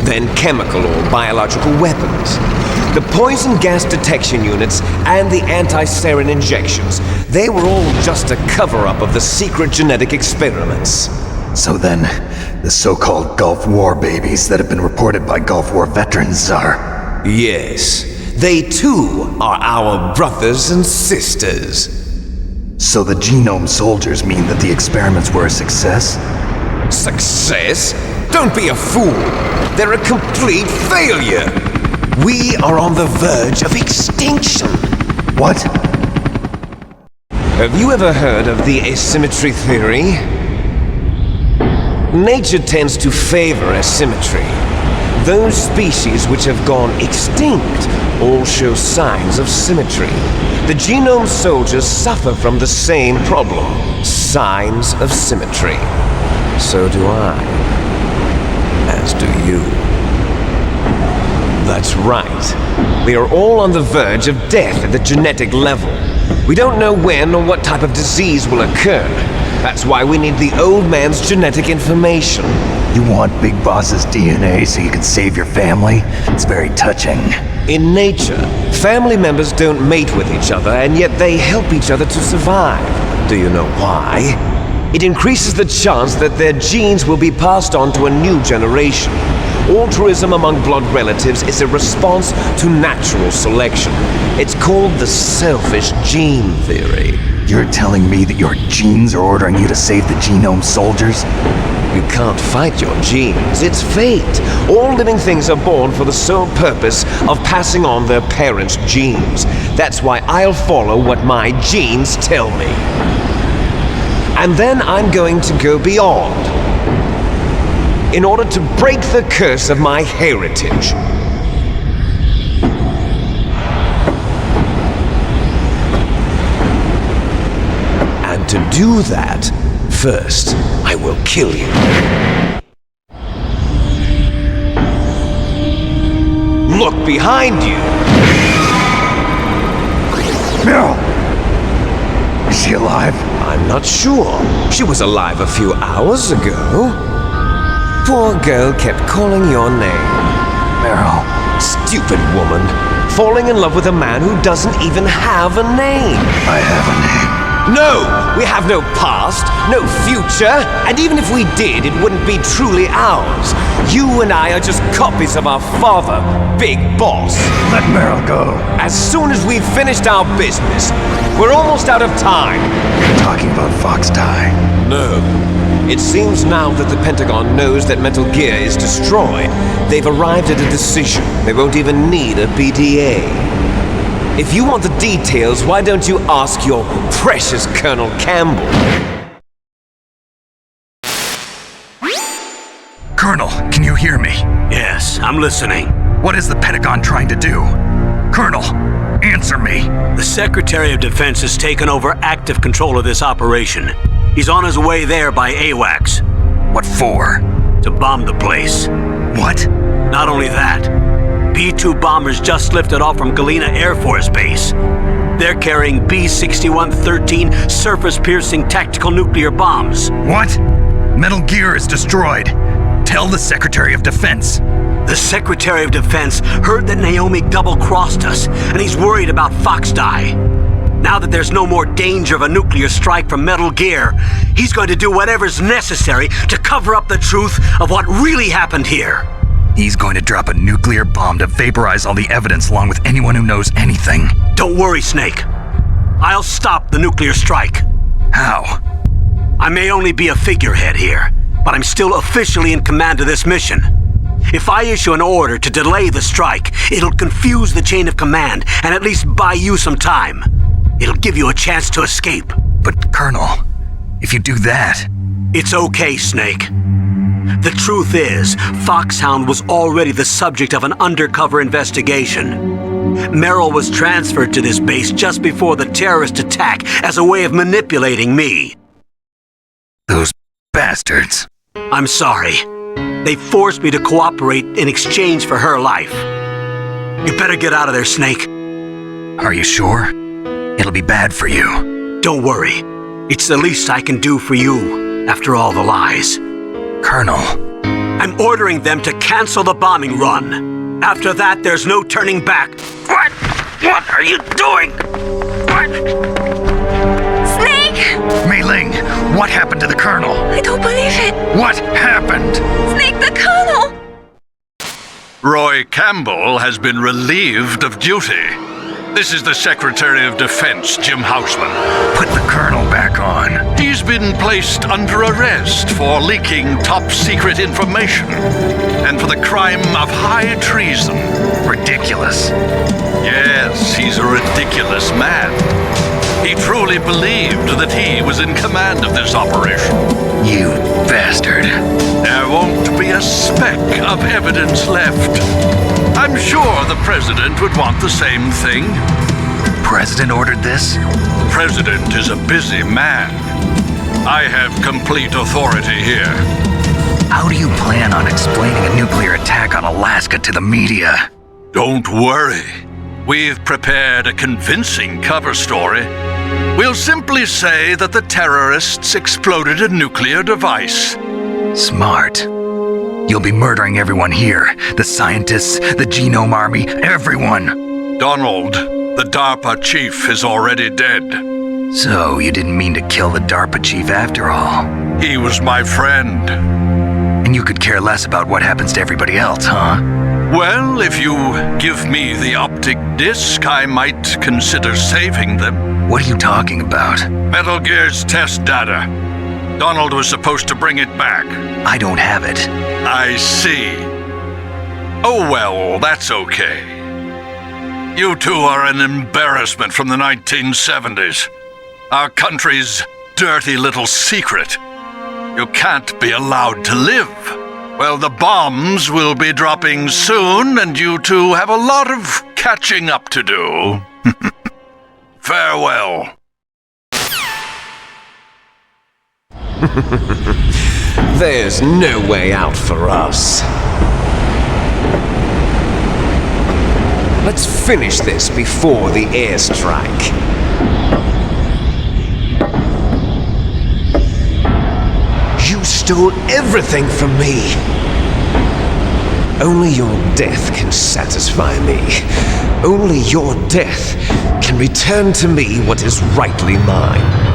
S15: then chemical or biological weapons. The poison gas detection units and the anti-sarin injections, they were all just a cover-up of the secret genetic experiments.
S12: So then, the so-called Gulf War babies that have been reported by Gulf War veterans are...
S15: Yes. They too are our brothers and sisters.
S12: So the Genome Soldiers mean that the experiments were a success?
S15: Success? Don't be a fool. They're a complete failure. We are on the verge of extinction.
S12: What?
S15: Have you ever heard of the asymmetry theory? Nature tends to favor asymmetry. Those species which have gone extinct all show signs of symmetry. The Genome Soldiers suffer from the same problem, signs of symmetry. So do I. As do you. That's right. We are all on the verge of death at the genetic level. We don't know when or what type of disease will occur. That's why we need the old man's genetic information.
S12: You want Big Boss's DNA so you can save your family? It's very touching.
S15: In nature, family members don't mate with each other, and yet they help each other to survive. Do you know why? It increases the chance that their genes will be passed on to a new generation. Altruism among blood relatives is a response to natural selection. It's called the selfish gene theory.
S12: You're telling me that your genes are ordering you to save the Genome Soldiers?
S15: You can't fight your genes. It's fate. All living things are born for the sole purpose of passing on their parents' genes. That's why I'll follow what my genes tell me. And then I'm going to go beyond, in order to break the curse of my heritage. And to do that, first, I will kill you. Look behind you!
S12: Meryl! Is she alive?
S15: I'm not sure. She was alive a few hours ago. Poor girl kept calling your name.
S12: Meryl.
S15: Stupid woman. Falling in love with a man who doesn't even have a name.
S12: I have a name.
S15: No! We have no past, no future, and even if we did, it wouldn't be truly ours. You and I are just copies of our father, Big Boss.
S12: Let Meryl go.
S15: As soon as we've finished our business, we're almost out of time.
S12: You're talking about Fox Ty.
S15: No. It seems now that the Pentagon knows that Metal Gear is destroyed, they've arrived at a decision. They won't even need a PDA. If you want the details, why don't you ask your precious Colonel Campbell?
S12: Colonel, can you hear me?
S1: Yes, I'm listening.
S12: What is the Pentagon trying to do? Colonel, answer me.
S1: The Secretary of Defense has taken over active control of this operation. He's on his way there by AWACS.
S12: What for?
S1: To bomb the place.
S12: What?
S1: Not only that, B-2 bombers just lifted off from Galena Air Force Base. They're carrying B-6113 surface-piercing tactical nuclear bombs.
S12: What? Metal Gear is destroyed. Tell the Secretary of Defense.
S1: The Secretary of Defense heard that Naomi double-crossed us, and he's worried about Fox Die. Now that there's no more danger of a nuclear strike from Metal Gear, he's going to do whatever's necessary to cover up the truth of what really happened here.
S12: He's going to drop a nuclear bomb to vaporize all the evidence along with anyone who knows anything.
S1: Don't worry, Snake. I'll stop the nuclear strike.
S12: How?
S1: I may only be a figurehead here, but I'm still officially in command of this mission. If I issue an order to delay the strike, it'll confuse the chain of command and at least buy you some time. It'll give you a chance to escape.
S12: But, Colonel, if you do that...
S1: It's okay, Snake. The truth is, Foxhound was already the subject of an undercover investigation. Merrill was transferred to this base just before the terrorist attack as a way of manipulating me.
S12: Those bastards.
S1: I'm sorry. They forced me to cooperate in exchange for her life. You better get out of there, Snake.
S12: Are you sure? It'll be bad for you.
S1: Don't worry. It's the least I can do for you, after all the lies.
S12: Colonel.
S1: I'm ordering them to cancel the bombing run. After that, there's no turning back.
S20: What? What are you doing? What?
S5: Snake!
S12: Mei Ling, what happened to the Colonel?
S5: I don't believe it.
S12: What happened?
S5: Snake, the Colonel!
S9: Roy Campbell has been relieved of duty. This is the Secretary of Defense, Jim Houseman.
S12: Put the Colonel back on.
S9: He's been placed under arrest for leaking top-secret information and for the crime of high treason.
S12: Ridiculous.
S9: Yes, he's a ridiculous man. He truly believed that he was in command of this operation.
S12: You bastard.
S9: There won't be a speck of evidence left. I'm sure the President would want the same thing.
S12: President ordered this?
S9: The President is a busy man. I have complete authority here.
S12: How do you plan on explaining a nuclear attack on Alaska to the media?
S9: Don't worry. We've prepared a convincing cover story. We'll simply say that the terrorists exploded a nuclear device.
S12: Smart. You'll be murdering everyone here. The scientists, the Genome Army, everyone.
S9: Donald, the DARPA chief, is already dead.
S12: So you didn't mean to kill the DARPA chief after all?
S9: He was my friend.
S12: And you could care less about what happens to everybody else, huh?
S9: Well, if you give me the optic disc, I might consider saving them.
S12: What are you talking about?
S9: Metal Gear's test data. Donald was supposed to bring it back.
S12: I don't have it.
S9: I see. Oh well, that's okay. You two are an embarrassment from the 1970s. Our country's dirty little secret. You can't be allowed to live. Well, the bombs will be dropping soon, and you two have a lot of catching up to do. Farewell.
S15: There's no way out for us. Let's finish this before the airstrike. You stole everything from me. Only your death can satisfy me. Only your death can return to me what is rightly mine.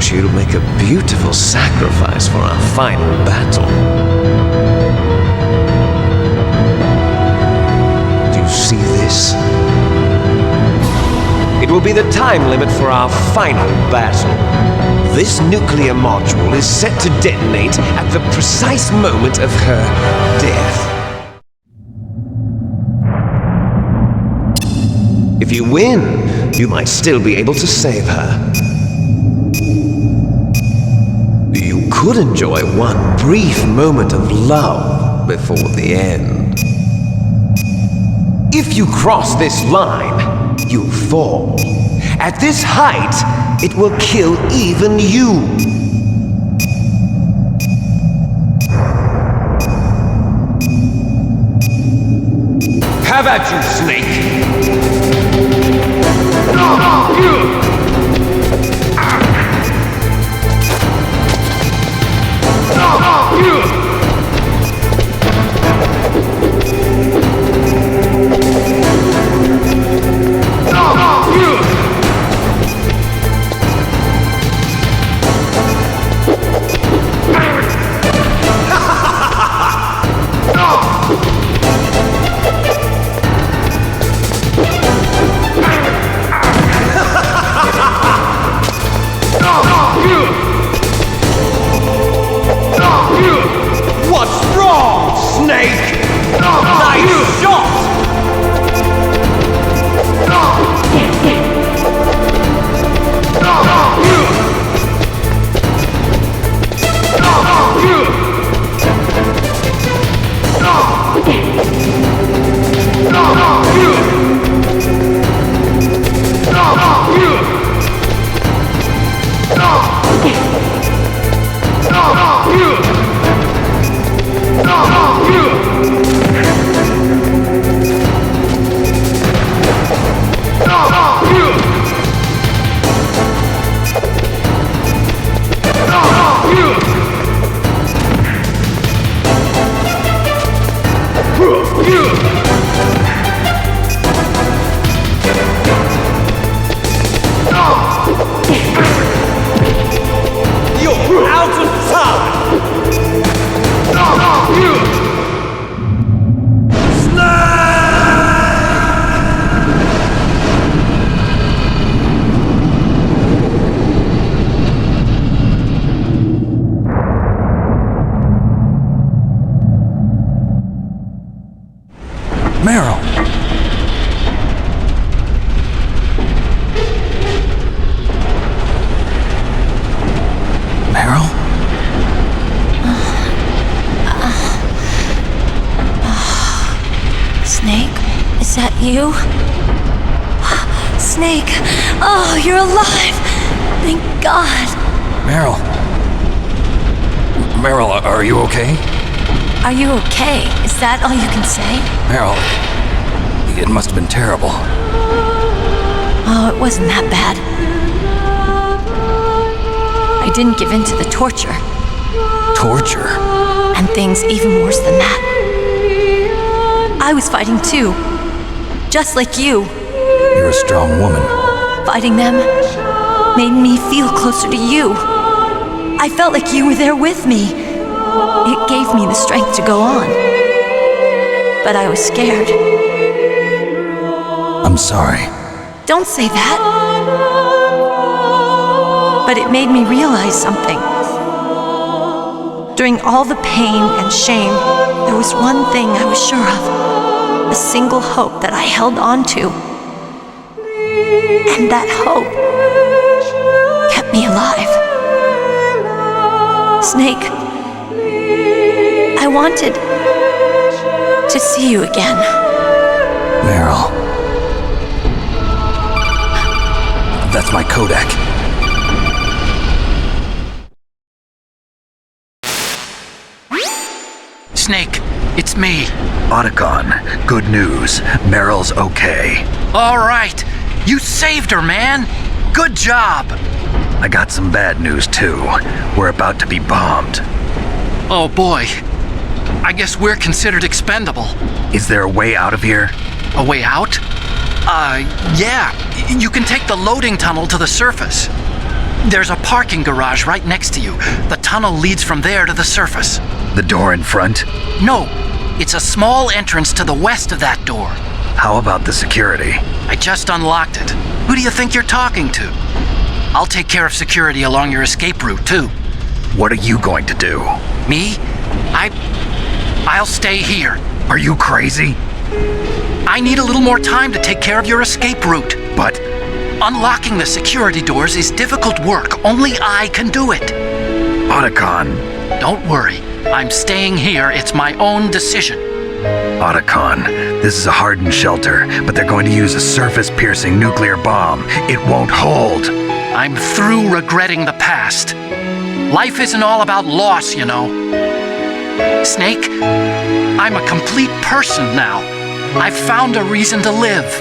S15: She'll make a beautiful sacrifice for our final battle. Do you see this? It will be the time limit for our final battle. This nuclear module is set to detonate at the precise moment of her death. If you win, you might still be able to save her. You could enjoy one brief moment of love before the end. If you cross this line, you'll fall. At this height, it will kill even you. Have at you, Snake! What's wrong, Snake? Nice shot! You're out of time!
S2: Meryl! Meryl?
S5: Snake, is that you? Snake, oh, you're alive! Thank God.
S2: Meryl? Meryl, are you okay?
S5: Are you okay? Is that all you can say?
S2: Meryl, it must have been terrible.
S5: Oh, it wasn't that bad. I didn't give in to the torture.
S2: Torture?
S5: And things even worse than that. I was fighting too. Just like you.
S2: You're a strong woman.
S5: Fighting them made me feel closer to you. I felt like you were there with me. It gave me the strength to go on. But I was scared.
S2: I'm sorry.
S5: Don't say that. But it made me realize something. During all the pain and shame, there was one thing I was sure of. A single hope that I held on to. And that hope kept me alive. Snake, I wanted to see you again.
S2: Meryl. That's my Kodak.
S20: Snake, it's me.
S12: Otacon, good news. Meryl's okay.
S20: All right. You saved her, man. Good job.
S12: I got some bad news, too. We're about to be bombed.
S20: Oh, boy. I guess we're considered expendable.
S12: Is there a way out of here?
S20: A way out? Yeah. You can take the loading tunnel to the surface. There's a parking garage right next to you. The tunnel leads from there to the surface.
S12: The door in front?
S20: No. It's a small entrance to the west of that door.
S12: How about the security?
S20: I just unlocked it. Who do you think you're talking to? I'll take care of security along your escape route, too.
S12: What are you going to do?
S20: Me? I'll stay here.
S12: Are you crazy?
S20: I need a little more time to take care of your escape route.
S12: But
S20: unlocking the security doors is difficult work. Only I can do it.
S12: Otacon.
S20: Don't worry. I'm staying here. It's my own decision.
S12: Otacon, this is a hardened shelter, but they're going to use a surface-piercing nuclear bomb. It won't hold.
S20: I'm through regretting the past. Life isn't all about loss, you know. Snake, I'm a complete person now. I've found a reason to live.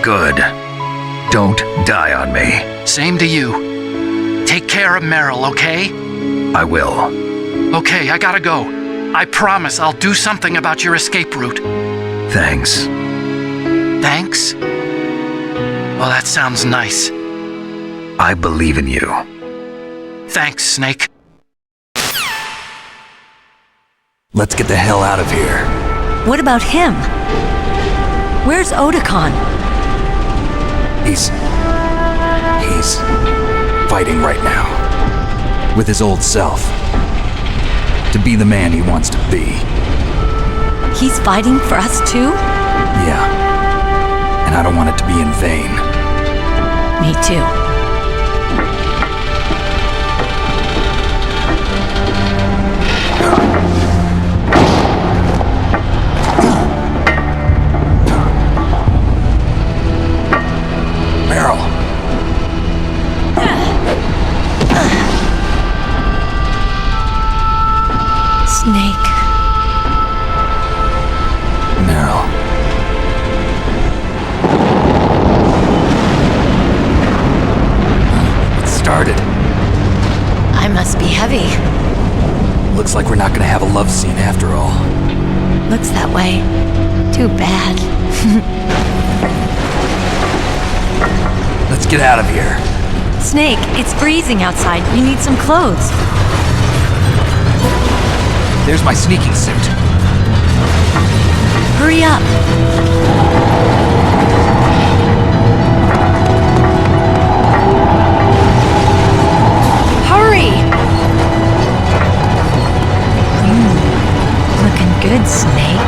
S12: Good. Don't die on me.
S20: Same to you. Take care of Meryl, okay?
S12: I will.
S20: Okay, I gotta go. I promise I'll do something about your escape route.
S12: Thanks.
S20: Thanks? Well, that sounds nice.
S12: I believe in you.
S20: Thanks, Snake.
S2: Let's get the hell out of here.
S11: What about him? Where's Otacon?
S2: He's fighting right now. With his old self. To be the man he wants to be.
S11: He's fighting for us too?
S2: Yeah. And I don't want it to be in vain.
S11: Me too.
S2: Meryl.
S11: Snake.
S2: Meryl. It started.
S11: I must be heavy.
S2: Looks like we're not gonna have a love scene after all.
S11: Looks that way. Too bad.
S2: Let's get out of here.
S11: Snake, it's freezing outside. You need some clothes.
S2: There's my sneaking suit.
S11: Hurry up. Hurry! Looking good, Snake.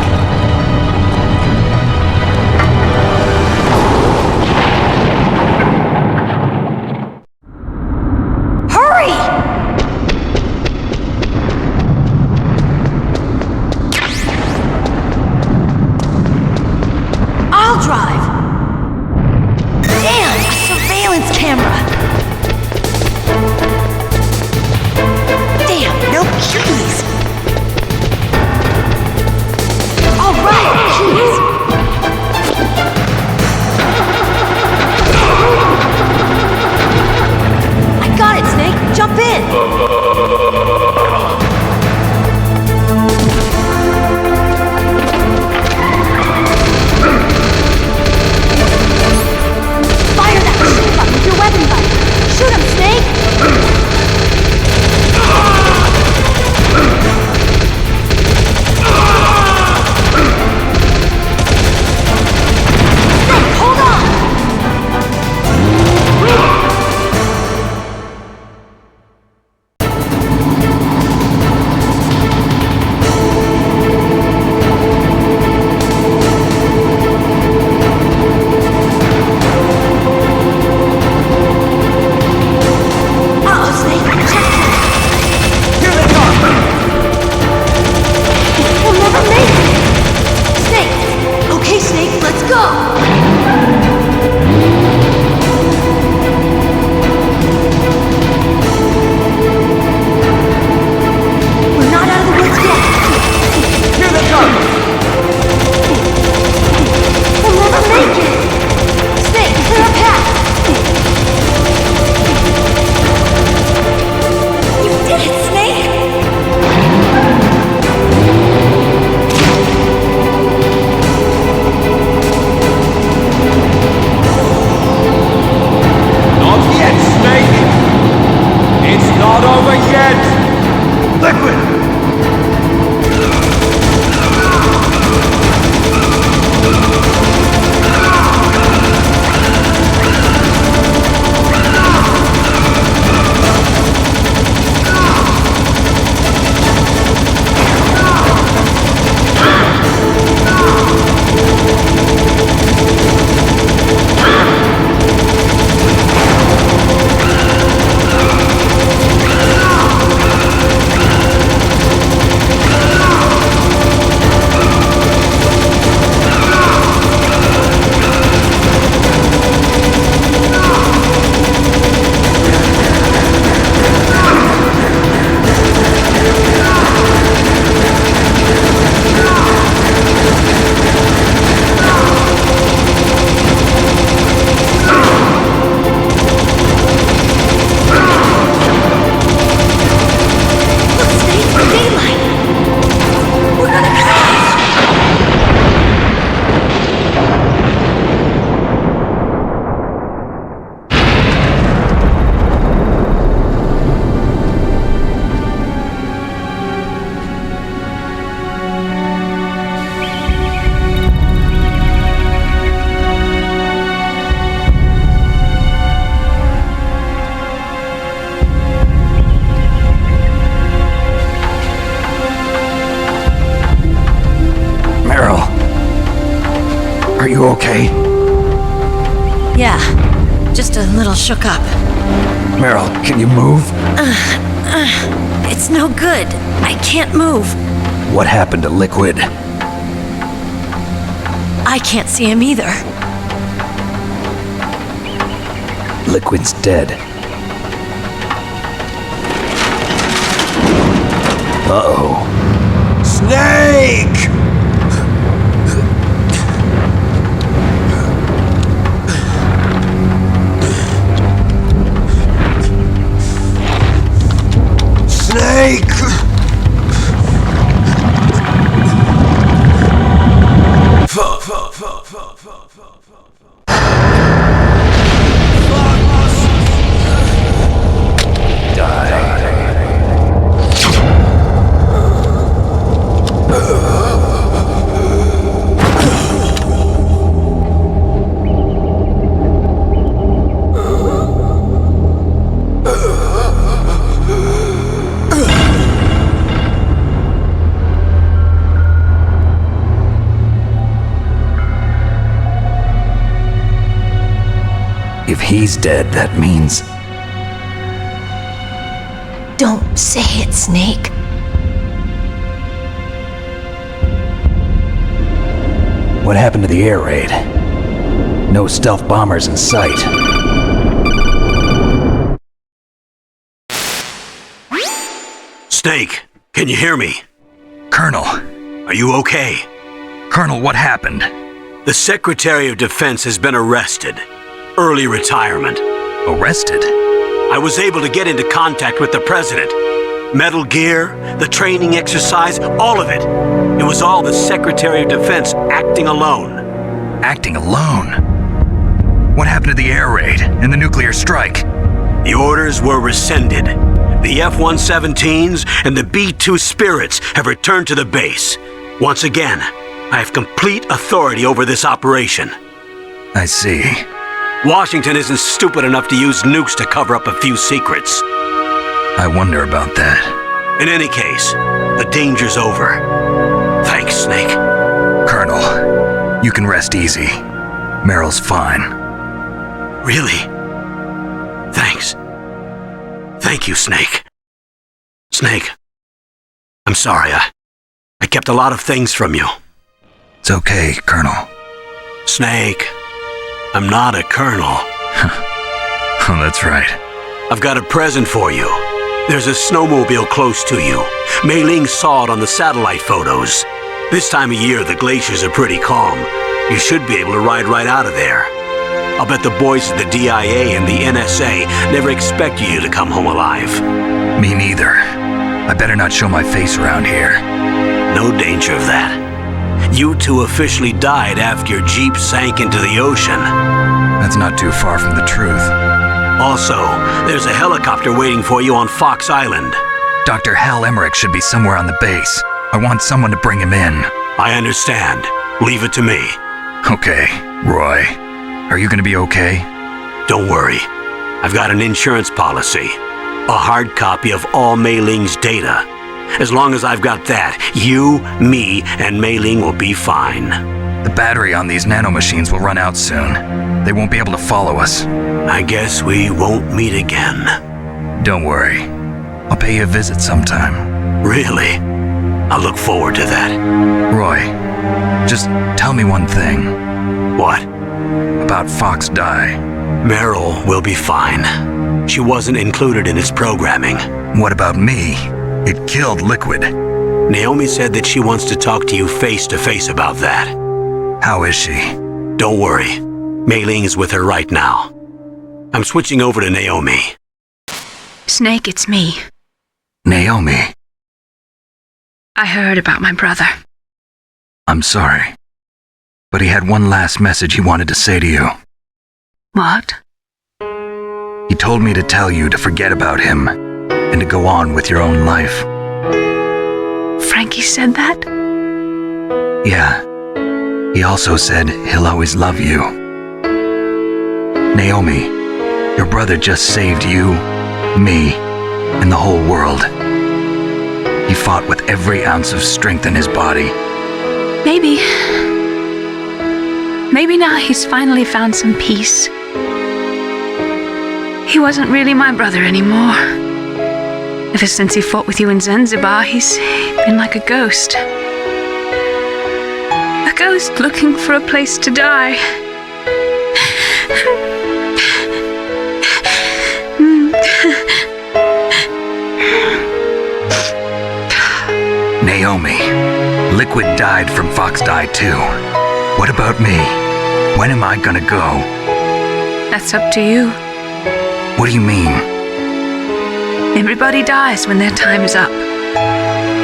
S2: Are you okay?
S11: Yeah, just a little shook up.
S2: Meryl, can you move?
S11: It's no good. I can't move.
S2: What happened to Liquid?
S11: I can't see him either.
S2: Liquid's dead. Uh-oh.
S8: Snake! Snake!
S2: If he's dead, that means...
S11: Don't say it, Snake.
S2: What happened to the air raid? No stealth bombers in sight.
S1: Snake, can you hear me?
S12: Colonel.
S1: Are you okay?
S12: Colonel, what happened?
S1: The Secretary of Defense has been arrested. Early retirement.
S12: Arrested?
S1: I was able to get into contact with the President. Metal Gear, the training exercise, all of it. It was all the Secretary of Defense acting alone.
S12: Acting alone? What happened to the air raid and the nuclear strike?
S1: The orders were rescinded. The F-117s and the B-2 Spirits have returned to the base. Once again, I have complete authority over this operation.
S12: I see.
S1: Washington isn't stupid enough to use nukes to cover up a few secrets.
S12: I wonder about that.
S1: In any case, the danger's over. Thanks, Snake.
S12: Colonel, you can rest easy. Meryl's fine.
S1: Really? Thanks. Thank you, Snake. Snake, I'm sorry. I kept a lot of things from you.
S12: It's okay, Colonel.
S1: Snake, I'm not a colonel.
S12: Oh, that's right.
S1: I've got a present for you. There's a snowmobile close to you. Mei Ling saw it on the satellite photos. This time of year, the glaciers are pretty calm. You should be able to ride right out of there. I'll bet the boys at the DIA and the NSA never expect you to come home alive.
S12: Me neither. I better not show my face around here.
S1: No danger of that. You two officially died after your Jeep sank into the ocean.
S12: That's not too far from the truth.
S1: Also, there's a helicopter waiting for you on Fox Island.
S12: Dr. Hal Emmerich should be somewhere on the base. I want someone to bring him in.
S1: I understand. Leave it to me.
S12: Okay, Roy. Are you gonna be okay?
S1: Don't worry. I've got an insurance policy. A hard copy of all Mei Ling's data. As long as I've got that, you, me, and Mei Ling will be fine.
S12: The battery on these nanomachines will run out soon. They won't be able to follow us.
S1: I guess we won't meet again.
S12: Don't worry. I'll pay you a visit sometime.
S1: Really? I'll look forward to that.
S12: Roy, just tell me one thing.
S1: What?
S12: About Fox Die.
S1: Meryl will be fine. She wasn't included in its programming.
S12: What about me? It killed Liquid.
S1: Naomi said that she wants to talk to you face to face about that.
S12: How is she?
S1: Don't worry. Mei Ling is with her right now. I'm switching over to Naomi.
S5: Snake, it's me.
S12: Naomi.
S5: I heard about my brother.
S12: I'm sorry. But he had one last message he wanted to say to you.
S5: What?
S12: He told me to tell you to forget about him and to go on with your own life.
S5: Frankie said that?
S12: Yeah. He also said he'll always love you. Naomi, your brother just saved you, me, and the whole world. He fought with every ounce of strength in his body.
S5: Maybe.
S3: Maybe now he's finally found some peace. He wasn't really my brother anymore. Ever since he fought with you in Zanzibar, he's been like a ghost. A ghost looking for a place to die.
S12: Naomi, Liquid died from Fox died too. What about me? When am I gonna go?
S3: That's up to you.
S12: What do you mean?
S3: Everybody dies when their time is up.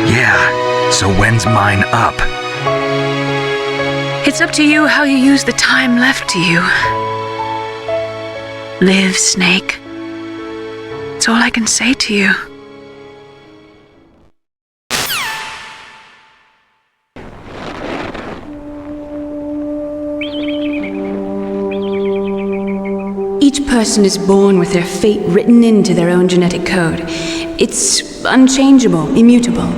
S12: Yeah, so when's mine up?
S3: It's up to you how you use the time left to you. Live, Snake. That's all I can say to you. Each person is born with their fate written into their own genetic code. It's unchangeable, immutable.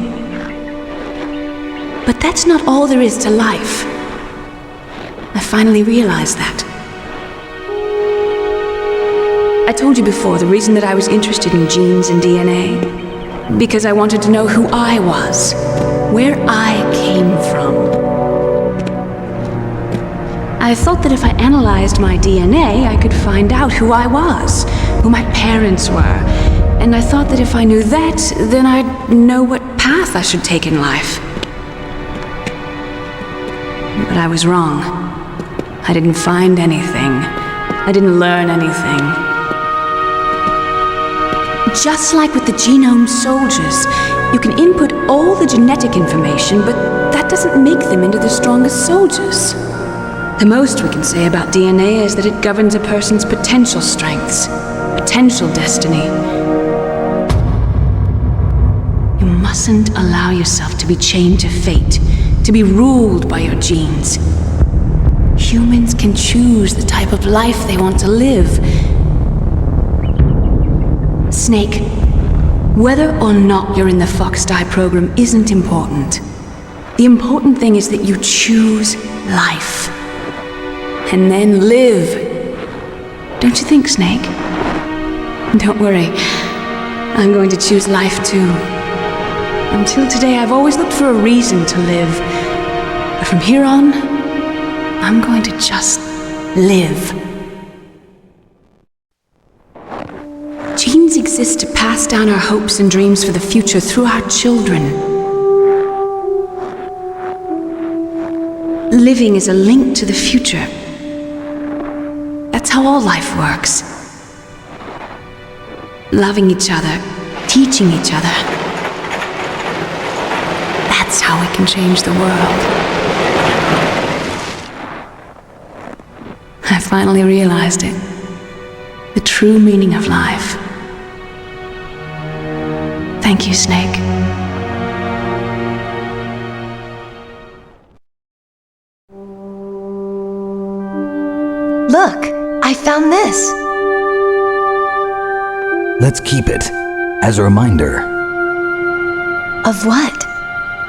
S3: But that's not all there is to life. I finally realized that. I told you before the reason that I was interested in genes and DNA. Because I wanted to know who I was, where I came from. I thought that if I analyzed my DNA, I could find out who I was, who my parents were. And I thought that if I knew that, then I'd know what path I should take in life. But I was wrong. I didn't find anything. I didn't learn anything. Just like with the genome soldiers, you can input all the genetic information, but that doesn't make them into the strongest soldiers. The most we can say about DNA is that it governs a person's potential strengths, potential destiny. You mustn't allow yourself to be chained to fate, to be ruled by your genes. Humans can choose the type of life they want to live. Snake, whether or not you're in the Fox Die program isn't important. The important thing is that you choose life. And then live. Don't you think, Snake? Don't worry. I'm going to choose life too. Until today, I've always looked for a reason to live. But from here on, I'm going to just live. Genes exist to pass down our hopes and dreams for the future through our children. Living is a link to the future. That's how all life works. Loving each other, teaching each other. That's how we can change the world. I finally realized it. The true meaning of life. Thank you, Snake.
S11: Look, I found this.
S2: Let's keep it as a reminder.
S11: Of what?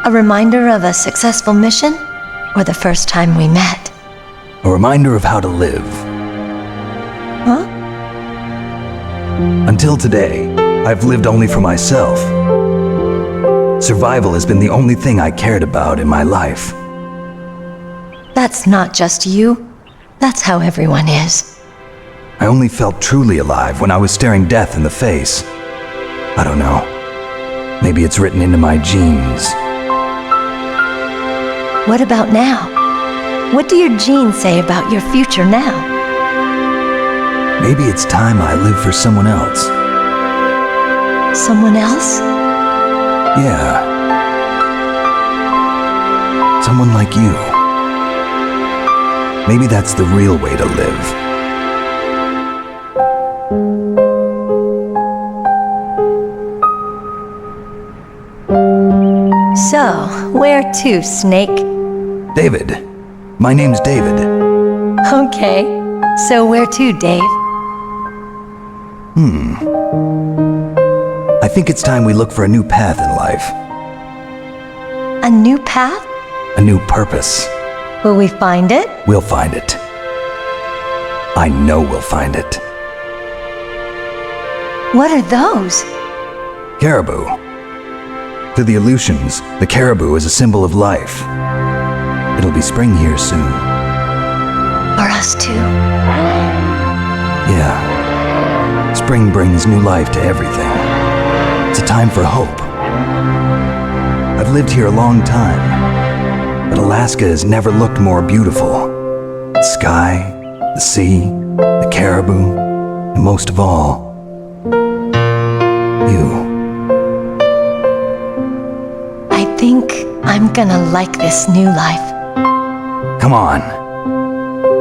S11: A reminder of a successful mission? Or the first time we met?
S2: A reminder of how to live.
S11: Huh?
S2: Until today, I've lived only for myself. Survival has been the only thing I cared about in my life.
S11: That's not just you. That's how everyone is.
S2: I only felt truly alive when I was staring death in the face. I don't know. Maybe it's written into my genes.
S11: What about now? What do your genes say about your future now?
S2: Maybe it's time I live for someone else.
S11: Someone else?
S2: Yeah. Someone like you. Maybe that's the real way to live.
S11: So, where to, Snake?
S2: David. My name's David.
S11: Okay. So where to, Dave?
S2: I think it's time we look for a new path in life.
S11: A new path?
S2: A new purpose.
S11: Will we find it?
S2: We'll find it. I know we'll find it.
S11: What are those?
S2: Caribou. To the Aleutians, the caribou is a symbol of life. It'll be spring here soon.
S11: For us too.
S2: Yeah. Spring brings new life to everything. It's a time for hope. I've lived here a long time, but Alaska has never looked more beautiful. The sky, the sea, the caribou, and most of all, you.
S11: I think I'm gonna like this new life.
S2: Come on.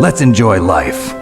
S2: Let's enjoy life.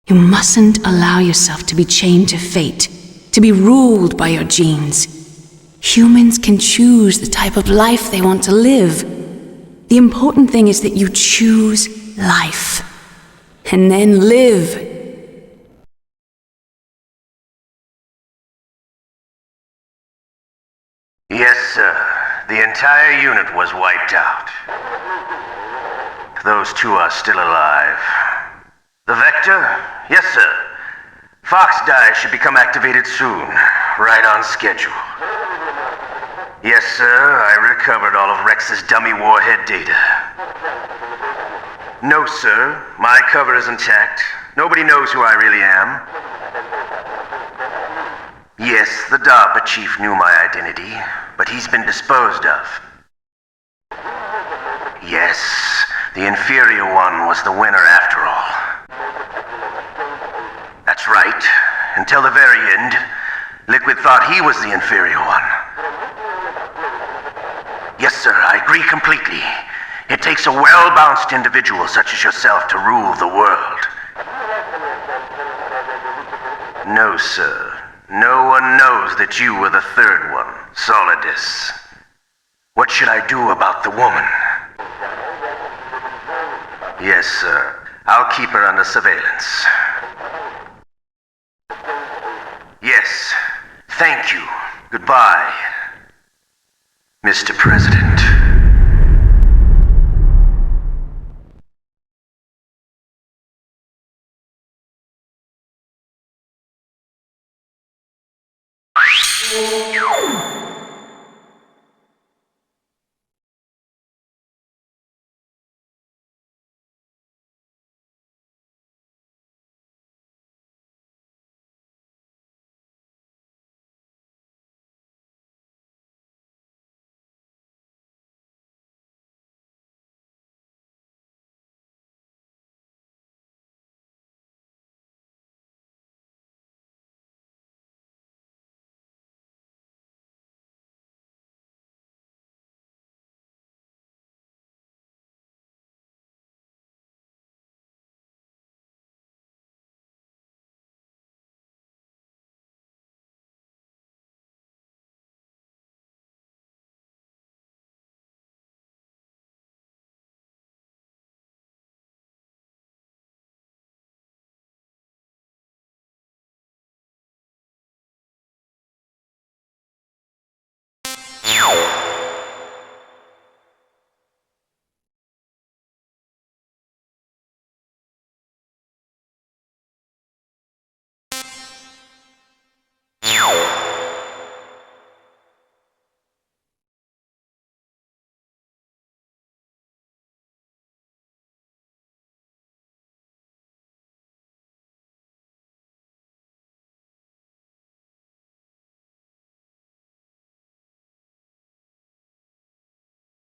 S3: You mustn't allow yourself to be chained to fate, to be ruled by your genes. Humans can choose the type of life they want to live. The important thing is that you choose life. And then live.
S13: Yes, sir. The entire unit was wiped out. Those two are still alive. The Vector? Yes, sir. Fox Dye should become activated soon. Right on schedule. Yes, sir. I recovered all of Rex's dummy warhead data. No, sir. My cover is intact. Nobody knows who I really am. Yes, the DARPA chief knew my identity, but he's been disposed of. Yes, the inferior one was the winner after all. That's right. Until the very end, Liquid thought he was the inferior one. Yes, sir, I agree completely. It takes a well-balanced individual such as yourself to rule the world. No, sir. No one knows that you were the third one, Solidus. What should I do about the woman? Yes, sir. I'll keep her under surveillance. Yes. Thank you. Goodbye, Mr. President.